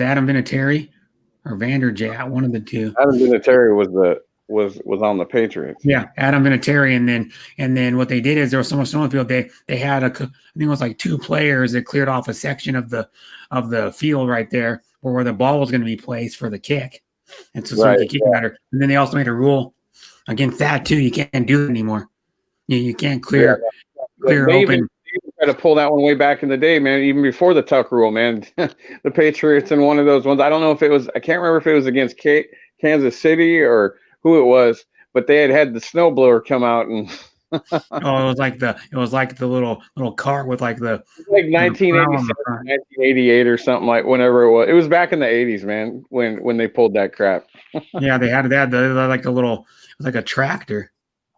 Adam Vinatieri. Or Vanderjagt, one of the two. Adam Vinatieri was on the Patriots. Yeah, Adam Vinatieri, and then what they did is there was so much snow on the field. They had I think it was like 2 players that cleared off a section of the field right there where the ball was going to be placed for the kick, and so you could kick it better. And then they also made a rule against that too. You can't do it anymore. You can't clear open. Tried to pull that one way back in the day, man, even before the tuck rule, man. The Patriots in one of those ones. I don't know if it was, I can't remember if it was against Kansas City or who it was, but they had the snowblower come out and it was like the little cart with like the 1987, 1988 or something, like whenever it was. It was back in the 80s, man, when they pulled that crap. Yeah, they had like the little, it was like a tractor.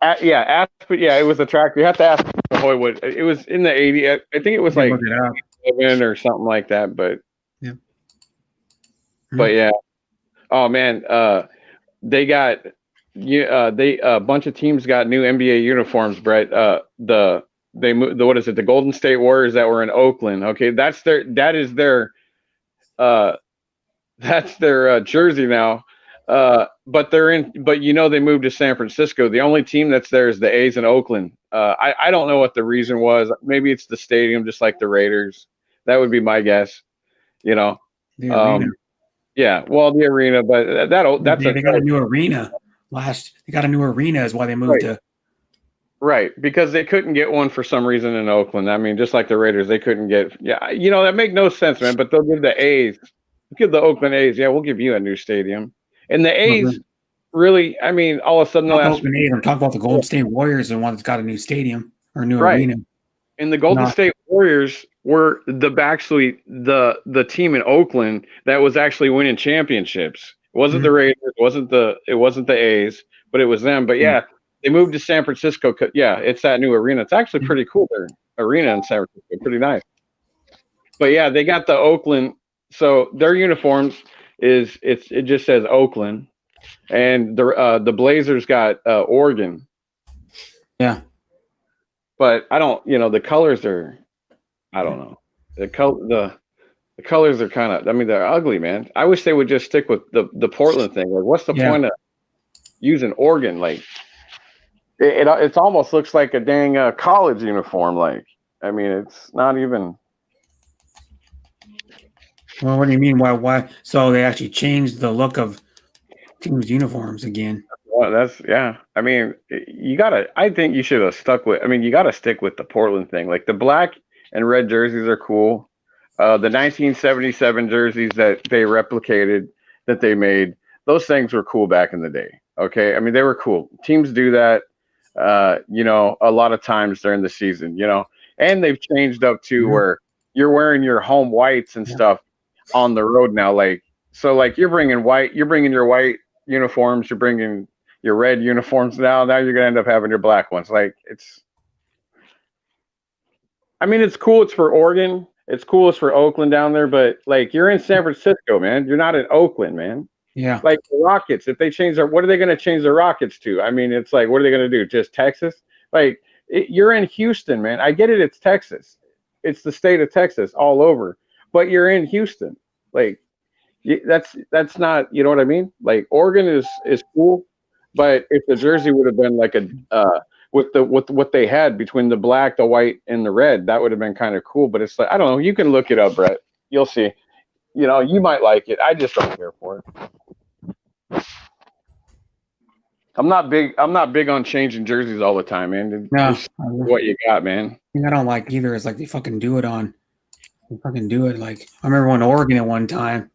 It was a tractor. You have to ask Hoywood. It was in the 80s. I think it was like 7 or something like that. But yeah, but yeah. Oh man, they got a bunch of teams got new NBA uniforms, Brett. They moved the Golden State Warriors that were in Oakland. Okay, that's their jersey now. But they moved to San Francisco. The only team that's there is the A's in Oakland. I don't know what the reason was. Maybe it's the stadium, just like the Raiders. That would be my guess. The arena. Yeah, well, the arena, but they got a new arena. They got a new arena is why they moved to. Right, because they couldn't get one for some reason in Oakland. I mean, just like the Raiders, they couldn't get. Yeah, that make no sense, man. But they'll give the A's, the Oakland A's. Yeah, we'll give you a new stadium. And the A's, really, I mean, all of a sudden, I'm talking about the Golden State Warriors, the one that's got a new stadium. or new Right. arena. And the Golden Not- State Warriors were the team in Oakland that was actually winning championships. It wasn't the Raiders, it wasn't the A's, but it was them. But yeah, they moved to San Francisco. Yeah, it's that new arena. It's actually pretty cool. Their arena in San Francisco, pretty nice. But yeah, they got the Oakland. So their uniforms it just says Oakland, and the Blazers got Oregon. Yeah. But I don't, the colors are, I don't know. The colors are kind of, I mean, they're ugly, man. I wish they would just stick with the Portland thing. Like, what's the point of using Oregon? Like, it almost looks like a dang college uniform. Like, I mean, it's not even. Well, what do you mean? Why? So they actually changed the look of teams' uniforms again. Well, yeah. I mean, I think you should have stuck with, you got to stick with the Portland thing. Like, the black and red jerseys are cool. The 1977 jerseys that they replicated, that they made, those things were cool back in the day. Okay. I mean, they were cool. Teams do that, a lot of times during the season, and they've changed up to where you're wearing your home whites and stuff on the road now. Like, so like you're bringing your white uniforms, you're bringing your red uniforms now you're going to end up having your black ones. Like, it's cool. It's for Oregon. It's cool. It's for Oakland down there, but like, you're in San Francisco, man. You're not in Oakland, man. Yeah. Like the Rockets, if they change what are they going to change the Rockets to? I mean, it's like, what are they going to do? Just Texas? Like, you're in Houston, man. I get it. It's Texas. It's the state of Texas all over, but you're in Houston. Like, that's not, you know what I mean? Like, Oregon is cool, but if the jersey would have been like with what they had between the black, the white, and the red, that would have been kind of cool. But it's like, I don't know. You can look it up, Brett. You'll see. You might like it. I just don't care for it. I'm not big on changing jerseys all the time, man. No, what you got, man. I don't like either. It's like they fucking do it like, I remember when Oregon at one time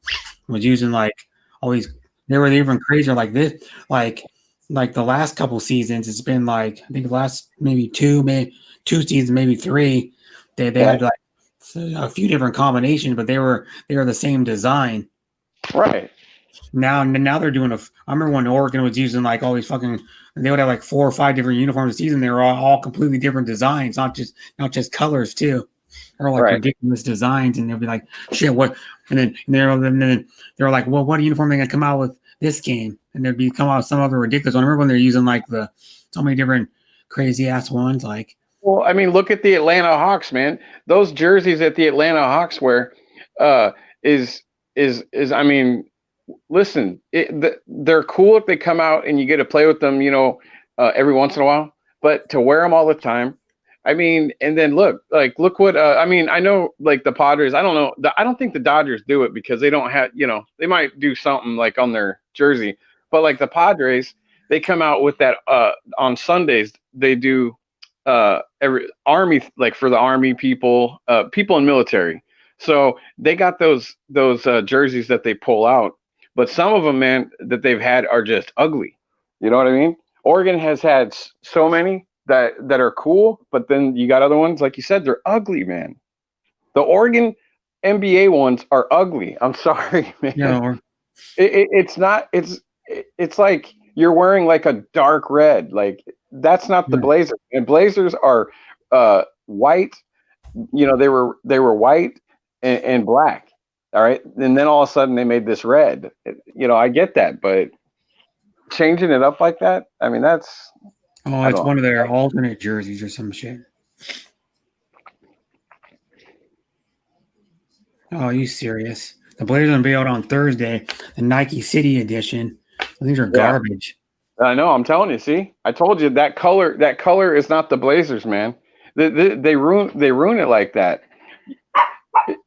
was using like all these, they were even crazier like this, like the last couple seasons. It's been like, I think the last maybe two seasons, maybe three, they had like a few different combinations, but they were the same design. Right. Now they're doing I remember when Oregon was using like all these fucking, they would have like 4 or 5 different uniforms a season. They were all completely different designs, not just colors too. They're like ridiculous designs, and they'll be like, shit, what? And then they're like, well, what uniform are they gonna come out with this game? And they'd come out with some other ridiculous one. I remember when they're using like so many different crazy ass ones, like. Well, I mean, look at the Atlanta Hawks, man. Those jerseys that the Atlanta Hawks wear, is I mean, listen, they're cool if they come out and you get to play with them, every once in a while. But to wear them all the time, I mean, and then look what I mean. I know, like the Padres. I don't know. I don't think the Dodgers do it because they don't have, they might do something like on their jersey. But like the Padres, they come out with that on Sundays. They do every Army, like for the Army people in military. So they got those jerseys that they pull out. But some of them, man, that they've had are just ugly. You know what I mean? Oregon has had so many that are cool, but then you got other ones, like you said, they're ugly, man. The Oregon NBA ones are ugly. I'm sorry, man. Yeah. It's not. It's like you're wearing like a dark red. Like, that's not the Blazers. And Blazers are white. They were white and black. All right, and then all of a sudden they made this red. I get that, but changing it up like that, I mean, that's. Oh, it's one of their alternate jerseys or some shit. Oh, are you serious? The Blazers will be out on Thursday, the Nike City edition. These are garbage. I know. I'm telling you. See, I told you that color is not the Blazers, man. They ruin it like that.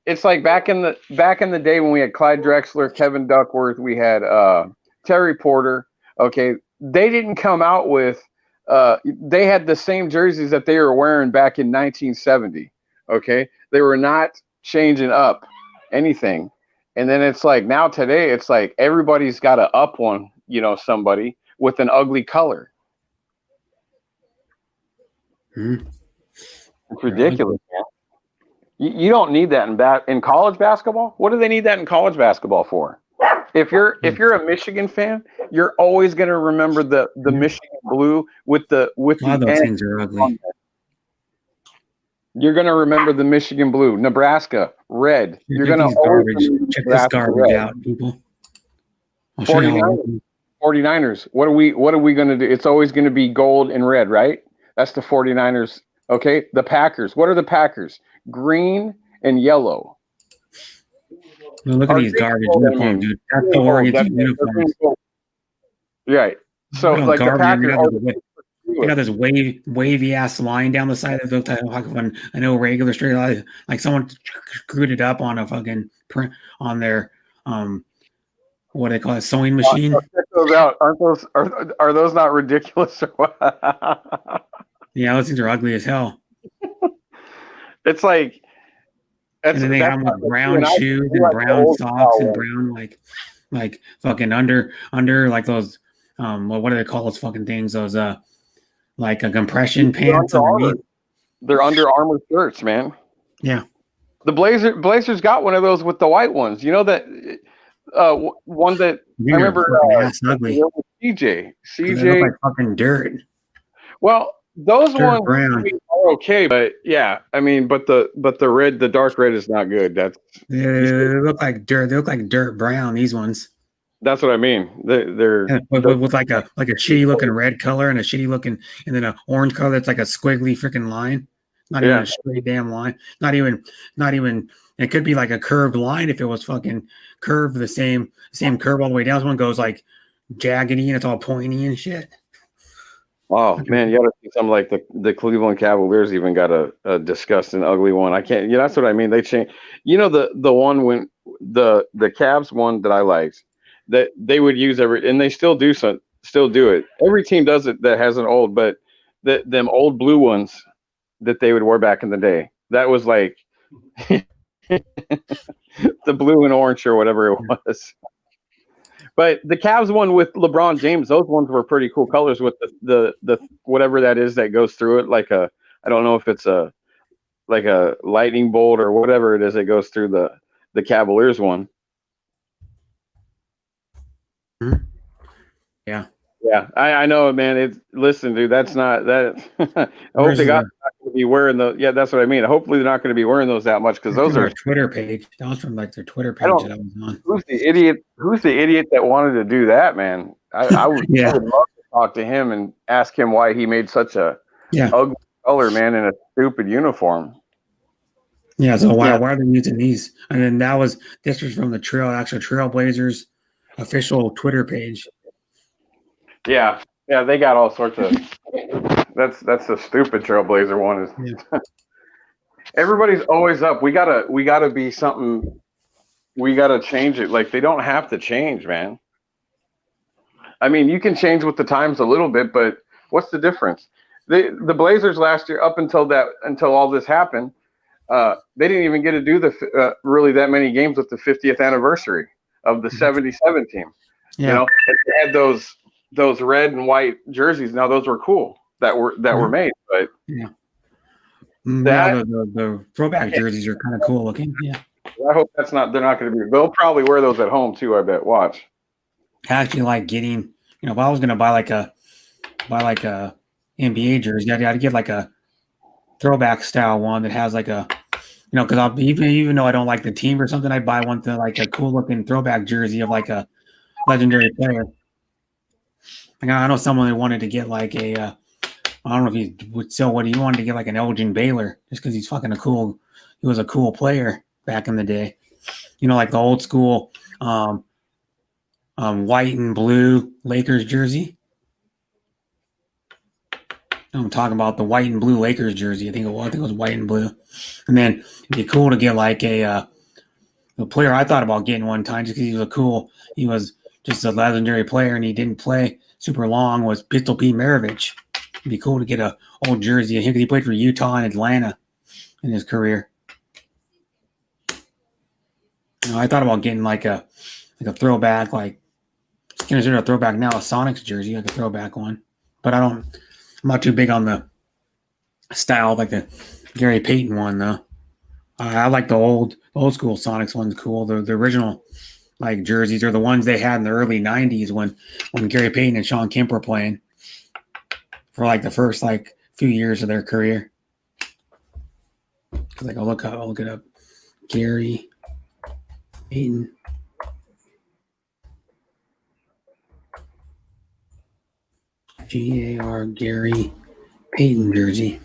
It's like back in the day when we had Clyde Drexler, Kevin Duckworth, we had Terry Porter. Okay, they didn't come out with. They had the same jerseys that they were wearing back in 1970. Okay, they were not changing up anything. And then it's like now today, it's like everybody's got to up one, somebody with an ugly color. It's ridiculous, man. You don't need that in college basketball. What do they need that in college basketball for? If you're a Michigan fan, you're always going to remember the Michigan blue with the A lot of those N things are on ugly. there. You're going to remember the Michigan blue, Nebraska red. You're Check going to these always garbage. remember Check this Nebraska garbage red. out, people. I'll show you how 49ers. 49ers. What are we going to do? It's always going to be gold and red, right? That's the 49ers. Okay. The Packers. What are the Packers? Green and yellow. Look at these garbage uniforms, dude. That's the Oregon uniforms. Right. So Look how like the garbage. Packers. You got this wavy ass line down the side that looked like an irregular straight line, like someone screwed it up on a fucking print on their what do they call it, sewing machine. Check those out. Are those not ridiculous or what? Yeah, those things are ugly as hell. It's like And then they have like brown shoes and brown socks and brown like fucking under like those what do they call those fucking things? Those like a compression pants underneath. They're Under Armour shirts, man. Yeah. The Blazers got one of those with the white ones. You know that one that I remember that's ugly. CJ. They look like fucking dirt. Well, those Dirt ones brown. are okay, but yeah, I mean, but the dark red is not good. They look like dirt. They look like dirt brown. These ones. That's what I mean. They're with like a shitty looking red color and a shitty looking, and then an orange color that's like a squiggly freaking line. Not even a straight damn line. Not even. It could be like a curved line if it was fucking curved the same curve all the way down. This one goes like jaggedy and it's all pointy and shit. Oh man, you gotta see something like the Cleveland Cavaliers even got a disgusting ugly one. I can't. Yeah, that's what I mean. They changed. You know the one when the Cavs one that I liked that they would use and they still do it. Every team does it that has an old, but them old blue ones that they would wear back in the day. That was like the blue and orange or whatever it was. But the Cavs one with LeBron James, those ones were pretty cool colors with the whatever that is that goes through it. Like I don't know if it's like a lightning bolt or whatever it is that goes through the Cavaliers one. Yeah. Yeah, I know, man. Listen, dude, that's not that. I hope they got not going to be wearing those. Yeah, that's what I mean. Hopefully, they're not going to be wearing those that much because those are their Twitter page. That was from like their Twitter page that I was on. Who's the idiot that wanted to do that, man? I would love to talk to him and ask him why he made such a ugly color, man, in a stupid uniform. Yeah, so why are they using these? And then this was from the Trailblazers official Twitter page. Yeah, they got all sorts of. That's the stupid Trailblazer one. Is everybody's always up? We gotta be something. We gotta change it. Like they don't have to change, man. I mean, you can change with the times a little bit, but what's the difference? The Blazers last year, up until all this happened, they didn't even get to do really that many games with the 50th anniversary of the 77 team. Yeah. You know, they had those red and white jerseys. Now those were cool that were made, but the throwback jerseys are kind of cool looking. Yeah. I hope they're not going to be. They'll probably wear those at home too. I bet. Watch. I actually like getting. If I was going to buy like a NBA jersey, I'd get like a throwback style one that has like a, because even though I don't like the team or something, I'd buy one to like a cool looking throwback jersey of like a legendary player. Like I know someone that wanted to get like a, I don't know if he would sell what he wanted to get like an Elgin Baylor just because he was a cool player back in the day. Like the old school white and blue Lakers jersey. I'm talking about the white and blue Lakers jersey. I think it was white and blue. And then it'd be cool to get like a player I thought about getting one time just because he was just a legendary player and he didn't play super long, was Pistol P. Maravich. It'd be cool to get a old jersey of him because he played for Utah and Atlanta in his career. I thought about getting like a throwback, like consider a throwback now, a Sonics jersey, like a throwback one. But I'm not too big on the style, like the Gary Payton one though. I like the old school Sonics one's cool. The original like jerseys are the ones they had in the early '90s when Gary Payton and Sean Kemp were playing for like the first like few years of their career. Cause like I'll look it up. Gary Payton. GAR Gary Payton jersey.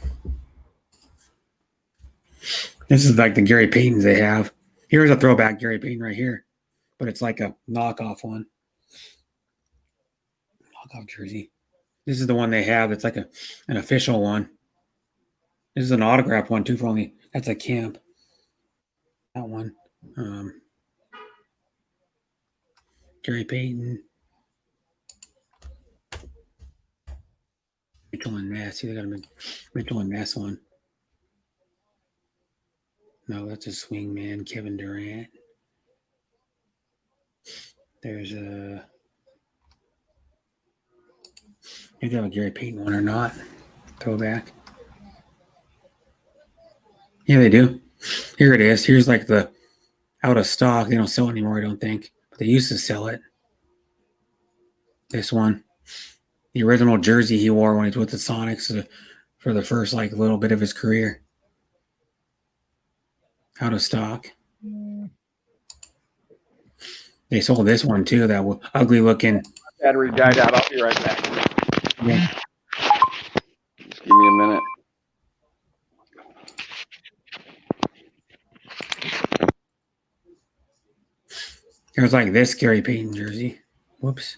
This is like the Gary Paytons they have. Here's a throwback Gary Payton right here, but it's like a knockoff one. Knockoff jersey. This is the one they have. It's like an official one. This is an autograph one too. That's a camp. That one. Gary Payton. Mitchell and Ness. See, they got a Mitchell and Ness one. No, that's a swing man, Kevin Durant. There's a. Maybe they have a Gary Payton one or not. Throwback. Yeah, they do. Here it is. Here's like the out of stock. They don't sell it anymore, I don't think. But they used to sell it. This one. The original jersey he wore when he was with the Sonics for the first like little bit of his career. Out of stock. They sold this one too, that ugly looking. Battery died out. I'll be right back. Yeah. Just give me a minute. There's like this Gary Payton jersey. Whoops.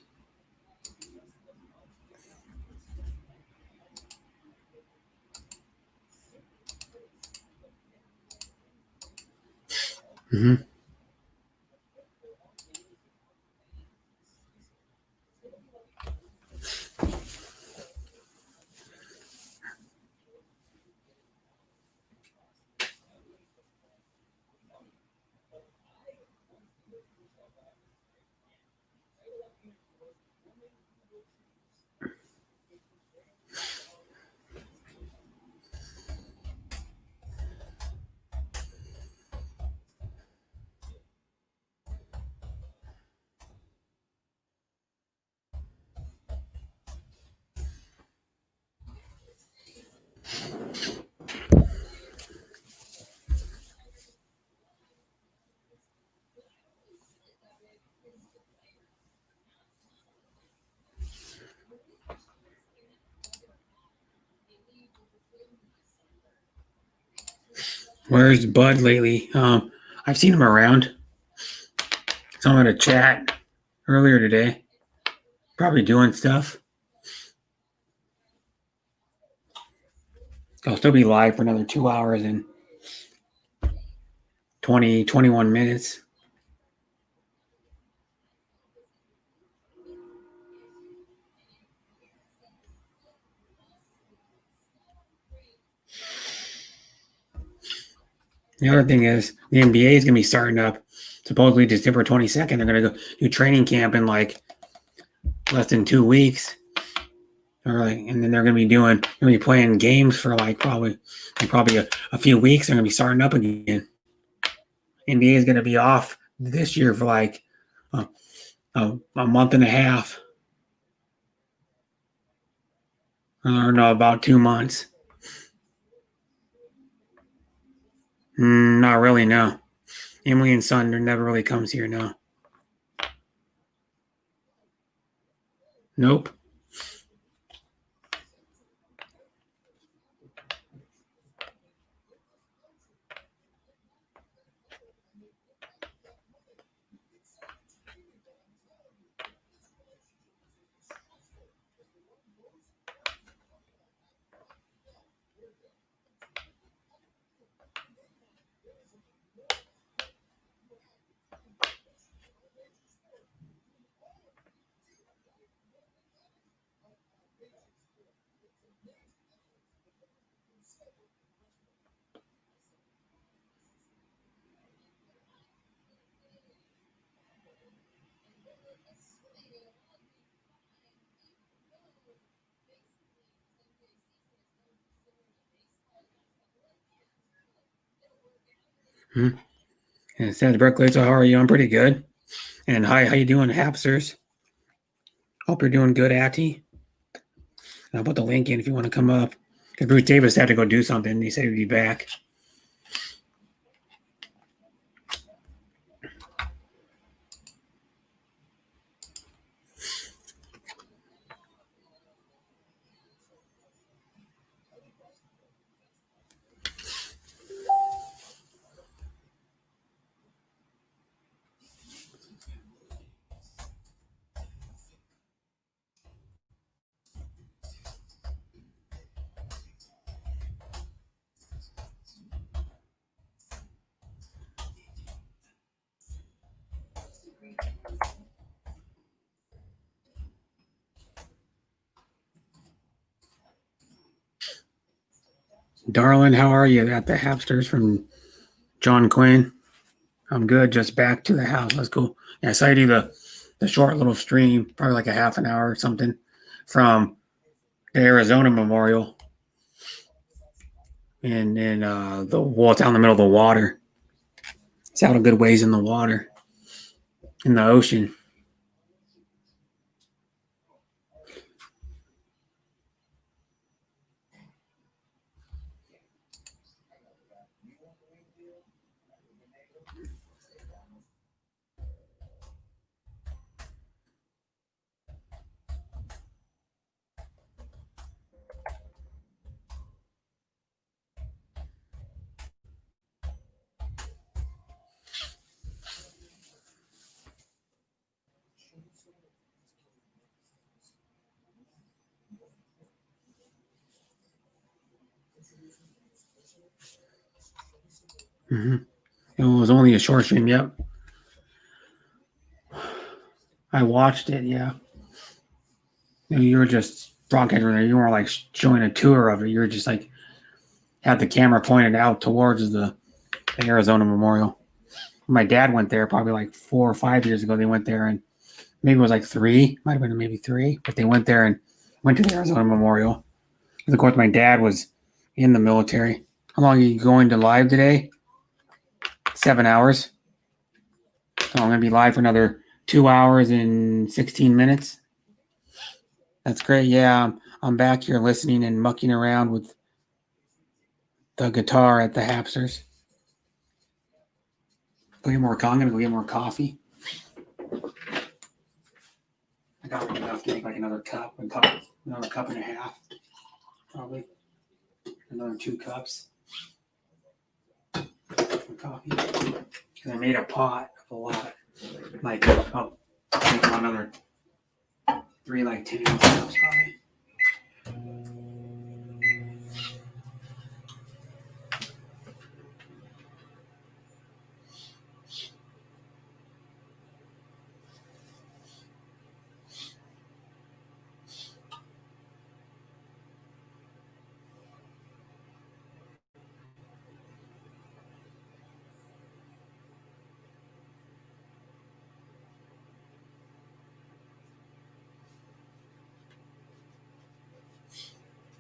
Mm-hmm. Where's Bud lately? I've seen him around. Saw him in a chat earlier today. Probably doing stuff. I'll still be live for another 2 hours and 21 minutes. The other thing is the NBA is going to be starting up supposedly December 22nd. They're going to go do training camp in like less than 2 weeks. And then they're going to be playing games for like probably a few weeks. They're going to be starting up again. NBA is going to be off this year for like a month and a half. Or no, about 2 months. Not really, no. Emily and Son never really comes here, no. Nope. And it says, Berkeley, so how are you? I'm pretty good. And hi, how you doing, Hapsters? Hope you're doing good, Atty. I'll put the link in if you want to come up. Because Bruce Davis had to go do something. He said he'd be back. Darlin, how are you? At the Hapsters from John Quinn. I'm good. Just back to the house. That's cool. Yeah, so I do the short little stream, probably like a half an hour or something, from the Arizona Memorial. And the wall, it's out in the middle of the water. It's out a good ways in the water, in the ocean. It was only a short stream. Yep. I watched it. Yeah. You were just broadcasting there. You weren't like showing a tour of it. You were just like had the camera pointed out towards the Arizona Memorial. My dad went there probably like 4 or 5 years ago. They went there, and maybe it was like 3. Might have been maybe 3. But they went there and went to the Arizona Memorial. And of course, my dad was in the military. How long are you going to live today? 7 hours. So I'm going to be live for another 2 hours and 16 minutes. That's great. Yeah, I'm back here listening and mucking around with the guitar at the Hapsters. Go get more. I'm going to go get more coffee. I got enough to make like another cup and another cup and a half. Probably. Another 2 cups of coffee. Because I made a pot of a lot. Like, I'll make another 3 like 10-ounce cups probably.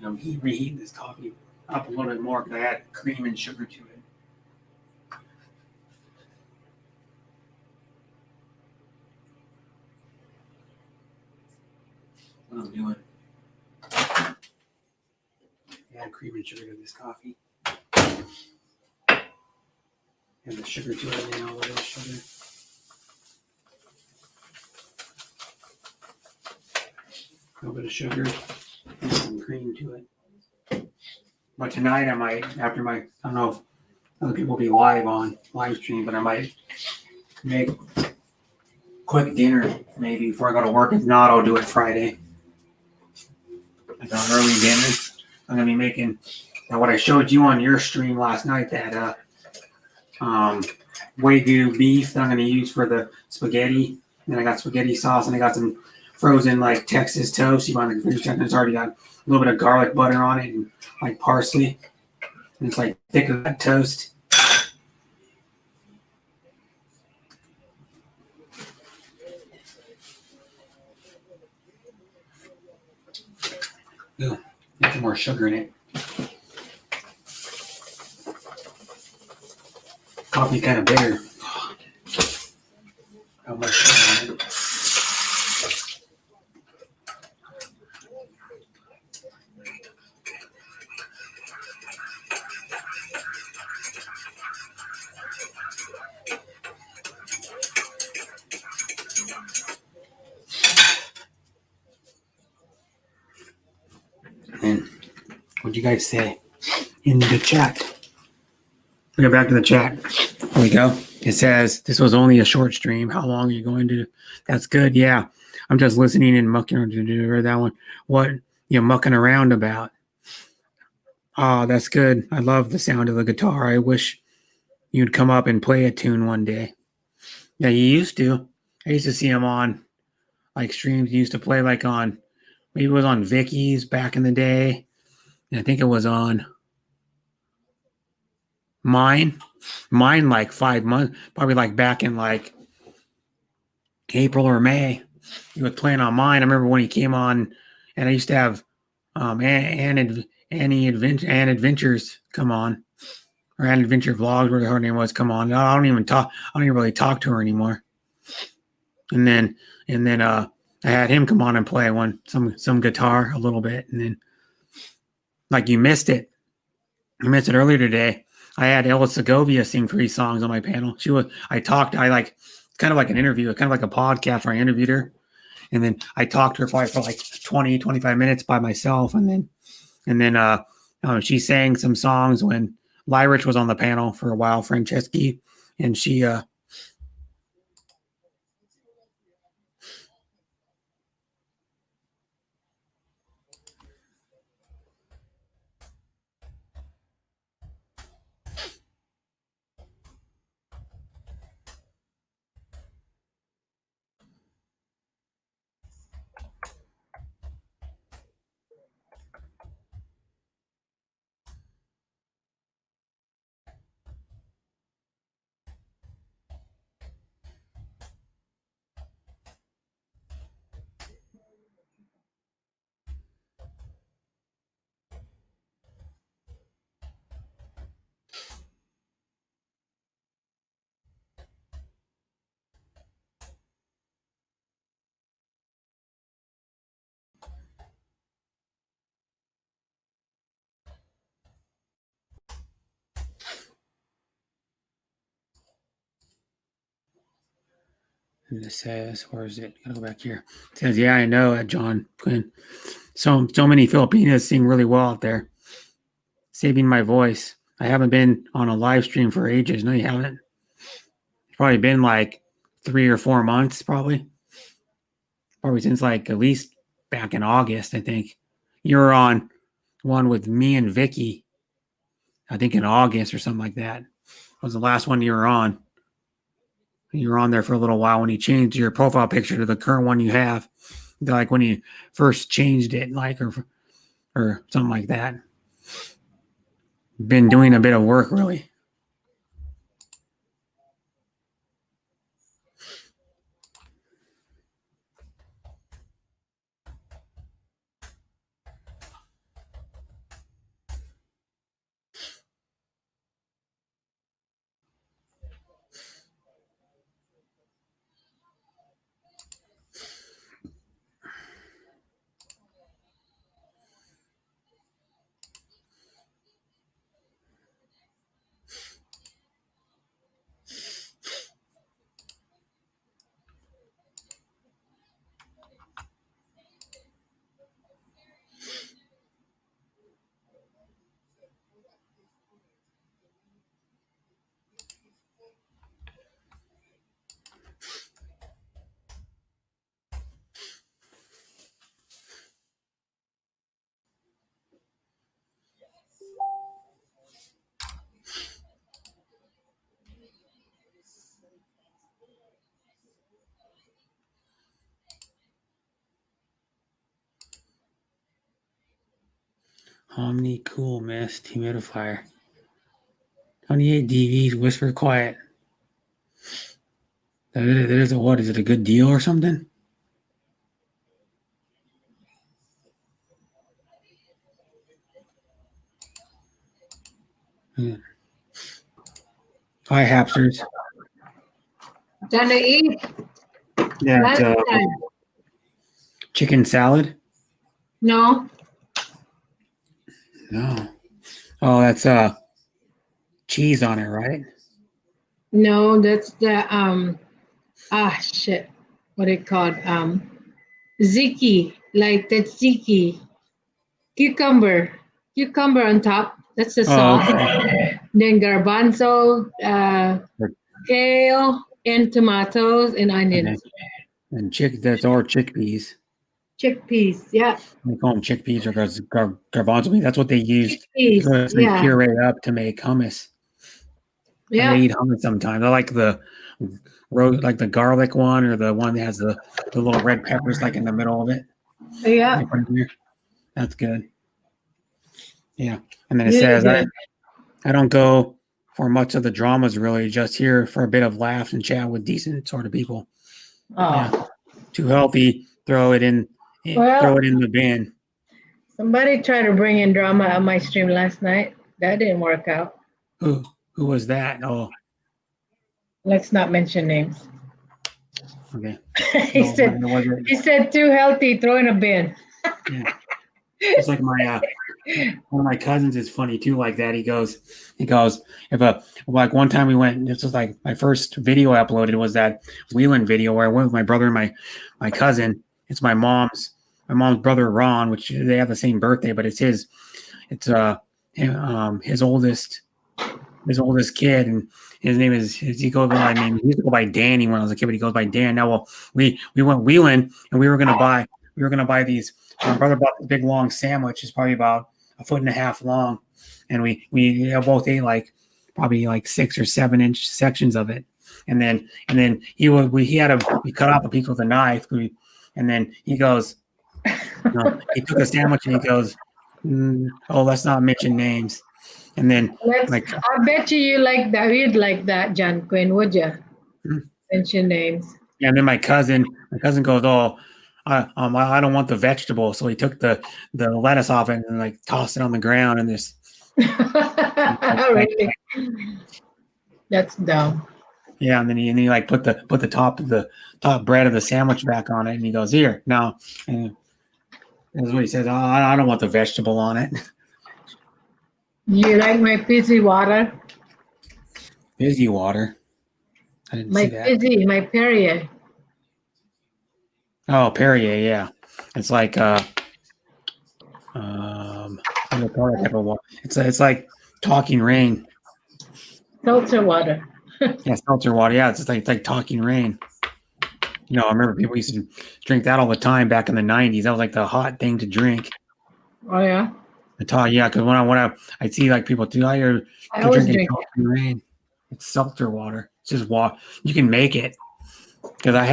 I'm reheating this coffee up a little bit more because I add cream and sugar to it. What I'm doing. Add cream and sugar to this coffee. And the sugar to it now, a little sugar. A little bit of sugar and some cream to it. But tonight I might, after my, I don't know if other people will be live stream, but I might make quick dinner maybe before I go to work. If not, I'll do it Friday. Like an early dinner. I'm gonna be making what I showed you on your stream last night, that Wagyu beef that I'm gonna use for the spaghetti. And then I got spaghetti sauce, and I got some frozen like Texas toast. You buy the fridge check, it's already got a little bit of garlic butter on it and like parsley. And it's like thick as that toast. Ooh, get some more sugar in it. Coffee coffee kind of bitter. How much? And what'd you guys say in the chat? We go back to the chat. Here we go. It says, this was only a short stream. How long are you going to? That's good. Yeah. I'm just listening and mucking around to that one. What you mucking around about? Oh, that's good. I love the sound of the guitar. I wish you'd come up and play a tune one day. Yeah, you used to. I used to see him on like streams. He used to play like on, maybe it was on Vicky's back in the day. And I think it was on mine like 5 months, probably like back in like April or May. He was playing on mine. I remember when he came on, and I used to have Annie Adventures come on, or Annie Adventure Vlogs, whatever her name was, come on. I don't even really talk to her anymore. And then I had him come on and play some guitar a little bit, and then like you missed it earlier today. I had Ella Segovia sing 3 songs on my panel. It's kind of like an interview, kind of like a podcast where I interviewed her. And then I talked to her probably for like 20, 25 minutes by myself. And then she sang some songs when Lyrich was on the panel for a while, Franceschi. And she, and it says, where is it? Gotta go back here. It says, yeah, I know, John Quinn. So many Filipinas sing really well out there. Saving my voice. I haven't been on a live stream for ages. No, you haven't. It's probably been like 3 or 4 months, probably since like at least back in August, I think. You were on one with me and Vicky, I think in August or something like that. Was the last one you were on. You were on there for a little while when you changed your profile picture to the current one you have, like when you first changed it, like or something like that. Been doing a bit of work, really. Omni Cool Mist Humidifier. 28 DVs, Whisper Quiet. That is a what? Is it a good deal or something? Yeah. Hi, Hapsters. Gonna eat. Yeah, Last time. chicken salad. No. No. Oh, that's cheese on it, right? No, that's the shit. What it called? Ziki. Like that ziki. Cucumber. Cucumber on top. That's the Oh, sauce. okay. Then garbanzo, kale, and tomatoes and Okay. onions. And that's or chickpeas. Chickpeas. Yeah. They call them chickpeas or garbanzo beans. That's what they use. Chickpeas. Because they Yeah. puree up to make hummus. Yeah. I eat hummus sometimes. I like the like the garlic one or the one that has the little red peppers like in the middle of it. Yeah. They put it in there. That's good. Yeah. And then it Really says good. I don't go for much of the dramas really, just here for a bit of laughs and chat with decent sort of people. Oh. Yeah. Too healthy, throw it in the bin. Somebody tried to bring in drama on my stream last night. That didn't work out. Who was that? Oh, Let's not mention names. okay. he No, said it wasn't. he said too healthy, throw in a bin. Yeah. It's like my one of my cousins is funny too, like that. He goes, if like one time we went, this was like my first video I uploaded was that Wheeling video where I went with my brother and my cousin. It's my mom's brother Ron, which they have the same birthday, but it's his oldest kid, and his name is he goes by name. He used to go by Danny when I was a kid, but he goes by Dan now. Well, we went wheeling and we were gonna buy these. My brother bought this big long sandwich. It's probably about 1.5 feet long, and we both ate like probably like 6 or 7 inch sections of it, and then we cut off a piece with a knife. And then he goes, he took a sandwich and he goes, oh, let's not mention names. And then I bet you like that. You'd like that, John Quinn, would you? Mention names. Yeah, and then my cousin goes, oh, I don't want the vegetable. So he took the lettuce off it and like tossed it on the ground and this. Really? That's dumb. Yeah, and then he like put the top bread of the sandwich back on it, and he goes, here now, and that's what he says. Oh, I don't want the vegetable on it. You like my fizzy water? Fizzy water. I didn't see that. My Perrier. Oh, Perrier, yeah. It's like what do you call that type of water? It's like Talking Rain. Seltzer water. Yeah, seltzer water. Yeah, it's like Talking Rain. You know, I remember people used to drink that all the time back in the 90s. That was like the hot thing to drink. Oh yeah. Yeah, because when I see like people do, I always drinking drink Talking Rain. It's seltzer water. It's just water. You can make it. Because I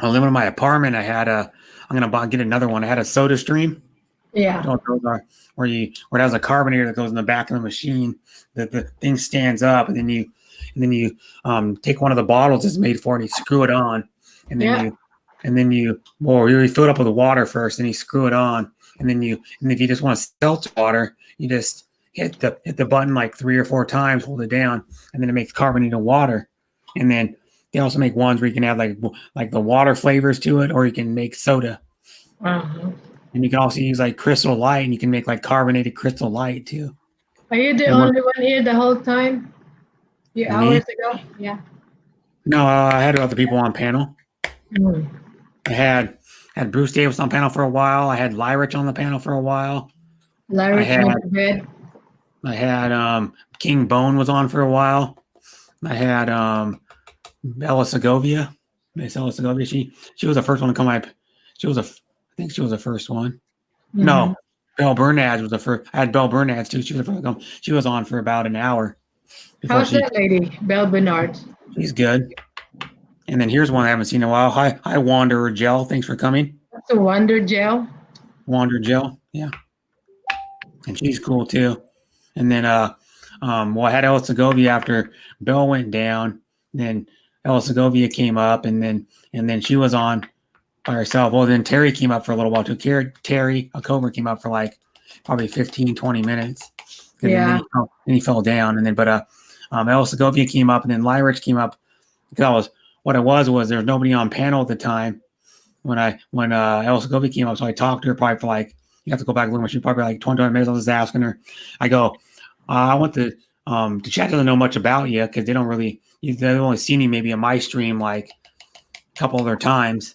live in my apartment. I'm gonna get another one. I had a Soda Stream. Yeah. You know what those are, where it has a carbonator that goes in the back of the machine. The thing stands up, and then you take one of the bottles it's made for, and you screw it on, and then you fill it up with water first, and you screw it on, and if you just want seltzer water, you just hit the button like 3 or 4 times, hold it down, and then it makes carbonated water. And then they also make ones where you can add like the water flavors to it, or you can make soda. Uh-huh. And you can also use like Crystal Light, and you can make like carbonated Crystal Light too. Are you the only one here the whole time? Me? Hours ago? Yeah. No, I had other people on panel. Mm. I had Bruce Davis on panel for a while. I had Lyrich on the panel for a while. Lyrich went to bed. I had King Bone was on for a while. I had Ella Segovia. Miss Ella Segovia. She was the first one to come up. I think she was the first one. Mm-hmm. No, Belle Bernads was the first. I had Belle Bernads too. She was the first one. She was on for about an hour. How's that lady, Belle Bernard? She's good. And then here's one I haven't seen in a while. Hi, Wanderer Gel. Thanks for coming. That's a Wonder Gel. Wander Gel, yeah. And she's cool too. And then I had Ella Segovia after Belle went down. Then Ella Segovia came up, and then she was on by herself. Well, then Terry came up for a little while too. Terry, a Cobra, came up for like probably 15, 20 minutes. And yeah. Then he fell down. And then, but El Segovia came up, and then Lyrich came up. Because what it was there was nobody on panel at the time when El Segovia came up. So I talked to her probably for like, you have to go back and look, she probably like 20 minutes. I was just asking her. I go, I want the chat doesn't know much about you because they don't really, they've only seen you maybe in my stream like a couple other times,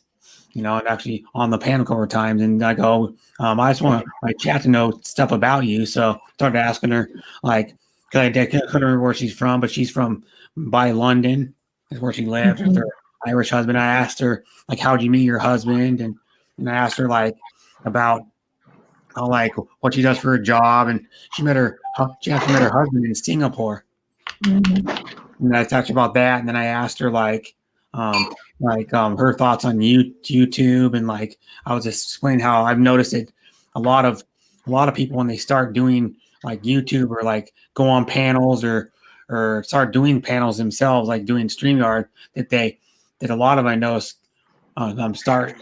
and actually on the panel a couple of times. And I go, I just want my chat to know stuff about you. So I started asking her, like, because I couldn't remember where she's from, but she's from by London, is where she lives with her Irish husband. I asked her, like, how'd you meet your husband? And I asked her, like, about how, like, what she does for her job. And she actually met her husband in Singapore. And I talked about that. And then I asked her, like her thoughts on YouTube. And, like, I was just explaining how I've noticed it. A lot of people, when they start doing, like, YouTube or, like, go on panels or start doing panels themselves, like doing StreamYard, that a lot of I notice start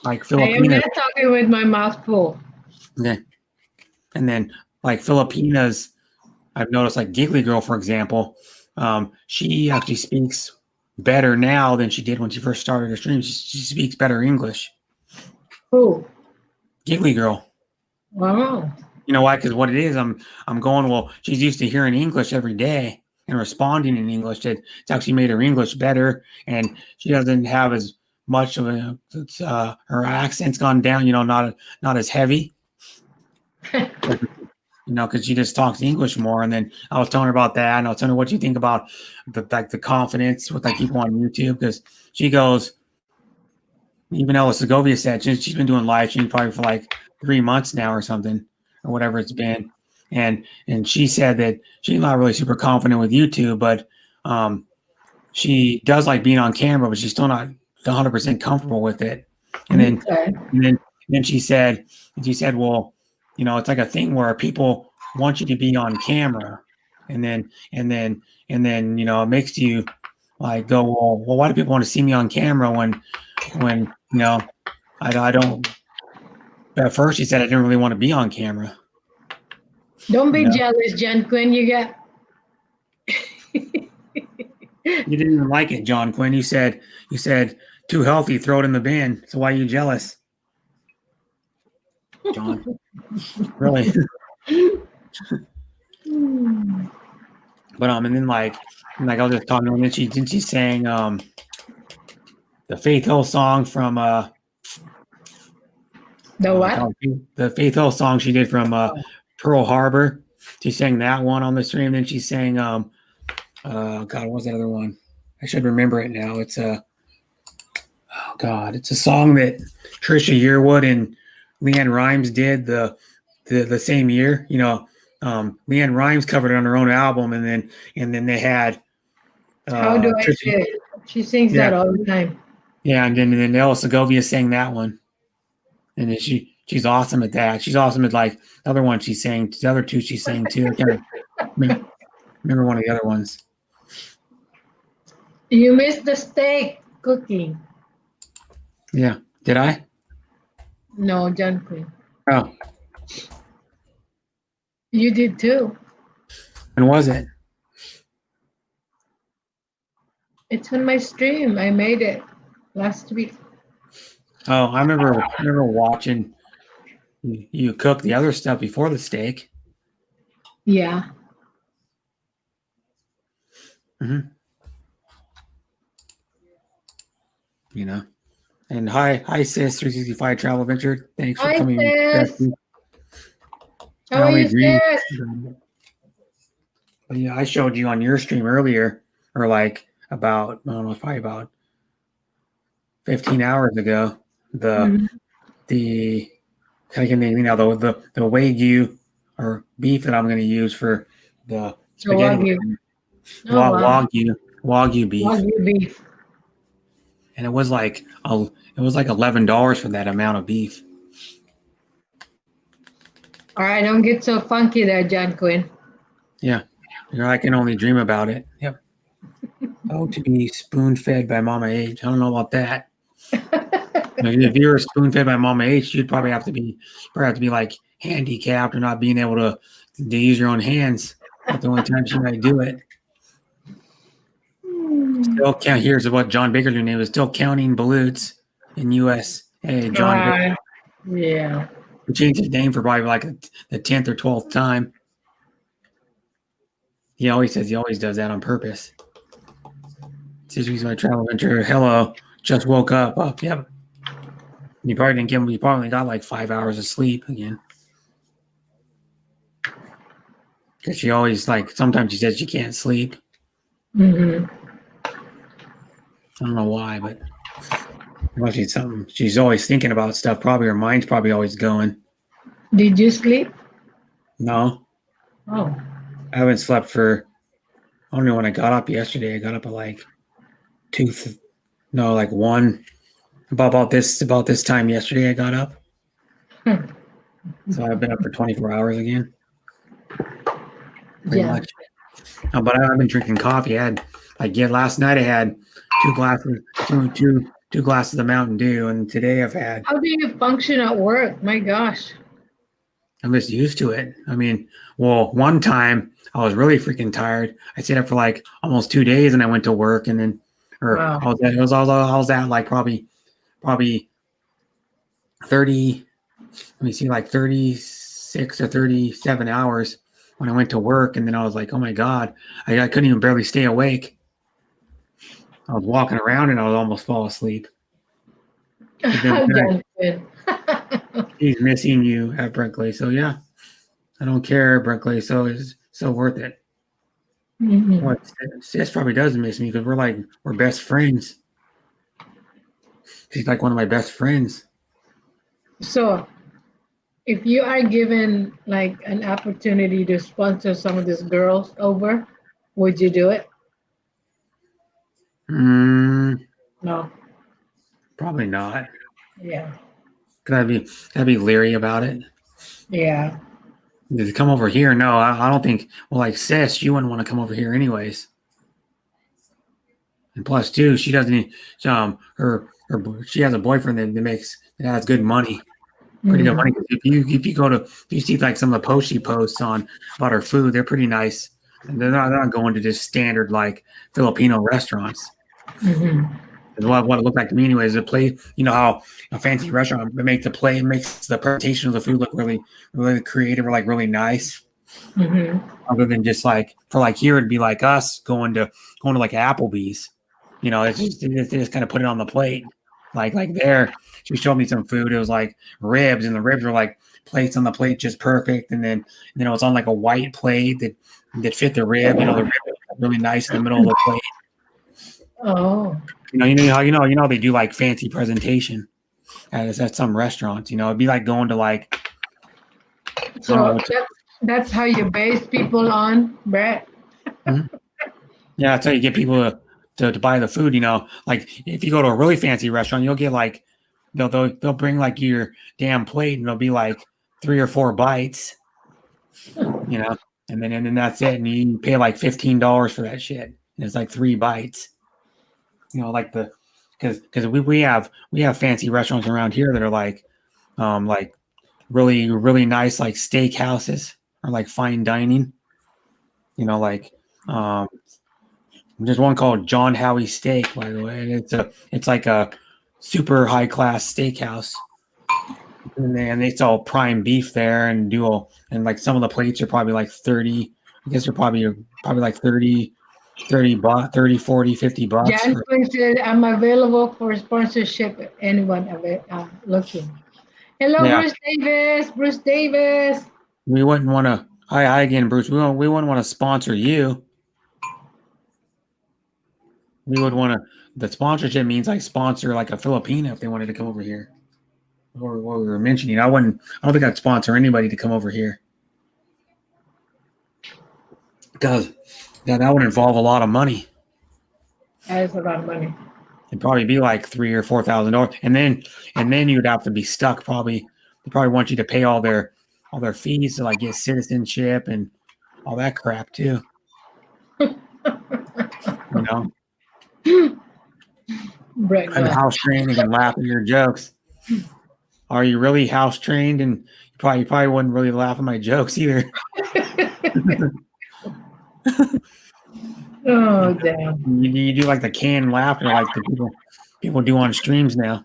like Filipinas. I am not talking with my mouth full. Okay. And then like Filipinas, I've noticed, like Giggly Girl, for example, she actually speaks better now than she did when she first started her stream. She speaks better English. Who? Giggly Girl. Wow. You know why? Because what it is, I'm going, well, she's used to hearing English every day and responding in English. It's actually made her English better, and she doesn't have as much of her accent's gone down, not as heavy. Because she just talks English more. And then I was telling her about that, and I was telling her what you think about the confidence with like people on YouTube, because she goes, even Ella Segovia said she's been doing live streams probably for like 3 months now or something, or whatever it's been. And she said that she's not really super confident with YouTube, but she does like being on camera, but she's still not 100% comfortable with it. And then she said, well, it's like a thing where people want you to be on camera, and then it makes you like go, well, why do people want to see me on camera when I don't. At first, she said I didn't really want to be on camera. Don't be jealous, John Quinn. You didn't even like it, John Quinn. You said too healthy, throw it in the bin. So why are you jealous, John? Really? But and then like I was just talking to her, and then she sang the Faith Hill song from the what? The Faith Hill song she did from Pearl Harbor. She sang that one on the stream. Then she sang God, what was that other one? I should remember it now. It's it's a song that Trisha Yearwood and Leanne Rimes did the same year. Leanne Rimes covered it on her own album, and then they had How Do I Say It? She sings that all the time. Yeah, and then Ella Segovia sang that one. And then she's awesome at that. She's awesome at like the other one she sang. The other two she sang too. I can't remember one of the other ones. You missed the steak cooking. Yeah. Did I? No, John Quinn. Oh. You did too. When was it? It's on my stream. I made it last week. Oh, I remember watching you cook the other stuff before the steak. Yeah. Mm-hmm. And hi sis 365 Travel Adventure. Thanks for coming. Sis. How are you, sis? Yeah, I showed you on your stream earlier, or like about, I don't know, probably about 15 hours ago. The Wagyu or beef that I'm going to use for the spaghetti. Wagyu beef. Wagyu beef. And it was like $11 for that amount of beef. All right, don't get so funky there, John Quinn. Yeah, I can only dream about it. Yep. Oh, to be spoon-fed by Mama H. I don't know about that. If you were spoon-fed by Mama H, you'd probably have to be like handicapped or not being able to use your own hands. That's the only time she might do it. Still count. Here's what John Baker's new name is. Still counting balloons in U.S. Hey, John Baker. Yeah. He changed his name for probably like the 10th or 12th time. He always does that on purpose. This is my travel adventure. Hello, just woke up. Oh, yep. You probably didn't get. You probably got like 5 hours of sleep again. Because she always sometimes she says she can't sleep. Mm-hmm. I don't know why, but must be something. She's always thinking about stuff. Probably her mind's probably always going. Did you sleep? No. Oh. I haven't slept for. I don't know when I got up yesterday. I got up at like 1. About this time yesterday. I got up. So I've been up for 24 hours again. Pretty much. But I've been drinking coffee. I had last night I had 2 glasses of Mountain Dew, and today I've had. How do you function at work? My gosh. I'm just used to it. I mean, well, one time I was really freaking tired. I stayed up for like almost 2 days, and I went to work, and then, Wow. I was at like probably 30. Let me see, like 36 or 37 hours when I went to work, and then I was like, oh my God, I couldn't even barely stay awake. I was walking around and I would almost fall asleep. That's good. He's missing you at Brinkley. So yeah, I don't care, Brinkley. So it's so worth it. Mm-hmm. What Sis probably does miss me because we're best friends. She's like one of my best friends. So, if you are given like an opportunity to sponsor some of these girls over, would you do it? No. Probably not. Yeah. I'd be leery about it. Yeah. To come over here, no, I don't think. Well, like Sis, you wouldn't want to come over here anyways. And plus, too, she doesn't. She has a boyfriend that has good money, pretty good money. If you see like some of the posts she posts on about her food, they're pretty nice, and they're not going to just standard like Filipino restaurants. Mm-hmm. What it looked like to me, anyways, a plate. You know how a fancy restaurant makes the presentation of the food look really, really creative or like really nice. Mm-hmm. Other than just like for like here, it'd be like us going to like Applebee's. You know, it's just they just kind of put it on the plate. Like there, she showed me some food. It was like ribs, and the ribs were like placed on the plate just perfect. And then it was on like a white plate that fit the rib. You know, the rib was really nice in the middle of the plate. Oh. You know they do like fancy presentation at some restaurants. You know, it'd be like going to like. So that's how you base people on, Brett. Mm-hmm. Yeah, that's how you get people to buy the food. You know, like if you go to a really fancy restaurant, you'll get like they'll bring like your damn plate, and there'll be like 3 or 4 bites. You know, and then that's it, and you pay like $15 for that shit, and it's like 3 bites. You know, like because we have fancy restaurants around here that are like really, really nice, like steak houses or like fine dining. You know, like there's one called John Howie Steak, by the way, and it's like a super high class steakhouse. And they sell prime beef there and like some of the plates are probably like 30. I guess they're probably like 30, 40, 50 bucks. Jan said, I'm available for sponsorship. Anyone looking. Hello, yeah. Bruce Davis. We wouldn't want to. Hi again, Bruce. We wouldn't want to sponsor you. We would want to. The sponsorship means like sponsor like a Filipino if they wanted to come over here. Or what we were mentioning. I don't think I'd sponsor anybody to come over here. Because that would involve a lot of money. That is a lot of money. It'd probably be like $3,000 or $4,000, and then you'd have to be stuck. They probably want you to pay all their fees to like get citizenship and all that crap too. You know, Right. I'm house trained and can laugh at your jokes. Are you really house trained? And you probably wouldn't really laugh at my jokes either. Oh damn. You do like the canned laughter, like the people do on streams now.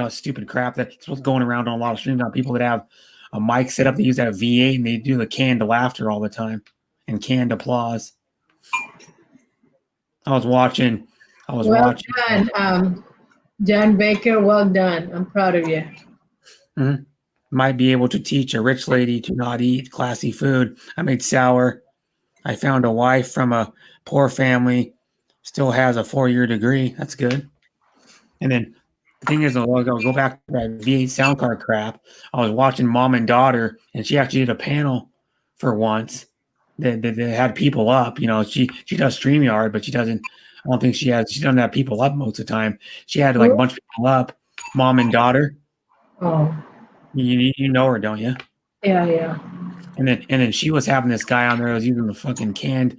Stupid crap that's what's going around on a lot of streams now. People that have a mic set up, they use that V8 and they do the canned laughter all the time and canned applause. I was watching. Well done, John Baker. Well done. I'm proud of you. Mm-hmm. Might be able to teach a rich lady to not eat classy food. I made sour. I found a wife from a poor family, still has a 4-year degree. That's good. And then the thing is, I'll go back to that V8 sound card crap. I was watching Mom and Daughter, and she actually did a panel for once. They had people up. She does StreamYard, but she doesn't. I don't think she doesn't have people up most of the time. She had like a bunch of people up. Mom and Daughter. Oh. You know her, don't you? Yeah. And then she was having this guy on there that was using the fucking canned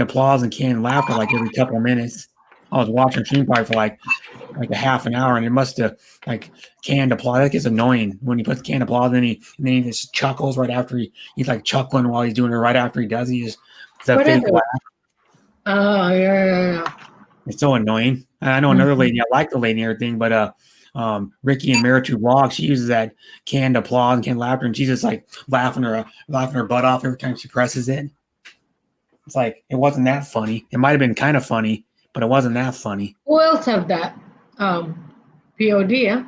applause and canned laughter like every couple of minutes. I was watching stream probably for like a half an hour, and it must have like canned applause. Like it's annoying when he puts canned applause, and then he just chuckles right after he's like chuckling while he's doing it right after he does. He just it's a fake laugh. Oh yeah. It's so annoying. I know another lady. I like the lady and everything, but Ricky and Maritu Vlog, she uses that canned applause and canned laughter, and she's just like laughing her butt off every time she presses it. It's like it wasn't that funny. It might have been kind of funny, but it wasn't that funny. Who else have that? POD, yeah.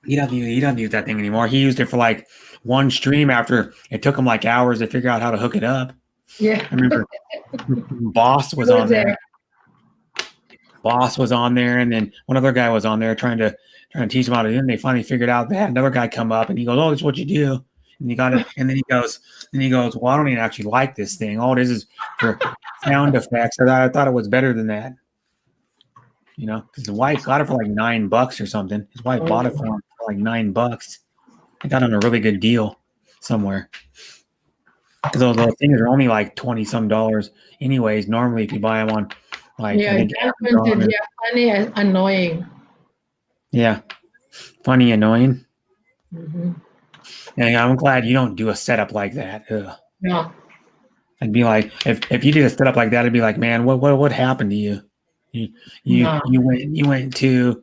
He doesn't use that thing anymore. He used it for like one stream after it took him like hours to figure out how to hook it up. Yeah. I remember Boss was on there. Boss was on there, and then one other guy was on there trying to teach him how to do it. And they finally figured out they had another guy come up, and he goes, "Oh, that's what you do." And he got it, and then he goes, "Well, I don't even actually like this thing. All it is for sound effects." I thought it was better than that, because the wife got it for like $9 or something. His wife bought it for him for like $9. I got on a really good deal somewhere. Because those things are only like $20-some anyways. Normally, if you buy them on like funny and annoying. Yeah, funny, annoying. Mm-hmm. And I'm glad you don't do a setup like that. Ugh. No. I'd be like, if you did a setup like that, I'd be like, man, what happened to you? You went to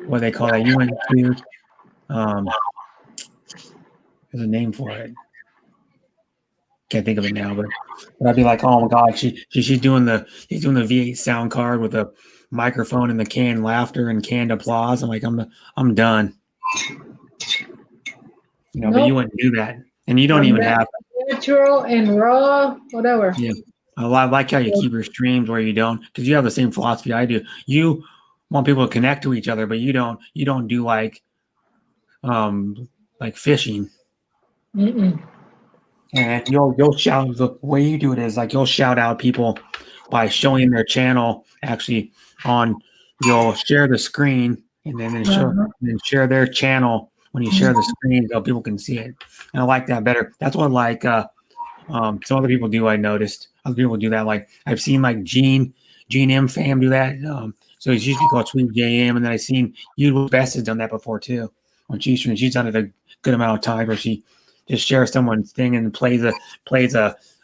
what they call that? You went to there's a name for it. Can't think of it now, but I'd be like, oh my god, she's doing the V8 sound card with a microphone and the canned laughter and canned applause. I'm like, I'm done. But you wouldn't do that, and you don't even have natural and raw, whatever. Yeah, I like how you keep your streams where you don't, because you have the same philosophy I do. You want people to connect to each other, but you don't do like fishing. Mm-mm. And you'll shout, the way you do it is like you'll shout out people by showing their channel actually on. You'll share the screen and then share their channel when you share the screen so people can see it. And I like that better. That's what like some other people do. I noticed other people do that. Like I've seen like Gene M Fam do that. So it's usually called Sweet JM, and then I've seen You Best has done that before too. When she's done it a good amount of time where she just shares someone's thing and plays a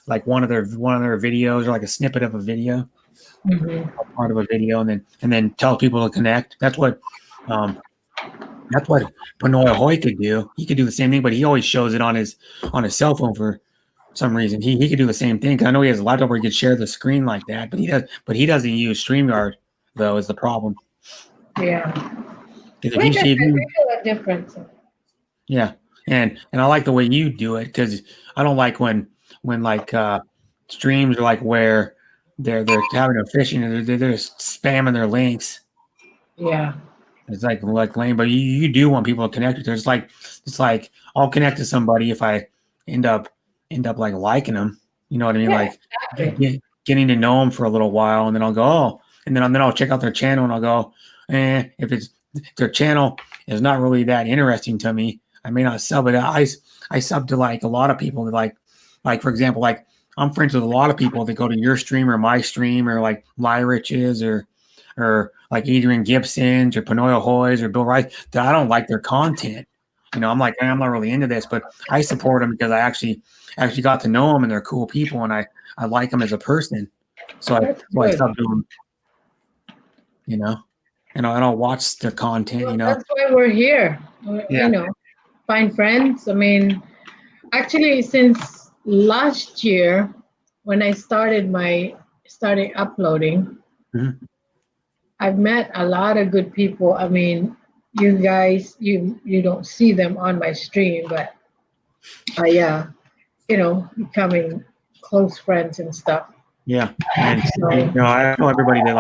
like one of their videos or like a snippet of a video, part of a video, and then tells people to connect. That's what Panoy Hoy could do. He could do the same thing, but he always shows it on his cell phone for some reason. He could do the same thing. 'Cause I know he has a laptop where he could share the screen like that, but he doesn't use StreamYard though. Is the problem? Yeah. Different. Yeah. And I like the way you do it, because I don't like when like streams are like where they're having a fishing and they're just spamming their links. Yeah. It's like lame, but you do want people to connect with her. It's like I'll connect to somebody if I end up like liking them. You know what I mean? Yeah, like getting to know them for a little while, and then I'll go, oh, and then I'll check out their channel and I'll go, if their channel is not really that interesting to me, I may not sub it. I sub to like a lot of people that like for example, like I'm friends with a lot of people that go to your stream or my stream or like Lyrich's or like Adrian Gibson's or Panoy Hoy's or Bill Rice, that I don't like their content. You know, I'm like, I'm not really into this, but I support them because I actually got to know them and they're cool people, and I like them as a person. So I stopped doing, you know, and I'll watch their content. Well, You know, that's why we're here. Yeah. You know, find friends. I mean, actually, since last year when I started uploading, Mhm. I've met a lot of good people. I mean, you guys, you don't see them on my stream, but you know, becoming close friends and stuff. Yeah, and you know, I know everybody that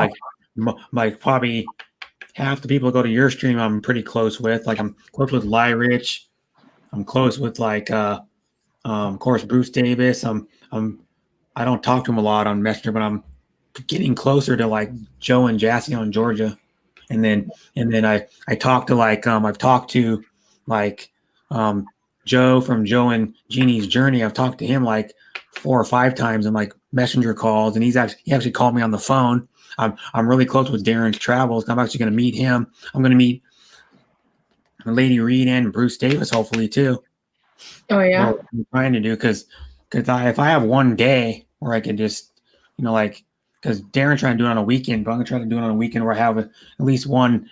like probably half the people who go to your stream I'm pretty close with. Like I'm close with Rich. I'm close with like of course Bruce Davis. I don't talk to him a lot on Messenger, but I'm getting closer to like Joe and Jassy on Georgia. And then I talk to like I've talked to like Joe from Joe and Jeannie's Journey. I've talked to him like 4 or 5 times in like messenger calls, and he actually called me on the phone. I'm really close with Darren's Travels. I'm actually going to meet him. I'm going to meet Lady Reed and Bruce Davis hopefully too. Oh yeah. What I'm trying to do because if I have one day where I can just, you know, like, because Darren's trying to do it on a weekend, but I'm gonna try to do it on a weekend where I have at least one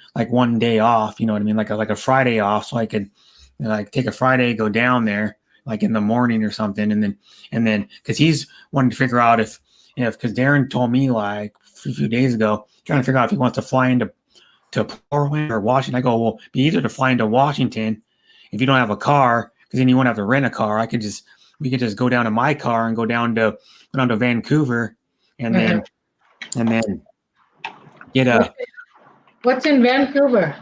day off. You know what I mean, like a Friday off, so I could, you know, like take a Friday, go down there like in the morning or something, and then because he's wanting to figure out if because Darren told me like a few days ago trying to figure out if he wants to fly into Portland or Washington. I go, well, it'd be easier to fly into Washington if you don't have a car, because then you won't have to rent a car. We could just go down to my car and go down to Vancouver, and then get a What's in Vancouver?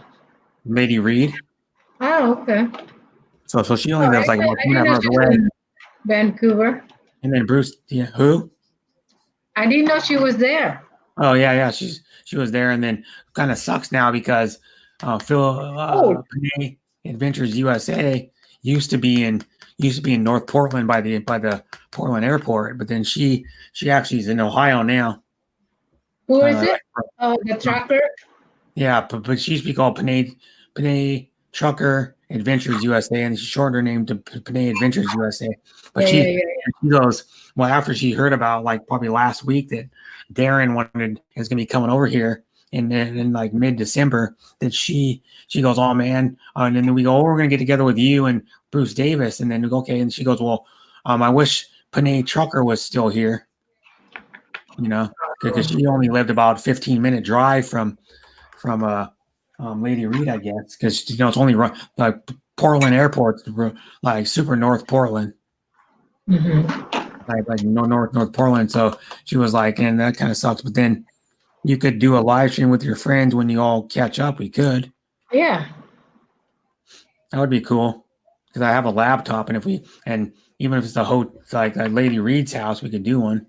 Lady Reed. Oh, okay. So she only lives like I about 2.5 didn't know hours she was away. in Vancouver. And then Bruce, yeah, who? I didn't know she was there. Oh yeah, she was there, and then kind of sucks now because Phil Panay Adventures USA used to be in North Portland by the Portland airport, but then she actually is in Ohio now. Who is it? Oh, the trucker. Yeah, but she used to be called Panay Trucker Adventures USA, and she shortened her name to Panay Adventures USA. But she goes, well, after she heard about like probably last week that Darren is going to be coming over here in like mid-December, that she goes, oh man, and then we go, oh, we're going to get together with you and Bruce Davis, and then we go, okay, and she goes, well, I wish Panay Trucker was still here, you know, because she only lived about 15-minute drive from Lady Reed, I guess, because you know it's only like Portland Airport's like super North Portland, like North Portland. So she was like, and that kind of sucks. But then you could do a live stream with your friends when you all catch up. We could. Yeah, that would be cool because I have a laptop, and even if it's like Lady Reed's house, we could do one.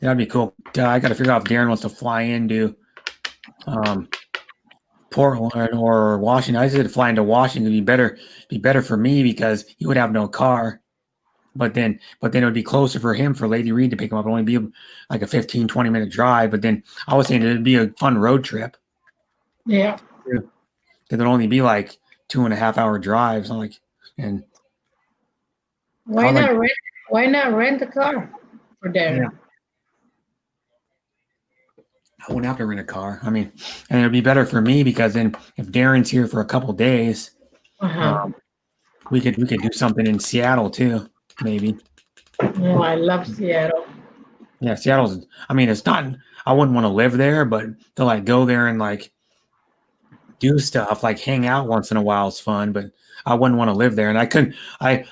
That'd be cool. I got to figure out if Darren wants to fly into Portland or Washington. I said fly into Washington would be better for me because he would have no car. But then it would be closer for him, for Lady Reed to pick him up. It'd only be like a 15-20 minute drive. But then I was saying it'd be a fun road trip. Yeah. Because it'd only be like 2.5 hour drives. And why not rent a car for Darren? Yeah. I wouldn't have to rent a car. I mean, and it'd be better for me because then if Darren's here for a couple of days, we could do something in Seattle too, maybe. Oh, I love Seattle. Yeah, Seattle's. I mean, it's not. I wouldn't want to live there, but to like go there and like do stuff, like hang out once in a while is fun. But I wouldn't want to live there, and I couldn't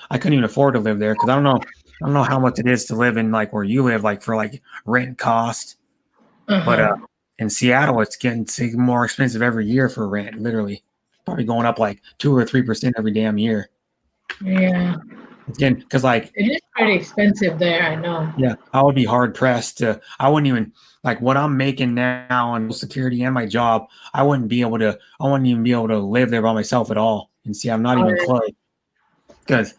even afford to live there because I don't know how much it is to live in like where you live, like for like rent cost. But in Seattle, it's getting more expensive every year for rent. Literally, probably going up like 2 or 3% every damn year. Yeah. Again, because like it is pretty expensive there. I know. Yeah, I would be hard pressed to. I wouldn't even like what I'm making now on security and my job. I wouldn't even be able to live there by myself at all. And see, I'm not even close because.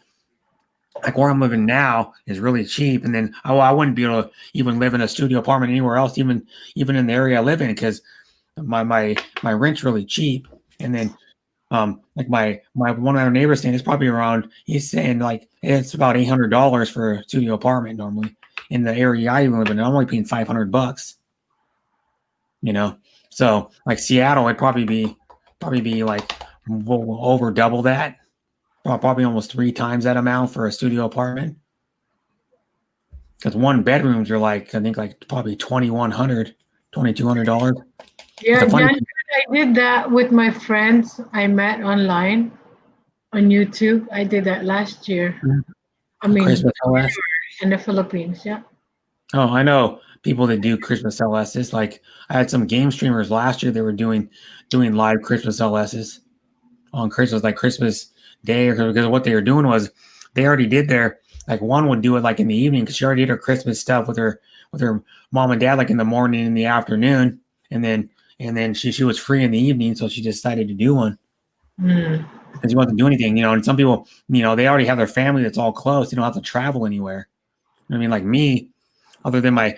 Like where I'm living now is really cheap, and then I wouldn't be able to even live in a studio apartment anywhere else, even in the area I live in, because my rent's really cheap. And then like my one of our neighbors saying it's probably around. He's saying like it's about $800 for a studio apartment normally in the area I live in. I'm only paying $500. You know, so like Seattle, it'd probably be like over double that, probably almost 3 times that amount for a studio apartment. Because 1 bedrooms are like I think like probably $2,100, $2,200. Yeah, John, I did that with my friends I met online on YouTube. I did that last year. I mean, Christmas LS. in the Philippines, yeah. Oh, I know people that do Christmas LSs. Like I had some game streamers last year. They were doing live Christmas LSs on Christmas, like Christmas Day, because what they were doing was they already did their like one would do it like in the evening because she already did her Christmas stuff with her mom and dad like in the morning and the afternoon, and then she was free in the evening, so she decided to do one. Because you want to do anything, you know. And some people, you know, they already have their family that's all close. You don't have to travel anywhere. I mean, like me, other than my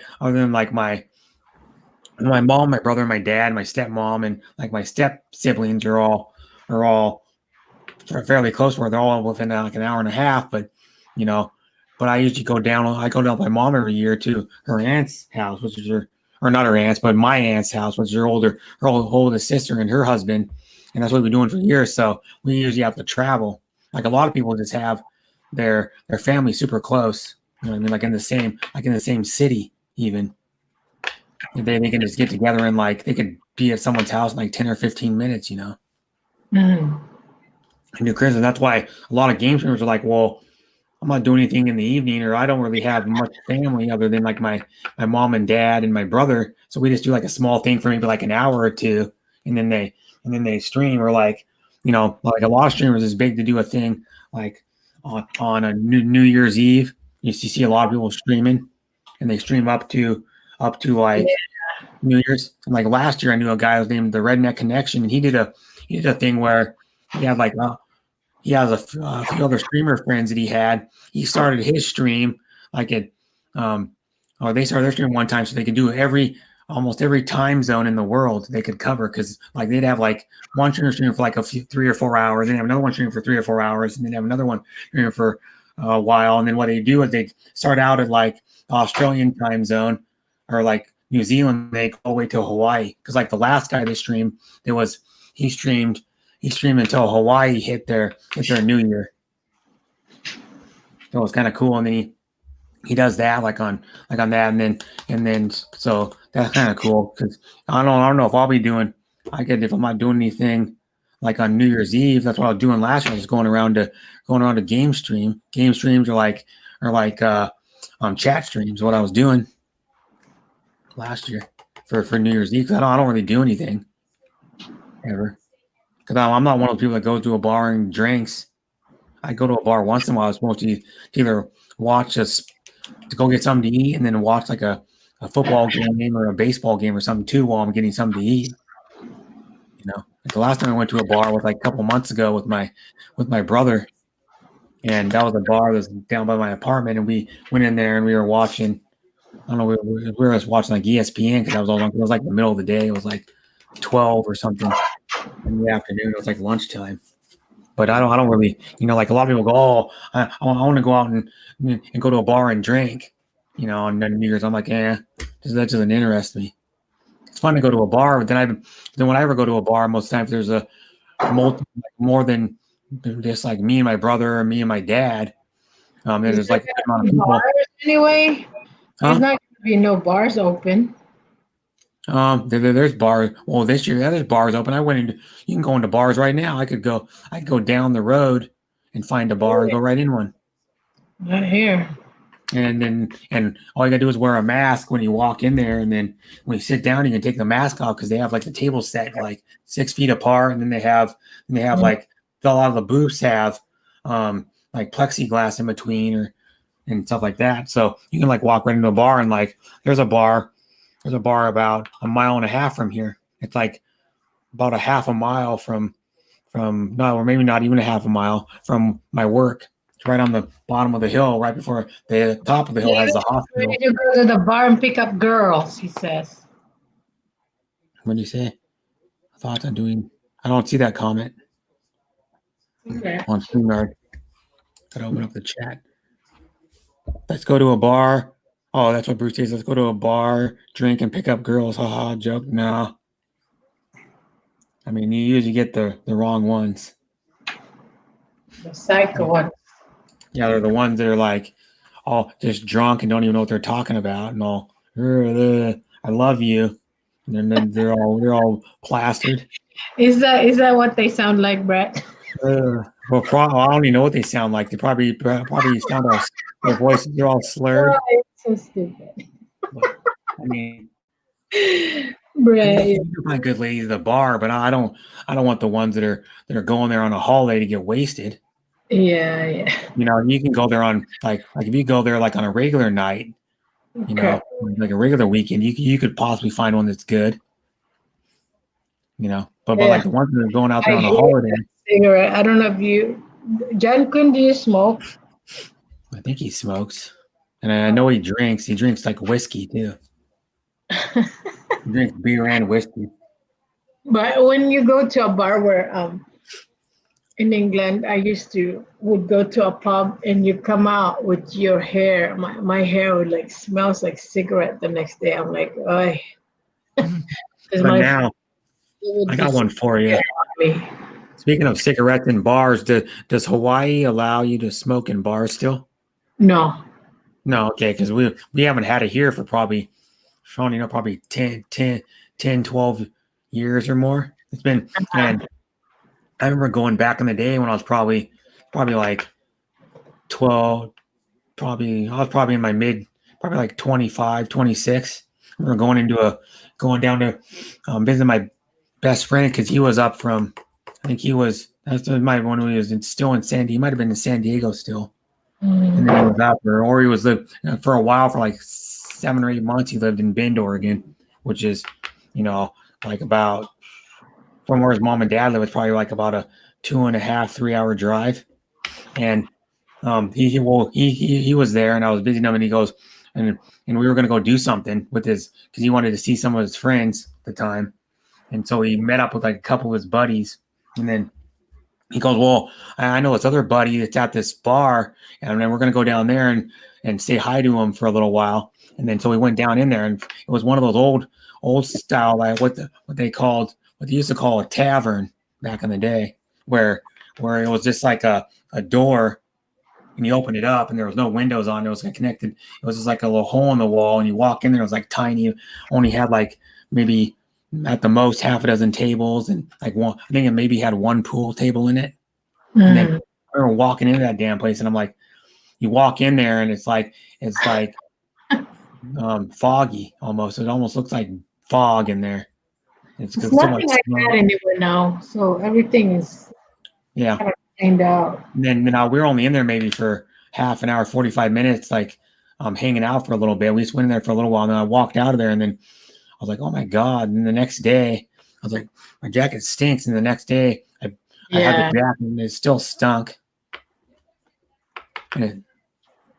mom, my brother, my dad, my stepmom, and like my step siblings are all fairly close, where they're all within like an hour and a half. But you know, but I usually go down with my mom every year to her aunt's house, which is or not her aunt's, but my aunt's house, which is her oldest sister and her husband. And that's what we've been doing for years. So we usually have to travel. Like a lot of people just have their family super close. You know what I mean? Like in the same city even. They can just get together and like they could be at someone's house in like 10 or 15 minutes, you know. And do Christmas. That's why a lot of game streamers are like, well, I'm not doing anything in the evening, or I don't really have much family other than like my mom and dad and my brother. So we just do like a small thing for maybe like an hour or two, and then they stream. Or like, you know, like a lot of streamers is big to do a thing like on a New Year's Eve. You see a lot of people streaming, and they stream up to like New Year's. And like last year, I knew a guy was named the Redneck Connection, and he did a thing where he had like he has a few other streamer friends that he had. He started his stream like at or they started their stream one time so they could do almost every time zone in the world they could cover, because like they'd have like one stream for like 3 or 4 hours, then have another one stream for 3 or 4 hours, and then have another one stream for a while. And then what they do is they start out at like Australian time zone or like New Zealand, they go all the way to Hawaii. Because like the last guy they streamed, he streamed until Hawaii hit their New Year. So it was kind of cool. And then he does that like on that, and then so that's kind of cool, because I don't know if I'll be doing. If I'm not doing anything like on New Year's Eve, that's what I was doing last year. I was going around to game stream. Game streams are like chat streams. What I was doing last year for New Year's Eve, because I don't really do anything ever. Because I'm not one of those people that goes to a bar and drinks. I go to a bar once in a while. I'm supposed to either watch to go get something to eat, and then watch like a football game or a baseball game or something too while I'm getting something to eat. You know, like the last time I went to a bar was like a couple months ago with my brother, and that was a bar that was down by my apartment, and we went in there and we were watching. I don't know, we were just watching like ESPN, because it was like the middle of the day. It was like 12 or something in the afternoon. It was like lunchtime. But I don't really, you know, like a lot of people go, oh, I want to go out and go to a bar and drink, you know, on New Year's. I'm like, that doesn't interest me. It's fun to go to a bar, but then when I ever go to a bar, most times there's more than just like me and my brother or me and my dad. There's like a good amount of people. Bars anyway, there's not going to be no bars open. There's bars. Well, this year there's bars open. You can go into bars right now. I could go down the road and find a bar and go right in one. Not here. And all you gotta do is wear a mask when you walk in there, and then when you sit down, you can take the mask off, because they have like the table set like 6 feet apart, and then they have like a lot of the booths have like plexiglass in between and stuff like that. So you can like walk right into a bar, and like there's a bar about a mile and a half from here. It's like about a half a mile from no, or maybe not even a half a mile from my work. It's right on the bottom of the hill, right before the top of the hill has the hospital. You go to the bar and pick up girls, he says. What do you say? I don't see that comment. Okay. on StreamYard. Gotta open up the chat. Let's go to a bar. Oh, that's what Bruce says. Let's go to a bar, drink, and pick up girls. Haha, joke. No. I mean, you usually get the wrong ones. The psycho one. Yeah, they're the ones that are like all just drunk and don't even know what they're talking about, and all, I love you. And then they're all plastered. Is that what they sound like, Brett? Well, I don't even know what they sound like. They probably sound all, their voices, they're all slurred. Oh, it's so stupid. I mean, Brett. you can find good ladies at the bar, but I don't want the ones that are going there on a holiday to get wasted. Yeah. You know, you can go there on like if you go there like on a regular night, you know, like a regular weekend, you could possibly find one that's good. You know, but like the ones that are going out there on a holiday. Cigarette. I don't know if you, John Quinn, do you smoke? I think he smokes, and I know he drinks. He drinks like whiskey too. He drinks beer and whiskey. But when you go to a bar where in England, I would go to a pub and you come out with your hair. My hair would like smells like cigarette the next day. I'm like, oh. But now I got one for you. Speaking of cigarettes in bars, does Hawaii allow you to smoke in bars still? No. No, okay, because we haven't had it here for probably 10, 12 years or more. It's been, and I remember going back in the day when I was probably like 12, I was probably in my mid, probably like 25, 26. I remember going down to visit my best friend because he was up from, I think that's my one when he was still in he might have been in San Diego still. And then he was out there, or he was for a while, for like 7 or 8 months, he lived in Bend, Oregon, which is, you know, like about from where his mom and dad lived, it's probably like about a 2.5, 3 hour drive. And he was there, and I was visiting him, and he goes, and we were going to go do something with because he wanted to see some of his friends at the time. And so he met up with like a couple of his buddies, and then he goes, well, I know this other buddy that's at this bar, and then we're going to go down there and say hi to him for a little while. And then so we went down in there, and it was one of those old style, like what they used to call a tavern back in the day, where it was just like a door, and you open it up, and there was no windows on it. It was connected. It was just like a little hole in the wall, and you walk in there. It was like tiny. Only had like maybe at the most half a dozen tables, and like one. I think it maybe had one pool table in it. And then we were walking into that damn place, and I'm like, you walk in there, and it's like foggy almost. It almost looks like fog in there. It's nothing like that anywhere now. So everything is cleaned out. And then we were only in there maybe for half an hour, 45 minutes, like hanging out for a little bit. We just went in there for a little while, and then I walked out of there, and then I was like, oh my God. And the next day, I was like, my jacket stinks. And the next day, I had the jacket, and it still stunk. And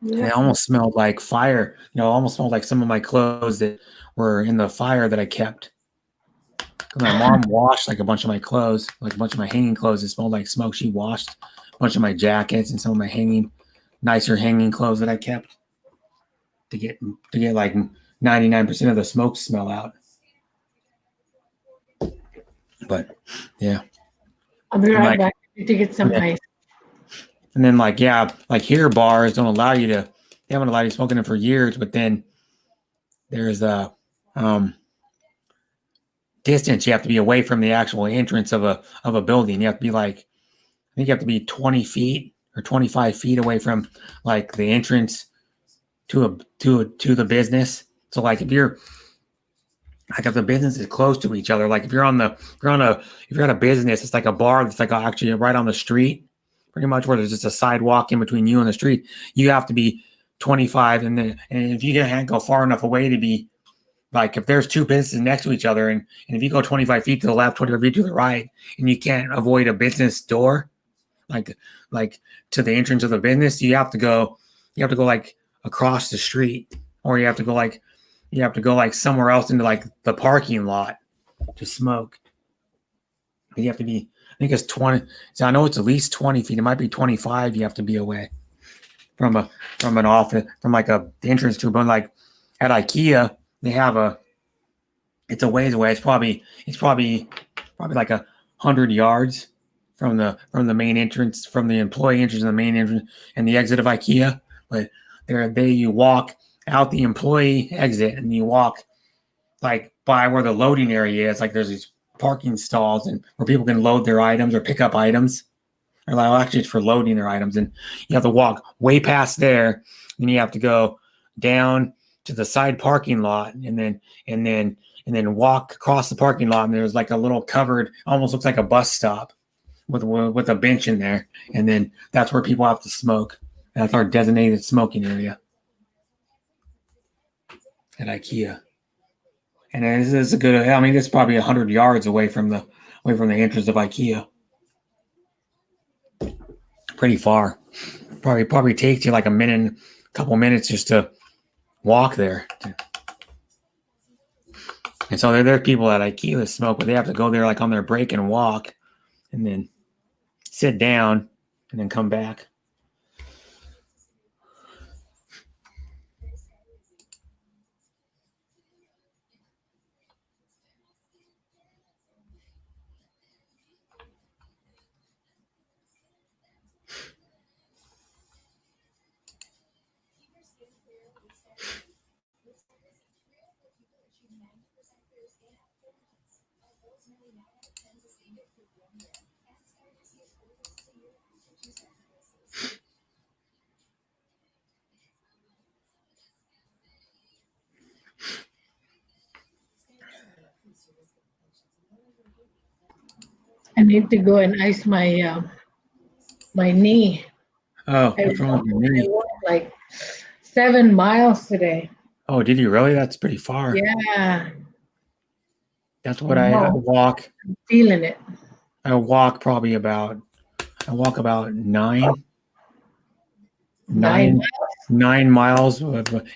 it almost smelled like fire. You know, almost smelled like some of my clothes that were in the fire that I kept. My mom washed like a bunch of my clothes, like a bunch of my hanging clothes. It smelled like smoke. She washed a bunch of my jackets and some of my nicer hanging clothes that I kept to get like 99% of the smoke smell out. But yeah, I'll be right back to get some ice. And then like here bars they haven't allowed you to smoke in them for years, but then there's a distance. You have to be away from the actual entrance of a building. You have to be like, I think you have to be 20 feet or 25 feet away from like the entrance to the business. So like if the business is close to each other, like if you're at a business, it's like a bar that's like actually right on the street, pretty much, where there's just a sidewalk in between you and the street. You have to be 25, and if you can't go far enough away to be like, if there's two businesses next to each other, and if you go 25 feet to the left, 25 feet to the right, and you can't avoid a business door, like to the entrance of the business, you have to go like across the street, or you have to go like somewhere else into like the parking lot to smoke. You have to be think it's 20. So I know it's at least 20 feet. It might be 25. You have to be away from an office, from like the entrance to. But like at IKEA, they have it's a ways away. It's probably like 100 yards from the main entrance, from the employee entrance and the main entrance and the exit of IKEA. But you walk out the employee exit and you walk like by where the loading area is. Like there's these parking stalls and where people can load their items or pick up items. Or like, actually, it's for loading their items, and you have to walk way past there. Then you have to go down to the side parking lot, and then walk across the parking lot. And there's like a little covered, almost looks like a bus stop with a bench in there, and then that's where people have to smoke. That's our designated smoking area at IKEA. And this is a good. I mean, it's probably 100 yards away from the entrance of IKEA. Pretty far. Probably takes you like a couple minutes just to walk there. And so there are people at IKEA that smoke, but they have to go there like on their break and walk, and then sit down, and then come back. I need to go and ice my my knee. Oh, I what's wrong with your knee? walked like 7 miles today. Oh, did you really? That's pretty far. Yeah, That's what I walk. I'm feeling it. I walk about 9 miles.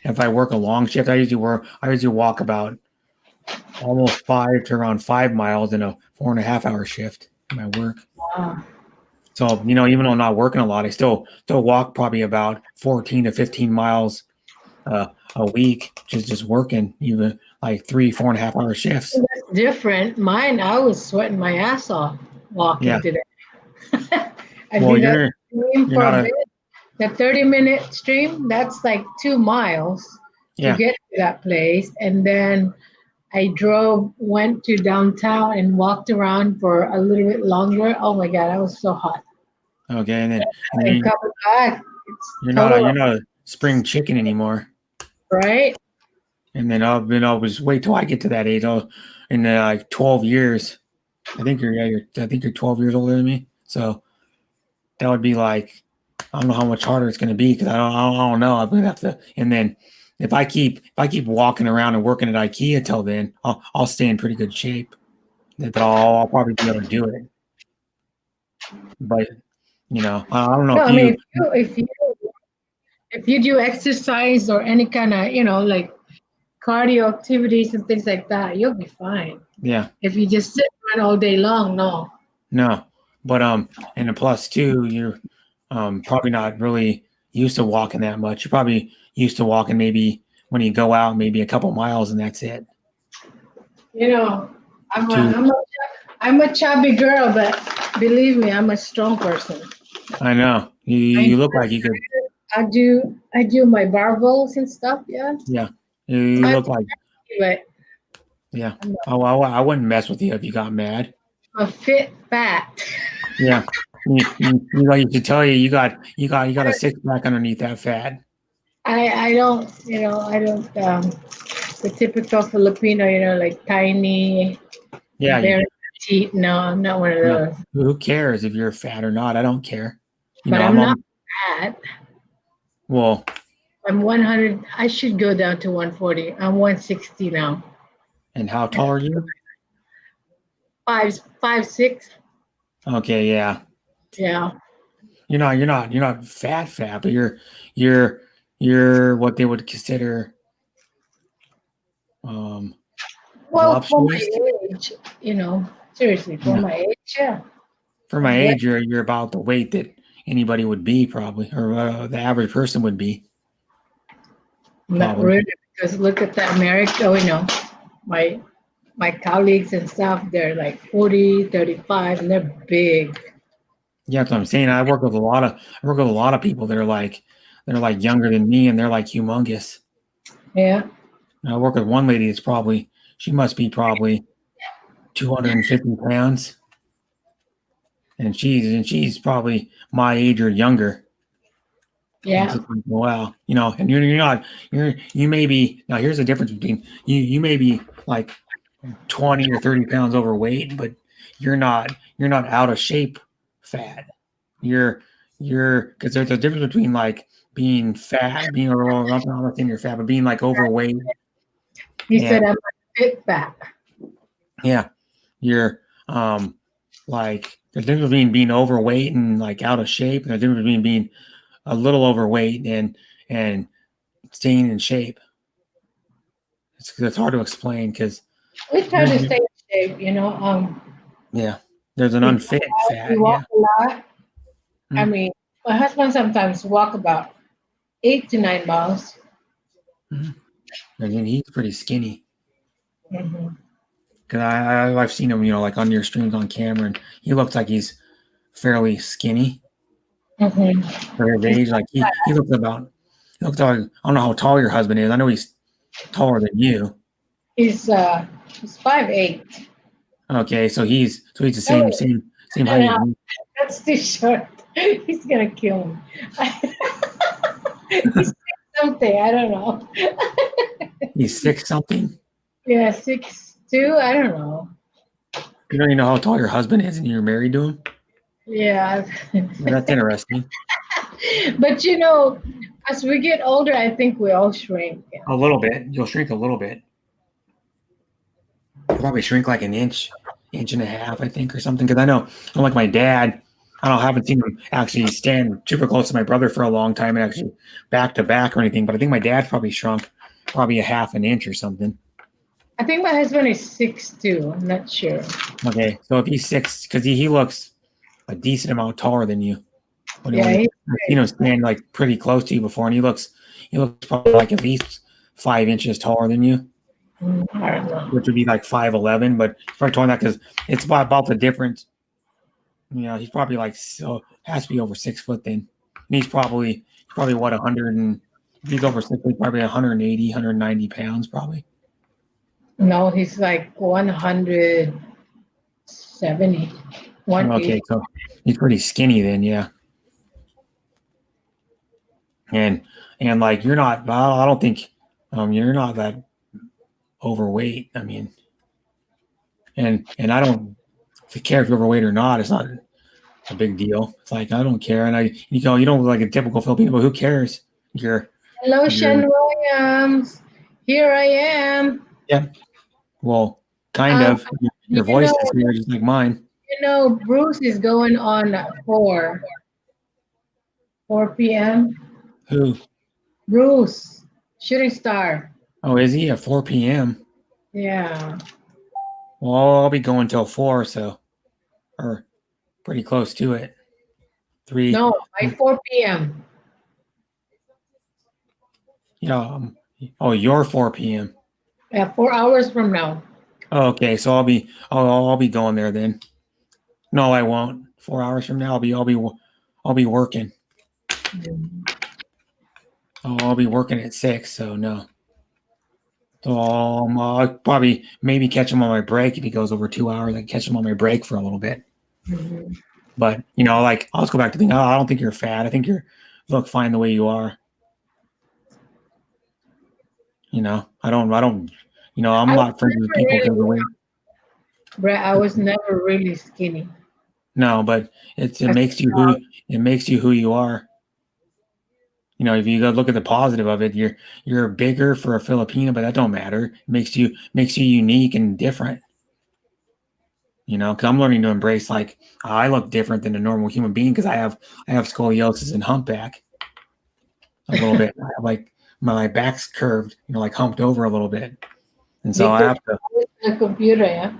If I work a long shift, I usually walk about almost 5 to around 5 miles in a 4.5 hour shift in my work. Wow. So, even though I'm not working a lot, I still walk probably about 14 to 15 miles a week, just working, even like 4.5 hour shifts. That's different. Mine, I was sweating my ass off walking today. I Well, did you're stream for not a bit. The 30-minute stream, that's like 2 miles to get to that place. And then I went to downtown and walked around for a little bit longer. Oh my God, I was so hot. Okay, and then And coming back, you're not a spring chicken anymore. right? And then I'll just wait till I get to that age. In like 12 years, I think you're 12 years older than me. So that would be like, I don't know how much harder it's going to be, because I don't know. I'm gonna have to. And then if I keep walking around and working at IKEA till then, I'll stay in pretty good shape. That I'll probably be able to do it. But I don't know. No, I mean, if you do exercise or any kind of like cardio activities and things like that, you'll be fine. Yeah. If you just sit around all day long, no. No, but and the plus too, you're probably not really used to walking that much. You're probably used to walking maybe when you go out, maybe a couple miles, and that's it. I'm a chubby girl, but believe me, I'm a strong person. I know. You look like you could. I do my barbells and stuff. Yeah. Yeah. You look like. But yeah. Oh, I wouldn't mess with you if you got mad. A fit fat. Yeah. You should tell you got a six pack underneath that fat. I don't the typical Filipino, like tiny. Yeah. Very petite. No, I'm not one of those. No. Who cares if you're fat or not? I don't care. But I'm not fat. Well, I'm 100. I should go down to 140. I'm 160 now. And how tall are you? 5'6". Okay, yeah. Yeah. You're not fat, but you're what they would consider well, for my age, seriously, for my age, yeah. For my age, you're about the weight that anybody would be probably, or the average person would be. Not Probably. really, because look at the American, oh, you know, my colleagues and stuff, they're like 40, 35, and they're big. Yeah, that's what I'm saying. I work with a lot of people that are like younger than me, and they're like humongous. Yeah. And I work with one lady that's she must be probably 250 pounds. And she's probably my age or younger. Yeah. It's just like, wow, you know, and you may be, now here's the difference between you may be like 20 or 30 pounds overweight, but you're not out of shape fat. You're because there's a difference between like being fat, being I'm not saying you're fat, but being like overweight. He said I'm a fit fat. Yeah. You're like there's a difference between being overweight and like out of shape, and there's a difference between being a little overweight and staying in shape. It's hard to explain because We try to stay in shape, you know. Yeah, there's an unfit fat. We walk Yeah. a lot. I mean, my husband sometimes walk about 8 to 9 miles. I mean, he's pretty skinny. Mm-hmm. Cause I've seen him, you know, like on your streams on camera, and he looks like he's fairly skinny for his age. Like he looks like, I don't know how tall your husband is. I know he's taller than you. He's 5'8". Okay, so he's the same height. As me. That's too short. He's gonna kill me. He's 6'something. I don't know. He's 6'something. Yeah, 6'2". I don't know. You don't even know how tall your husband is, and you're married to him. Yeah. That's interesting. But you know, as we get older, I think we all shrink. A little bit. You'll shrink a little bit. You'll probably shrink like an inch and a half, I think, or something. Because I know, like my dad, I haven't seen him actually stand super close to my brother for a long time and actually back to back or anything. But I think my dad's probably shrunk probably a half an inch or something. I think my husband is 6'2". I'm not sure. Okay, so if he's 6, because he looks a decent amount taller than you. Yeah, stand like pretty close to you before, and he looks probably like at least 5 inches taller than you. I don't know. Which would be like 5'11", but he's probably taller than that because it's about the difference. You know, he's probably has to be over 6 foot then. And he's probably what 100 and he's over 6 foot, probably 180, 190 pounds probably. No, he's like 170. 180. Okay, so he's pretty skinny then, yeah. And like you're not. I don't think you're not that overweight. I mean, and I don't care if you're overweight or not. It's not a big deal. It's like I don't care, and you don't look like a typical Filipino, but who cares? Hello, Sean Williams. Here I am. Yeah. Well, kind of. Your voice is here, just like mine. You know, Bruce is going on at 4 p.m. Who? Bruce, Shooting Star. Oh, is he at 4 p.m.? Yeah. Well, I'll be going till 4, so or pretty close to it. 3. No, by 4 p.m. Yeah. You're 4 p.m. Yeah, 4 hours from now. Okay, so I'll be going there then. No, I won't. 4 hours from now, I'll be working. I'll be working at 6, so no. So I'll probably maybe catch him on my break if he goes over 2 hours. I can catch him on my break for a little bit. Mm-hmm. But like I'll just go back to thinking, I don't think you're fat. I think you look fine the way you are. I don't. I'm not friends with people because of the weight. Brett, I was never really skinny. No, but it makes you who you are. If you go look at the positive of it, you're bigger for a Filipino, but that don't matter. It makes you unique and different. Because I'm learning to embrace I look different than a normal human being because I have scoliosis and humpback a little bit. I have my back's curved, humped over a little bit, and so I have to. The computer, yeah.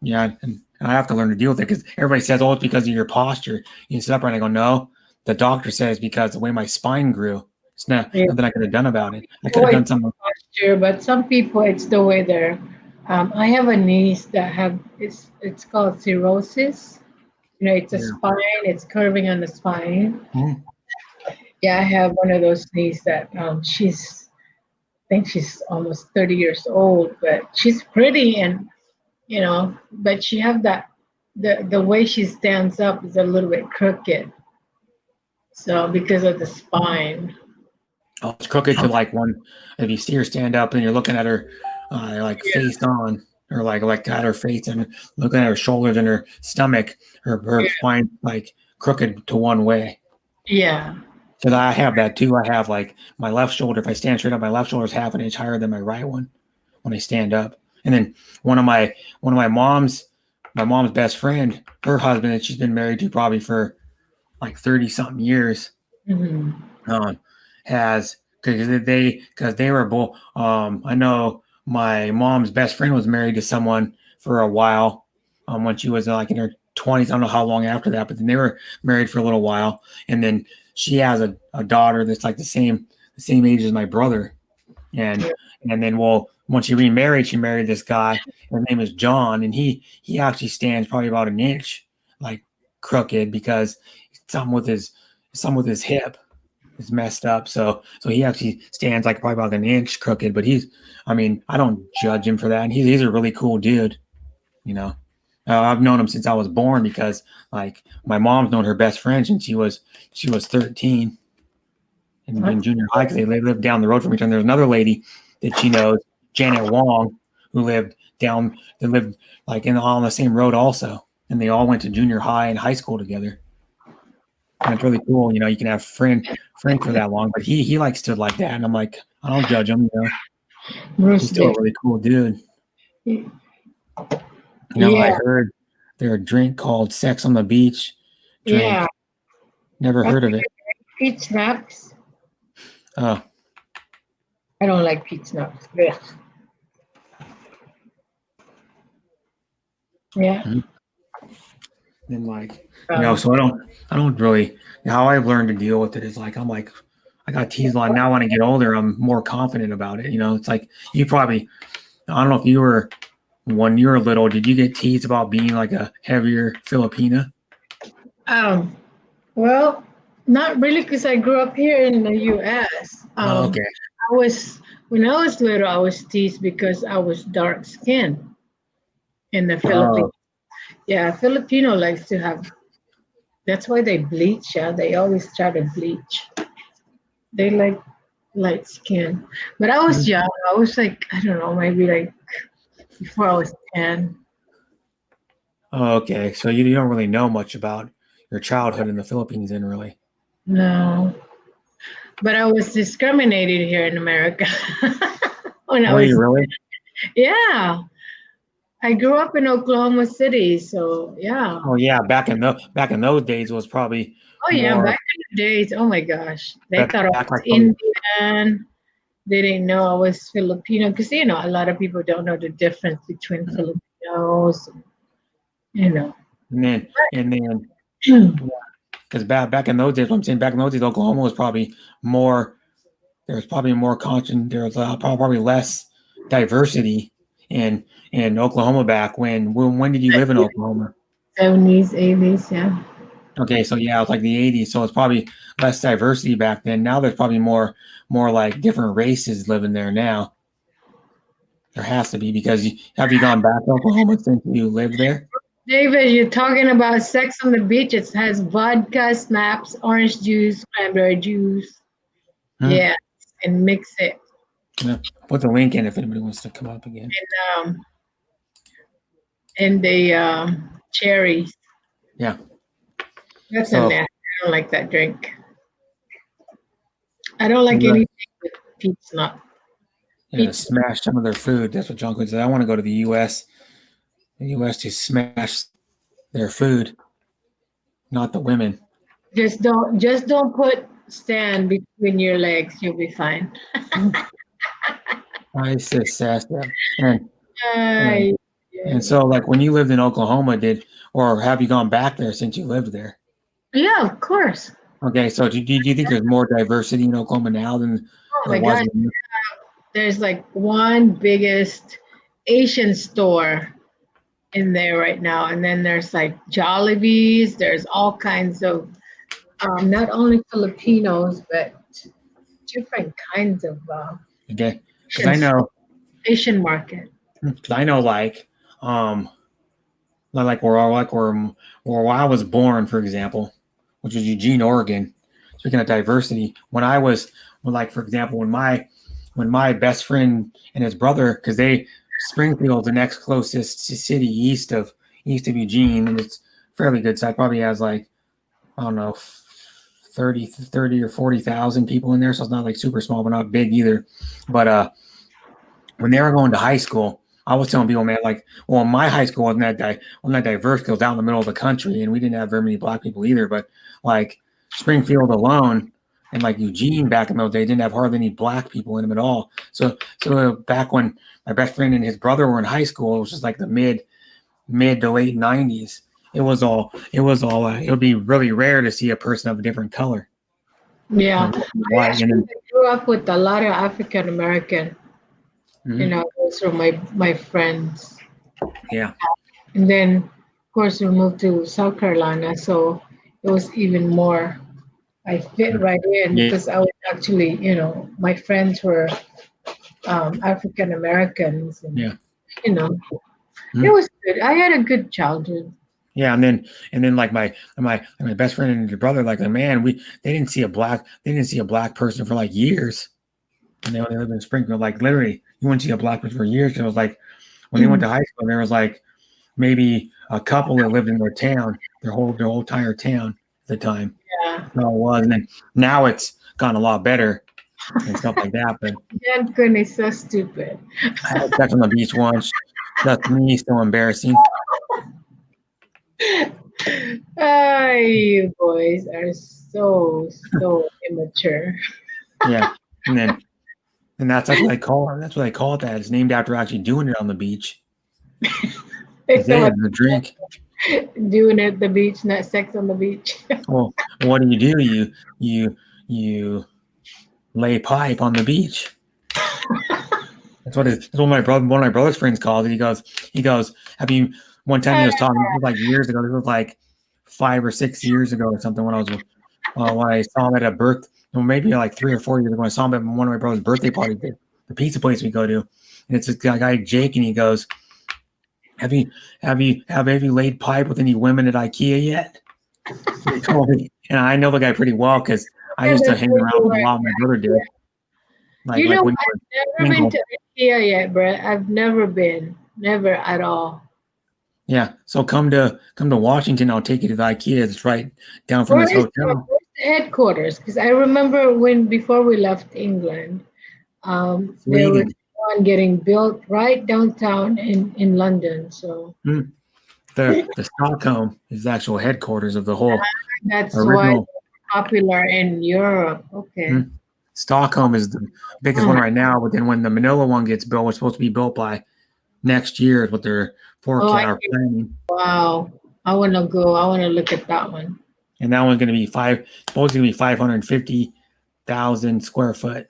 Yeah, and And I have to learn to deal with it because everybody says, "Oh, it's because of your posture. You can sit upright." And I go, "No." The doctor says because the way my spine grew. It's nothing I could have done about it. I could have done something. Posture, but some people, it's the way they're. I have a niece that have it's called cirrhosis. It's a spine. It's curving on the spine. Mm. Yeah, I have one of those nieces that I think she's almost 30 years old, but she's pretty and but she have that the way she stands up is a little bit crooked. So because of the spine. Oh, it's crooked to like one. If you see her stand up and you're looking at her like face on, or like at her face and looking at her shoulders and her stomach, her spine like crooked to one way. Yeah. So I have that too. I have like my left shoulder. If I stand straight up, my left shoulder is half an inch higher than my right one when I stand up. And then one of my mom's best friend, her husband that she's been married to probably for like 30 something years, has because they were both. I know my mom's best friend was married to someone for a while when she was like in her 20s. I don't know how long after that, but then they were married for a little while, and then she has a daughter that's like the same age as my brother, and then when she remarried, she married this guy. His name is John, and he actually stands probably about an inch like crooked because something with his hip is messed up. So he actually stands like probably about an inch crooked, but I don't judge him for that. And he's a really cool dude, I've known him since I was born because like my mom's known her best friend since she was 13 in junior high because they lived down the road from each other. There's another lady that she knows, Janet Wong, who lived like on the same road also. And they all went to junior high and high school together. And it's really cool, you can have friend for that long, but he like stood like that, and I'm like, I don't judge him, He's still a really cool dude. I heard there's a drink called Sex on the Beach drink. Yeah. Never heard of it. Peach schnapps. Oh. I don't like peach schnapps. Yeah. Yeah. Mm-hmm. And like, so I don't really, how I've learned to deal with it is like, I'm like, I got teased a lot. Now when I get older, I'm more confident about it. It's like you probably, I don't know if you were, when you were little, did you get teased about being like a heavier Filipina? Well, not really, because I grew up here in the U.S. Okay. When I was little, I was teased because I was dark skinned in the Philippines. Yeah, Filipino likes to have. That's why they bleach. Yeah, they always try to bleach. They like light skin. But I was young. I was like, I don't know, maybe like before I was 10. Okay, so you don't really know much about your childhood in the Philippines, then, really? No, but I was discriminated here in America. Really? Yeah. I grew up in Oklahoma City, so yeah. Oh yeah, back in those days it was probably. Oh yeah, back in the days. Oh my gosh, they thought I was Indian. They didn't know I was Filipino because a lot of people don't know the difference between Filipinos. And then, because back in those days, what I'm saying, back in those days, Oklahoma was probably more. There was probably more constant. There was probably less diversity in Oklahoma back when did you live in Oklahoma? 70s, 80s, yeah. Okay, so yeah, it was like the 80s, so it's probably less diversity back then. Now there's probably more like different races living there now. There has to be, because have you gone back to Oklahoma since you lived there? David, you're talking about Sex on the Beach. It has vodka, snaps, orange juice, cranberry juice. Yeah, and mix it. Yeah. Put the link in if anybody wants to come up again. And the cherries. Yeah. That's in there. I don't like that drink. I don't like anything with peach nut. Yeah, smash some of their food. That's what John Quinn said. I want to go to the U.S. The U.S. to smash their food, not the women. Just don't put Stan between your legs. You'll be fine. I said sass that. And so, like, when you lived in Oklahoma, or have you gone back there since you lived there? Yeah, of course. Okay, so do you think there's more diversity in Oklahoma now than Oh there my was? God. There's like one biggest Asian store in there right now. And then there's like Jollibee's. There's all kinds of, not only Filipinos, but different kinds of Okay, because I know Asian market. like where I was born, for example, which is Eugene, Oregon. Speaking of diversity, for example, when my best friend and his brother, because Springfield's the next closest city east of Eugene, and it's fairly good size. Probably has like, I don't know, 30 or 40,000 people in there, so it's not like super small, but not big either. But when they were going to high school, I was telling people, man, like, well, my high school wasn't that diverse because it was out in the middle of the country, and we didn't have very many black people either. But like Springfield alone, and like Eugene back in those days, didn't have hardly any black people in them at all. So back when my best friend and his brother were in high school, it was just like the mid to late 90s. It would be really rare to see a person of a different color. Yeah. Why? I grew up with a lot of African American. Mhm. Those were my friends. Yeah. And then, of course, we moved to South Carolina, so it was even more. I fit right in because I was actually, my friends were African Americans, and it was good. I had a good childhood. Yeah, and then like my best friend and your brother, like, man, they didn't see a black person for like years. And they lived in Springfield, like literally, you wouldn't see a black person for years. And it was like when they went to high school, there was like maybe a couple that lived in their town, their whole entire town at the time. Yeah. That's all it was. And then now it's gotten a lot better and stuff like that. But Dan goodness, so stupid. I had sex on the beach once. That's me, so embarrassing. You boys are so immature. Yeah, and that's what I call it. That's what I call it. That it's named after actually doing it on the beach. They had the drink. Doing it at the beach, not sex on the beach. Well, what do? You lay pipe on the beach. That's what one of my brother's friends called it. He goes, have you? One time he was talking, this was like years ago. This was like 5 or 6 years ago or something when I saw him at a maybe like 3 or 4 years ago. I saw him at one of my brother's birthday parties, the pizza place we go to, and it's this guy Jake, and he goes, Have you laid pipe with any women at IKEA yet? He told me, and I know the guy pretty well because I used to hang around with him a lot. My brother did. I've never been to IKEA yet, Brett. I've never been, never at all. Yeah, so come to Washington. I'll take you to the IKEA. It's right down from this hotel. Where's the headquarters? Because I remember before we left England, there was one getting built right downtown in London. So the Stockholm is the actual headquarters of the whole. That's why it's popular in Europe. Okay. Stockholm is the biggest one right now, but then when the Manila one gets built, it's supposed to be built by next year is what they're planning. Wow. I want to go. I want to look at that one. And that one's going to be supposed to be 550,000 square foot.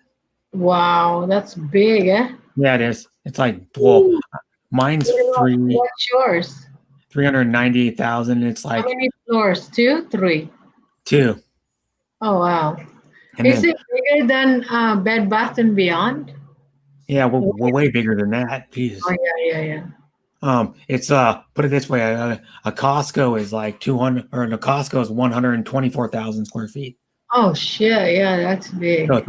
Wow, that's big, eh? Yeah, it is. It's like, mine's free. What's yours? 398,000. It's like. How many floors? 2, 3? 2. Oh, wow. Is it bigger than Bed Bath & Beyond? Yeah, we're way bigger than that. Jesus. Oh, yeah. It's put it this way, a Costco is like 200, or a Costco is 124,000 square feet. Oh shit! Yeah, that's big. So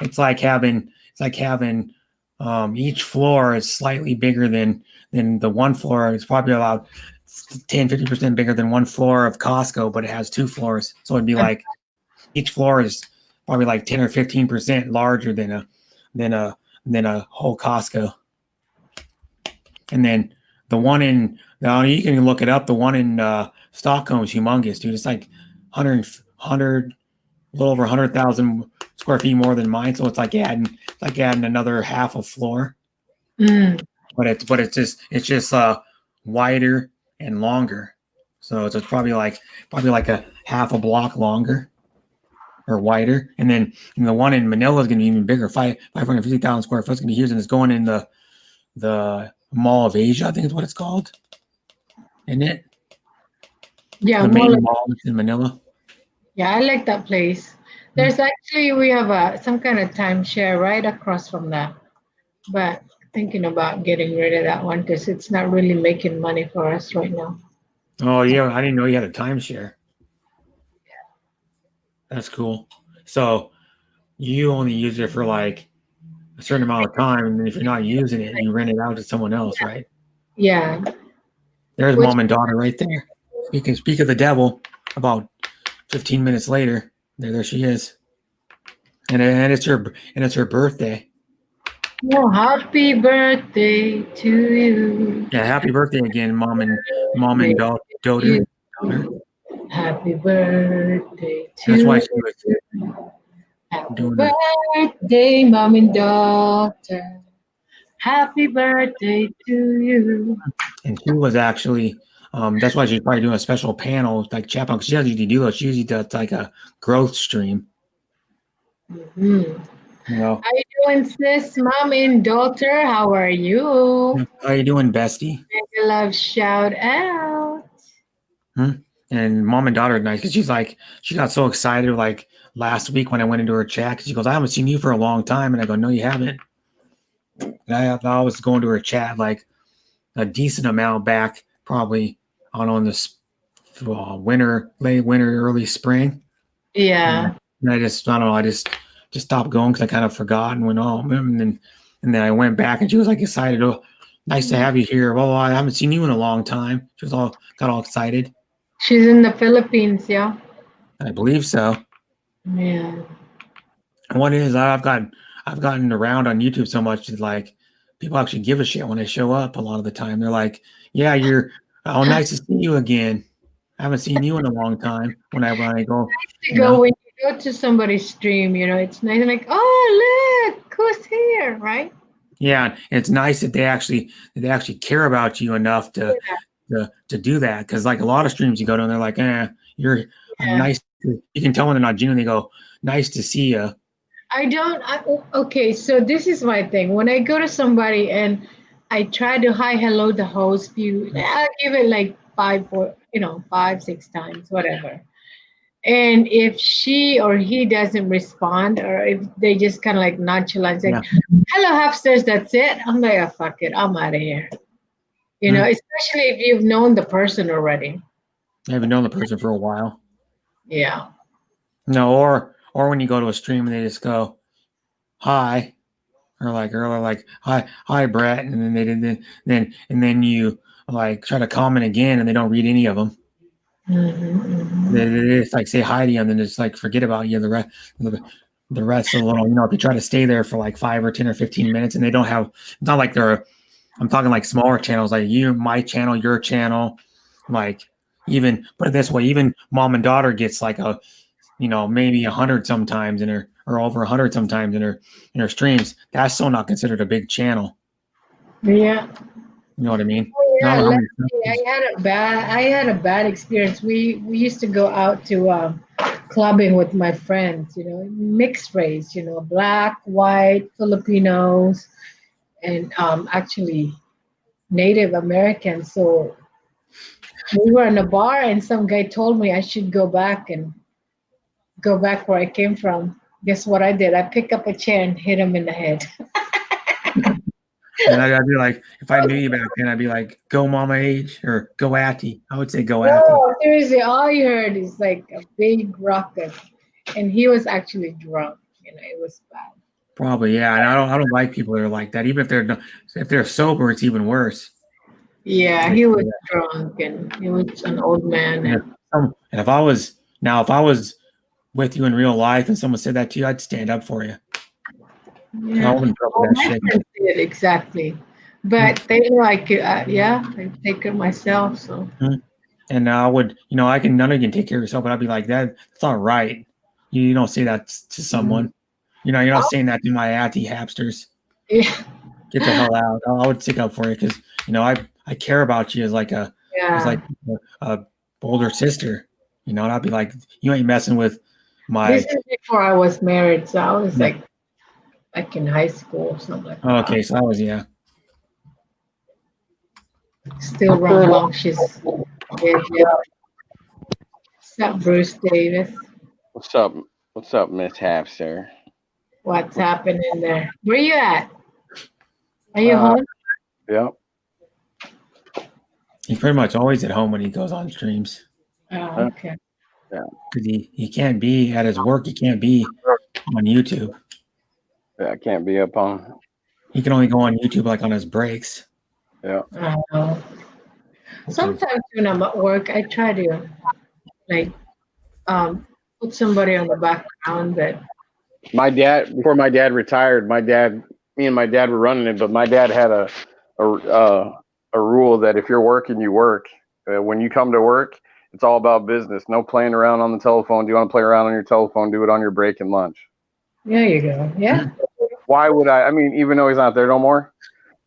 it's like having each floor is slightly bigger than the one floor. It's probably about 10-50% bigger than one floor of Costco, but it has 2 floors. So it'd be like each floor is probably like 10 or 15% larger than a whole Costco. And then the one you can look it up. The one in Stockholm is humongous, dude. It's like 100, a little over 100,000 square feet more than mine. So it's like adding another half a floor. but it's just wider and longer. So it's probably like a half a block longer or wider. And then the one in Manila is going to be even bigger, 550,000 square foot. It's going to be huge, and it's going in the Mall of Asia, I think is what it's called. Isn't it? Yeah, The more main like- mall in Manila. yeah, I like that place. There's actually, we have some kind of timeshare right across from that. But thinking about getting rid of that one because it's not really making money for us right now. Oh yeah, I didn't know you had a timeshare. That's cool. So you only use it for like a certain amount of time, and then if you're not using it, you rent it out to someone else, right? Yeah. There's Which- mom and daughter right there. Speak of the devil. About 15 minutes later, there she is, and it's her birthday. Oh, happy birthday to you. Yeah, happy birthday again, mom and daughter. Happy birthday to That's why she you. was Happy doing it. birthday, mom and daughter. Happy birthday to you. And she was actually, that's why she's probably doing a special panel like chat box. She doesn't usually do those. She usually does like a growth stream. Mhm. You know, How you doing, sis, mom and daughter? How are you? how you doing, bestie? Make a love shout out. And mom and daughter are nice because she got so excited like last week when I went into her chat. 'Cause she goes, I haven't seen you for a long time, and I go, no, you haven't. And I was going to her chat like a decent amount back, probably on this late winter, early spring. Yeah. And I don't know, I just stopped going because I kind of forgot and went, oh, and then I went back and she was like excited. Oh, nice to have you here. Well, I haven't seen you in a long time. She got all excited. She's in the Philippines, yeah. I believe so. Yeah. And what it is, I've gotten around on YouTube so much that like people actually give a shit when I show up a lot of the time. They're like, yeah, nice to see you again. I haven't seen you in a long time. When I go, When you go to somebody's stream, it's nice. I'm like, oh, look, who's here, right? yeah, and it's nice that they actually care about you enough to do that. Because like a lot of streams you go to, and they're like, you're nice. You can tell when they're not genuine. They go, nice to see you. Okay, so this is my thing. When I go to somebody and I try to hi, hello, the host, I'll give it like 5, 6 times, whatever. And if she or he doesn't respond, or if they just kind of like nonchalant, like, hello, Hapsters, that's it. I'm like, oh, fuck it, I'm out of here. Especially if you've known the person already. I haven't known the person for a while. Yeah. No, or when you go to a stream and they just go, hi, or like hi Brett, and then you like try to comment again and they don't read any of them. They just like say hi to you and then just like forget about you the rest of the little, if you try to stay there for like 5 or 10 or 15 minutes and they don't have, it's not like I'm talking like smaller channels like my channel, your channel, like even put it this way, even mom and daughter gets like a maybe 100 sometimes or over 100 sometimes in her streams. That's still not considered a big channel. Yeah. You know what I mean? Yeah, I had a bad experience. We used to go out to clubbing with my friends, mixed race, black, white, Filipinos, and actually Native Americans. So we were in a bar and some guy told me I should go back where I came from. Guess what I did? I picked up a chair and hit him in the head. And I'd be like, if I knew you back then, I'd be like, go Mama Age or go Atty. I would say go Atty. No, seriously, all you heard is like a big ruckus. And he was actually drunk. It was bad. Probably, yeah. And I don't like people that are like that. Even if they're sober, it's even worse. Yeah, he was drunk and he was an old man. And if I was with you in real life and someone said that to you, I'd stand up for you. Yeah. I wouldn't talk that shit. Did, exactly. But they like it. I take care of myself. So. And I would, none of you can take care of yourself, but I'd be like, that's not right. You don't say that to someone. You're not saying that to my Atty Hapsters. Yeah. get the hell out. I would stick up for you because I care about you as like a older sister. And I'd be like, you ain't messing with my. This is before I was married, so I was like in high school or something like that. Okay, so that was Still rambunctious. Yeah. What's up, Bruce Davis? What's up? What's up, Miss Hamster? What's happening there? Where you at? Are you home? Yep. He's pretty much always at home when he goes on streams. Oh, okay. Yeah. Because he can't be at his work. He can't be on YouTube. Yeah, I can't be up on. He can only go on YouTube like on his breaks. Yeah. Sometimes when I'm at work, I try to put somebody on the background that. My dad, before my dad retired, me and my dad were running it, but my dad had a rule that if you're working, you work. When you come to work, it's all about business. No playing around on the telephone. Do you want to play around on your telephone? Do it on your break and lunch. There you go. Yeah. Why would I? I mean, even though he's not there no more,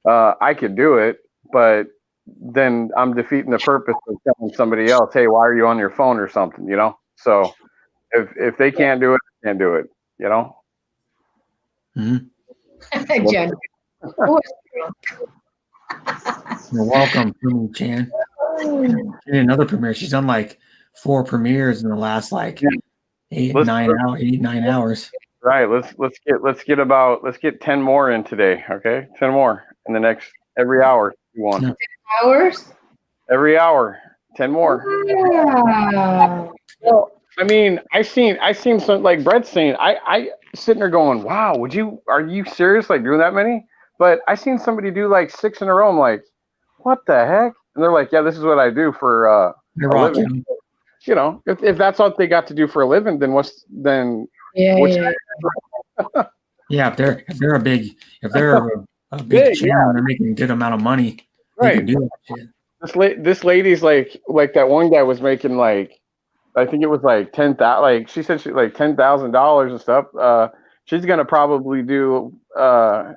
I could do it, but then I'm defeating the purpose of telling somebody else, hey, why are you on your phone or something, So if they can't do it, they can't do it, Mm-hmm. Jen. You're welcome, Fumi Chan. She did another premiere. She's done like 4 premieres in the last 8-9 hours. Right. Let's get 10 more in today. Okay, 10 more in the next every hour. You want 10 hours? Every hour, 10 more. Yeah. Well, I mean, I seen some like Brett's saying. I sitting there going, wow, are you serious? Like doing that many? But I seen somebody do like 6 in a row. I'm like, what the heck? And they're like, yeah, this is what I do for a living. If that's what they got to do for a living, then yeah, if they're a big channel, they're making a good amount of money. Right. They can do that shit. This lady's like that one guy was making like, I think it was like 10,000. Like she said, she like $10,000 and stuff. She's gonna probably do.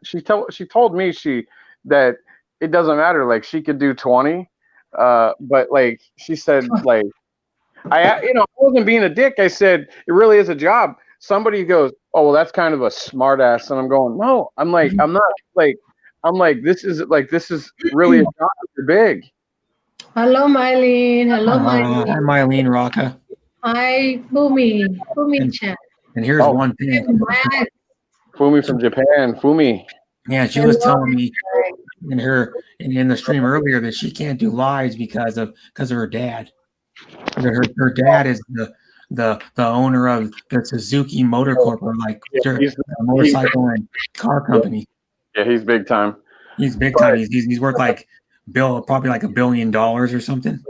She told me that it doesn't matter. Like she could do 20, but like she said, like I wasn't being a dick. I said it really is a job. Somebody goes, oh well, that's kind of a smart ass, and I'm going, no. I'm like, I'm not like. I'm like, this is really a job. You're big. Hello, Mylene. Hello, Mylene. Hi, Mylene Rocca. Hi, Fumi Chan. And here's one thing. Fumi from Japan. Fumi. Yeah, she was telling me in the stream earlier that she can't do lives because of her dad. Her dad is the owner of the Suzuki Motor Corp, or like a motorcycle and car company. Yeah, he's big time. He's big time. He's worth like probably like $1 billion or something.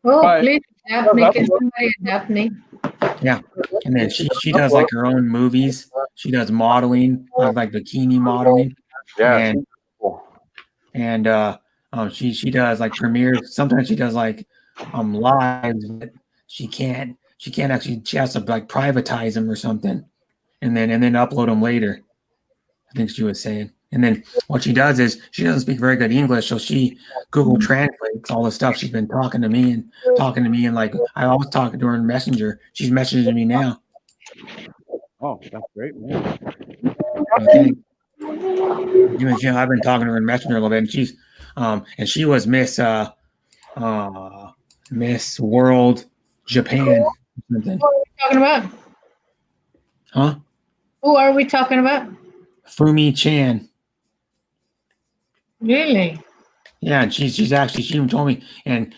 Oh, please, Daphne, can somebody Daphne? Yeah, and then she does like her own movies. She does modeling, like bikini modeling. Yeah, and she does like premieres. Sometimes she does like lives, but she can't actually. She has to like privatize them or something, and then upload them later. I think she was saying. And then what she does is she doesn't speak very good English, so she Google translates all the stuff she's been talking to me and like I always talk to her in Messenger. She's messaging me now. Oh, that's great, man. Okay. I've been talking to her in Messenger a little bit, and she's and she was Miss World Japan. Who are we talking about? Huh? Who are we talking about? Fumi Chan. Really? Yeah, and she even told me, and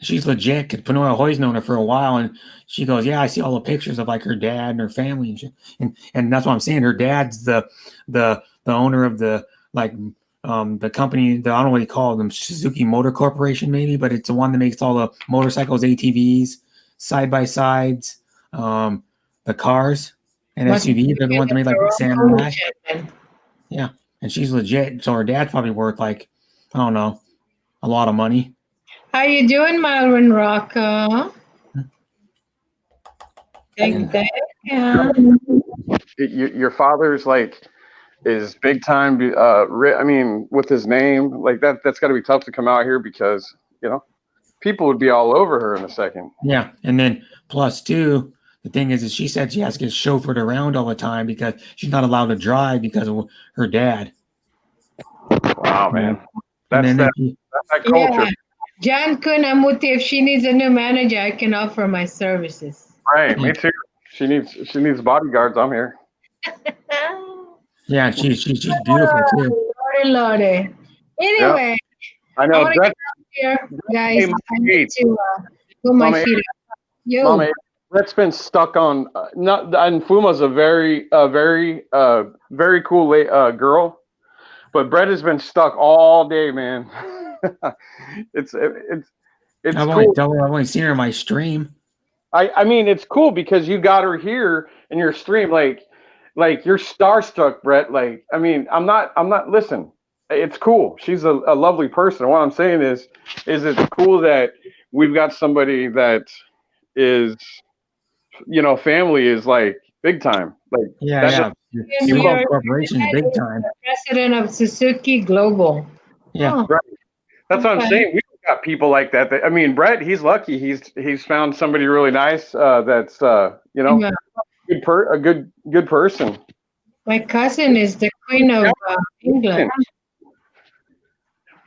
she's legit. Cause Panoya Hoy's known her for a while, and she goes, yeah, I see all the pictures of like her dad and her family and shit, and that's what I'm saying. Her dad's the owner of the the company. I don't know what he called them, Suzuki Motor Corporation maybe, but it's the one that makes all the motorcycles, ATVs, side by sides, the cars and SUVs. They're the ones that made like the Samurai. Yeah. And she's legit. So her dad's probably worth like, I don't know, a lot of money. How you doing, Myron Rocca? Your father's like is big time. I mean, with his name, like that's got to be tough to come out here because people would be all over her in a second. Yeah, and then plus two, the thing is she said she has to get chauffeured around all the time because she's not allowed to drive because of her dad. Wow, man, And that's then that culture. Yeah. Jan Kunamuti, if she needs a new manager, I can offer my services. Right, me too. She needs bodyguards. I'm here. yeah, she's beautiful too. Lordy. Anyway, I know. wanna get out here, guys. Hey, I need to put my Mama, feet up. Yo. Mama, Brett's been stuck on. And Fuma's a very cool girl, but Brett has been stuck all day, man. it's I've cool. only seen her in my stream. I mean, it's cool because you got her here in your stream, like you're starstruck, Brett. Like, I mean, I'm not. Listen, it's cool. She's a lovely person. What I'm saying is it's cool that we've got somebody that is, family is like big time. Like, Yeah. Corporation is big time. President of Suzuki Global. Yeah. Oh. Right. That's what I'm Okay. saying. We've got people like that. I mean, Brett, he's lucky. He's found somebody really nice. That's Yeah. a good person. My cousin is the Queen of England.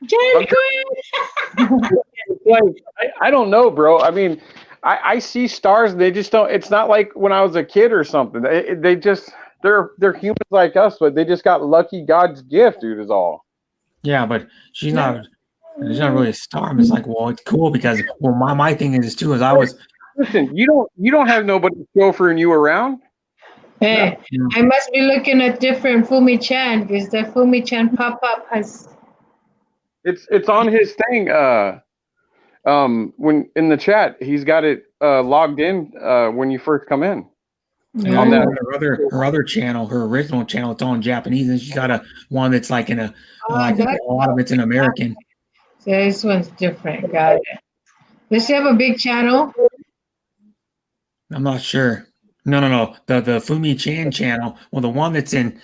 Jen Queen. Like, I don't know, bro. I mean, I see stars and they just don't. It's not like when I was a kid or something. They're humans like us, but they just got lucky. God's gift, dude, is all. Yeah, but she's not really a star. I'm just like, well, it's cool because my thing is too is I was Listen, you don't have nobody chauffeuring you around. Hey, I must be looking at different Fumi Chan because the Fumi Chan pop up has. It's on his thing. When in the chat, he's got it logged in when you first come in. Yeah, on her other channel, her original channel, it's all in Japanese, and she's got one that's like in a lot of it's in American. So this one's different. Got it. Does she have a big channel? I'm not sure. No. The Fumi Chan channel. Well, the one that's in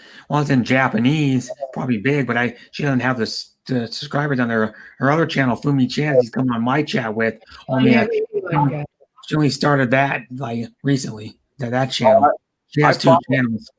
Japanese, probably big, but she doesn't have the subscribers on there. Her other channel, Fumi Chan, he's come on my chat with. She only started that like recently. That channel. She has two channels.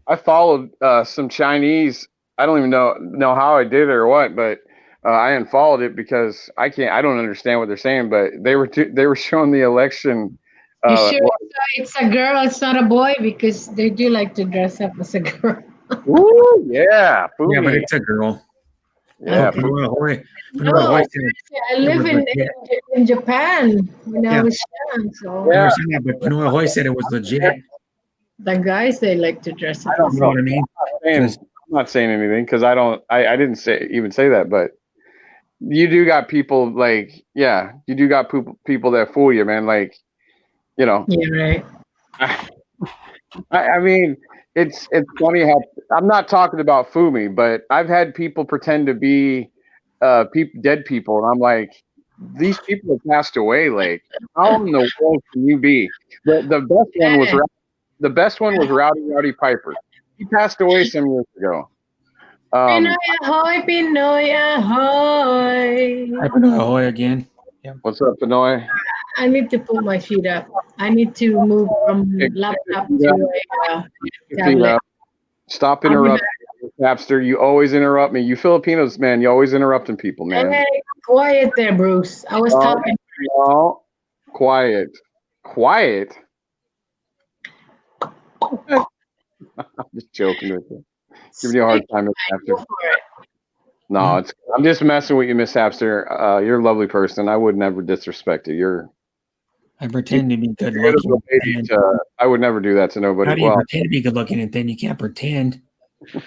I followed some Chinese. I don't even know how I did it or what, but I unfollowed it because I don't understand what they're saying. But they were showing the election. You sure it's a girl, it's not a boy? Because they do like to dress up as a girl. Ooh, yeah. Yeah, but it's a girl. Yeah. I live in Japan when I was young. So yeah, but Panua Hoy said it was legit. The guys, they like to dress up. I don't know what I mean. I'm not saying anything because I didn't even say that, but you do got people like, yeah, you do got people that fool you, man. Like, Yeah, right. I mean, it's funny how I'm not talking about Fumi, but I've had people pretend to be dead people, and I'm like, these people have passed away. Like, how in the world can you be? The best one was Rowdy Piper. He passed away some years ago. Pinoy ahoy, Pinoy ahoy. Hi, Pinoy ahoy again. Yeah. What's up, Pinoy? I need to put my feet up. I need to move from laptop to tablet. Stop interrupting, Napster. You always interrupt me. You Filipinos, man, you always interrupting people, man. Hey, quiet there, Bruce. I was talking. No, quiet. I'm just joking with you. Giving you a hard time, Miss Napster. No, I'm just messing with you, Miss Napster. You're a lovely person. I would never disrespect you. I pretend to be good looking. I would never do that to nobody. How do you pretend to be good looking and then you can't pretend? Miss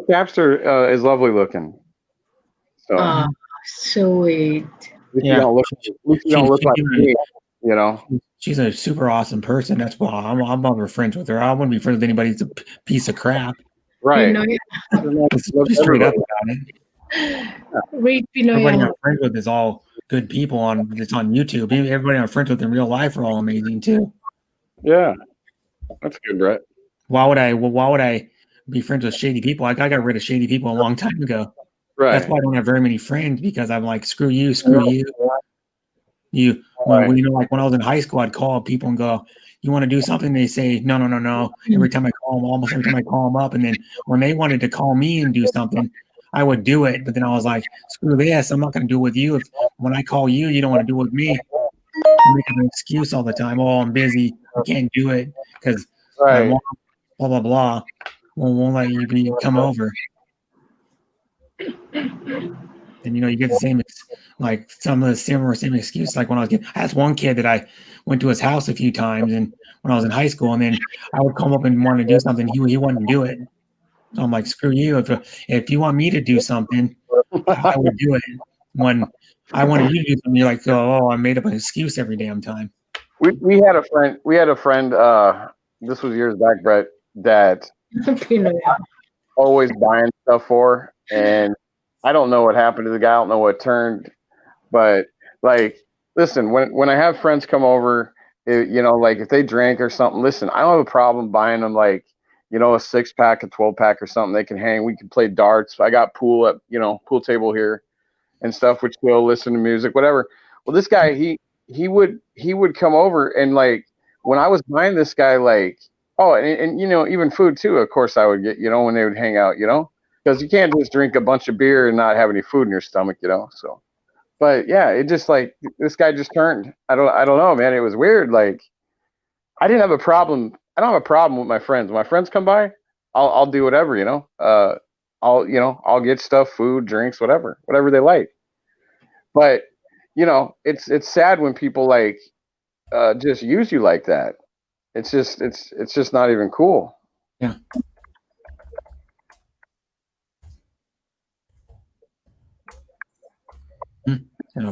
Napster is lovely looking. So sweet. You don't look like me, you know. She's a super awesome person. That's why I'm never friends with her. I wouldn't be friends with anybody who's a piece of crap. Right. Just straight up about it. Everybody I'm friends with is all good people it's on YouTube. Everybody I'm friends with in real life are all amazing too. Yeah. That's good, Brett. Why would I be friends with shady people. Like I got rid of shady people a long time ago. Right. That's why I don't have very many friends, because I'm like, screw you, screw you. When you know, like when I was in high school, I'd call people and go, you want to do something? They say, no, no, no, no. Every time I call them, almost every time I call them up. And then when they wanted to call me and do something, I would do it. But then I was like, screw this. I'm not going to do it with you. If when I call you, you don't want to do it with me. You make an excuse all the time. Oh, I'm busy. I can't do it because my mom, blah, blah, blah. Won't let you come over. And, you know, you get the same, like some of the same excuse. Like when I was I had one kid that I went to his house a few times, and when I was in high school, and then I would come up and want to do something, he wouldn't do it. So I'm like, screw you. If you want me to do something, I would do it. When I wanted you to do something, you're like, oh, I made up an excuse every damn time. We had a friend. This was years back, Brett, that always buying stuff for, and I don't know what happened to the guy. I don't know what turned, but like, listen, when I have friends come over, you know, like if they drink or something, listen, I don't have a problem buying them like, you know, a 6-pack, a 12-pack or something. They can hang. We can play darts. I got pool table here and stuff, which we'll listen to music, whatever. Well, this guy, he would come over, and like when I was buying this guy, like, oh, and you know, even food too, of course I would get, you know, when they would hang out, you know, because you can't just drink a bunch of beer and not have any food in your stomach, you know. So, but yeah, it just like this guy just turned. I don't know, man. It was weird. Like I didn't have a problem. I don't have a problem with my friends. When my friends come by, I'll do whatever, you know. I'll get stuff, food, drinks, whatever they like. But you know, it's sad when people like just use you like that. It's just not even cool. Yeah. Oh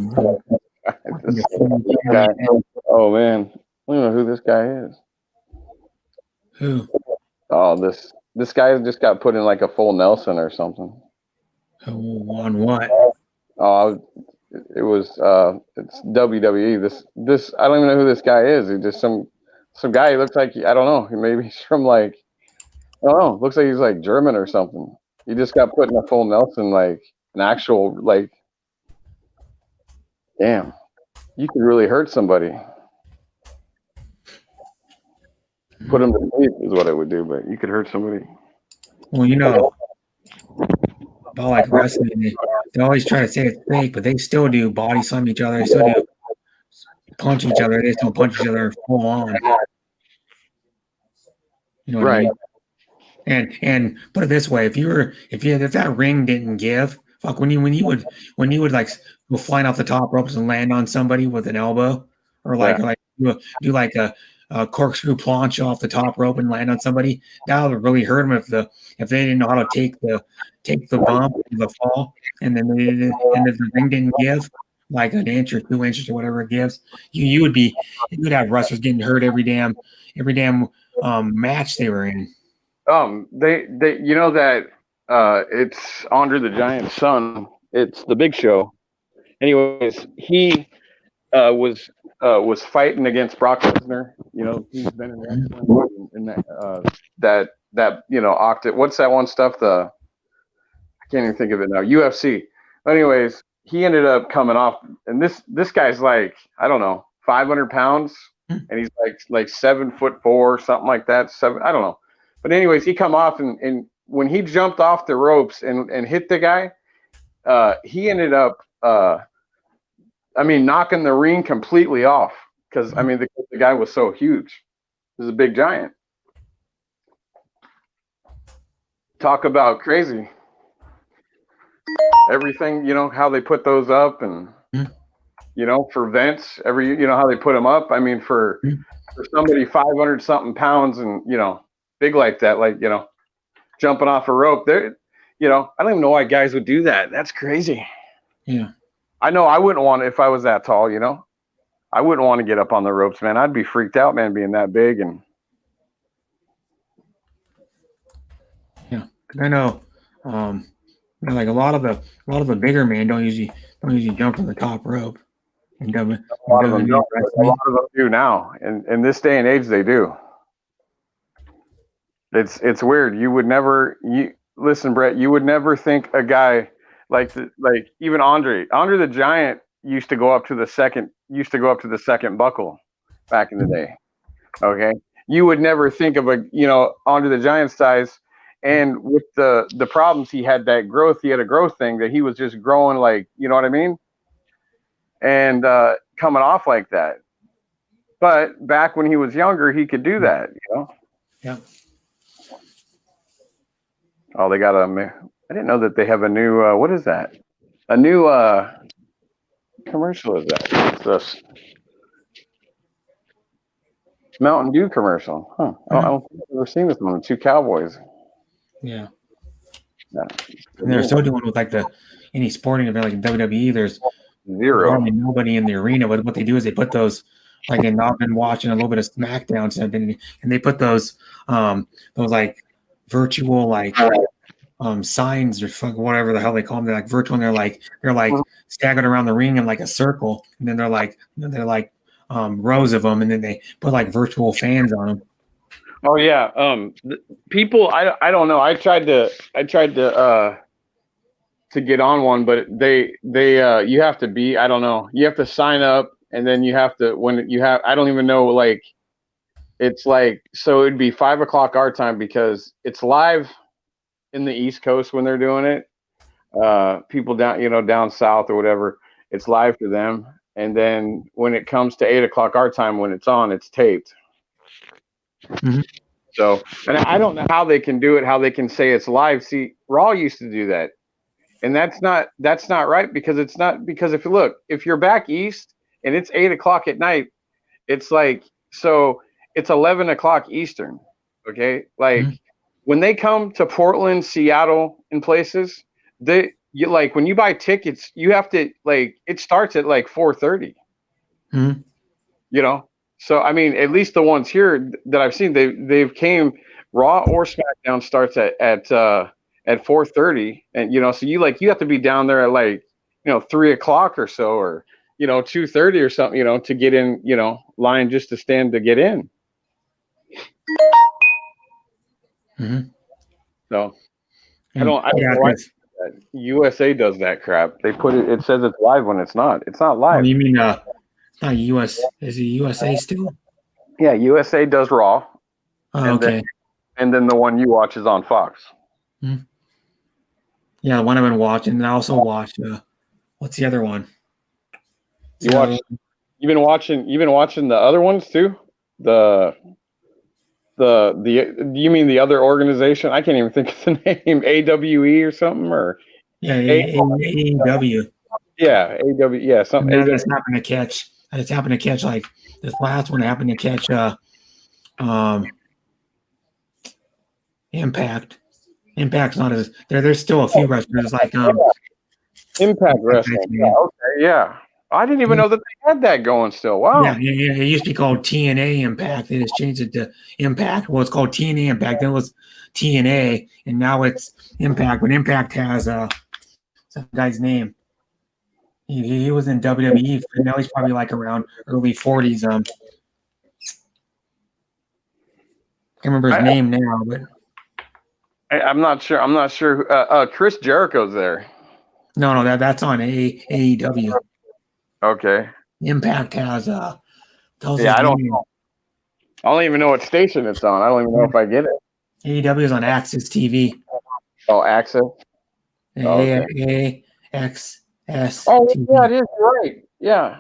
man, I don't know who this guy is. Who? Oh, this guy just got put in like a full Nelson or something. On what? Oh, it's WWE. This I don't even know who this guy is. He's just some guy. He looks like, I don't know. Maybe he's from like, I don't know. Looks like he's like German or something. He just got put in a full Nelson, like an actual like. Damn, you could really hurt somebody. Put them to sleep is what it would do, but you could hurt somebody. Well, you know, about like wrestling, they always try to say it's fake, but they still do body slam each other. They still do punch each other. They just don't punch each other full on. You know what I mean? And put it this way: if that ring didn't give, fuck, when you would like go flying off the top ropes and land on somebody with an elbow, or like do like a corkscrew planche off the top rope and land on somebody, that would really hurt them if they didn't know how to take the bump, the fall, and then if the ring didn't give like an inch or 2 inches or whatever it gives, you'd have wrestlers getting hurt every damn match they were in. They you know that it's Andre the Giant's son. It's the Big Show. Anyways, he was fighting against Brock Lesnar. You know, he's been in wrestling in that you know, Octa. What's that one stuff? I can't even think of it now. UFC. Anyways, he ended up coming off, and this guy's like, I don't know, 500 pounds, and he's like 7'4", something like that. I don't know. But anyways, he come off, and when he jumped off the ropes and hit the guy, he ended up, knocking the ring completely off, because the guy was so huge. He was a big giant. Talk about crazy. Everything, you know, how they put those up, and you know, for vents, you know how they put them up. I mean, for somebody 500 something pounds and, you know, big like that, like, you know, jumping off a rope there, you know, I don't even know why guys would do that. That's crazy. Yeah. I know I wouldn't want, if I was that tall, you know, I wouldn't want to get up on the ropes, man. I'd be freaked out, man, being that big. And yeah, I know, like a lot of the bigger men don't usually jump from the top rope. And a lot of them do now, and in this day and age, they do. It's weird. You would never listen, Brett. You would never think a guy like even Andre the Giant used to go up to the second buckle back in the day. Okay, you would never think of Andre the Giant size, and with the problems he had, that growth, he had a growth thing that he was just growing, like, you know what I mean, and coming off like that. But back when he was younger, he could do that, Yeah. Oh, they got I didn't know that they have a new, what is that? A new commercial is that? It's this Mountain Dew commercial. Huh. I don't think I've ever seen this one. The two cowboys. Yeah. Yeah. And they're still doing with like any sporting event, like in WWE, there's zero. Nobody in the arena, but what they do is they put those, like, and I've been watching a little bit of SmackDown, and they put those like virtual, like, signs or whatever the hell they call them. They're like virtual, and they're like staggered around the ring in like a circle, and then they're like rows of them, and then they put like virtual fans on them. Oh yeah, people. I don't know. I tried to get on one, but they you have to be. I don't know. You have to sign up, and then you have to I don't even know. Like, it's like, so it'd be 5 o'clock our time because it's live in the East Coast when they're doing it. People down south or whatever, it's live for them. And then when it comes to 8 o'clock our time, when it's on, it's taped. Mm-hmm. So, and I don't know how they can do it, how they can say it's live. See, Raw used to do that. And that's not right, because if you're back east and it's 8 o'clock at night, it's like, so it's 11 o'clock Eastern. Okay. Like, when they come to Portland, Seattle, and places, when you buy tickets, you have to, like, it starts at like 4:30. So I mean, at least the ones here that I've seen, they've came, Raw or SmackDown starts at 4:30, and so you have to be down there at like 3 o'clock or so, or 2:30 or something, to get in, line just to stand to get in. So I don't know why USA does that crap. They put it. It says it's live when it's not. It's not live. Oh, you mean not US? Is it USA still? Yeah, USA does Raw. Oh, okay. And then the one you watch is on Fox. Yeah, the one I've been watching, and I also watched. What's the other one? You've been watching the other ones too. You mean the other organization? I can't even think of the name. AWE or something, or AEW. Yeah, AW. Yeah, something. I just happened to catch. Like this last one. I happened to catch. Impact. Impact's not as there's still a few wrestlers like Impact Wrestling. Yeah, okay, yeah. I didn't even know that they had that going still. Wow. Yeah. It used to be called TNA Impact. They just changed it to Impact. Well, it's called TNA Impact. Then it was TNA, and now it's Impact. But Impact has some guy's name. He was in WWE. Now he's probably like around early 40s. I can't remember his name now, but I'm not sure. Chris Jericho's there. No, that's on AEW. Okay. Impact has I don't know. I don't even know what station it's on. I don't even know if I get it. AEW is on Access TV. Oh, Access. AXS. Oh, yeah, it is right. Yeah.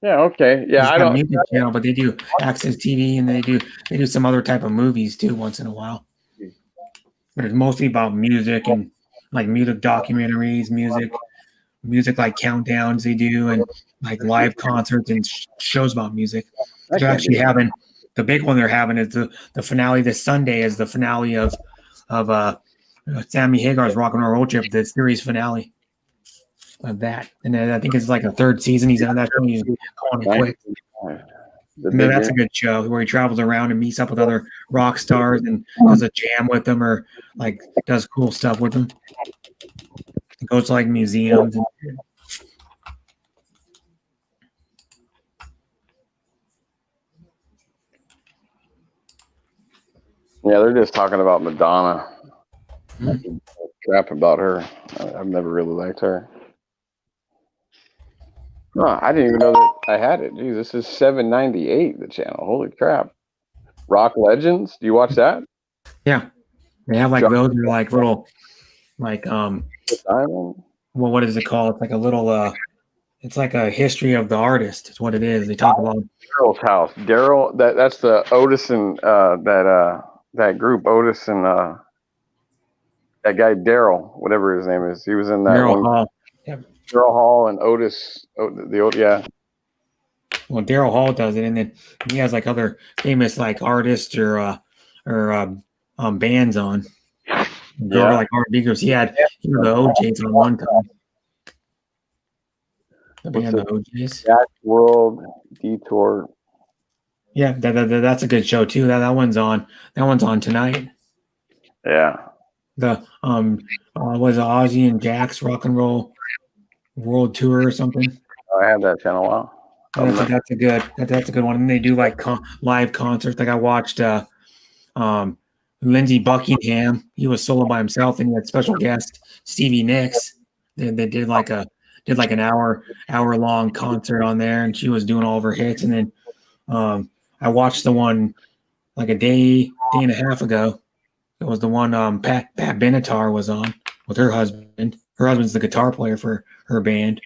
Yeah. Okay. Yeah. I don't music channel, but they do Access TV, and they do some other type of movies too once in a while. But it's mostly about music, and like music documentaries, music like countdowns they do, and like live concerts and shows about music. They're actually having the big one. They're having is the finale this Sunday is the finale of Sammy Hagar's Rock and Roll Road Trip, the series finale of that. And then I think it's like a third season. He's on that show. He's calling it quick. That's a good show where he travels around and meets up with other rock stars and does a jam with them, or like does cool stuff with them. He goes to like museums. Yeah, they're just talking about Madonna. Crap about her. I've never really liked her. Huh, I didn't even know that I had it. Geez, this is 798, the channel. Holy crap. Rock Legends. Do you watch that? Yeah. They have like those are like little like Diamond? well, what is it called? It's like a little it's like a history of the artist. It's what it is. They talk about Daryl's house. Daryl, that's the Otis and that group, Otis and that guy Daryl, whatever his name is. He was in that Daryl one. Hall. Yeah. Daryl Hall and Otis, yeah. Well, Daryl Hall does it, and then he has like other famous like artists or bands on. Yeah. Like R&B groups. He was the OJs on one time. The band, the OJs. Jack World Detour. Yeah, that's a good show too. That one's on. That one's on tonight. Yeah. The was it Ozzy and Jack's Rock and Roll World Tour or something? I had that channel. Wow. That's a good one. And they do like live concerts. Like I watched Lindsey Buckingham. He was solo by himself, and he had special guest Stevie Nicks. They did like an hour long concert on there, and she was doing all of her hits. And then I watched the one like a day and a half ago. It was the one Pat Benatar was on with her husband. Her husband's the guitar player for her band,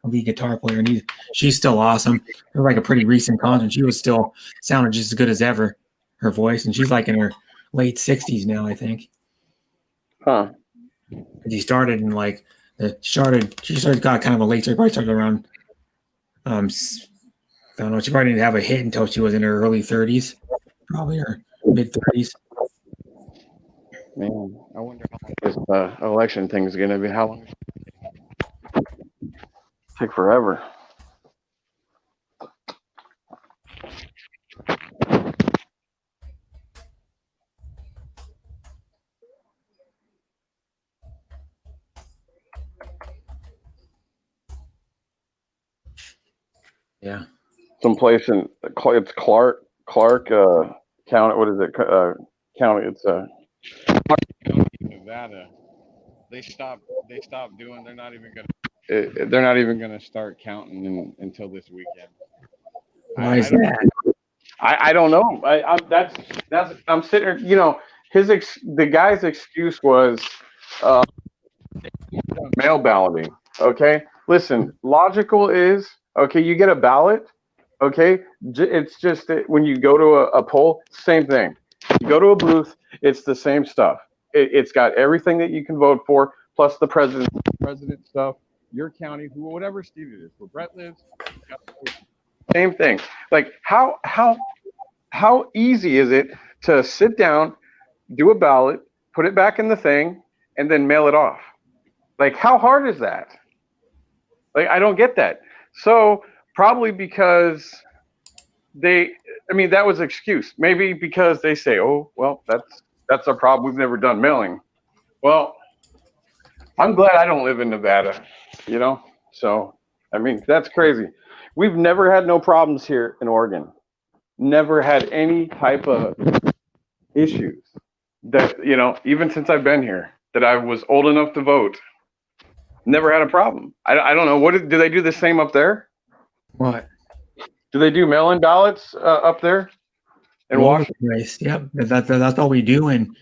a lead guitar player, and she's still awesome. It was like a pretty recent concert. She was still sounded just as good as ever, her voice, and she's like in her late 60s now, I think. Huh. She started in like she got kind of a late start. Probably started around I don't know. She probably didn't have a hit until she was in her early 30s, probably her mid 30s. Man, I wonder how long this election thing is going to be. How long? Take forever. Yeah. Someplace in it's Clark County. What is it? County. It's Nevada. They stopped doing. They're not even gonna start counting until this weekend. Why is that? I don't know. I'm sitting here. You know, the guy's excuse was mail balloting. Okay, listen. Logical is okay. You get a ballot. Okay, it's just that when you go to a poll, same thing. You go to a booth, it's the same stuff. It's got everything that you can vote for, plus the president stuff, your county, whatever state it is, where Brett lives, same thing. Like how easy is it to sit down, do a ballot, put it back in the thing, and then mail it off? Like how hard is that? Like I don't get that. So probably because that was an excuse. Maybe because they say, oh, well, that's a problem. We've never done mailing. Well, I'm glad I don't live in Nevada, you know? So, that's crazy. We've never had no problems here in Oregon. Never had any type of issues that, even since I've been here, that I was old enough to vote. Never had a problem. I don't know. Do they do the same up there? What? Do they do mail-in ballots up there in Washington? Yep, that's all we do in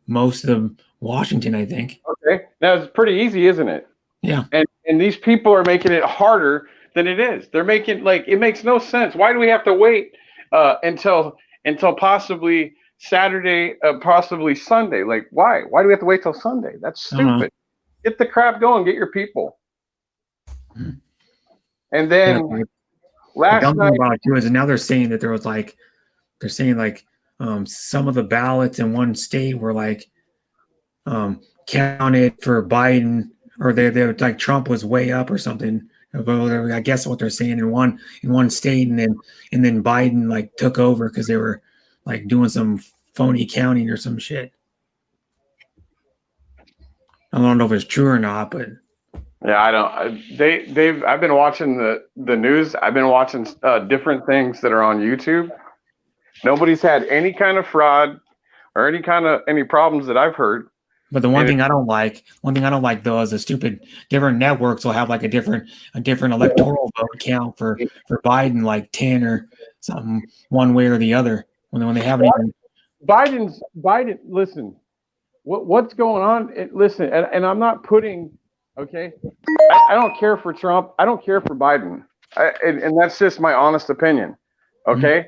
most of Washington, I think. Okay, now it's pretty easy, isn't it? Yeah. And these people are making it harder than it is. They're making it makes no sense. Why do we have to wait until possibly Saturday, possibly Sunday? Like why? Why do we have to wait till Sunday? That's stupid. Get the crap going. Get your people. Mm-hmm. And then. Last night, about it too is now they're saying that there was some of the ballots in one state were counted for Biden, or they like Trump was way up or something. I guess what they're saying in one state, and then Biden took over because they were doing some phony counting or some shit. I don't know if it's true or not, but. Yeah, I don't. I've been watching the news. I've been watching different things that are on YouTube. Nobody's had any kind of fraud. or any problems that I've heard. But the one thing I don't like though, is the stupid different networks will have like a different electoral vote count for Biden, like 10 or something, one way or the other, when they haven't even. Biden. Listen, what's going on? Listen, and I'm not putting. Okay, I don't care for Trump. I don't care for Biden, and that's just my honest opinion. Okay,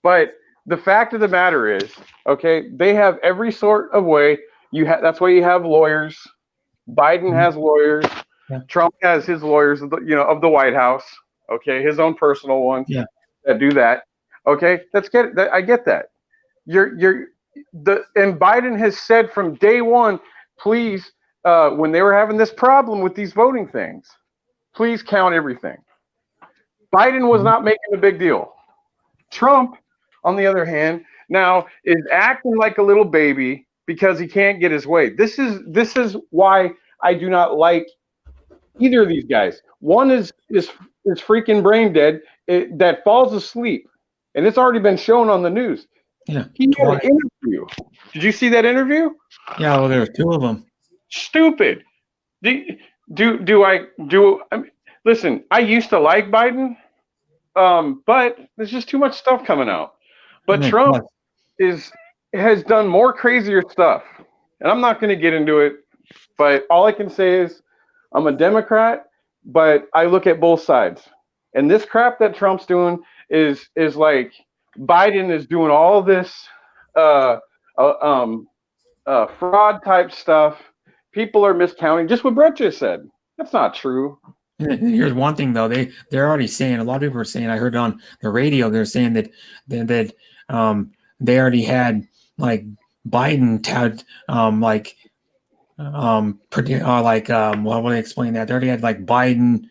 but the fact of the matter is, okay, they have every sort of way. That's why you have lawyers. Biden has lawyers. Yeah. Trump has his lawyers, of the White House. Okay, his own personal ones that do that. Okay, I get that. And Biden has said from day one, please, when they were having this problem with these voting things, please count everything. Biden was not making a big deal. Trump, on the other hand, now is acting like a little baby because he can't get his way. This is why I do not like either of these guys. One is freaking brain dead that falls asleep, and it's already been shown on the news. Yeah, he had an interview. Did you see that interview? Yeah, well, there's two of them. Stupid. Listen, I used to like Biden, but there's just too much stuff coming out. But Trump has done more crazier stuff, and I'm not going to get into it. But all I can say is I'm a Democrat, but I look at both sides. And this crap that Trump's doing is like Biden is doing all this fraud type stuff. People are miscounting. Just what Brett just said. That's not true. Here's one thing though. They're already saying, a lot of people are saying, I heard on the radio, they're saying that they already had like Biden touted what would I explain that? They already had like Biden.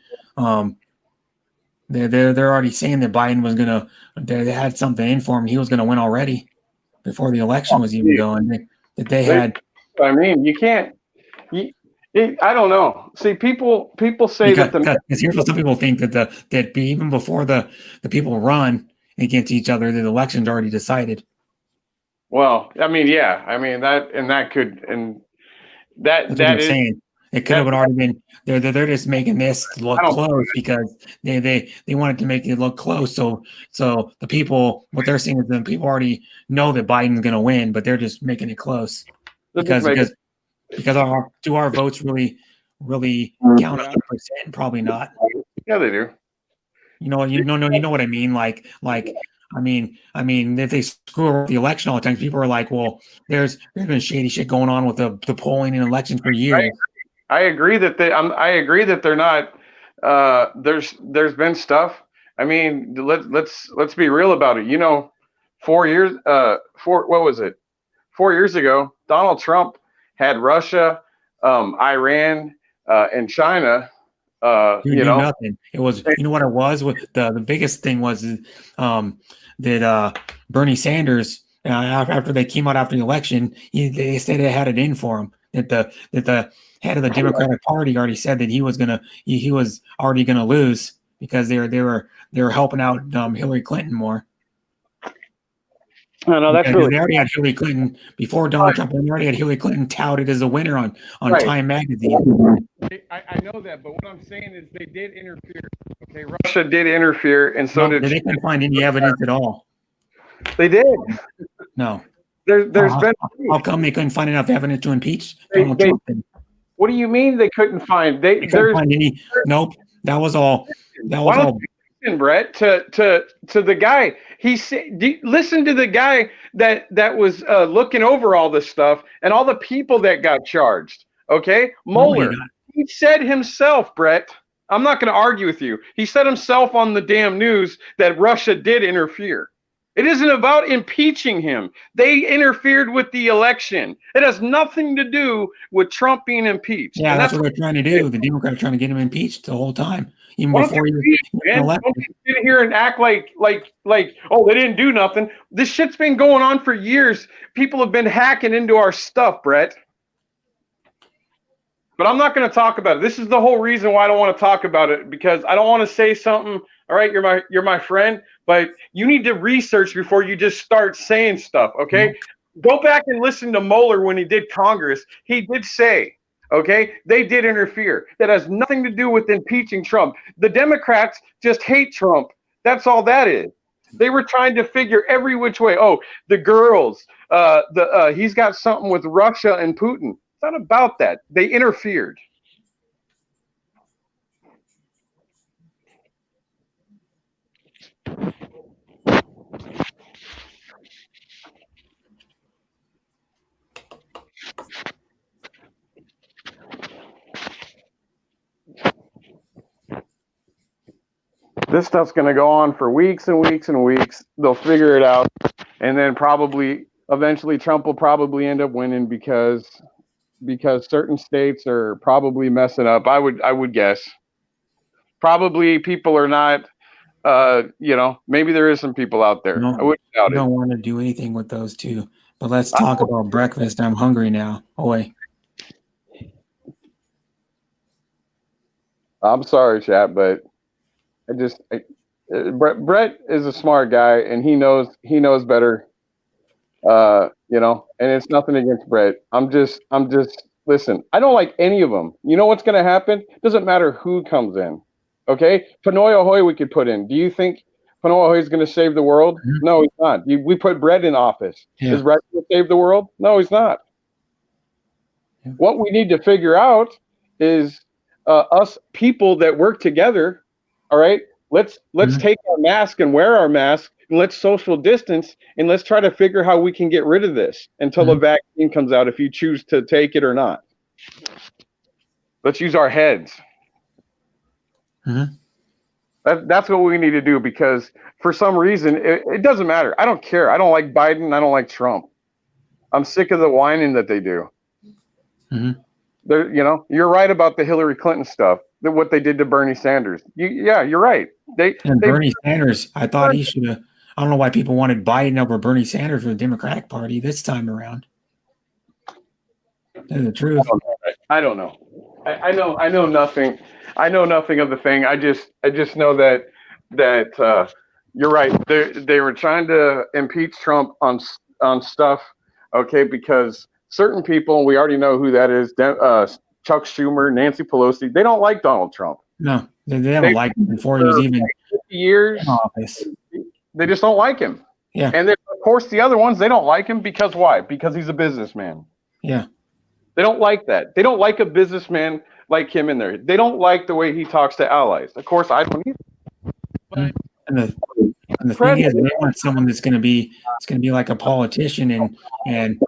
They're already saying that Biden was gonna. They had something in for him. He was gonna win already before the election was even going. They had. I mean, you can't. I don't know. See, people say because here's what some people think that even before the people run against each other, the election's already decided. Well, I mean, yeah, I mean that is saying. It could have already been. They're just making this look close because they wanted to make it look close. So the people, what they're saying is the people already know that Biden's going to win, but they're just making it close because do our votes really count 100%? Probably not. Yeah, they do. You know what I mean? Like I mean, if they screw up the election all the time, people are like, well, there's been shady shit going on with the polling and elections for years. I agree that they're not. There's been stuff. I mean, let's be real about it. 4 years. 4 years ago, Donald Trump had Russia, Iran, and China. Nothing. It was. You know what it was? The biggest thing was that Bernie Sanders, after they came out after the election, they said they had it in for him. That the head of the Democratic Party already said that he was already gonna lose because they were helping out Hillary Clinton more. No, that's really. They already had Hillary Clinton before Donald Trump. They already had Hillary Clinton touted as a winner on Time magazine. I know that, but what I'm saying is they did interfere. Okay, Russia did interfere, and so did. They couldn't find any evidence at all. They did. No. There's been. How come they couldn't find enough evidence to impeach Donald Trump? What do you mean they couldn't find? They couldn't find any. Nope. That was all. Listen, Brett, to the guy. He said, listen to the guy that was looking over all this stuff and all the people that got charged. Okay, Mueller. He said himself, Brett. I'm not going to argue with you. He said himself on the damn news that Russia did interfere. It isn't about impeaching him. They interfered with the election. It has nothing to do with Trump being impeached. Yeah, that's what they're trying to do. The Democrats are trying to get him impeached the whole time, even before he Don't sit here and act like oh, they didn't do nothing. This shit's been going on for years. People have been hacking into our stuff, Brett. But I'm not going to talk about it. This is the whole reason why I don't want to talk about it, because I don't want to say something. All right, you're my friend, but you need to research before you just start saying stuff, okay? Go back and listen to Mueller when he did Congress. He did say, okay, they did interfere. That has nothing to do with impeaching Trump. The Democrats just hate Trump. That's all that is. They were trying to figure every which way. Oh, the girls, he's got something with Russia and Putin. It's not about that. They interfered. This stuff's going to go on for weeks and weeks and weeks. They'll figure it out. And then probably eventually Trump will probably end up winning because certain states are probably messing up. I would guess. Probably people are not, maybe there is some people out there. No, I wouldn't doubt I it. don't want to do anything with those two. But let's talk about breakfast. I'm hungry now. Oi. I'm sorry, chat, but Brett is a smart guy and he knows better. And it's nothing against Brett. I'm just listen, I don't like any of them. You know what's going to happen? Doesn't matter who comes in. Okay? Hanoi Ahoy we could put in. Do you think Hanoi Ahoy is going to save the world? Mm-hmm. No, he's not. We put Brett in office. Yeah. Is Brett going to save the world? No, he's not. Yeah. What we need to figure out is us people that work together. All right, let's take our mask and wear our mask, and let's social distance, and let's try to figure how we can get rid of this until a vaccine comes out. If you choose to take it or not, let's use our heads. That's what we need to do, because for some reason it doesn't matter. I don't care. I don't like Biden. I don't like Trump. I'm sick of the whining that they do. You're right about the Hillary Clinton stuff. What they did to Bernie Sanders. You're right. Bernie Sanders, I thought he should have. I don't know why people wanted Biden over Bernie Sanders for the Democratic Party this time around. That's the truth. I don't know. I know nothing. I know nothing of the thing. I just know that you're right. They were trying to impeach Trump on stuff, okay? Because certain people, and we already know who that is. Chuck Schumer, Nancy Pelosi, they don't like Donald Trump. No, they haven't liked him before he was even 50 years in office. They just don't like him. Yeah. And then, of course, the other ones, they don't like him because why? Because he's a businessman. Yeah. They don't like that. They don't like a businessman like him in there. They don't like the way he talks to allies. Of course, I don't either. And the thing is, they want someone that's going to be like a politician and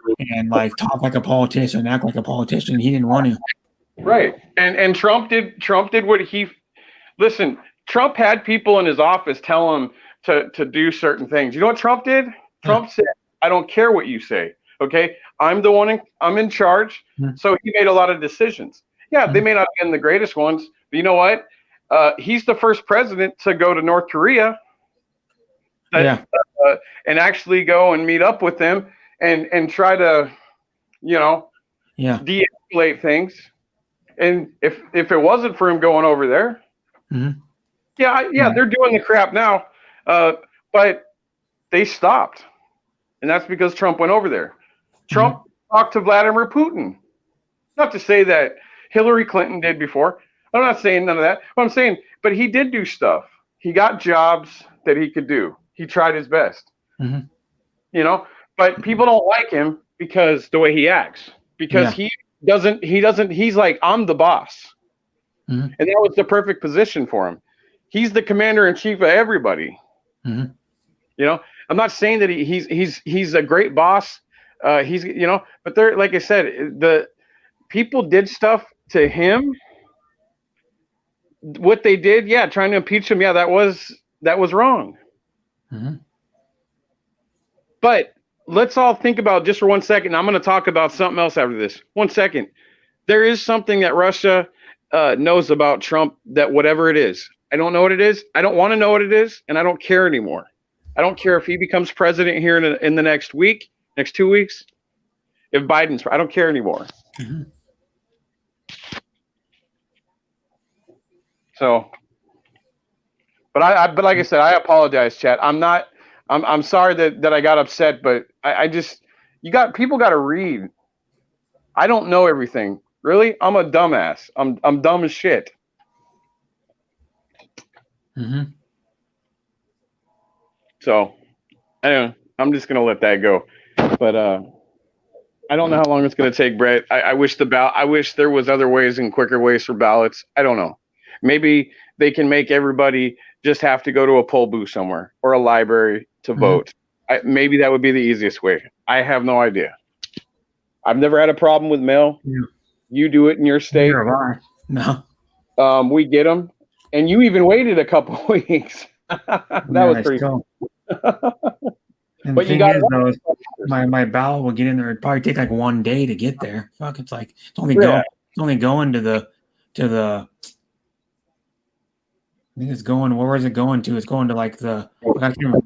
like talk like a politician, act like a politician. He didn't want to. Right. And Trump did what listen, Trump had people in his office tell him to do certain things. You know what Trump did? Trump said, I don't care what you say. Okay. I'm the one, I'm in charge. So he made a lot of decisions. Yeah, they may not have been the greatest ones, but you know what? He's the first president to go to North Korea and actually go and meet up with them and try to, de-escalate things. And if it wasn't for him going over there, they're doing the crap now, but they stopped. And that's because Trump went over there. Trump talked to Vladimir Putin. Not to say that Hillary Clinton did before. I'm not saying none of that. But I'm saying, but he did do stuff. He got jobs that he could do. He tried his best. But people don't like him because the way he acts. Because he doesn't, he's like, I'm the boss. And that was the perfect position for him. He's the commander in chief of everybody. I'm not saying that he's a great boss. But they're, like I said, the people did stuff to him. What they did, trying to impeach him, that was wrong. But let's all think about just for 1 second. I'm going to talk about something else after this. 1 second. There is something that Russia knows about Trump, that whatever it is, I don't know what it is. I don't want to know what it is, and I don't care anymore. I don't care if he becomes president here in the next week, next 2 weeks. If Biden's, I don't care anymore. So, but like I said, I apologize, chat. I'm sorry that I got upset, but I just, people got to read. I don't know everything. Really, I'm a dumbass. I'm dumb as shit. Mm-hmm. So, anyway, I'm just gonna let that go. But I don't know how long it's gonna take, Brett. I wish I wish there was other ways and quicker ways for ballots. I don't know. Maybe they can make everybody just have to go to a poll booth somewhere or a library to vote. Maybe that would be the easiest way. I have no idea. I've never had a problem with mail. Yeah. You do it in your state. No. We get them, and you even waited a couple of weeks. That was pretty cool. And But the you thing got is, though, my ballot will get in there. It'd probably take like 1 day to get there. Fuck, it's like it's only going to the. I think it's going. Where is it going to? It's going to like the. I can't remember.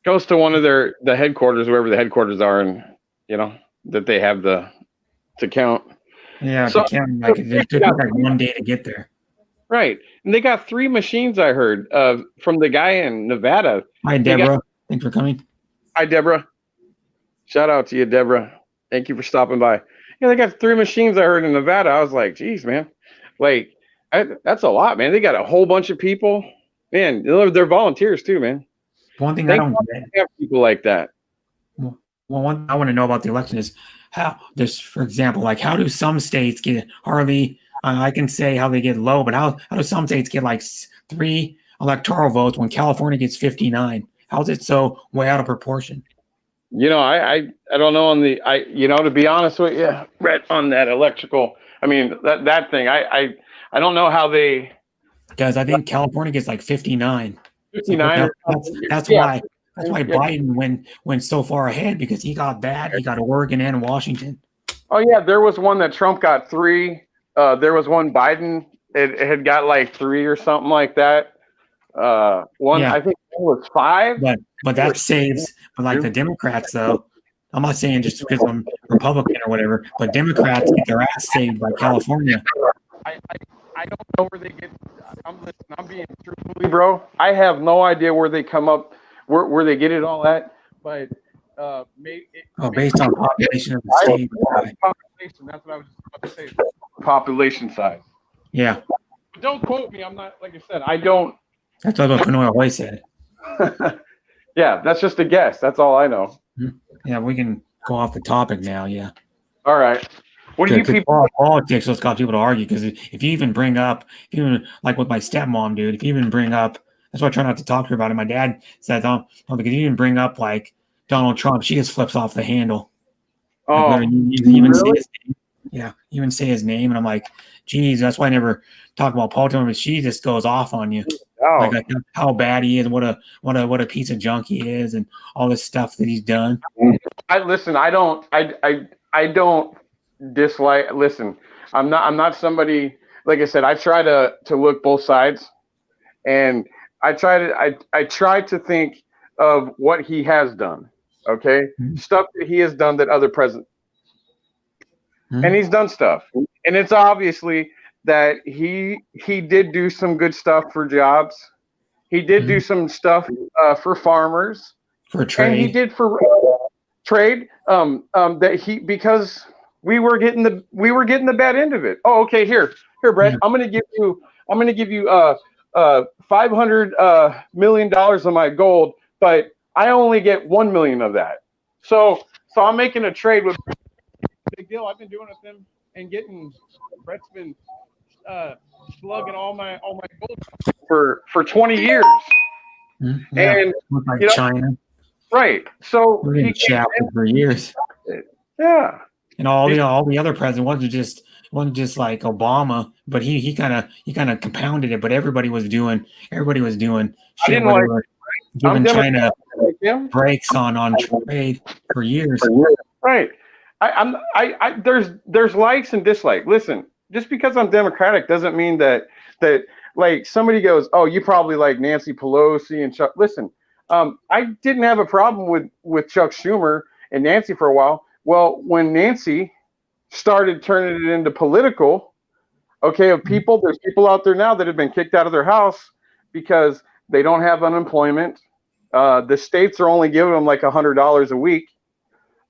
Goes to one of the headquarters, wherever the headquarters are, and that they have to count. Yeah, So- to count, like it took like 1 day to get there. Right, and they got 3 machines. I heard from the guy in Nevada. Hi, They got- Deborah. Thanks for coming. Hi, Deborah. Shout out to you, Deborah. Thank you for stopping by. Yeah, they got 3 machines. I heard in Nevada. I was like, geez, man, like that's a lot, man. They got a whole bunch of people. Man, they're volunteers too, man. One thing Thank I don't God get. they have people like that. Well, one thing I want to know about the election is how this, for example, like how do some states get hardly? I can say how they get low, but how do some states get like 3 electoral votes when California gets 59? How's it so way out of proportion? I don't know on the to be honest with you, Brett, on that electrical. I mean that thing. I don't know how they. Because I think California gets like 59. 59. That's Yeah. why. That's why Biden went so far ahead, because he got that. He got Oregon and Washington. Oh yeah, there was one that Trump got 3. There was one Biden. It had got like 3 or something like that. One Yeah. I think it was 5. But that saves. But like the Democrats, though, I'm not saying just because I'm Republican or whatever, but Democrats get their ass saved by California. I don't know where they get. I'm being truthfully, bro. I have no idea where they come up, where they get it all at. But maybe. Based on population of the state. Population. That's what I was just about to say. Population size. Yeah, Don't quote me. I'm not, like I said. I don't. that's what Panoy Hoy said. Yeah, that's just a guess. That's all I know. Yeah, we can go off the topic now. Yeah. All right. What do you Because people? politics has got people to argue, because if you even bring up, even like with my stepmom, dude, if you even bring up, that's why I try not to talk to her about it. My dad says, oh, because if you even bring up like Donald Trump, she just flips off the handle. Oh, Like, you even say really? his name. Yeah, even say his name, and I'm like, geez, that's why I never talk about politics. But she just goes off on you, Oh, like how bad he is, what a piece of junk he is, and all this stuff that he's done. I don't dislike. Listen, I'm not somebody, like I said, I try to look both sides, and I try to think of what he has done. Okay, stuff that he has done that other presidents, and he's done stuff, and it's obviously that he did do some good stuff for jobs. He did do some stuff for farmers. For trade. And he did for trade. That he, because we were getting the bad end of it. Oh, okay. Here, Brett. I'm gonna give you $500 million of my gold, but I only get 1 million of that. So I'm making a trade with. Big deal. I've been doing it with them and getting. Brett's been slugging all my gold for 20 years. Yeah, And look like you know, China. right. So We're in chat for years. Yeah. And all the other presidents wasn't just like Obama, but he kind of compounded it. But everybody was doing shit where they were giving China breaks on trade for years. Right. There's likes and dislikes. Listen, just because I'm Democratic doesn't mean that like somebody goes, oh, you probably like Nancy Pelosi and Chuck. Listen, I didn't have a problem with Chuck Schumer and Nancy for a while. Well, when Nancy started turning it into political, of people, there's people out there now that have been kicked out of their house because they don't have unemployment. The states are only giving them like $100 a week.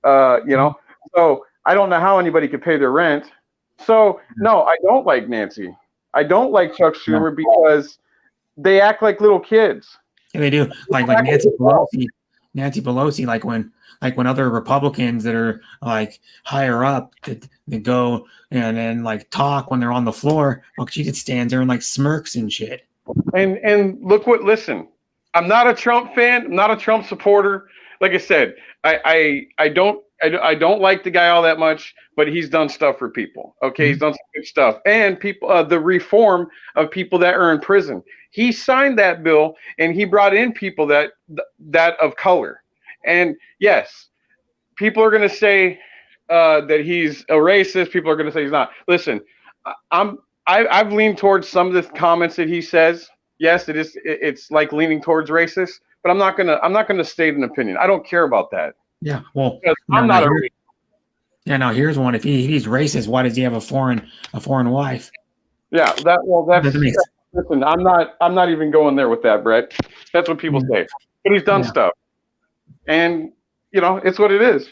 You know, so I don't know how anybody could pay their rent. So no, I don't like Nancy. I don't like Chuck Schumer because they act like little kids. Yeah, they do. Like Nancy Pelosi. Nancy Pelosi, like when other Republicans that are like higher up they go and then like talk when they're on the floor, well, she just stands there and like smirks and shit. And listen, I'm not a Trump fan. I'm not a Trump supporter. Like I said, I don't like the guy all that much, but he's done stuff for people. Okay, he's done some good stuff, and people, the reform of people that are in prison. He signed that bill, and he brought in people that of color. And yes, people are going to say that he's a racist. People are going to say he's not. Listen, I've leaned towards some of the comments that he says. Yes, it is. It's like leaning towards racist, but I'm not gonna state an opinion. I don't care about that. Yeah, well, I'm not a racist. Yeah, now here's one. If he's racist, why does he have a foreign wife? Yeah, that's listen, I'm not even going there with that, Brett. That's what people say. But he's done stuff. And you know, it's what it is.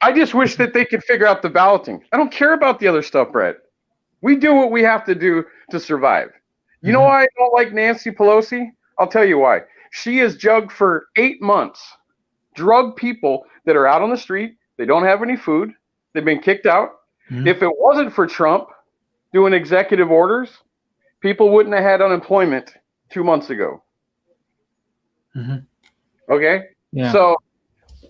I just wish that they could figure out the balloting. I don't care about the other stuff, Brett. We do what we have to do to survive. You know why I don't like Nancy Pelosi? I'll tell you why. She has jugged for 8 months, drug people that are out on the street. They don't have any food. They've been kicked out. If it wasn't for Trump doing executive orders, people wouldn't have had unemployment 2 months ago. Okay? Yeah.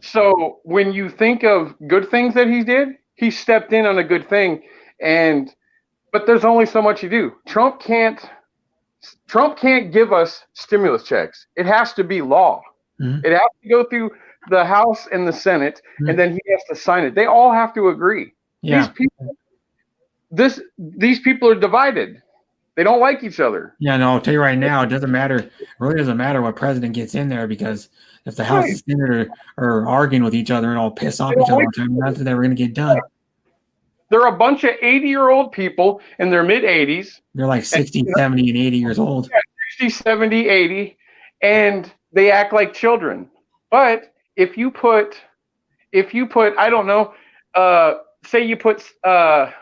So when you think of good things that he did, he stepped in on a good thing. But there's only so much you do. Trump can't give us stimulus checks. It has to be law. It has to go through the House and the Senate, and then he has to sign it. They all have to agree. Yeah. These people are divided. They don't like each other. Yeah, no, I'll tell you right now, it doesn't matter. It really doesn't matter what president gets in there, because if the House and Senate are arguing with each other and all piss off each other all the time, nothing ever going to get done. They're a bunch of 80-year-old people in their mid-80s. They're like 60, 70, and 80 years old. Yeah, 60, 70, 80, and they act like children. But if you put, I don't know, let's say you put 5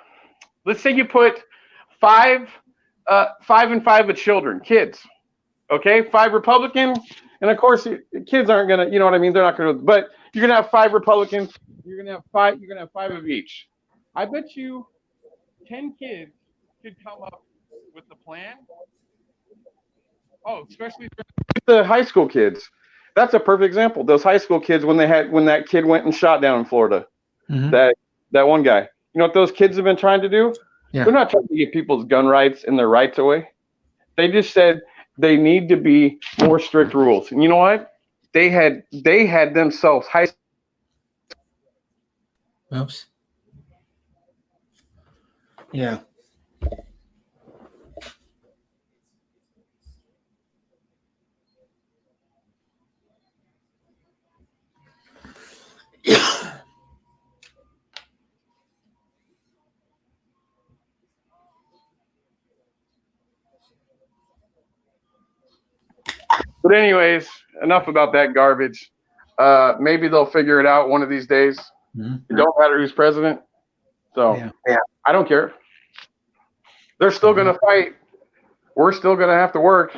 and 5 of children, kids, okay? 5 Republicans, and of course, kids aren't gonna, you know what I mean? They're not gonna, but you're gonna have 5 Republicans. You're gonna have 5 of each. I bet you 10 kids could come up with the plan. Oh, especially the high school kids. That's a perfect example. Those high school kids, when that kid went and shot down in Florida, that one guy. You know what those kids have been trying to do? Yeah. They're not trying to get people's gun rights and their rights away. They just said they need to be more strict rules. And you know what? They had themselves high. Oops. Yeah. But anyways, enough about that garbage. Maybe they'll figure it out one of these days. It don't matter who's president. So yeah, I don't care. They're still going to fight. We're still going to have to work.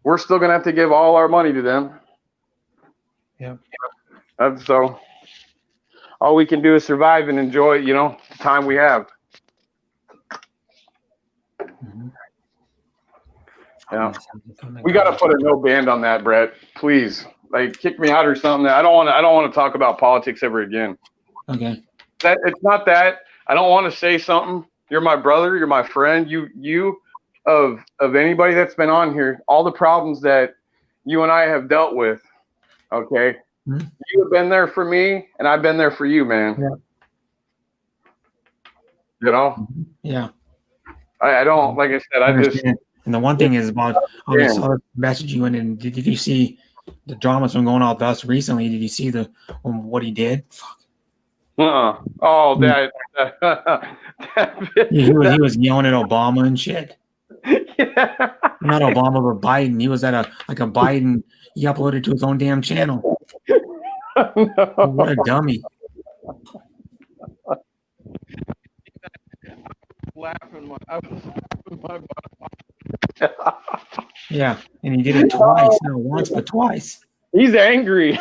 We're still going to have to give all our money to them. Yeah. So all we can do is survive and enjoy, you know, the time we have. Yeah. We got to put a no band on that, Brett. Please, like, kick me out or something. I don't want to talk about politics ever again. Okay. It's not that. I don't want to say something. You're my brother. You're my friend. You of anybody that's been on here, all the problems that you and I have dealt with. Okay. You have been there for me, and I've been there for you, man. Yeah. You know. Yeah. I don't, like I said. I just. And the one thing is about all this other message you went in. Did you see the dramas from going out with us recently? Did you see what he did? Fuck. Oh, that. he was yelling at Obama and shit. Yeah. Not Obama, but Biden. He was at a Biden. He uploaded to his own damn channel. What a dummy. I was laughing my butt off. Yeah, and he did it twice, not once but twice. He's angry.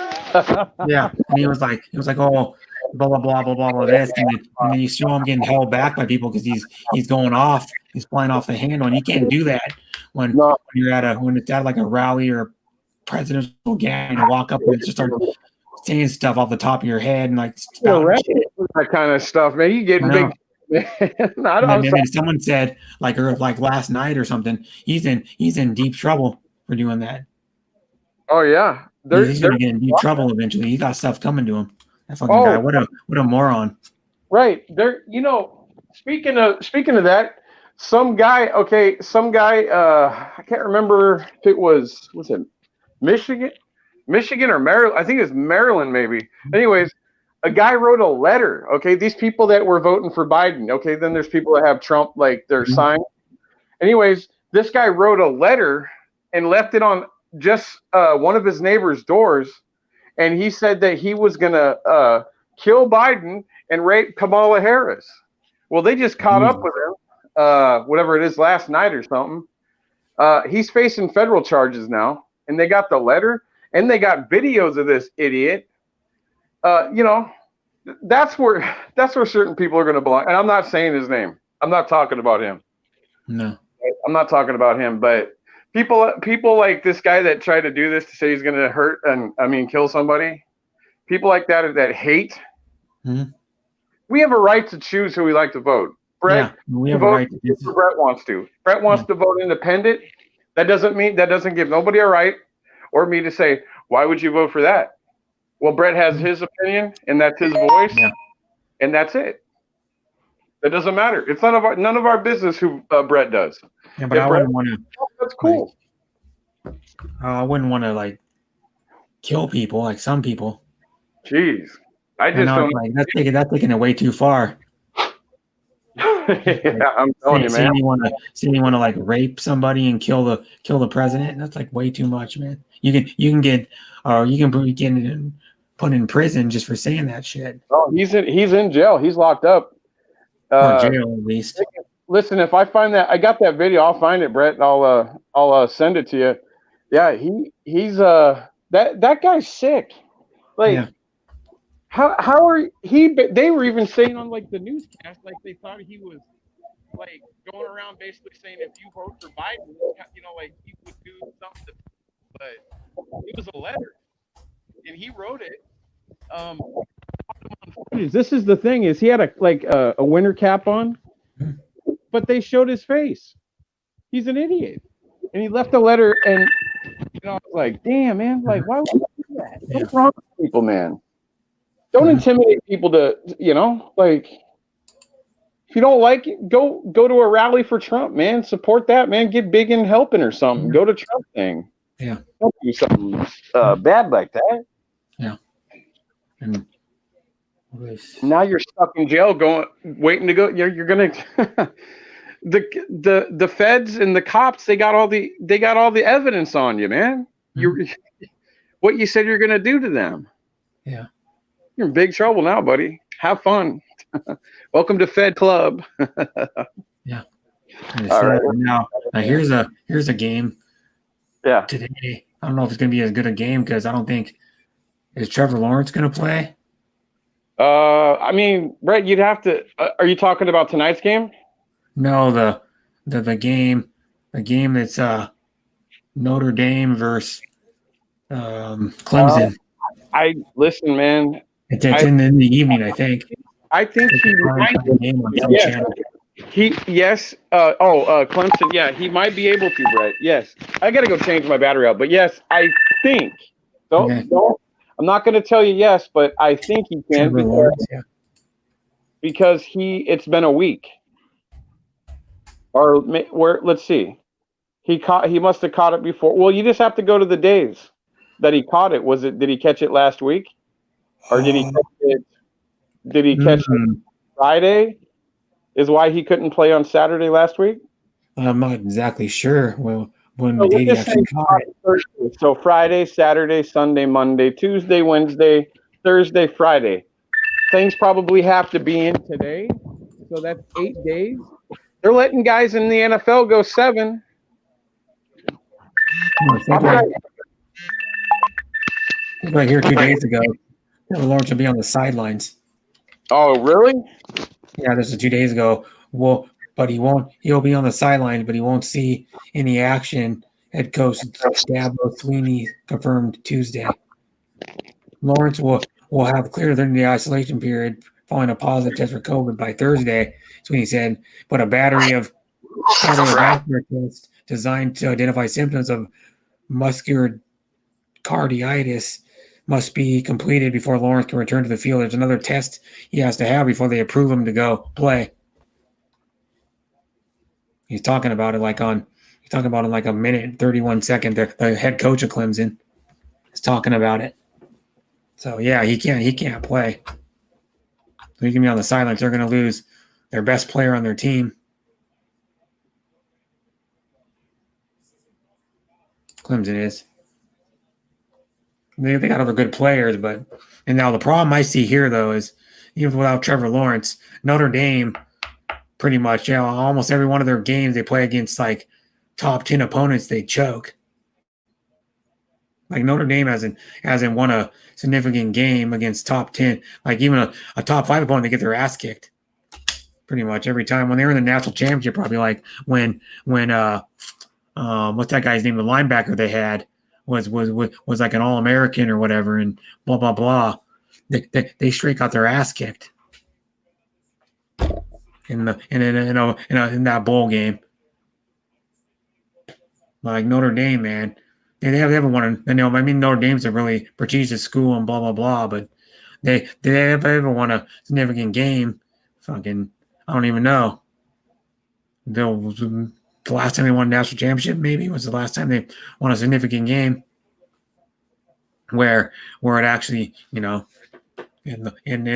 Yeah, and he was like, oh, blah blah blah blah blah blah this, and then you show him getting held back by people because he's going off, he's flying off the handle, and you can't do that when you're when it's at like a rally or presidential gathering and walk up and just start saying stuff off the top of your head and like that kind of stuff, man. You get big. And then someone said like last night or something, he's in deep trouble for doing that. Oh yeah, he's gonna get in deep trouble eventually. He got stuff coming to him. That fucking guy. What a moron. Right there. You know, speaking of that, some guy. I can't remember if it was it Michigan or Maryland. I think it's Maryland, maybe. Anyways, a guy wrote a letter. Okay, these people that were voting for Biden. Okay, then there's people that have Trump like their sign. Anyways, this guy wrote a letter and left it on just one of his neighbor's doors, and he said that he was gonna kill Biden and rape Kamala Harris. Well, they just caught up with him, whatever it is, last night or something. He's facing federal charges now, and they got the letter and they got videos of this idiot. You know, that's where certain people are going to belong. And I'm not saying his name. I'm not talking about him. No, I'm not talking about him. But people like this guy that tried to do this to say he's going to hurt and kill somebody. People like that hate. Mm-hmm. We have a right to choose who we like to vote. Brett, we have a right to choose who Brett wants to. Brett wants to vote independent. That doesn't give nobody a right or me to say, why would you vote for that? Well, Brett has his opinion, and that's his voice, and that's it. That doesn't matter. It's none of our business who Brett does. Yeah, but I wouldn't want to. That's cool. I wouldn't want to like kill people like some people. Jeez, I just don't. Like, that's taking it way too far. Yeah, I'm telling you, man. Seeing you want to like rape somebody and kill the president. That's like way too much, man. You can get put in prison just for saying that shit. Oh, he's in jail. He's locked up. Or jail at least. Listen, if I find that, I got that video. I'll find it, Brett. I'll send it to you. Yeah, he's that guy's sick. Like, how are they were even saying on like the newscast, like they thought he was like going around basically saying if you vote for Biden, you know, like he would do something. But it was a letter, and he wrote it. This is the thing: is he had a winter cap on, but they showed his face. He's an idiot, and he left a letter. And you know, I was like, damn, man, like why would you do that? What's wrong with people, man? Don't intimidate people to, you know, like if you don't like it, go to a rally for Trump, man. Support that, man. Get big in helping or something. Go to Trump thing. Yeah. Don't do something bad like that. Yeah. And now you're stuck in jail, waiting to go. You're gonna the feds and the cops. They got all the evidence on you, man. What you said you're gonna do to them. Yeah. You're in big trouble now, buddy. Have fun. Welcome to Fed Club. Yeah. All right. Now here's a game. Yeah. Today, I don't know if it's going to be as good a game because I don't think is Trevor Lawrence going to play. I mean, Brett, you'd have to. Are you talking about tonight's game? No, the game that's Notre Dame versus Clemson. Listen, man. It's in the evening, I think. I think he might. Clemson. Yeah, he might be able to, Brett. Yes, I got to go change my battery out. But yes, I think. Don't. I'm not going to tell you yes, but I think he can because it's been a week. Or let's see. He must have caught it before. Well, you just have to go to the days that he caught it. Did he catch it last week? Or did he catch it? Did he catch it Friday? Is why he couldn't play on Saturday last week? I'm not exactly sure. Well, when did he actually caught it? So Friday, Saturday, Sunday, Monday, Tuesday, Wednesday, Thursday, Friday. Things probably have to be in today, so that's 8 days. They're letting guys in the NFL go 7. Right here 2 days ago, Trevor Lawrence will be on the sidelines. Oh, really? Yeah, this is 2 days ago. Well, but he won't. He'll be on the sidelines, but he won't see any action. Head coach Dabo Sweeney confirmed Tuesday. Lawrence will have cleared during the isolation period following a positive test for COVID by Thursday, Sweeney said. But a battery of cardiovascular tests designed to identify symptoms of muscular carditis must be completed before Lawrence can return to the field. There's another test he has to have before they approve him to go play. He's talking about it like a minute and 31 second. The head coach of Clemson is talking about it. So yeah, he can't play. So he's gonna be on the sidelines. They're gonna lose their best player on their team. Clemson is. They got other good players, and now the problem I see here though is even without Trevor Lawrence, Notre Dame pretty much, almost every one of their games they play against like top 10 opponents, they choke. Like Notre Dame hasn't won a significant game against top 10. Like even a top 5 opponent, they get their ass kicked pretty much every time. When they were in the national championship, probably like when what's that guy's name? The linebacker they had was like an All-American or whatever, and blah blah blah. They straight got their ass kicked in that bowl game. Like Notre Dame, man, they haven't won. I mean, Notre Dame's a really prestigious school and blah blah blah, but they haven't won a significant game. Fucking, I don't even know. The last time they won a national championship maybe was the last time they won a significant game where it actually, in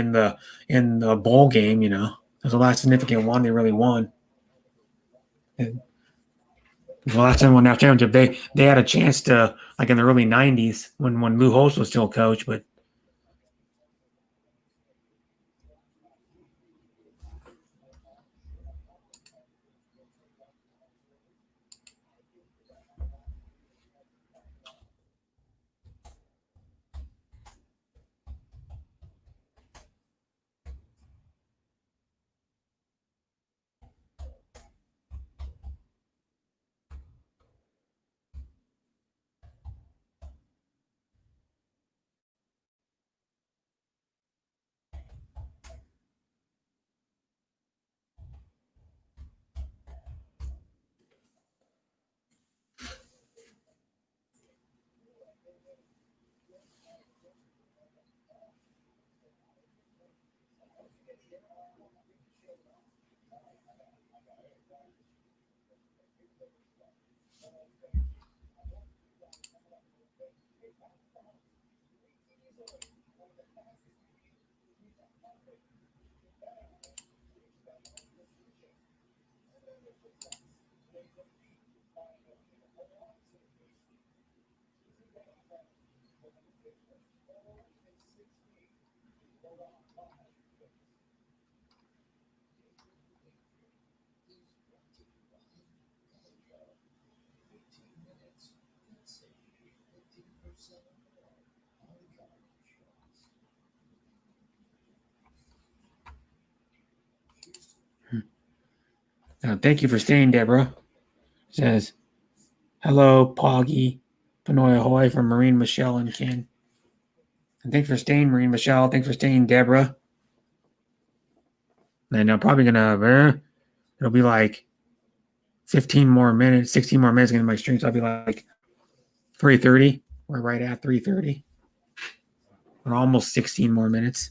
the bowl game, was the last significant one they really won. And the last time they won a national championship, they had a chance to, like in the early 90s when Lou Holtz was still coach, but thank you for staying, Deborah. Says, hello, Poggy, Panoy Ahoy from Marine Michelle and Ken. And thanks for staying, Marine Michelle. Thanks for staying, Deborah. And I'm probably gonna it'll be like 15 more minutes, 16 more minutes into my stream. So I'll be like 3:30. We're right at 3:30. We're almost 16 more minutes.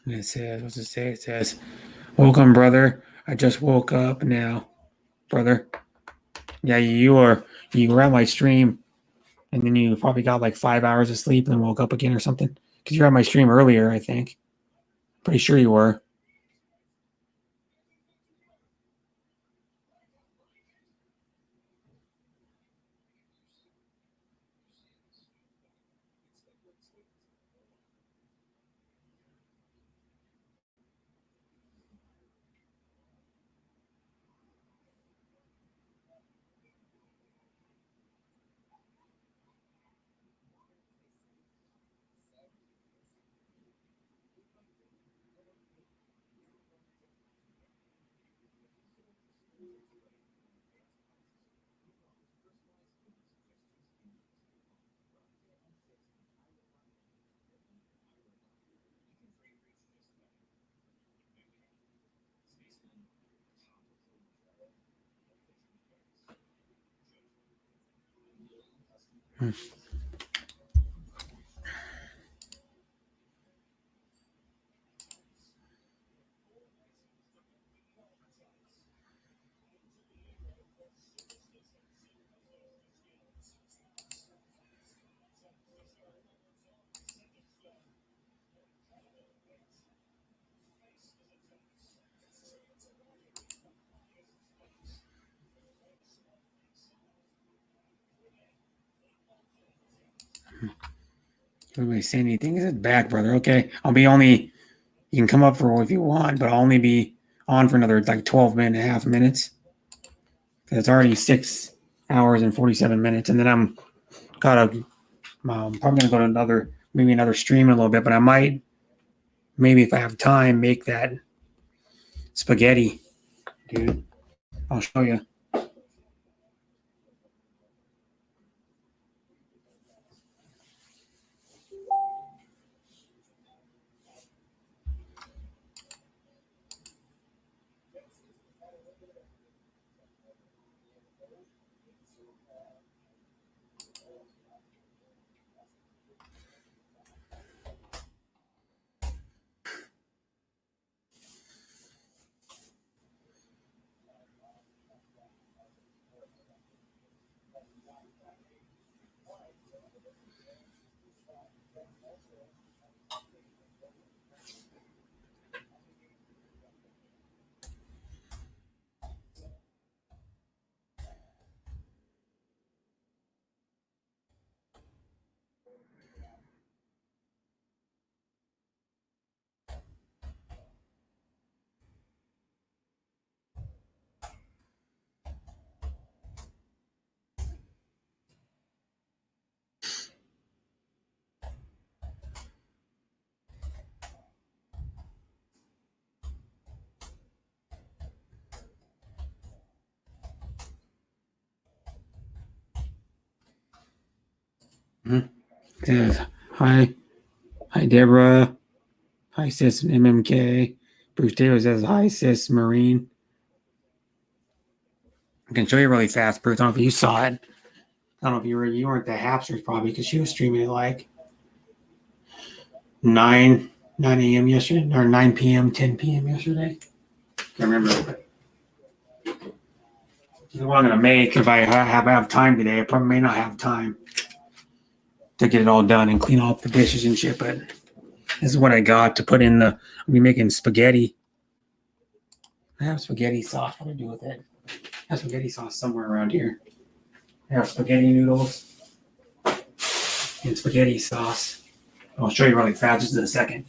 It says, what's it say? It says, welcome, brother. I just woke up now, brother. Yeah, you were at my stream, and then you probably got like 5 hours of sleep and then woke up again or something. Because you were at my stream earlier, I think. Pretty sure you were. Everybody say anything? Is it back, brother? Okay. You can come up for if you want, but I'll only be on for another like 12.5 minutes. It's already 6 hours and 47 minutes. And then I'm probably going to go to another stream in a little bit, but I might, maybe if I have time, make that spaghetti, dude. I'll show you. Says, hi, Deborah. Hi, sis MMK. Bruce Taylor says, hi, sis Marine. I can show you really fast, Bruce. I don't know if you saw it. I don't know if you weren't the Hapsters probably because she was streaming at like 9 a.m. yesterday or 9 p.m., 10 p.m. yesterday. Can't remember. This is what I'm going to make if I have time today. I probably may not have time to get it all done and clean up the dishes and shit, but this is what I got to put in I'll be making spaghetti. I have spaghetti sauce. What do I do with it? I have spaghetti sauce somewhere around here. I have spaghetti noodles and spaghetti sauce. I'll show you really fast just in a second.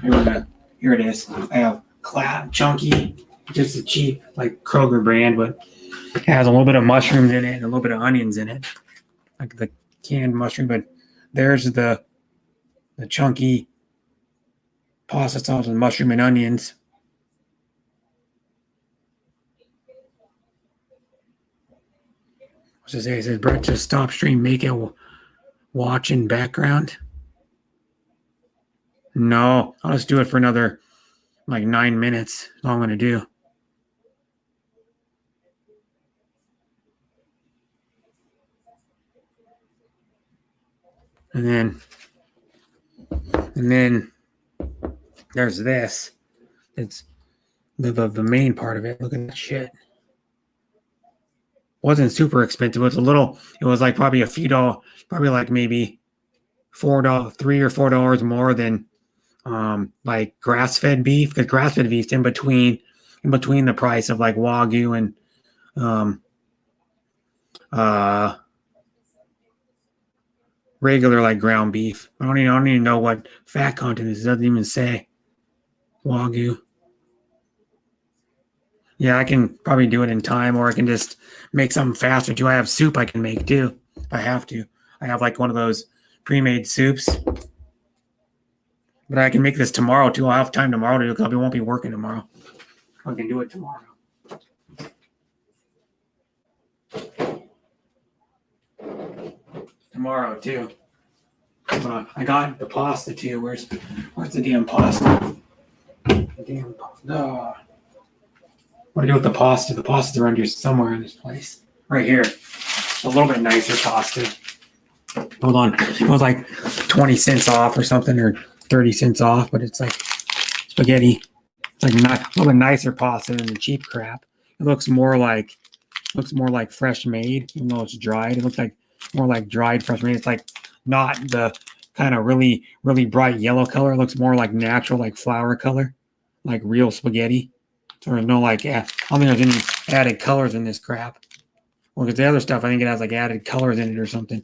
Here it is. I have Chunky, just a cheap like Kroger brand, but it has a little bit of mushrooms in it and a little bit of onions in it, like the canned mushroom. But there's the Chunky pasta sauce with mushroom and onions. What's it say? It says, Brett, just stop stream, make it watch in background. No, I'll just do it for another like 9 minutes. That's all I'm going to do. And then there's this. It's the main part of it. Look at that shit. Wasn't super expensive. It was a little. It was like probably a few dollars, probably like maybe $3 or $4 more than like grass-fed beef, because grass-fed beef's in between the price of like Wagyu and regular like ground beef. I don't even know what fat content is. It doesn't even say Wagyu. Yeah, I can probably do it in time, or I can just make something faster too. I have soup I can make too if I have to. I have like one of those pre-made soups. But I can make this tomorrow too. I'll have time tomorrow to do it because I won't be working tomorrow. I can do it tomorrow. Tomorrow too. I got the pasta too. Where's the damn pasta? The damn pasta. What do I do with the pasta? The pasta's around here somewhere in this place. Right here. A little bit nicer pasta. Hold on. It was like 20 cents off or something, or 30 cents off, but it's like spaghetti. It's like not, a little bit nicer pasta than the cheap crap. It looks more like fresh made, even though it's dried. It looks like more like dried fresh made. It's like not the kind of really, really bright yellow color. It looks more like natural, like flour color, like real spaghetti. So there's no like, I don't think there's any added colors in this crap. Well, because the other stuff, I think it has like added colors in it or something.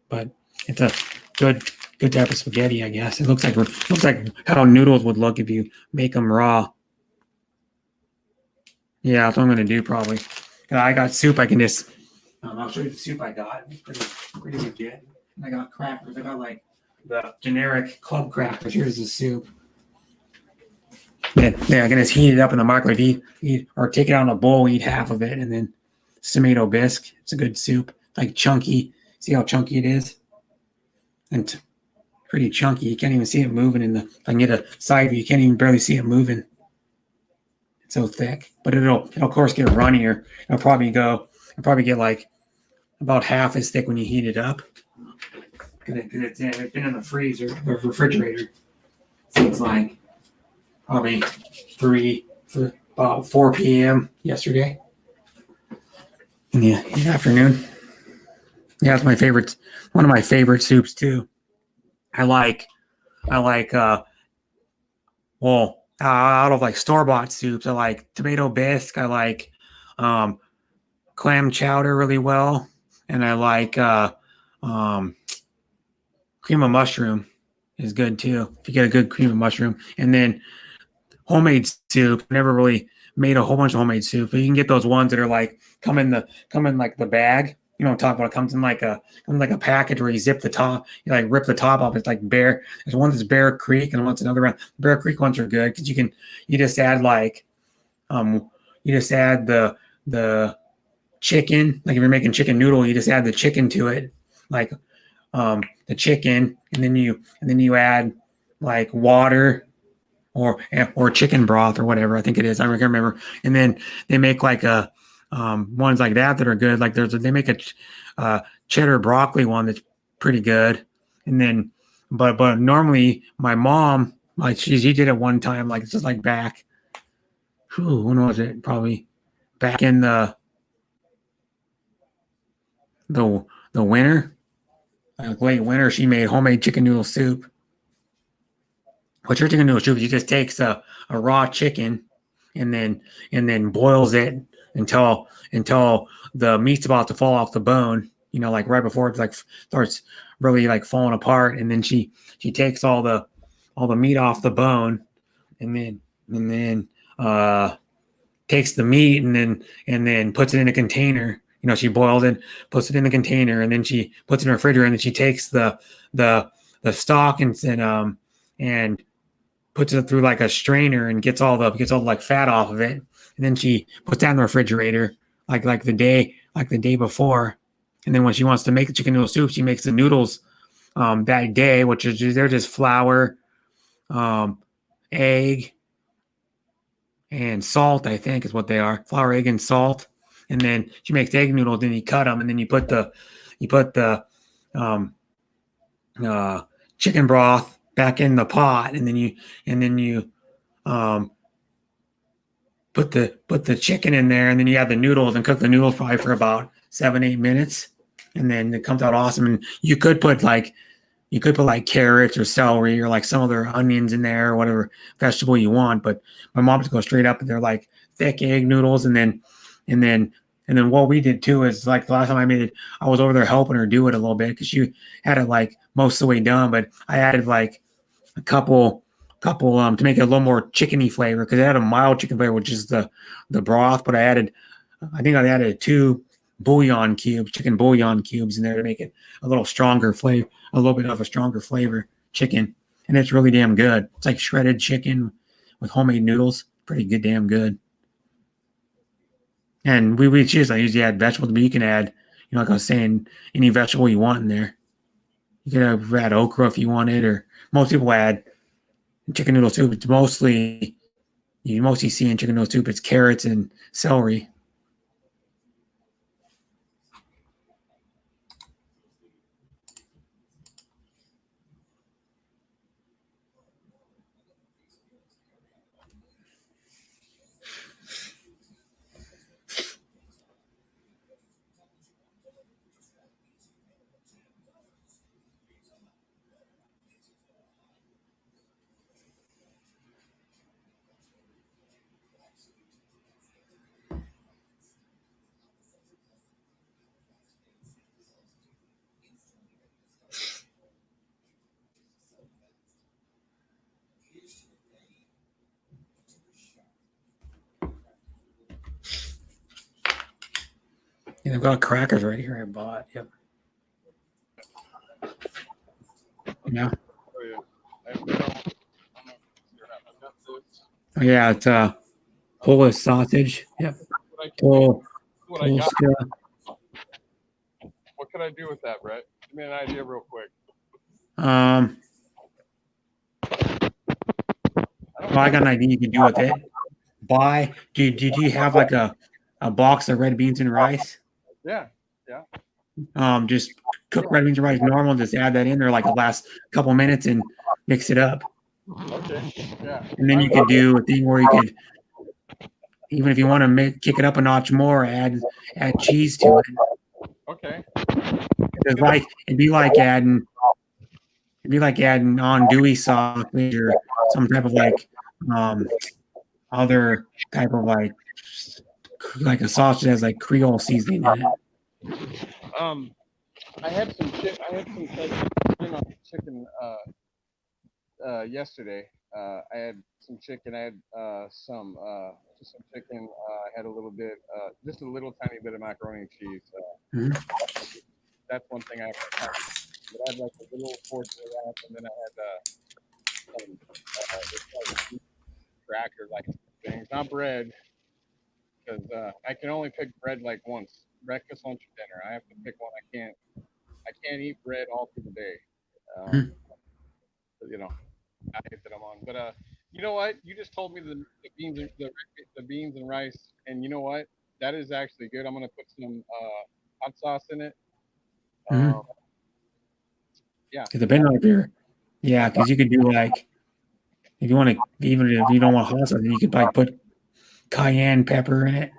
But it's a good type of spaghetti, I guess. It looks like how noodles would look if you make them raw. Yeah, that's what I'm gonna do probably. I got soup. I can just. I'll show you the soup I got. It's pretty legit. And I got crackers. I got like the generic club crackers. Here's the soup. Yeah, I can just heat it up in the microwave. Eat or take it out in a bowl. Eat half of it, and then tomato bisque. It's a good soup. Like chunky. See how chunky it is? And pretty chunky. You can't even see it moving in the. If I can get a side view, you can't even barely see it moving. It's so thick, but it'll of course get runnier. It'll probably get like about half as thick when you heat it up. It's been in the freezer or refrigerator since like probably about 4 p.m. yesterday in the afternoon. Yeah, it's my favorite. One of my favorite soups too. I like out of like store-bought soups, I like tomato bisque. I like clam chowder really well, and I like cream of mushroom is good too. If you get a good cream of mushroom, and then homemade soup. Never really made a whole bunch of homemade soup, but you can get those ones that are like come in like the bag. You know what I'm talking about? It comes in like a package where you zip the top, you like rip the top off. It's like Bear. There's one that's Bear Creek, and one's another one. Bear Creek ones are good because you just add like the chicken. Like if you're making chicken noodle, you just add the chicken to it, like the chicken, and then you add like water or chicken broth or whatever I think it is. I can't remember. And then they make like a ones like that are good. Like they make a cheddar broccoli one that's pretty good. And then, but normally my mom, like she did it one time, like it's just like back. When was it? Probably back in the winter, like late winter. She made homemade chicken noodle soup. What's your chicken noodle soup? She just takes a raw chicken and then boils it until the meat's about to fall off the bone, you know, like right before it like starts really like falling apart, and then she takes all the meat off the bone, and then takes the meat and then puts it in a container. You know, she boils it, puts it in the container, and then she puts it in the refrigerator, and then she takes the stock and puts it through like a strainer and gets all the like fat off of it, and then she puts that in the refrigerator like the day before, and then when she wants to make the chicken noodle soup, she makes the noodles that day, which is they're just flour, egg, and salt. I think is what they are: flour, egg, and salt. And then she makes egg noodles, then you cut them, and then you put the chicken broth back in the pot, and then you put the chicken in there, and then you add the noodles and cook the noodles probably for about 7-8 minutes, and then it comes out awesome. And you could put like carrots or celery or like some other onions in there or whatever vegetable you want. But my mom just goes straight up, and they're like thick egg noodles. And then what we did too is, like, the last time I made it, I was over there helping her do it a little bit because she had it like most of the way done. But I added like a couple to make it a little more chickeny flavor, because it had a mild chicken flavor, which is the broth. But I think I added 2 chicken bouillon cubes in there to make it a little stronger flavor, a little bit of a stronger flavor chicken. And it's really damn good. It's like shredded chicken with homemade noodles. Pretty good, damn good. And I usually add vegetables, but you can add, like I was saying, any vegetable you want in there. You can add okra if you want it, or most people add chicken noodle soup. It's you mostly see in chicken noodle soup, it's carrots and celery. And I've got crackers right here I bought. Yep. Yeah. Oh, yeah, it's Polish sausage. Yep. What could I do with that, Brett? Give me an idea real quick. Well, I got an idea you can do with it. Did you have like a box of red beans and rice? Yeah. Just cook red beans and rice normal. Just add that in there like the last couple minutes and mix it up. Okay. Yeah. And then you could do a thing where you could, even if you want to kick it up a notch more, add cheese to it. Okay. It'd be like adding andouille sausage or some type of like other type of like a sausage that has like Creole seasoning in it. I had some chicken yesterday. I had some chicken. I had some chicken. I had a little bit, just a little tiny bit of macaroni and cheese. That's one thing I had. But I had like a little portion of that, and then I had some cracker like things, not bread, because I can only pick bread like once, breakfast, lunch, or dinner. I have to pick one. I can't eat bread all through the day. Diet that I'm on. But you know what? You just told me the beans and rice, and you know what? That is actually good. I'm gonna put some hot sauce in it. Yeah. Depending on because you could do like, if you want to, even if you don't want hot sauce, then you could like put cayenne pepper in it.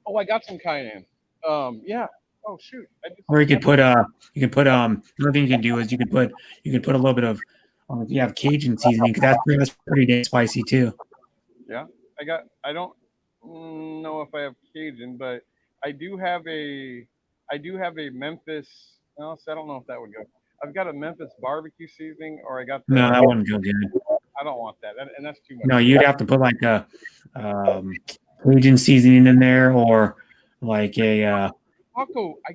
Oh, I got some cayenne. Yeah. Oh shoot. Or you could put another thing you can do is you could put a little bit of if you have Cajun seasoning, because that's pretty damn spicy too. Yeah. I don't know if I have Cajun, but I do have a Memphis. No, so I don't know if that would go. I've got a Memphis barbecue seasoning, or I got No, that wouldn't go good. I don't want that, and that's too much. No, you'd have to put like a Cajun seasoning in there, or like a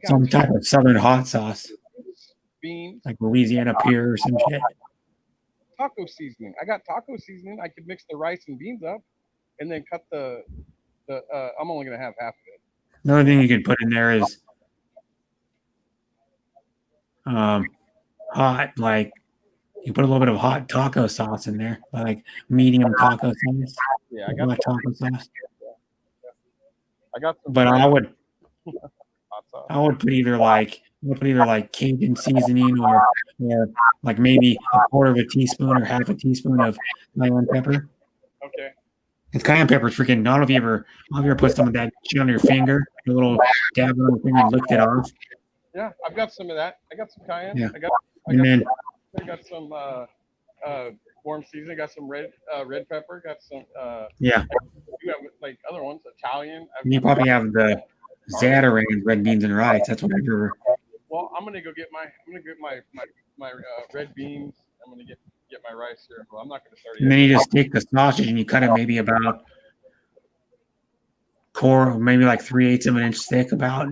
some type of southern hot sauce, beans, like Louisiana Pure or some shit. Taco seasoning. I got taco seasoning. I could mix the rice and beans up, and then cut the. I'm only gonna have half of it. Another thing you could put in there is hot, like you put a little bit of hot taco sauce in there, like medium taco sauce. Yeah, I got taco sauce. I got some. But I would put either like I'll put either like Cajun seasoning or like maybe a quarter of a teaspoon or half a teaspoon of cayenne pepper. Okay. It's cayenne pepper is freaking. I don't know if you ever put some of that shit on your finger, a little dab on your finger and licked it off. Yeah, I've got some of that. I got some cayenne. Yeah. I got some warm seasoning. I got some red pepper. Got some. Yeah. You have like other ones, Italian. You probably have the Zatarain red beans and rice. That's what I remember. Well, I'm gonna get my red beans. I'm gonna get my rice here. Well, I'm not gonna start. And then you just take the sausage and you cut it maybe about maybe like 3/8 of an inch thick about.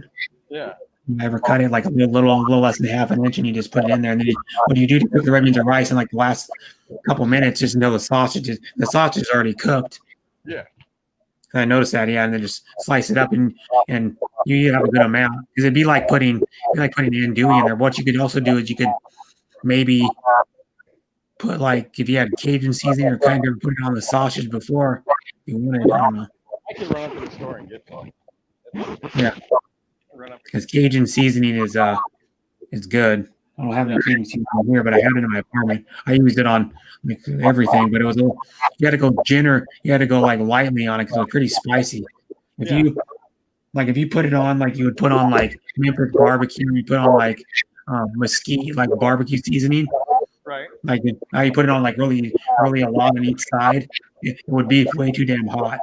Yeah. You ever cut it like a little less than half an inch and you just put it in there. And then what do you do to cook the red beans and rice in like the last couple minutes just until the sausage is already cooked. Yeah. I noticed that, yeah, and then just slice it up and you have a good amount because it'd be like putting andouille in there. What you could also do is you could maybe put like if you had Cajun seasoning or kind of put it on the sausage before you want it. I don't know. I can run up to the store and get some. Yeah, because Cajun seasoning is good. I don't have no Cajun seasoning here, but I have it in my apartment. I used it on like everything, but it was you had to go you had to go like lightly on it because it was pretty spicy. If you put it on like you would put on like Memphis barbecue, you put on like mesquite, like barbecue seasoning. Right. Like how you put it on like really a lot on each side, it would be way too damn hot.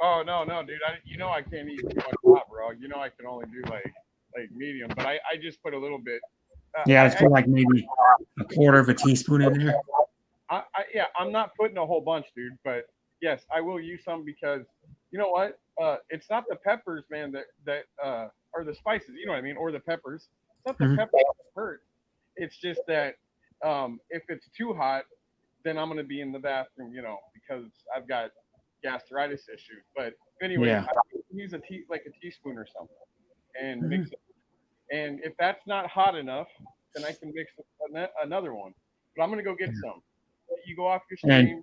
Oh no, dude! I can't eat too much hot, bro. I can only do like medium, but I just put a little bit. Yeah, let's put like maybe a quarter of a teaspoon in there. I'm not putting a whole bunch, dude. But yes, I will use some because you know what? It's not the peppers, man, that are the spices. You know what I mean? Or the peppers. It's not the peppers that hurt. It's just that if it's too hot, then I'm gonna be in the bathroom, because I've got gastritis issues. But anyway, I can use a teaspoon or something and mix it. And if that's not hot enough, then I can mix another one. But I'm gonna go get some. You go off your stream.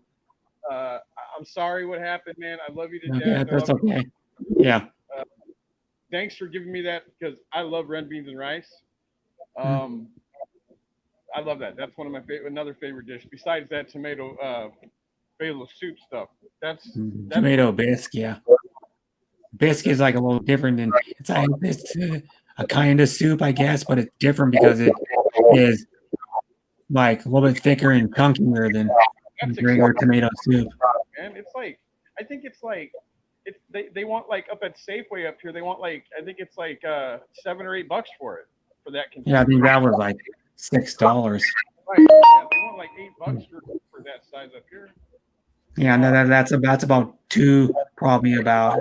I'm sorry what happened, man. I love you to death. Yeah, that's okay. Yeah. Thanks for giving me that because I love red beans and rice. I love that. That's one of my another favorite dish besides that tomato basil soup stuff. That's tomato bisque. Yeah. Bisque is like a little different than it's a kind of soup, I guess, but it's different because it is like a little bit thicker and chunkier than regular tomato soup. And it's like, I think it's like, they want like up at Safeway up here, they want like, I think it's like $7 or $8 for that container. Yeah, I think that was like $6. Right. Yeah, they want like $8 for that size up here. Yeah, and that's about probably about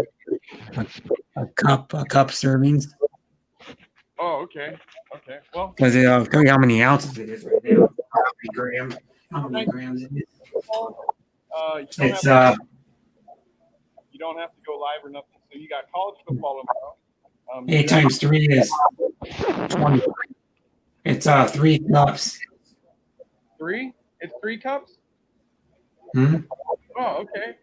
a cup servings. Oh, okay. Okay. Well, because I'll tell you how many ounces it is right now. How many grams it is? You don't have to go live or nothing. So you got college football tomorrow. 8 times 3 is 20. It's 3 cups. 3? It's 3 cups? Hmm. Oh, okay.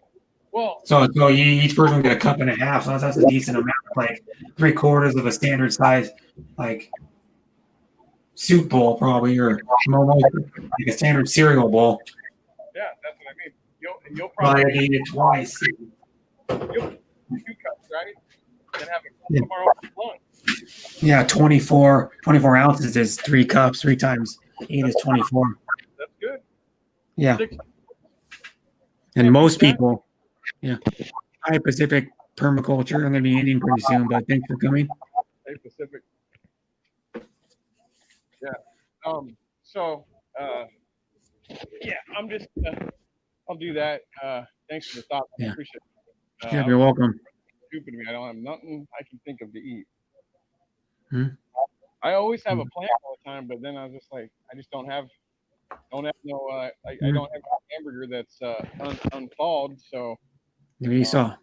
Well, so each person will get a cup and a half. So that's a decent amount, like 3/4 of a standard size, like soup bowl, probably, or like a standard cereal bowl. Yeah, that's what I mean. You'll probably eat it twice. You'll 2 cups, right? Then have it tomorrow for lunch. Yeah, 24 ounces is 3 cups. 3 times 8 is 24. That's good. Yeah. And most people, yeah. Hi, Pacific Permaculture. I'm going to be ending pretty soon, but thanks for coming. Hey, Pacific. Yeah. So, yeah, I'm just, I'll do that. Thanks for the thought. I appreciate it. Yeah, you're welcome. Stupid of me. I don't have nothing I can think of to eat. Hmm? I always have a plan all the time, but then I was just like, I just don't have no, I don't have a hamburger that's unthawed. So. You saw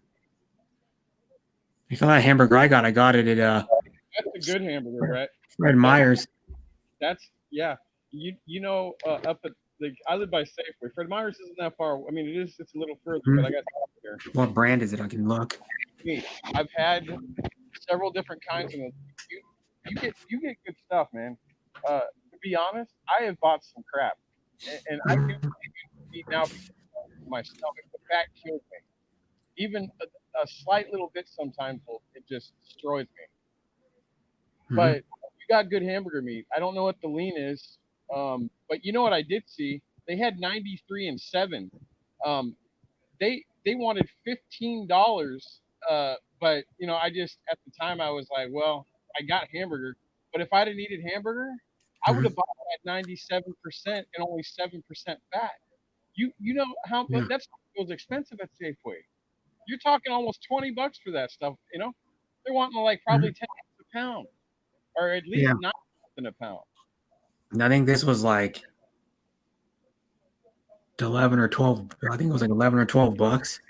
that hamburger I got it at That's a good hamburger, Brett. Fred Meyer's. That's up at I live by Safeway. Fred Meyer's isn't that far. I mean, it's a little further, but I got here. What brand is it? I can look. I've had several different kinds of you get good stuff, man. To be honest, I have bought some crap, and I do eat now because of my stomach. The fat kills me. Even a slight little bit sometimes it just destroys me. But you got good hamburger meat. I don't know what the lean is, but you know what I did see? They had 93 and 7. They wanted $15, but you know, I just at the time I was like, well, I got hamburger, but if I'd have needed hamburger, I would have bought it at 97% and only 7% fat. You know how that's it was expensive at Safeway. You're talking almost $20 for that stuff. You know, they're wanting like probably 10 a pound, or at least 9 a pound. And I think this was like 11 or 12. I think it was like 11 or 12 bucks.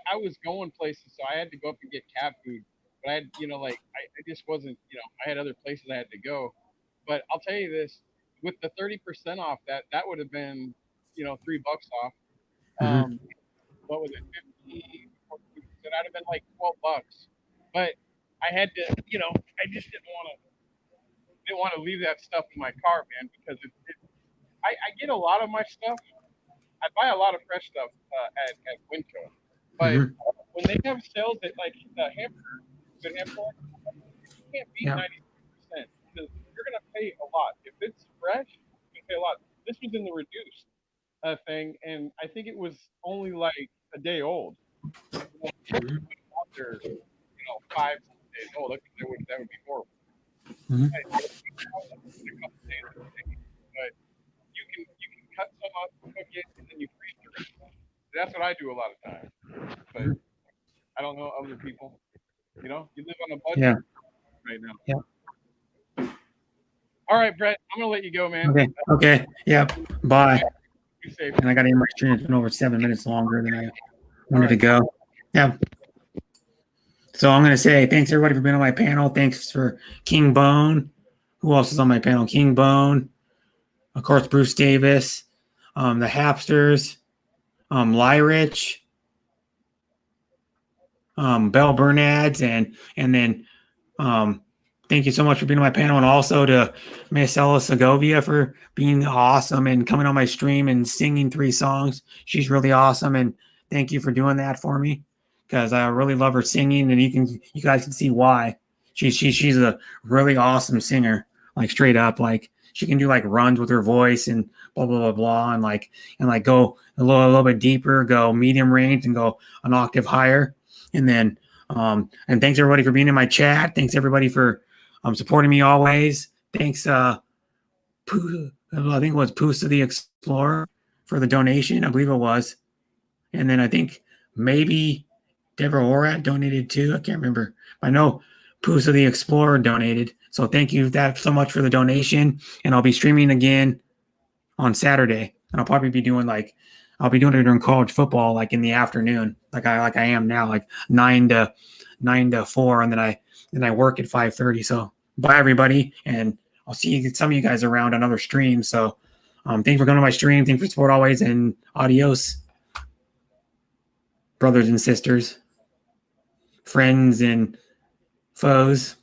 I was going places, so I had to go up and get cat food. But I had, you know, like I just wasn't, you know, I had other places I had to go. But I'll tell you this, with the 30% off, that would have been, you know, $3 off. What was it, 50? That would have been like $12. But I had to, you know, I just didn't want to leave that stuff in my car, man, because I get a lot of my stuff. I buy a lot of fresh stuff at Winco, but when they have sales at like hamburger, good hamburger, you can't beat 90%, because you're gonna pay a lot. If it's fresh, you can pay a lot. This was in the reduced thing, and I think it was only like a day old. After, you know, 5 days old, that would be horrible. But you can cut some up, cook it, and then you freeze the rest. That's what I do a lot of times. But I don't know other people. You know, you live on a budget right now. Yeah. All right, Brett, I'm gonna let you go, man. Okay. Yeah. Bye. Be safe. And I got to end my stream. It's been over 7 minutes longer than I wanted to go. Yeah. So I'm going to say thanks everybody for being on my panel. Thanks for King Bone. Who else is on my panel? King Bone. Of course, Bruce Davis. The Hapsters. Lyrich. Bell Bernads. And then thank you so much for being on my panel. And also to Marcella Segovia for being awesome and coming on my stream and singing 3 songs. She's really awesome. And thank you for doing that for me, because I really love her singing, and you guys can see why. She's a really awesome singer, like straight up. Like she can do like runs with her voice and blah blah blah blah, and like go a little bit deeper, go medium range, and go an octave higher. And then and thanks everybody for being in my chat. Thanks everybody for supporting me always. Thanks I think it was Pusa the Explorer for the donation. I believe it was. And then I think maybe Deborah Horat donated too. I can't remember. I know Pusa the Explorer donated. So thank you so much for the donation. And I'll be streaming again on Saturday. And I'll probably be doing I'll be doing it during college football, like in the afternoon, like I am now, like 9 to 4, and then I work at 5:30. So bye everybody, and I'll see some of you guys around on other streams. So thanks for coming to my stream. Thanks for support always, and adios, brothers and sisters, friends and foes.